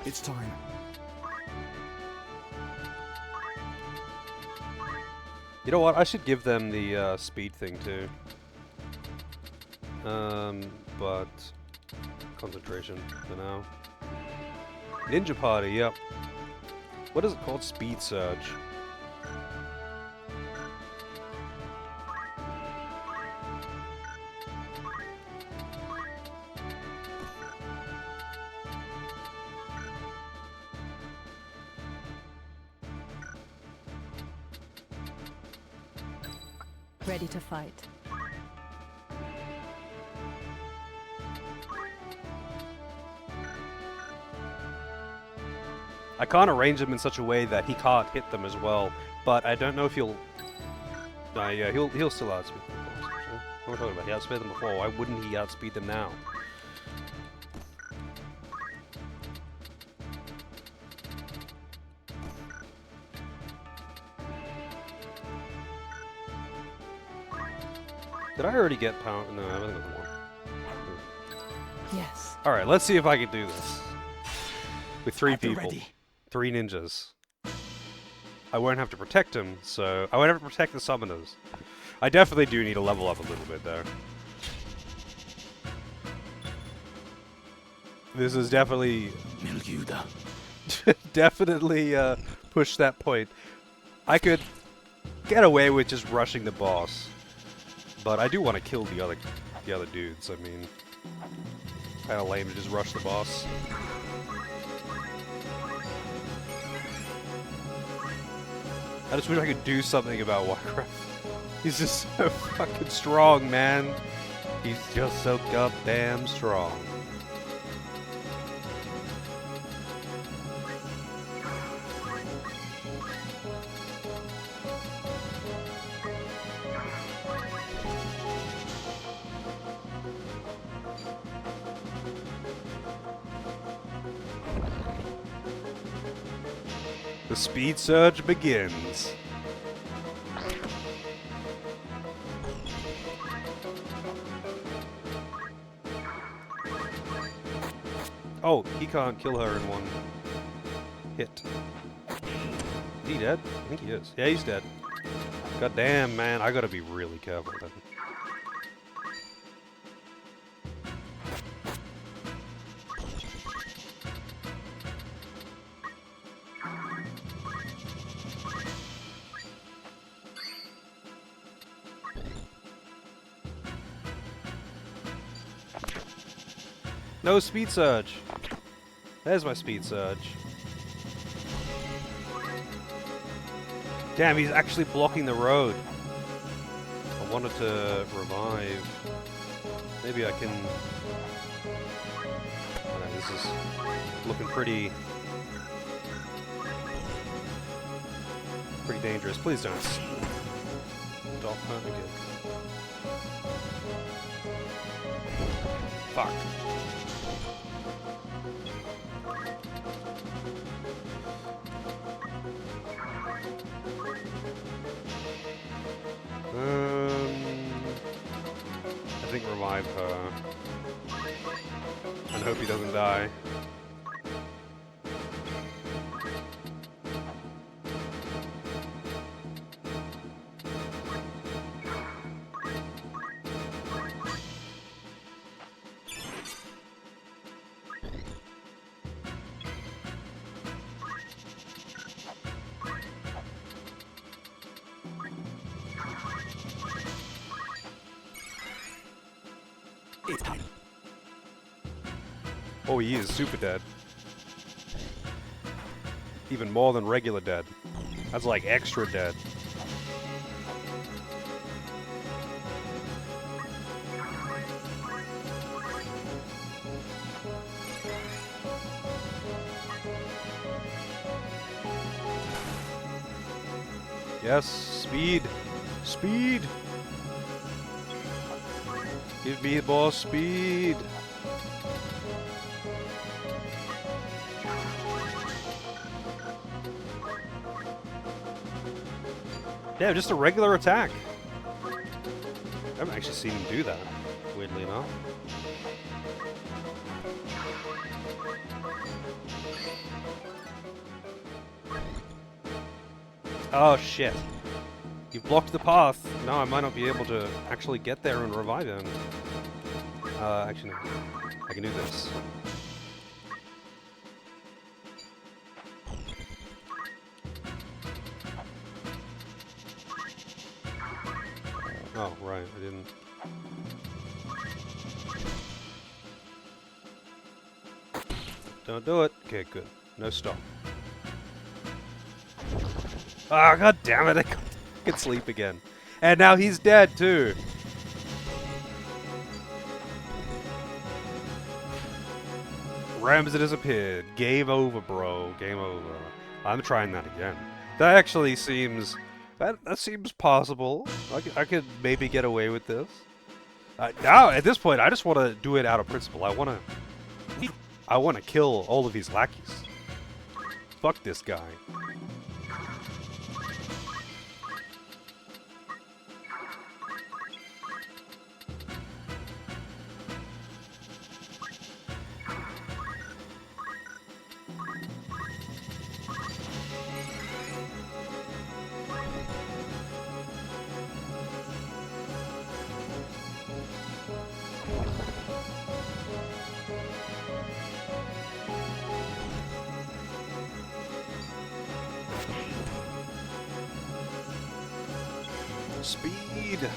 Q: It's time.
A: You know what? I should give them the speed thing too. But concentration for now. Ninja Party, yep. What is it called? Speed Surge.
C: Ready to fight.
A: I can't arrange them in such a way that he can't hit them as well, but I don't know if he'll... yeah, he'll still outspeed them, of course, actually. What am I talking about? He outspeed them before, why wouldn't he outspeed them now? Did I already get power? No, I haven't got the one.
C: Yes.
A: Alright, let's see if I can do this. With 3
C: At the
A: people.
C: ready.
A: 3 ninjas. I won't have to protect him, so... I won't have to protect the summoners. I definitely do need to level up a little bit, though. This is definitely... definitely, push that point. I could get away with just rushing the boss. But I do want to kill the other dudes, I mean... Kinda lame to just rush the boss. I just wish I could do something about Warcraft. He's just so fucking strong, man. He's just so goddamn strong. The speed surge begins. Oh, he can't kill her in one hit. Is he dead? I think he is. Yeah, he's dead. God damn, man. I gotta be really careful then. No speed surge. There's my speed surge. Damn, he's actually blocking the road. I wanted to revive. Maybe I can... Oh, no, this is looking pretty dangerous. Please don't stop hurt again. Fuck. I think revive her. And hope he doesn't die. Oh, he is super dead. even more than regular dead. That's like extra dead. Yes, speed. Speed. Give me more speed. Yeah, just a regular attack. I haven't actually seen him do that, weirdly enough. Oh shit. You've blocked the path. Now I might not be able to actually get there and revive him. Actually no. I can do this. Oh, right, I didn't. Don't do it. Okay, good. No stop. Ah, god damn it, I can sleep again. And now he's dead, too. Ramsey disappeared. Game over, bro. Game over. I'm trying that again. That actually seems... That seems possible. I could maybe get away with this. Now, at this point, I just want to do it out of principle. I want to kill all of these lackeys. Fuck this guy. Speed!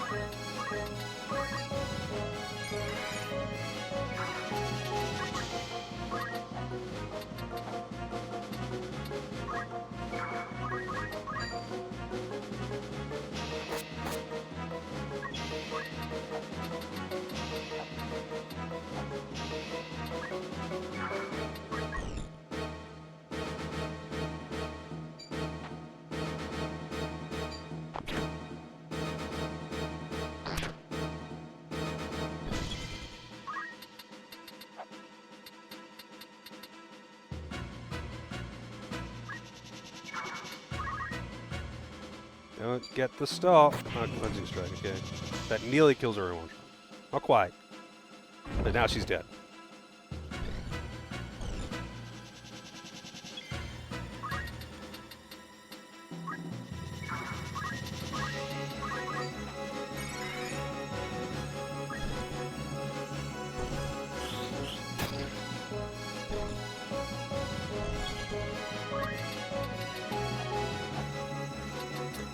A: Don't get the stop. Oh, cleansing strike, okay. That nearly kills her in one shot. Not quite. But now she's dead.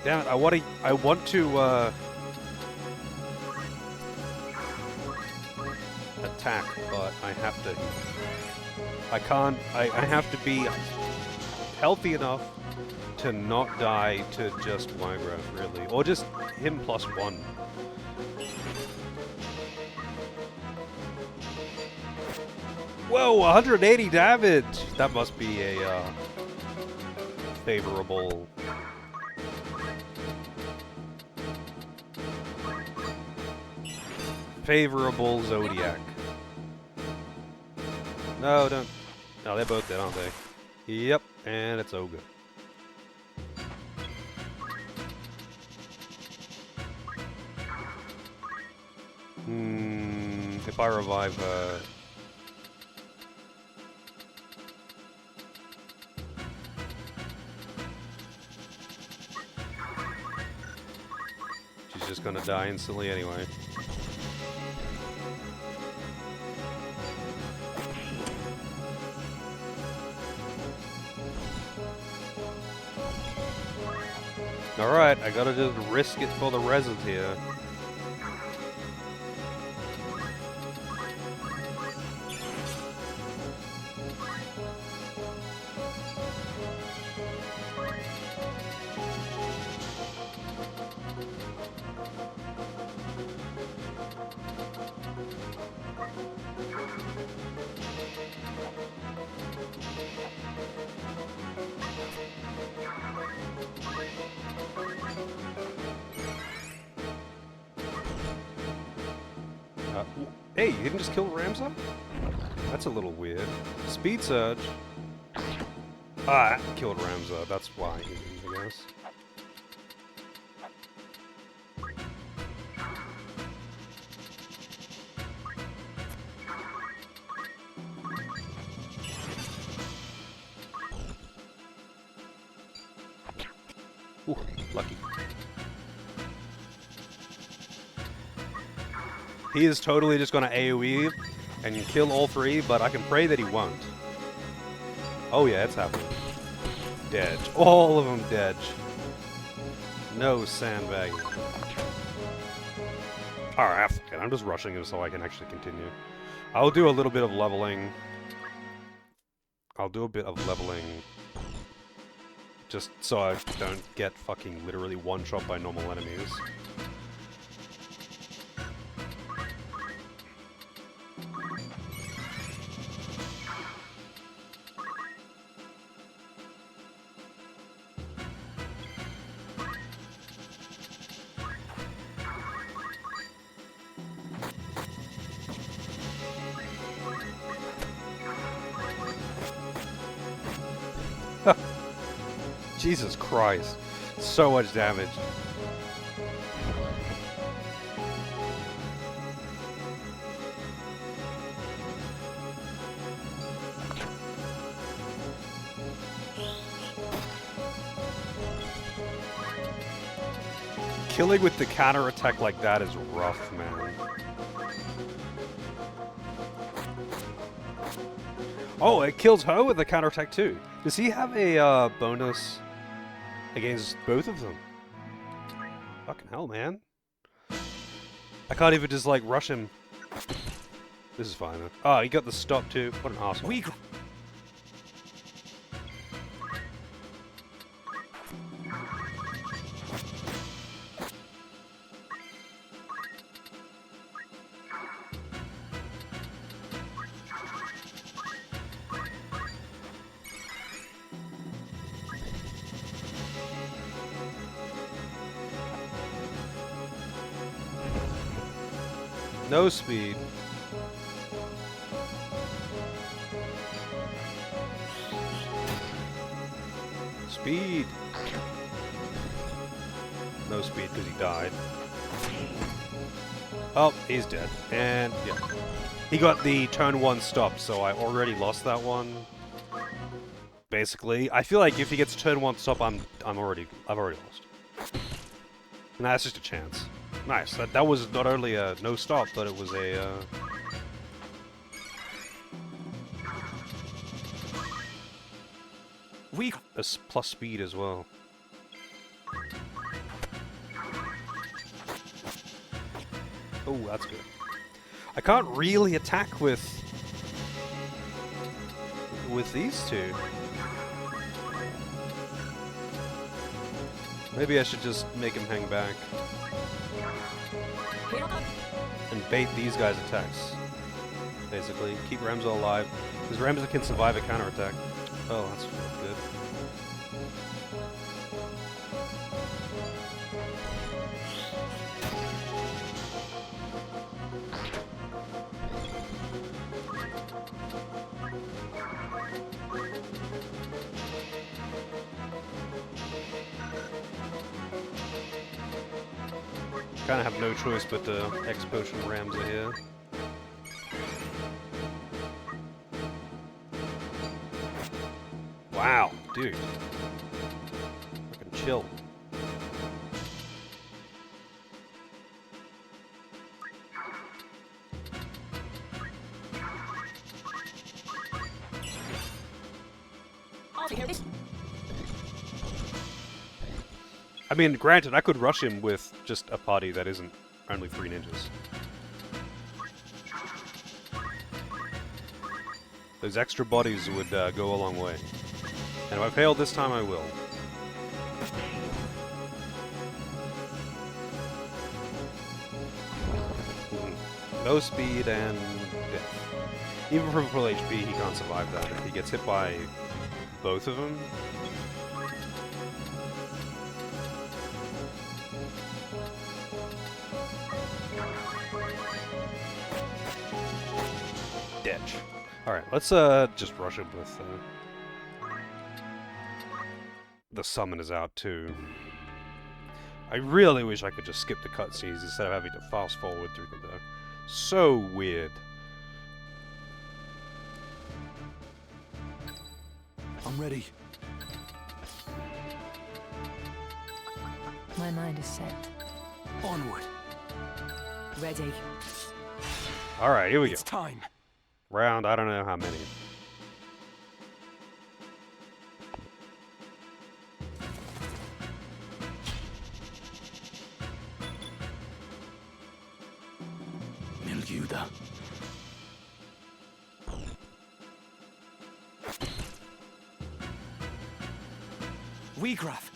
A: Damn it, I want to attack, but I have to. I can't. I have to be healthy enough to not die to just Wygraph, really, or just him +1. Whoa, 180 damage! That must be a favorable. Favorable Zodiac. No, don't. No, they're both dead, aren't they? Yep, and it's Ogre. If I revive her... she's just gonna die instantly anyway. Alright, I gotta just risk it for the resin here. Hey, you didn't just kill Ramza? That's a little weird. Speed Surge. Ah, killed Ramza. That's why he didn't, I guess. Ooh, lucky. He is totally just gonna AoE and kill all three, but I can pray that he won't. Oh yeah, it's happening. Dead. All of them dead. No sandbagging. Alright, fuck it. I'm just rushing him so I can actually continue. I'll do a little bit of leveling. I'll do a bit of leveling just so I don't get fucking literally one-shot by normal enemies. Jesus Christ. So much damage. Killing with the counter attack like that is rough, man. Oh, it kills her with the counter attack too. Does he have a bonus against both of them? Fucking hell, man. I can't even just, like, rush him. This is fine, then. Oh, he got the stop, too. What an asshole. No speed. Speed. No speed because he died. Oh, he's dead. And yeah. He got the turn 1 stop, so I already lost that one. Basically, I feel like if he gets turn 1 stop, I've already lost. And that's just a chance. Nice. That was not only a no stop, but it was a plus speed as well. Oh, that's good. I can't really attack with these two. Maybe I should just make him hang back. And bait these guys' attacks. Basically. Keep Ramza alive. Because Ramza can survive a counterattack. Oh, that's good. Kind of have no choice but to X-Potion Ramza here. Wow, dude. Fucking chill.
C: I'll take care of this.
A: I mean, granted, I could rush him with just a party that isn't only 3 ninjas. Those extra bodies would go a long way. And if I fail this time, I will. No speed and death. Even from full HP, he can't survive that. If he gets hit by both of them, Alright, let's just rush him with the summoners out too. I really wish I could just skip the cutscenes instead of having to fast forward through them though. So weird.
B: I'm ready.
C: My mind is set.
B: Onward.
C: Ready.
A: Alright, here we go.
F: It's time.
A: Round, I don't know how many.
B: Miljuda.
F: Wheatgraff.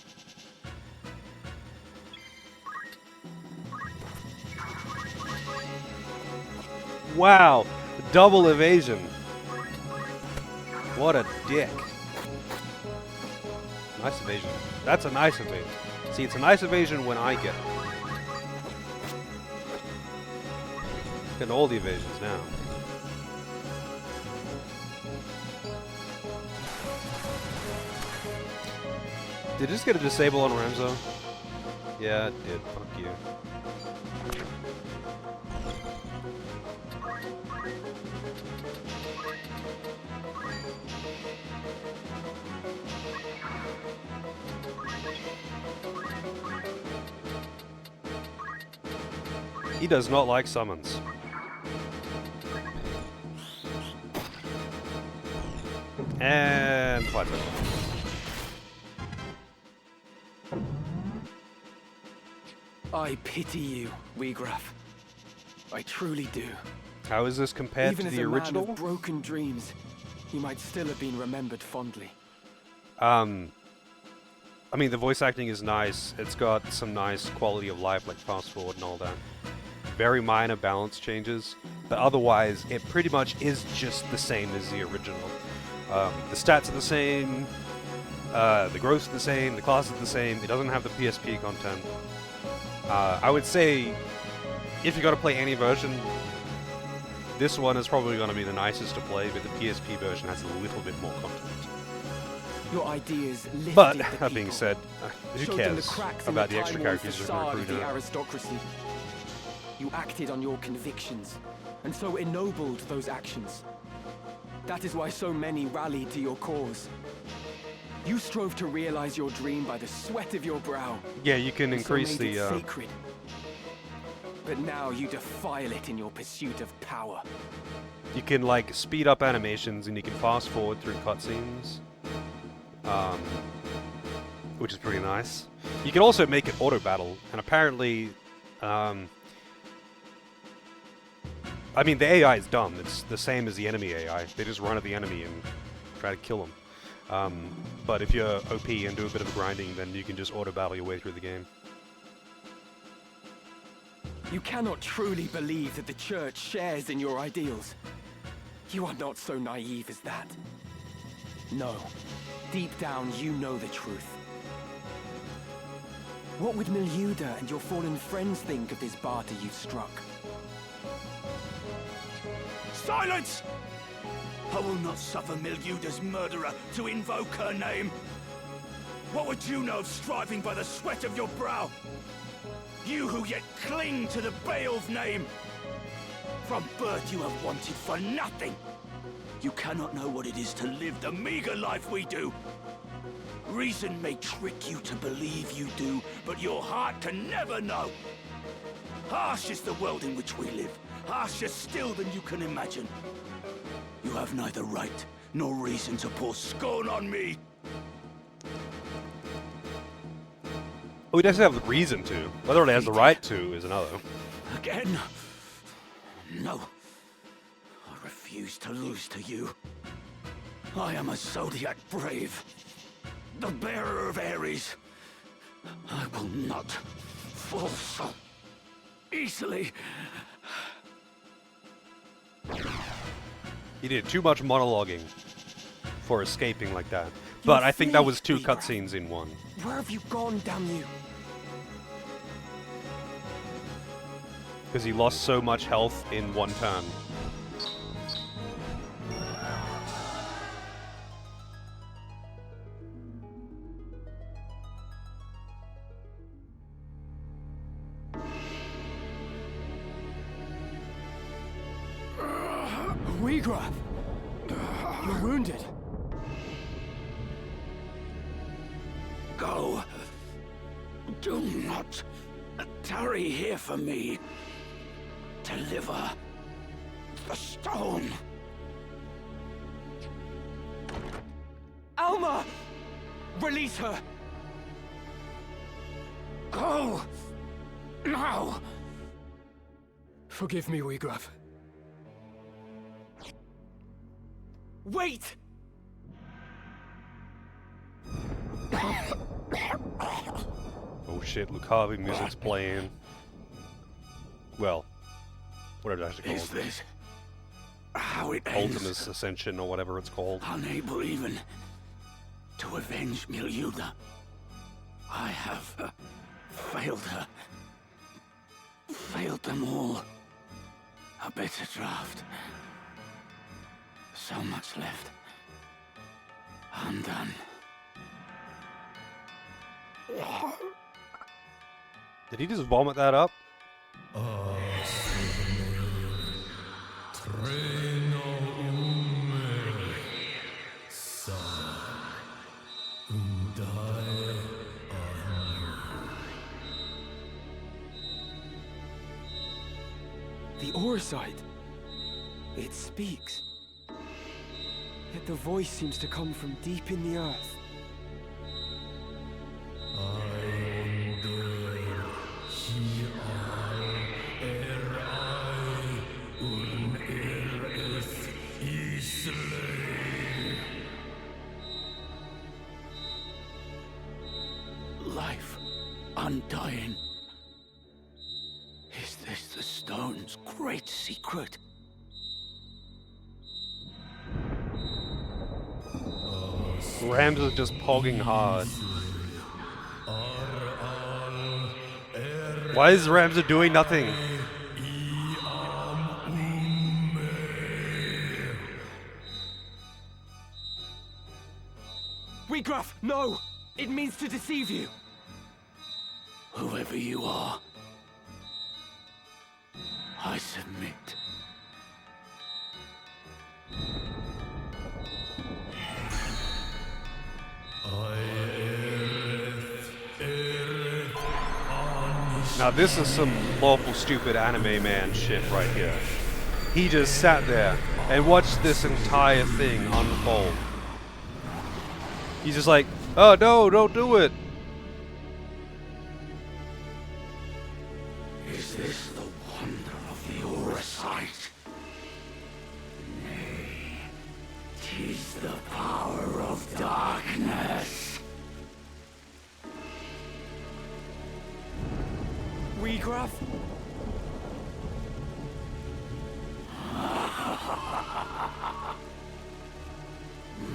A: Wow! Double evasion. What a dick. Nice evasion. That's a nice evasion. See, it's a nice evasion when I get it. Getting all the evasions now. Did it just get a disable on Ramzo? Yeah, it did. Fuck you. He does not like summons. And fight it.
F: I pity you, Wheatgraff. I truly do.
A: How is this compared
F: Even
A: to
F: as
A: the
F: a
A: original?
F: man of broken dreams, you might still have been remembered fondly.
A: I mean, the voice acting is nice. It's got some nice quality of life, like fast forward and all that. Very minor balance changes, but otherwise, it pretty much is just the same as the original. The stats are the same, the growth's the same, the class is the same. It doesn't have the PSP content. I would say, if you got to play any version, this one is probably going to be the nicest to play, but the PSP version has a little bit more content.
F: Your ideas lifted
A: But,
F: the
A: that being
F: people,
A: said, who
F: showed them the
A: cares
F: cracks in
A: about
F: the
A: the extra
F: Time Lord
A: characters you're
F: facade
A: going to
F: of the
A: recruit now?
F: aristocracy. You acted on your convictions, and so ennobled those actions. That is why so many rallied to your cause. You strove to realize your dream by the sweat of your brow.
A: Yeah, you can
F: and
A: increase
F: so made
A: the,
F: it sacred. But now you defile it in your pursuit of power.
A: You can, like, speed up animations and you can fast forward through cutscenes. Which is pretty nice. You can also make it auto-battle, and apparently, I mean, the AI is dumb. It's the same as the enemy AI. They just run at the enemy and try to kill them. But if you're OP and do a bit of grinding, then you can just auto-battle your way through the game.
F: You cannot truly believe that the Church shares in your ideals. You are not so naive as that. No. Deep down, you know the truth. What would Miljuda and your fallen friends think of this barter you've struck?
I: Silence! I will not suffer Miljuda's murderer to invoke her name. What would you know of striving by the sweat of your brow? You who yet cling to the Beowulf name. From birth you have wanted for nothing. You cannot know what it is to live the meager life we do. Reason may trick you to believe you do, but your heart can never know. Harsh is the world in which we live, harsher still than you can imagine. You have neither right nor reason to pour scorn on me.
A: Oh, he doesn't have the reason to. Whether he has the right to is another.
I: Again? No. I refuse to lose to you. I am a Zodiac brave. The bearer of Ares. I will not fall so easily.
A: He did too much monologuing for escaping like that. But I think that was two cutscenes in one.
F: Where have you gone, damn you?
A: Because he lost so much health in one turn.
F: Weegraf! You're wounded.
I: Go. Do not tarry here for me. Deliver the stone.
F: Alma! Release her!
I: Go! Now!
F: Forgive me, Weegraf. Wait!
A: Oh shit, Lucavi music's playing. Well, whatever it's actually
I: Is
A: called.
I: this how it ends?
A: Ultimus Ascension or whatever it's called.
I: Unable even to avenge Milyuda. I have failed her. Failed them all. A bitter draft. So much left. Undone.
A: Did he just vomit that up?
F: The Orside. It speaks. Yet the voice seems to come from deep in the earth.
I: Life undying. Is this the stone's great secret?
A: Rams is just pogging hard. Why is Ramza doing nothing?
F: Weegraf, no! It means to deceive you!
I: Whoever you are, I submit.
A: Now this is some lawful stupid anime man shit right here. He just sat there and watched this entire thing unfold. He's just like, oh no, don't do it.
I: Is this the wonder of the Orsite? Nay, 'tis the power of darkness.
F: Weegraf?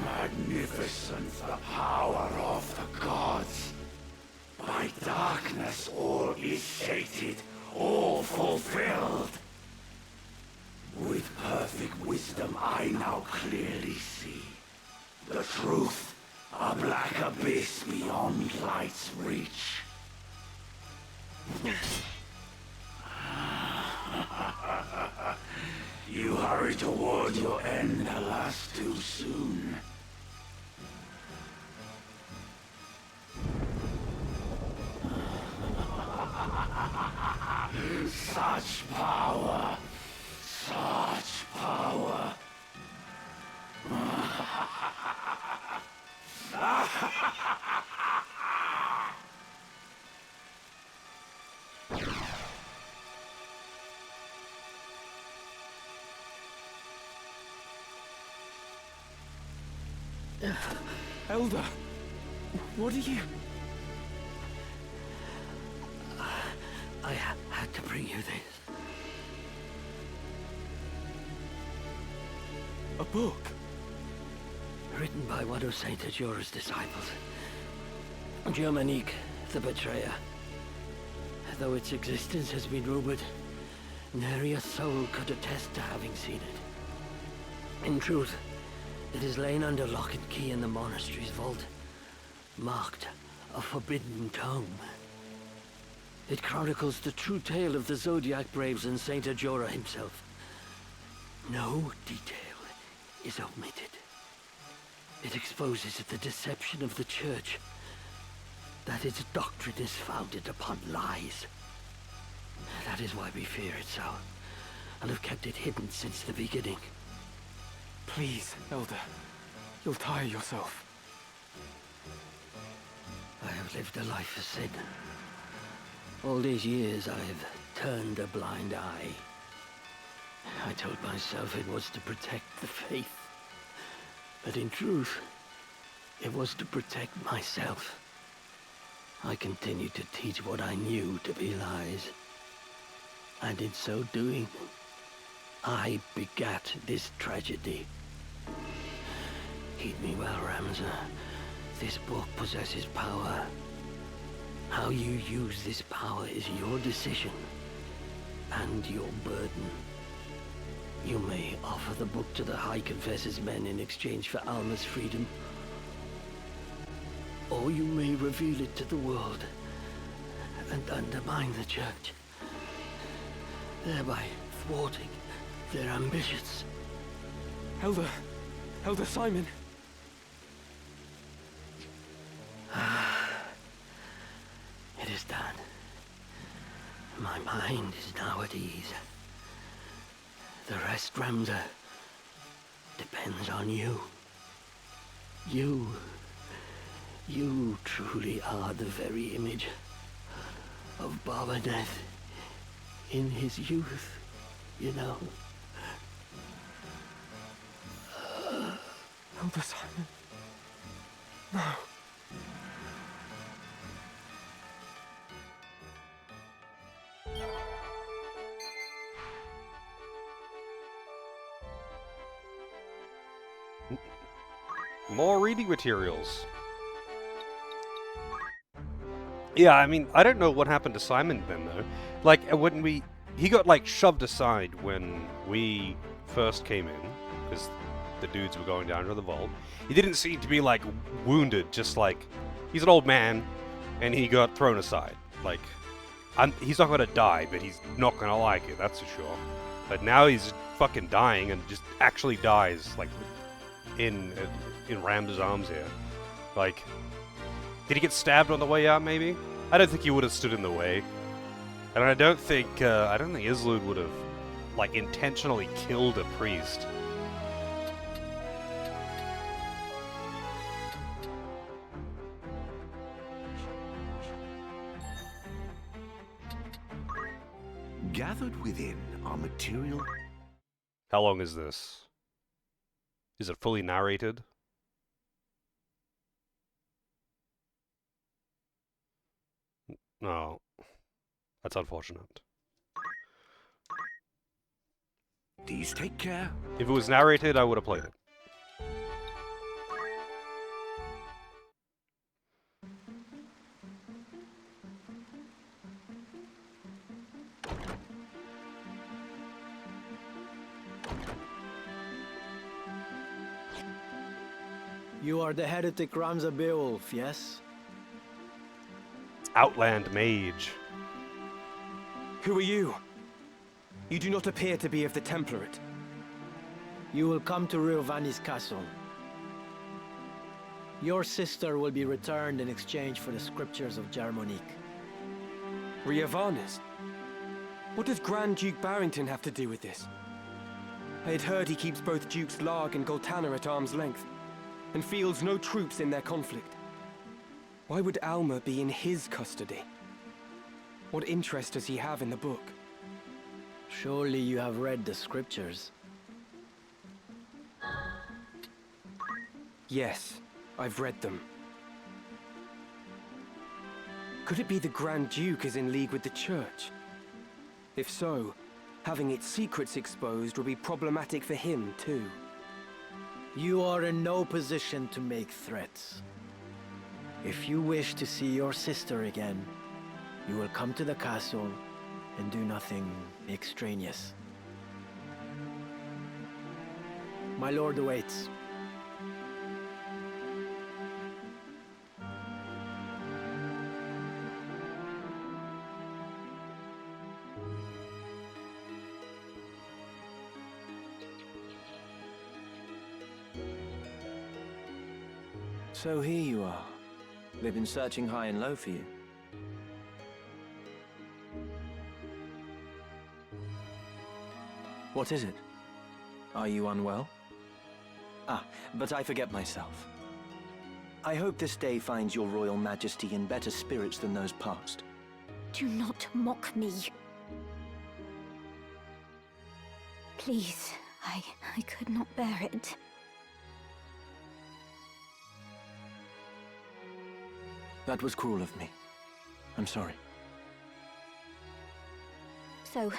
I: Magnificent the power of the gods. By darkness all is sated, all fulfilled. With perfect wisdom I now clearly see the truth, a black abyss beyond light's reach. You hurry toward your end, alas, too soon. Such power, such power.
F: Elder, what are you?
N: I had to bring you this.
F: A book?
N: Written by one of Saint Ajora's disciples. Germanique, the Betrayer. Though its existence has been rumored, nary a soul could attest to having seen it. In truth, it is lain under lock and key in the monastery's vault, marked a forbidden tome. It chronicles the true tale of the Zodiac Braves and Saint Ajora himself. No detail is omitted. It exposes the deception of the Church, that its doctrine is founded upon lies. That is why we fear it so, and have kept it hidden since the beginning.
F: Please, Elder. You'll tire yourself.
N: I have lived a life of sin. All these years I have turned a blind eye. I told myself it was to protect the faith. But in truth, it was to protect myself. I continued to teach what I knew to be lies. And in so doing, I begat this tragedy. Heed me well, Ramza. This book possesses power. How you use this power is your decision and your burden. You may offer the book to the High Confessor's men in exchange for Alma's freedom, or you may reveal it to the world and undermine the Church, thereby thwarting their ambitions.
F: Elder Simon.
N: It is done. My mind is now at ease. The rest, Ramza, depends on you. You truly are the very image of Barbadet in his youth, you know.
F: Elder Simon. No.
A: More reading materials. Yeah, I mean, I don't know what happened to Simon then, though. Like, when he got, like, shoved aside when we first came in, because the dudes were going down to the vault. He didn't seem to be, like, wounded, just like, he's an old man, and he got thrown aside. Like, he's not gonna die, but he's not gonna like it, that's for sure. But now he's fucking dying, and just actually dies, like, in Ram's arms here. Like, did he get stabbed on the way out, maybe? I don't think he would have stood in the way. And I don't think Islud would have, like, intentionally killed a priest.
R: Gathered within are material...
A: How long is this? Is it fully narrated? No. That's unfortunate.
R: Please take care.
A: If it was narrated, I would have played it.
M: You are the heretic Ramza Beowulf, yes?
A: Outland Mage.
F: Who are you? You do not appear to be of the Template.
M: You will come to Riovani's castle. Your sister will be returned in exchange for the scriptures of Germonique.
F: Riovanis? What does Grand Duke Barrington have to do with this? I had heard he keeps both Dukes Larg and Goltana at arm's length, and fields no troops in their conflict. Why would Alma be in his custody? What interest does he have in the book?
M: Surely you have read the scriptures.
F: Yes, I've read them. Could it be the Grand Duke is in league with the Church? If so, having its secrets exposed will be problematic for him, too.
M: You are in no position to make threats. If you wish to see your sister again, you will come to the castle and do nothing extraneous. My lord awaits.
F: So here you are. They've been searching high and low for you. What is it? Are you unwell? Ah, but I forget myself. I hope this day finds your royal majesty in better spirits than those past.
L: Do not mock me. Please, I could not bear it.
F: That was cruel of me. I'm sorry.
L: So,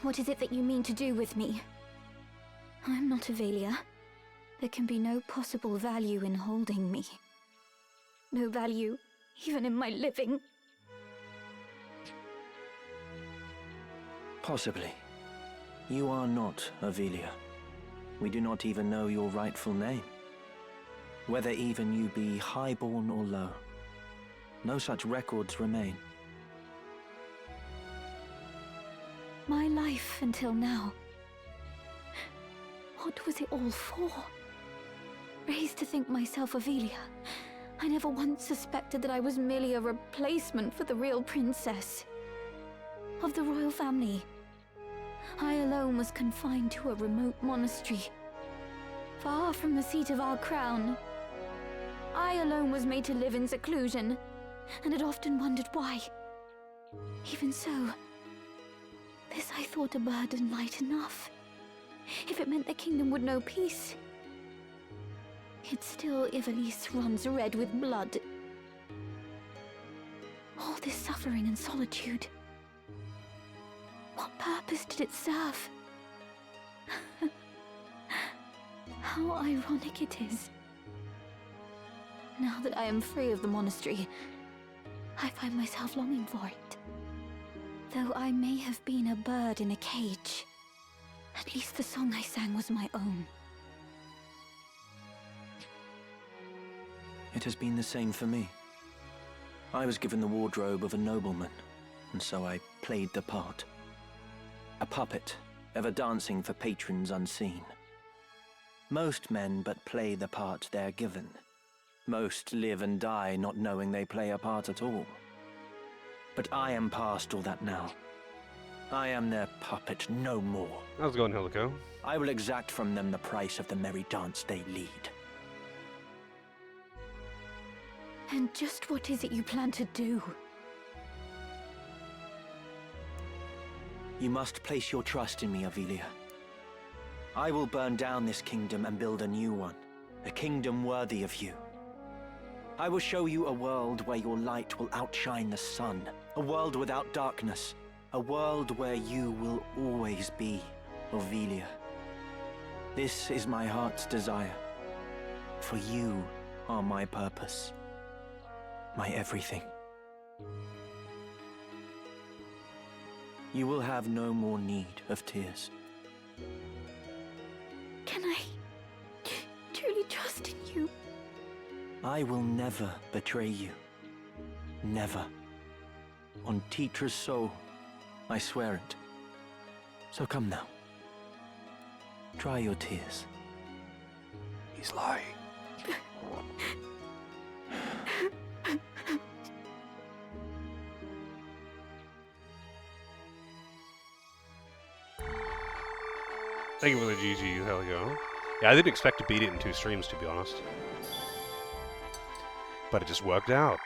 L: what is it that you mean to do with me? I'm not Ivalice. There can be no possible value in holding me. No value, even in my living.
F: Possibly. You are not Ivalice. We do not even know your rightful name. Whether even you be highborn or low. No such records remain.
L: My life until now. What was it all for? Raised to think myself Ivalice, I never once suspected that I was merely a replacement for the real princess. Of the royal family. I alone was confined to a remote monastery, far from the seat of our crown. I alone was made to live in seclusion, and had often wondered why. Even so, this I thought a burden light enough. If it meant the kingdom would know peace. Yet still Ivalice runs red with blood. All this suffering and solitude. What purpose did it serve? How ironic it is. Now that I am free of the monastery, I find myself longing for it. Though I may have been a bird in a cage, at least the song I sang was my own.
F: It has been the same for me. I was given the wardrobe of a nobleman, and so I played the part. A puppet, ever dancing for patrons unseen. Most men but play the part they're given. Most live and die not knowing they play a part at all. But I am past all that now. I am their puppet no more.
A: How's it going, Helico?
F: I will exact from them the price of the merry dance they lead.
L: And just what is it you plan to do?
F: You must place your trust in me, Ivalice. I will burn down this kingdom and build a new one. A kingdom worthy of you. I will show you a world where your light will outshine the sun. A world without darkness. A world where you will always be, Ivalice. This is my heart's desire. For you are my purpose. My everything. You will have no more need of tears.
L: Can I truly trust in you?
F: I will never betray you. Never. On Titra's soul, I swear it. So come now. Dry your tears.
A: He's lying. Thank you for the GG, Helico. Yeah, I didn't expect to beat it in 2 streams, to be honest. But it just worked out.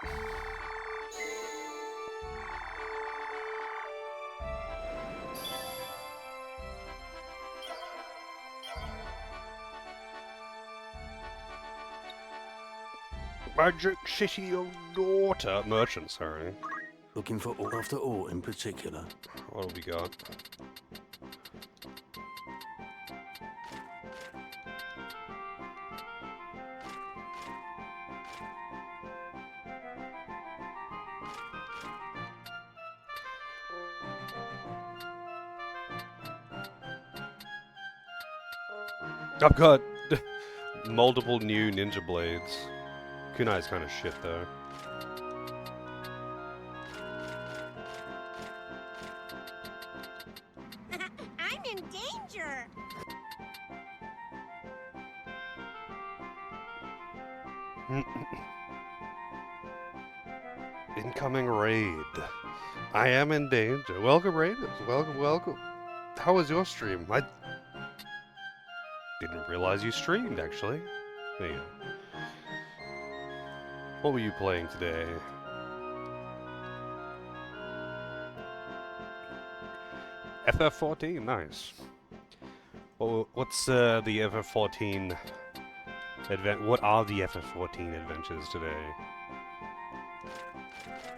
A: Magic City of Daughter Merchant, sorry.
J: Looking for after ore in particular.
A: What have we got? I've got multiple new ninja blades. Kunai's kind of shit, though.
H: I'm in danger!
A: Incoming raid. I am in danger. Welcome, raiders. Welcome, welcome. How was your stream? I didn't realize you streamed, actually. There you go. What were you playing today? FF14, nice. Well, what's the FF14 what are the FF14 adventures today?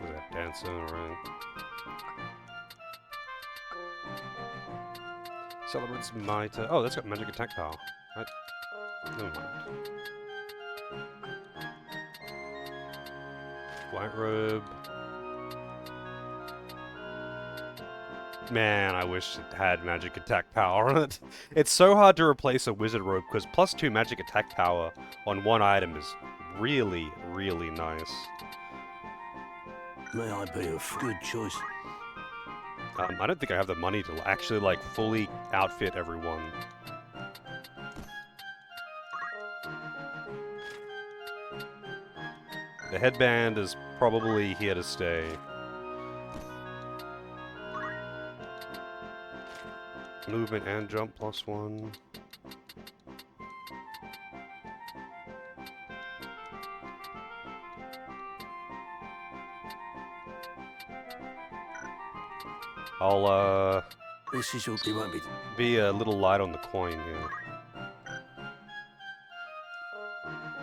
A: Was that dancing around? Celebrates my turn. Oh, that's got magic attack power. Never mind. White robe. Man, I wish it had magic attack power on it. It's so hard to replace a wizard robe because +2 magic attack power on one item is really, really nice.
I: May I be a good choice?
A: I don't think I have the money to actually, like, fully outfit everyone. The headband is probably here to stay. Movement and jump +1. I'll,
I: This is all, won't
A: be a little light on the coin here.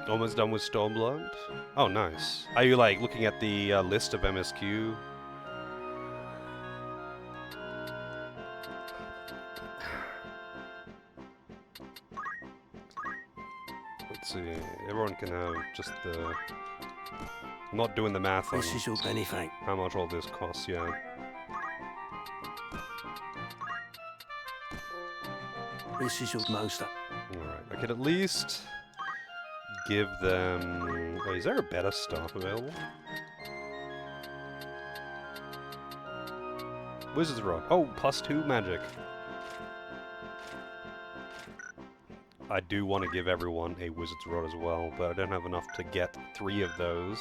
A: Almost done with Stormblood? Oh, nice. Are you, like, looking at the list of MSQ? Let's see. Everyone can have just the... I'm not doing the math on
I: This is all benefit.
A: how much all this costs yet.
I: This is all most.
A: Alright, I could at least give them... Wait, is there a better staff available? Wizard's Rod. Oh, +2 magic. I do want to give everyone a Wizard's Rod as well, but I don't have enough to get 3 of those.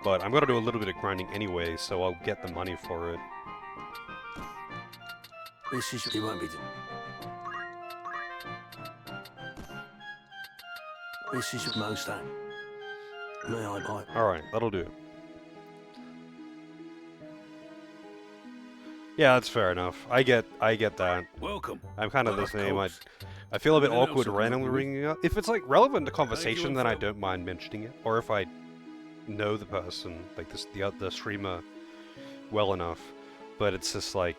A: But I'm going to do a little bit of grinding anyway, so I'll get the money for it.
I: This is it won't be. This is most that. May I buy?
A: Alright, that'll do. Yeah, that's fair enough. I get that.
I: Welcome.
A: I'm kind of the same. I feel a bit awkward randomly ringing up. If it's like relevant to conversation, then I don't mind mentioning it. Or if I know the person, like the streamer, well enough. But it's just like,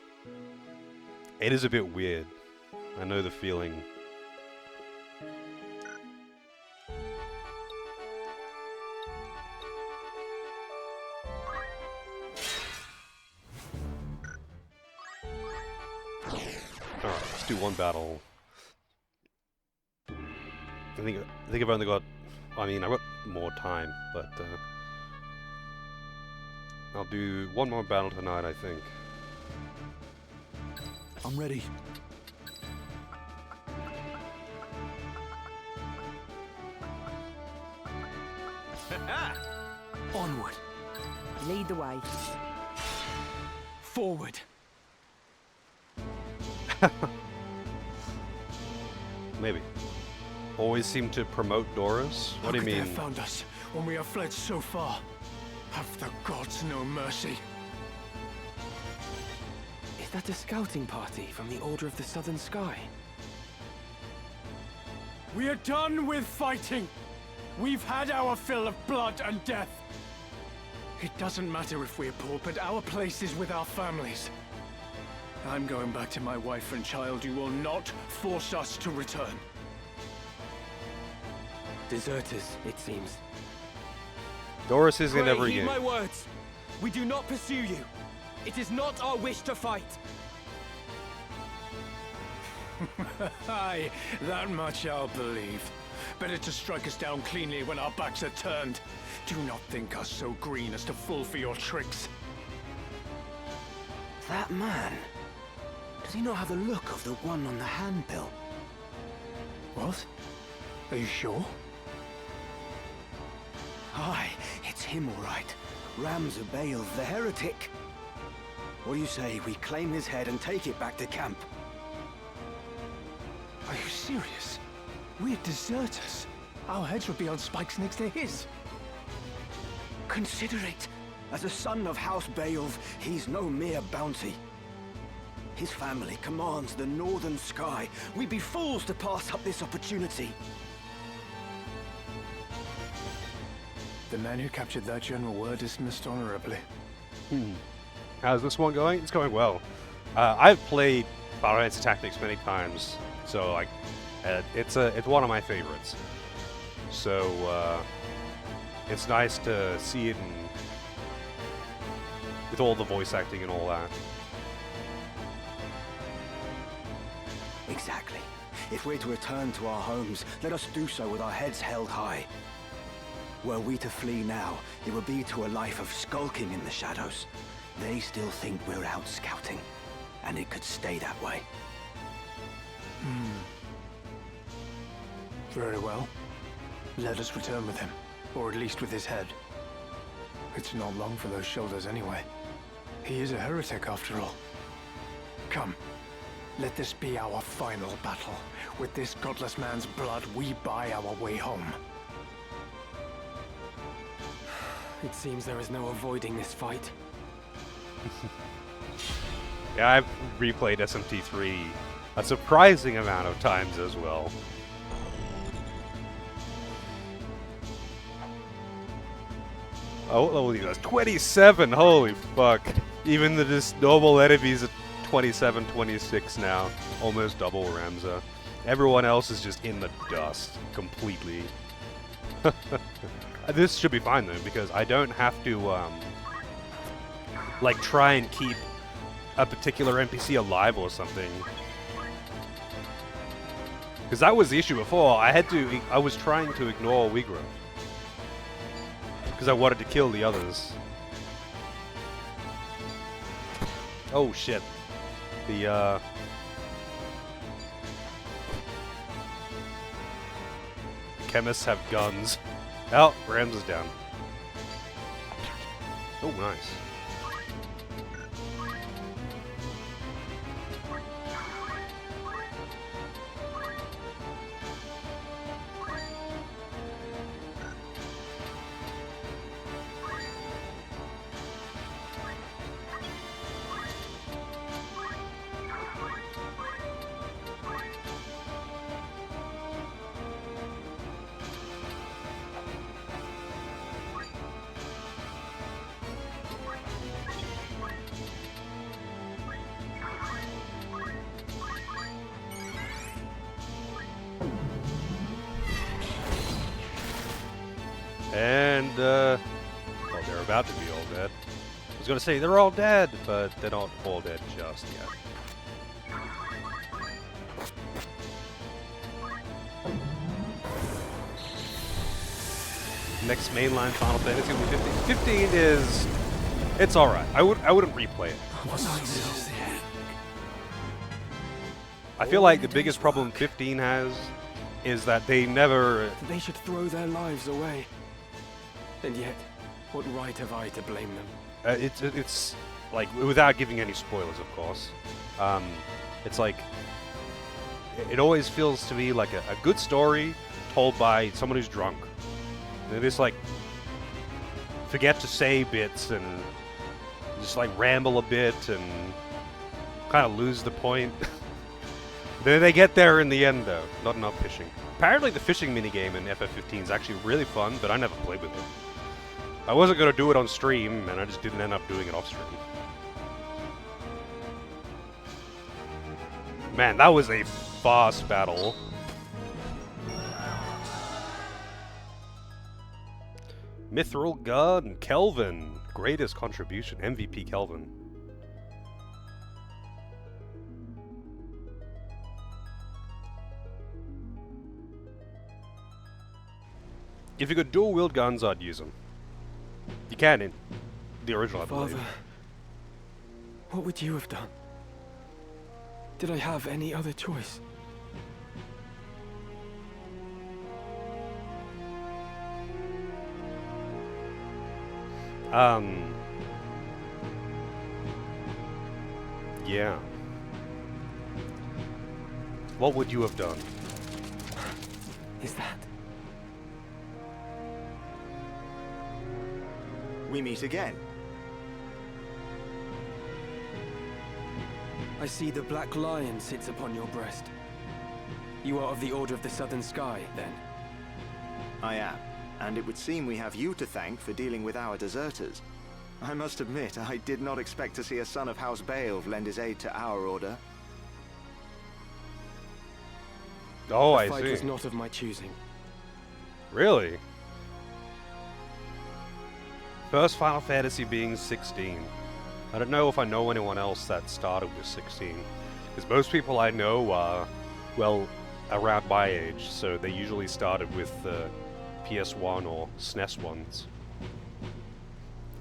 A: it is a bit weird. I know the feeling. Alright, let's do one battle. I think I've only got... I mean, I've got more time, but... I'll do one more battle tonight, I think.
Q: I'm ready.
F: Onward.
C: Lead the way.
F: Forward.
A: Maybe. Always seem to promote Doris? What do you
J: How could they
A: mean?
J: have found us when we have fled so far? Have the gods no mercy?
F: Is that a scouting party from the Order of the Southern Sky?
J: We are done with fighting. We've had our fill of blood and death. It doesn't matter if we're poor, but our place is with our families. I'm going back to my wife and child. You will not force us to return.
F: Deserters, it seems.
A: Doris is in
F: Pray
A: every
F: heed
A: game.
F: my words. We do not pursue you. It is not our wish to fight.
J: Aye, that much I'll believe. Better to strike us down cleanly when our backs are turned. Do not think us so green as to fall for your tricks.
D: That man? Does he not have the look of the one on the handbill?
J: What? Are you sure?
B: Aye, it's him all right. Ramza Beowulf, the heretic. What do you say we claim his head and take it back to camp?
F: Are you serious? We're deserters. Our heads would be on spikes next to his.
B: Consider it. As a son of House Beowulf, he's no mere bounty. His family commands the northern sky. We'd be fools to pass up this opportunity.
F: The men who captured that general were dismissed honorably.
A: How's this one going? It's going well. I've played Final Fantasy Tactics many times, so like, it's one of my favorites. So it's nice to see it with all the voice acting and all that.
B: Exactly. If we're to return to our homes, let us do so with our heads held high. Were we to flee now, it would be to a life of skulking in the shadows. They still think we're out scouting, and it could stay that way.
F: Very well. Let us return with him, or at least with his head. It's not long for those shoulders anyway. He is a heretic after all. Come, let this be our final battle. With this godless man's blood, we buy our way home. It seems there is no avoiding this fight.
A: Yeah, I've replayed SMT3 a surprising amount of times as well. Oh, what level is that? 27! Holy fuck. Even the just normal enemies at 27, 26 now. Almost double Ramza. Everyone else is just in the dust. Completely. This should be fine though, because I don't have to, like, try and keep a particular NPC alive or something. Because that was the issue before. I was trying to ignore Wigra. Because I wanted to kill the others. Oh shit. The chemists have guns. Oh, Rams is down. Oh, nice. And, well, they're about to be all dead. I was gonna say, they're all dead, but they're not all dead just yet. Next mainline Final Fantasy will be 15. 15 is... it's alright. I wouldn't replay it. I feel like the biggest problem 15 has is that they never...
F: They should throw their lives away. And yet, what right have I to blame them?
A: It's like, without giving any spoilers, of course. It's like, it always feels to me like a good story told by someone who's drunk. They just like forget to say bits and just like ramble a bit and kind of lose the point. Then they get there in the end, though. Not enough fishing. Apparently, the fishing minigame in FF15 is actually really fun, but I never played with it. I wasn't going to do it on stream, and I just didn't end up doing it off stream. Man, that was a fast battle. Mithril Gun, Kelvin. Greatest contribution, MVP Kelvin. If you could dual wield guns, I'd use them. You can in the original, I believe.
F: Father, what would you have done? Did I have any other choice?
A: Yeah. What would you have done?
F: Is that...
O: We meet again.
F: I see the Black Lion sits upon your breast. You are of the Order of the Southern Sky, then?
O: I am, and it would seem we have you to thank for dealing with our deserters. I must admit, I did not expect to see a son of House Beowulf lend his aid to our order.
A: Oh, I see.
F: The fight was not of my choosing.
A: Really? First Final Fantasy being 16. I don't know if I know anyone else that started with 16. Because most people I know are, well, around my age, so they usually started with PS1 or SNES ones.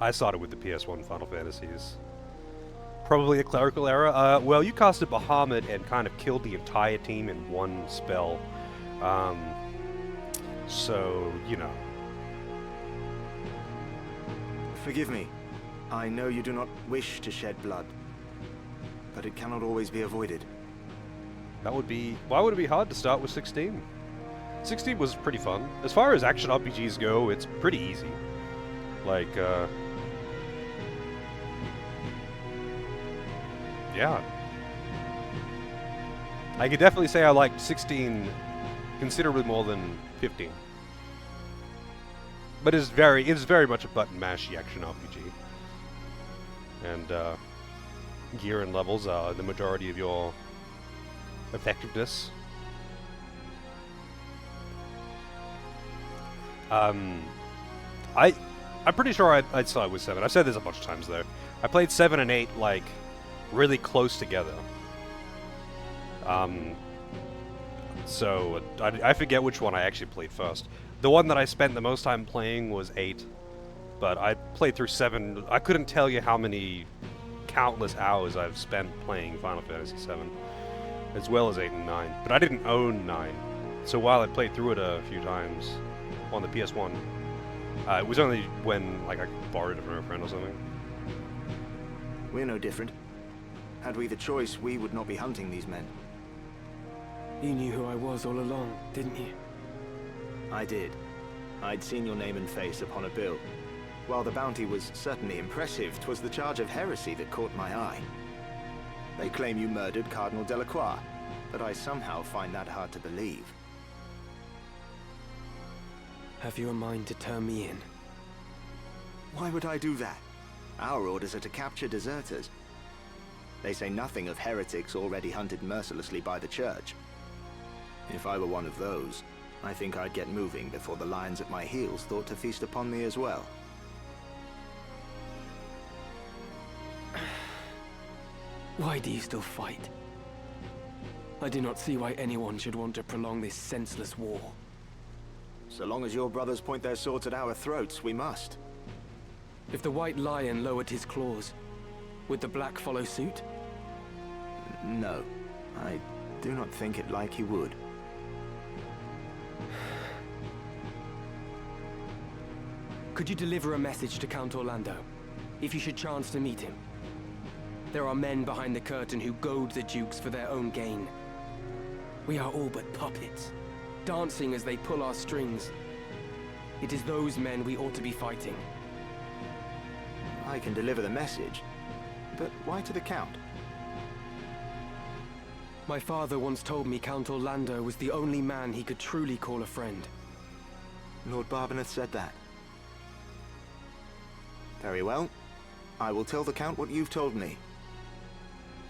A: I started with the PS1 Final Fantasies. Probably a clerical error. Well, you casted Bahamut and kind of killed the entire team in one spell. So, you know.
O: Forgive me. I know you do not wish to shed blood, but it cannot always be avoided.
A: That would be... Why would it be hard to start with 16? 16 was pretty fun. As far as action RPGs go, it's pretty easy. Like, yeah. I could definitely say I liked 16 considerably more than 15. But it's very much a button mashy action RPG. And gear and levels are the majority of your effectiveness. I'm pretty sure I'd start with 7. I've said this a bunch of times though. I played 7 and 8 like really close together. So I forget which one I actually played first. The one that I spent the most time playing was 8, but I played through 7. I couldn't tell you how many countless hours I've spent playing Final Fantasy 7, as well as 8 and 9. But I didn't own 9, so while I played through it a few times on the PS1, it was only when like I borrowed it from a friend or something.
O: We're no different. Had we the choice, we would not be hunting these men.
F: You knew who I was all along, didn't you?
O: I did. I'd seen your name and face upon a bill. While the bounty was certainly impressive, 'twas the charge of heresy that caught my eye. They claim you murdered Cardinal Delacroix, but I somehow find that hard to believe.
F: Have you a mind to turn me in?
O: Why would I do that? Our orders are to capture deserters. They say nothing of heretics already hunted mercilessly by the Church. If I were one of those, I think I'd get moving before the lions at my heels thought to feast upon me as well.
F: Why do you still fight? I do not see why anyone should want to prolong this senseless war.
O: So long as your brothers point their swords at our throats, we must.
F: If the White Lion lowered his claws, would the Black follow suit?
O: No, I do not think it like he would.
F: Could you deliver a message to Count Orlando, if you should chance to meet him? There are men behind the curtain who goad the dukes for their own gain. We are all but puppets, dancing as they pull our strings. It is those men we ought to be fighting.
O: I can deliver the message, but why to the Count?
F: My father once told me Count Orlando was the only man he could truly call a friend.
O: Lord Barbeneth said that. Very well. I will tell the Count what you've told me.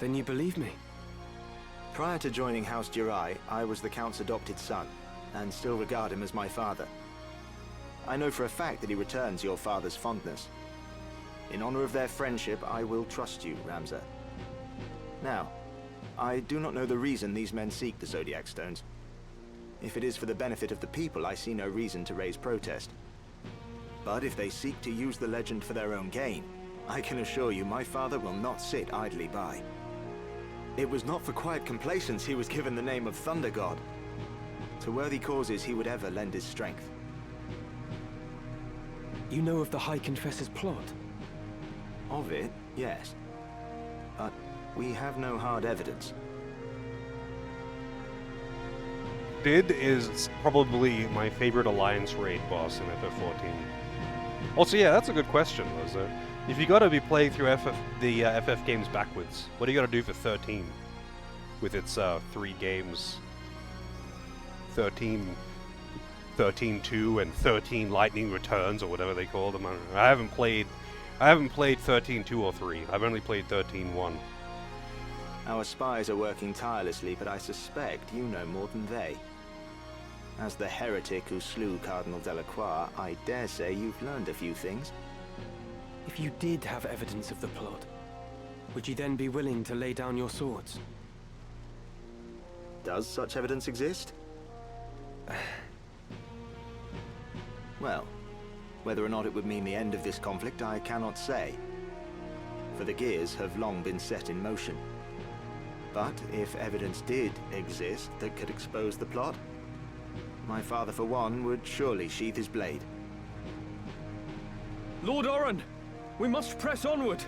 F: Then you believe me?
O: Prior to joining House Jirai, I was the Count's adopted son, and still regard him as my father. I know for a fact that he returns your father's fondness. In honor of their friendship, I will trust you, Ramza. Now, I do not know the reason these men seek the Zodiac Stones. If it is for the benefit of the people, I see no reason to raise protest. But if they seek to use the legend for their own gain, I can assure you my father will not sit idly by. It was not for quiet complacence he was given the name of Thunder God. To worthy causes he would ever lend his strength.
F: You know of the High Confessor's plot?
O: Of it, yes. But we have no hard evidence.
A: Did is probably my favorite Alliance raid boss in FF14. Also, yeah, that's a good question, Lozo. If you gotta be playing through the FF games backwards, what do you gotta do for 13? With its 3 games. 13, 13-2 and 13 Lightning Returns, or whatever they call them. I don't know. I haven't played 13-2 or 3. I've only played 13-1.
O: Our spies are working tirelessly, but I suspect you know more than they. As the heretic who slew Cardinal Delacroix, I dare say you've learned a few things.
F: If you did have evidence of the plot, would you then be willing to lay down your swords?
O: Does such evidence exist? Well, whether or not it would mean the end of this conflict, I cannot say. For the gears have long been set in motion. But if evidence did exist that could expose the plot, my father, for one, would surely sheathe his blade.
F: Lord Oran, we must press onward.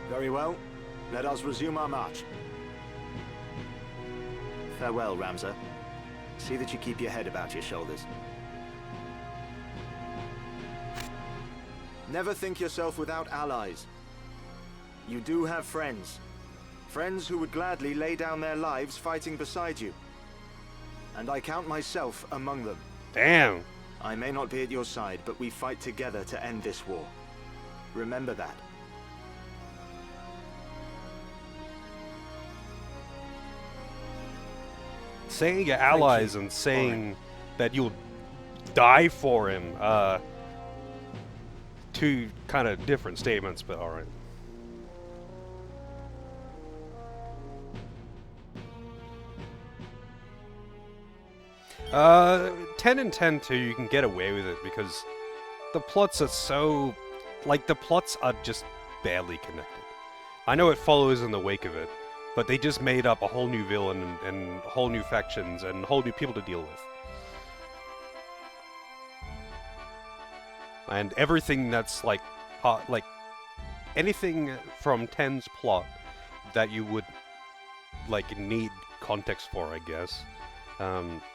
O: Very well. Let us resume our march. Farewell, Ramza. See that you keep your head about your shoulders. Never think yourself without allies. You do have friends. Friends who would gladly lay down their lives fighting beside you. And I count myself among them.
A: Damn.
O: I may not be at your side, but we fight together to end this war. Remember that.
A: Saying your allies and saying that you'll die for him, two kind of different statements, but alright. 10 and 10-2, you can get away with it because the plots are so... like, the plots are just barely connected. I know it follows in the wake of it, but they just made up a whole new villain and whole new factions and whole new people to deal with. And everything that's like anything from 10's plot that you would like need context for, I guess,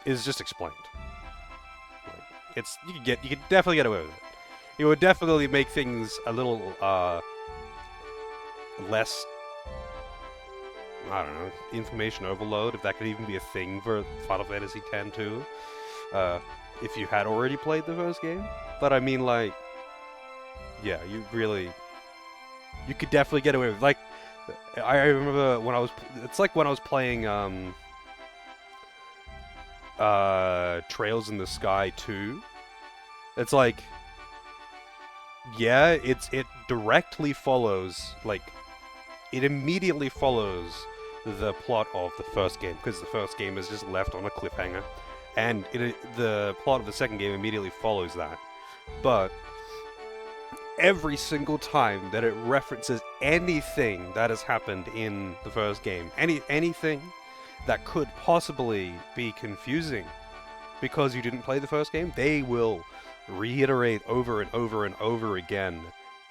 A: is just explained. Like, it's you could definitely get away with it. It would definitely make things a little less, I don't know, information overload, if that could even be a thing for Final Fantasy X too, if you had already played the first game. But I mean, like, yeah, you could definitely get away with it. Like, I remember when I was, it's like when I was playing Trails in the Sky 2. It's like, yeah, it directly follows, like, it immediately follows the plot of the first game, because the first game is just left on a cliffhanger, and the plot of the second game immediately follows that. But every single time that it references anything that has happened in the first game, anything that could possibly be confusing because you didn't play the first game, they will reiterate over and over and over again.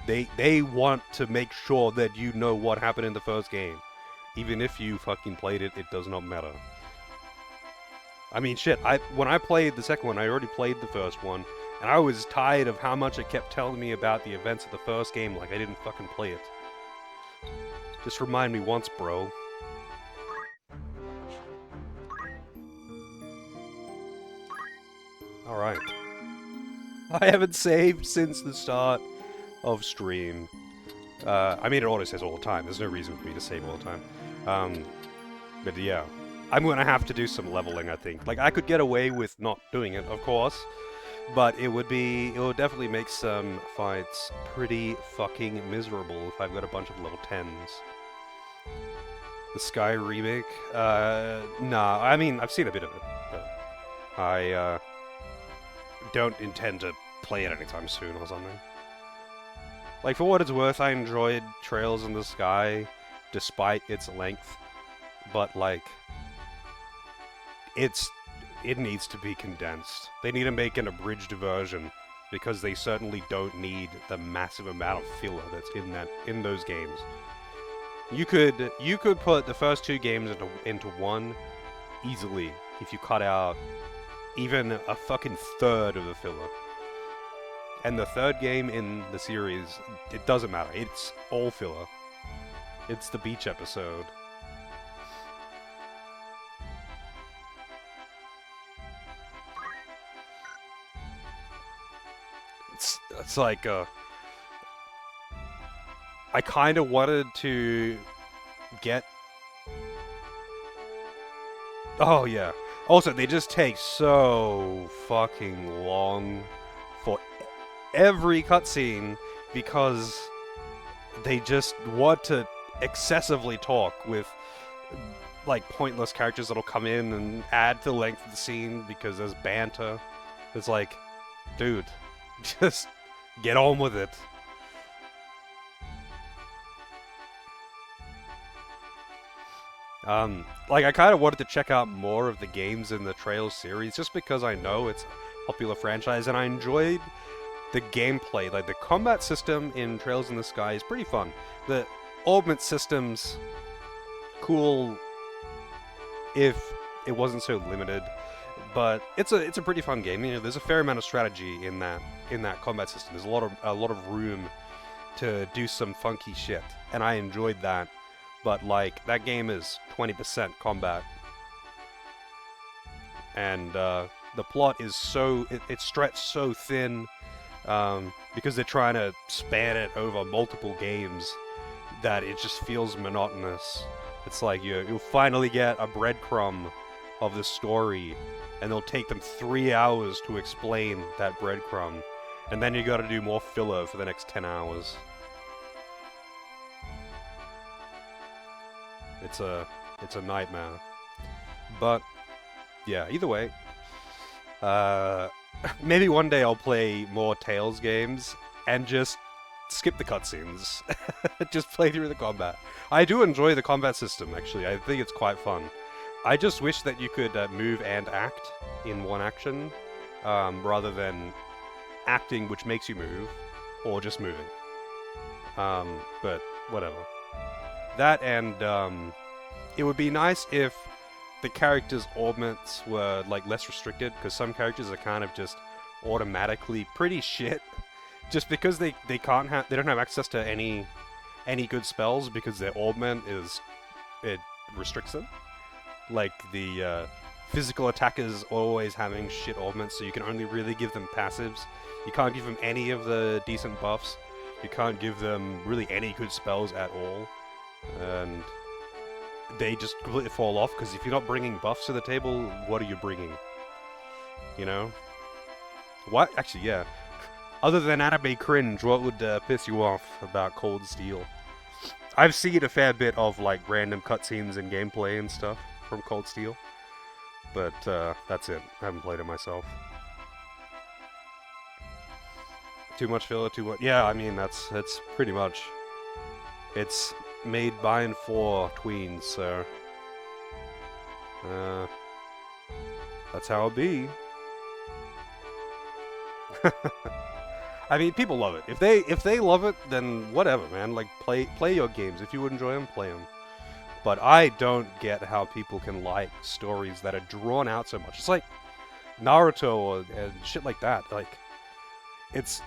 A: They want to make sure that you know what happened in the first game. Even if you fucking played it, it does not matter. I mean, shit, when I played the second one, I already played the first one, and I was tired of how much it kept telling me about the events of the first game like I didn't fucking play it. Just remind me once, bro. Alright. I haven't saved since the start of stream. I mean, it auto says all the time. There's no reason for me to save all the time. But yeah. I'm gonna have to do some leveling, I think. Like, I could get away with not doing it, of course, but it would definitely make some fights pretty fucking miserable if I've got a bunch of level 10s. The Sky remake? Nah, I mean, I've seen a bit of it, but I, don't intend to play it anytime soon or something. Like, for what it's worth, I enjoyed Trails in the Sky, despite its length, but, like, it's it needs to be condensed. They need to make an abridged version because they certainly don't need the massive amount of filler that's in those games. You could put the first 2 games into one easily if you cut out even a fucking third of the filler. And the 3rd game in the series, it doesn't matter. It's all filler. It's the beach episode. It's like, I kind of wanted to get... Oh, yeah. Also, they just take so fucking long for every cutscene because they just want to excessively talk with, like, pointless characters that'll come in and add to the length of the scene because there's banter. It's like, dude, just get on with it. Like, I kind of wanted to check out more of the games in the Trails series, just because I know it's a popular franchise, and I enjoyed the gameplay. Like, the combat system in Trails in the Sky is pretty fun. The augment system's cool if it wasn't so limited, but it's a pretty fun game. You know, there's a fair amount of strategy in that combat system. There's a lot of room to do some funky shit, and I enjoyed that. But, like, that game is 20% combat. And, the plot is so... It's stretched so thin, because they're trying to span it over multiple games, that it just feels monotonous. It's like, you'll finally get a breadcrumb of the story, and it'll take them 3 hours to explain that breadcrumb. And then you gotta do more filler for the next 10 hours. It's a nightmare. But, yeah, either way. Maybe one day I'll play more Tales games and just skip the cutscenes. Just play through the combat. I do enjoy the combat system, actually. I think it's quite fun. I just wish that you could move and act in one action, rather than acting which makes you move, or just moving. But, whatever. That and, it would be nice if the characters' augments were, like, less restricted, because some characters are kind of just automatically pretty shit, just because they don't have access to any good spells, because their augment it restricts them. Like, the, physical attackers always having shit augments, so you can only really give them passives. You can't give them any of the decent buffs. You can't give them really any good spells at all. And they just completely fall off, because if you're not bringing buffs to the table, what are you bringing? You know? What? Actually, yeah. Other than anime cringe, what would piss you off about Cold Steel? I've seen a fair bit of, like, random cutscenes and gameplay and stuff from Cold Steel. But, that's it. I haven't played it myself. Too much filler, too much... Yeah, I mean, that's pretty much... It's made by and for tweens, so... that's how it be. I mean, people love it. If they love it, then whatever, man. Like, play your games. If you enjoy them, play them. But I don't get how people can like stories that are drawn out so much. It's like Naruto and shit like that. Like, it's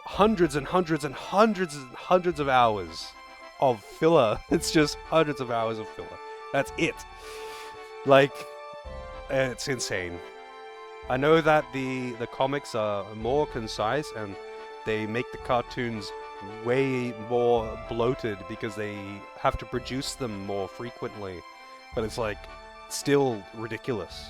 A: hundreds and hundreds and hundreds and hundreds of hours of filler. It's just hundreds of hours of filler. That's it. Like, it's insane. I know that the comics are more concise and they make the cartoons way more bloated because they have to produce them more frequently. But it's like, still ridiculous.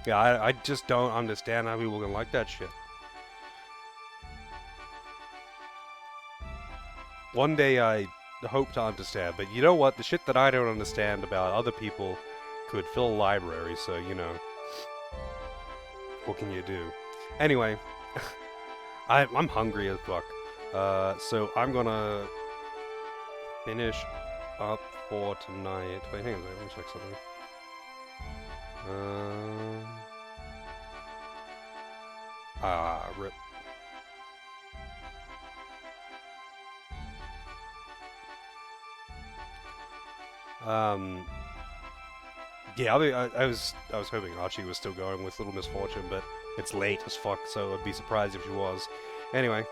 A: Yeah, I just don't understand how people can like that shit. One day I hope to understand, but you know what? The shit that I don't understand about other people could fill a library, so, you know. What can you do? Anyway, I'm hungry as fuck. So I'm gonna finish up for tonight. Wait, hang on a second, let me check something. Rip. Yeah, I was hoping Archie was still going with Little Misfortune, but it's late as fuck, so I'd be surprised if she was. Anyway,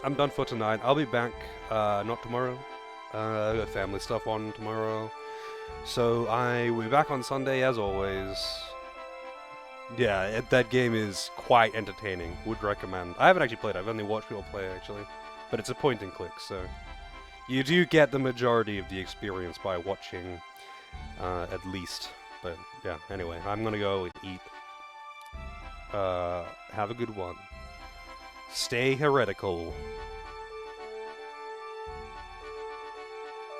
A: I'm done for tonight. I'll be back, not tomorrow. I got family stuff on tomorrow. So I will be back on Sunday as always. Yeah, that game is quite entertaining. Would recommend. I haven't actually played it. I've only watched people play actually. But it's a point and click, so you do get the majority of the experience by watching at least. But yeah, anyway, I'm gonna go and eat. Have a good one. Stay heretical.